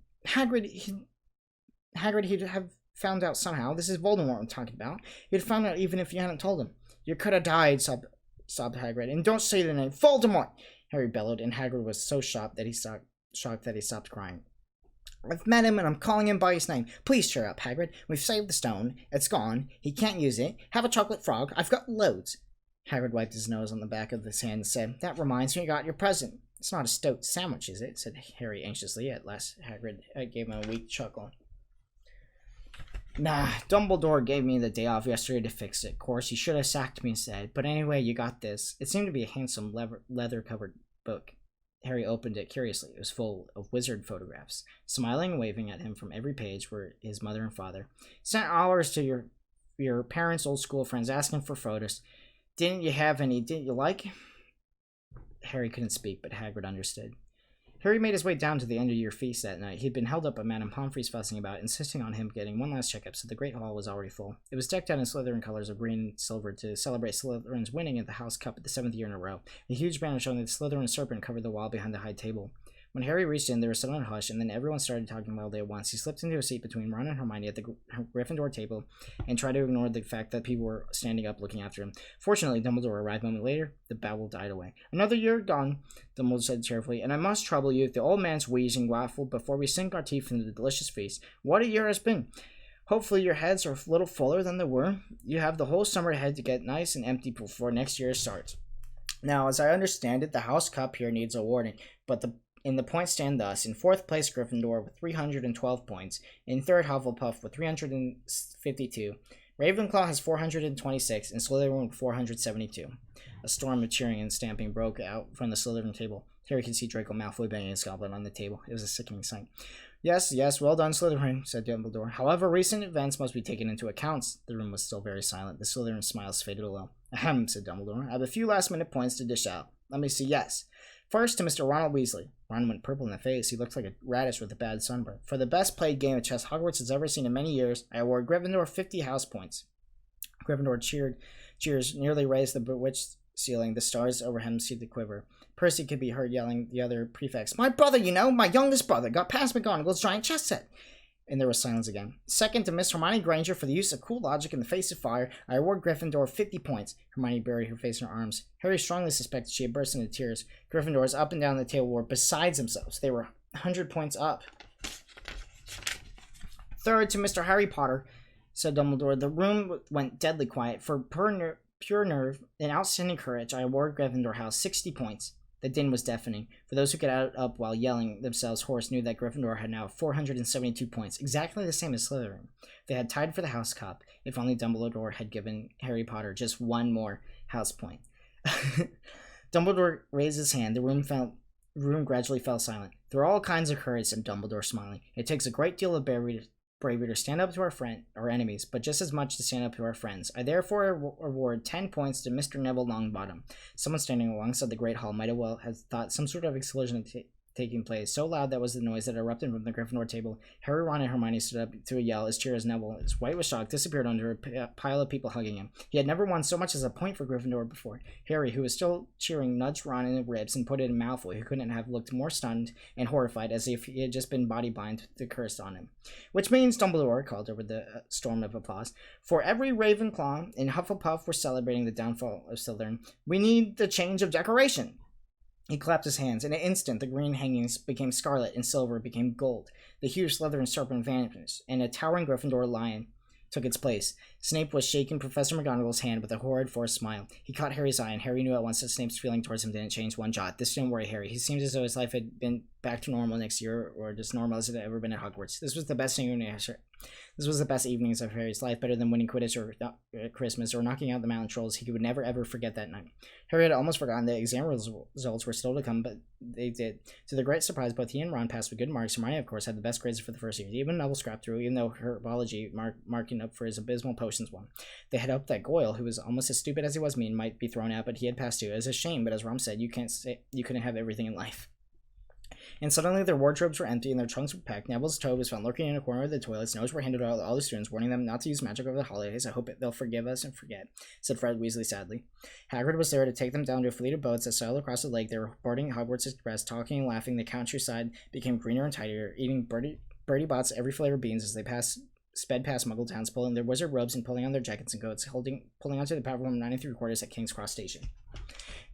Hagrid, he'd have found out somehow. This is Voldemort I'm talking about. He'd found out even if you hadn't told him. "You could have died," sobbed Hagrid. "And don't say the name. Voldemort!" Harry bellowed, and Hagrid was so shocked that he stopped crying. "I've met him, and I'm calling him by his name. Please cheer up, Hagrid. We've saved the stone. It's gone. He can't use it. Have a chocolate frog. I've got loads." Hagrid wiped his nose on the back of his hand and said, "That reminds me, I got your present." "It's not a stout sandwich, is it?" said Harry anxiously. At last, Hagrid gave him a weak chuckle. "Nah, Dumbledore gave me the day off yesterday to fix it. Of course, he should have sacked me instead. But anyway, you got this." It seemed to be a handsome leather-covered book. Harry opened it curiously. It was full of wizard photographs. Smiling and waving at him from every page were his mother and father. "Sent hours to your parents' old school friends asking for photos. Didn't you have any? Didn't you like?" Harry couldn't speak, but Hagrid understood. Harry made his way down to the end-of-year feast that night. He'd been held up by Madame Pomfrey's fussing about, insisting on him getting one last checkup, so the Great Hall was already full. It was decked out in Slytherin colors of green and silver to celebrate Slytherin's winning at the House Cup at the 7th year in a row. A huge banner showing the Slytherin serpent covered the wall behind the high table. When Harry reached in, there was a sudden hush, and then everyone started talking loudly at once. He slipped into a seat between Ron and Hermione at the Gryffindor table and tried to ignore the fact that people were standing up looking after him. Fortunately, Dumbledore arrived a moment later. The babble died away. "Another year gone," Dumbledore said cheerfully, "and I must trouble you with the old man's wheezing waffle before we sink our teeth into the delicious feast. What a year has been! Hopefully your heads are a little fuller than they were. You have the whole summer ahead to get nice and empty before next year starts. Now, as I understand it, the House Cup here needs awarding, but in the points stand thus: in 4th place Gryffindor with 312 points, in 3rd Hufflepuff with 352, Ravenclaw has 426, and Slytherin with 472. A storm of cheering and stamping broke out from the Slytherin table. Harry could see Draco Malfoy banging his goblet on the table. It was a sickening sight. Yes, well done, Slytherin," said Dumbledore. "However, recent events must be taken into account." The room was still very silent. The Slytherin smiles faded away. "Ahem," said Dumbledore. "I have a few last-minute points to dish out. Let me see. Yes. First, to Mr. Ronald Weasley." Ron went purple in the face. He looked like a radish with a bad sunburn. "For the best played game of chess Hogwarts has ever seen in many years, I award Gryffindor 50 house points." Gryffindor cheers nearly raised the bewitched ceiling. The stars overhead seemed to quiver. Percy could be heard yelling the other prefects. "My brother, you know, my youngest brother, got past McGonagall's giant chess set." And there was silence again. Second, to Miss Hermione Granger for the use of cool logic in the face of fire, I award Gryffindor 50 points. Hermione buried her face in her arms. Harry strongly suspected she had burst into tears. Gryffindors up and down the table were beside themselves. They were 100 points up. Third, to Mr. Harry Potter, said Dumbledore. The room went deadly quiet. For pure nerve and outstanding courage, I award Gryffindor House 60 points. The din was deafening. For those who could add up while yelling themselves hoarse knew that Gryffindor had now 472 points, exactly the same as Slytherin. They had tied for the House Cup, if only Dumbledore had given Harry Potter just one more house point. Dumbledore raised his hand. The room gradually fell silent. There are all kinds of courage, said Dumbledore, smiling. It takes a great deal of bravery to stand up to our enemies, but just as much to stand up to our friends. I therefore award 10 points to Mr. Neville Longbottom. Someone standing alongside the Great Hall might well have thought some sort of explosion had taking place. So loud that was the noise that erupted from the Gryffindor table. Harry, Ron, and Hermione stood up to a yell as cheered as Neville, as white with shock, disappeared under a pile of people hugging him. He had never won so much as a point for Gryffindor before. Harry, who was still cheering, nudged Ron in the ribs and put it in Malfoy, who couldn't have looked more stunned and horrified, as if he had just been body blind to curse on him. Which means, Dumbledore called over the storm of applause, for every Ravenclaw in Hufflepuff were celebrating the downfall of Slytherin, we need the change of decoration. He clapped his hands. In an instant, the green hangings became scarlet and silver became gold. The huge Slytherin serpent vanished, and a towering Gryffindor lion took its place. Snape was shaking Professor McGonagall's hand with a horrid, forced smile. He caught Harry's eye, and Harry knew at once that Snape's feeling towards him didn't change one jot. This didn't worry Harry. He seemed as though his life had been back to normal next year, or as normal as it had ever been at Hogwarts. This was the best evenings of Harry's life, better than winning Quidditch or Christmas, or knocking out the mountain trolls. He would never ever forget that night. Harry had almost forgotten that exam results were still to come, but they did. To their great surprise, both he and Ron passed with good marks. Hermione, of course, had the best grades for the first year. Even Neville scrapped through, even though herbology marking up for his abysmal potions won. They had hoped that Goyle, who was almost as stupid as he was mean, might be thrown out, but he had passed too. It was a shame, but as Ron said, you couldn't have everything in life. And suddenly their wardrobes were empty and their trunks were packed. Neville's toad was found lurking in a corner of the toilets. Notes were handed out to all the students, warning them not to use magic over the holidays. I hope they'll forgive us and forget, said Fred Weasley sadly. Hagrid was there to take them down to a fleet of boats that sailed across the lake. They were boarding Hogwarts Express, talking and laughing. The countryside became greener and tidier, eating Bertie Bott's every flavor of beans as they sped past Muggle towns, pulling their wizard robes and pulling on their jackets and coats, pulling onto the platform 9 3/4 at King's Cross Station.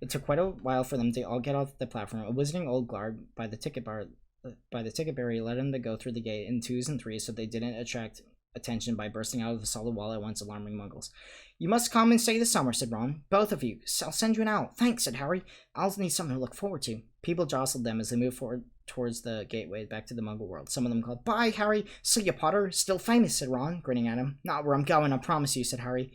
It took quite a while for them to all get off the platform. A wizarding old guard by the ticket barrier led them to go through the gate in 2s and 3s so they didn't attract attention by bursting out of the solid wall at once, alarming Muggles. You must come and stay this summer, said Ron. Both of you. I'll send you an owl. Thanks, said Harry. Owls need something to look forward to. People jostled them as they moved forward towards the gateway back to the Muggle world. Some of them called, Bye, Harry. See ya, Potter. Still famous, said Ron, grinning at him. Not where I'm going, I promise you, said Harry.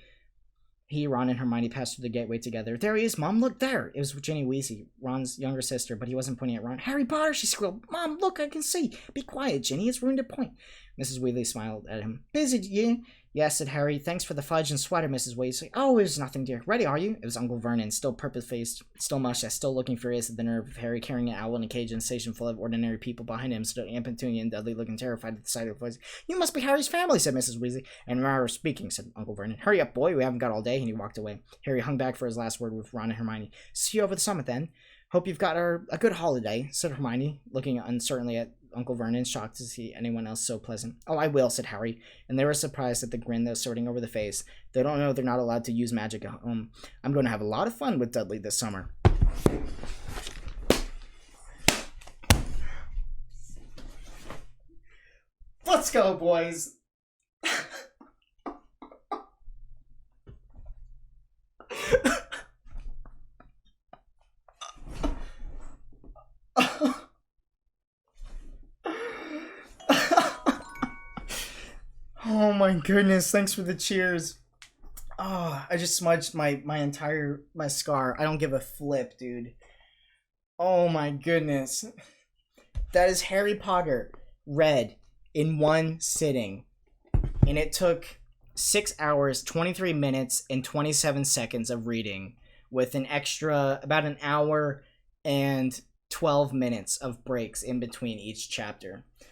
He, Ron, and Hermione passed through the gateway together. There he is, Mom. Look there. It was Ginny Weasley, Ron's younger sister, but he wasn't pointing at Ron. Harry Potter, she squealed. Mom, look, I can see. Be quiet, Ginny. It's ruined to point. Mrs. Weasley smiled at him. Busy, yeah? Yes, said Harry. Thanks for the fudge and sweater, Mrs. Weasley. Oh, it was nothing, dear. Ready, are you? It was Uncle Vernon, still purple-faced, still mustache, still looking furious at the nerve of Harry carrying an owl in a cage in a station full of ordinary people behind him, stood Aunt Petunia and Dudley looking terrified at the sight of the voice. You must be Harry's family, said Mrs. Weasley. And I was speaking, said Uncle Vernon. Hurry up, boy. We haven't got all day. And he walked away. Harry hung back for his last word with Ron and Hermione. See you over the summit, then. Hope you've got a good holiday, said Hermione, looking uncertainly at Uncle Vernon, shocked to see anyone else so pleasant. Oh, I will, said Harry, and they were surprised at the grin that was sorting over the face. They don't know they're not allowed to use magic at home. I'm going to have a lot of fun with Dudley this summer. Let's go, boys! Oh my goodness, thanks for the cheers. Oh, I just smudged my scar. I don't give a flip, dude. Oh my goodness. That is Harry Potter read in one sitting. And it took 6 hours, 23 minutes, and 27 seconds of reading with an extra about an hour and 12 minutes of breaks in between each chapter.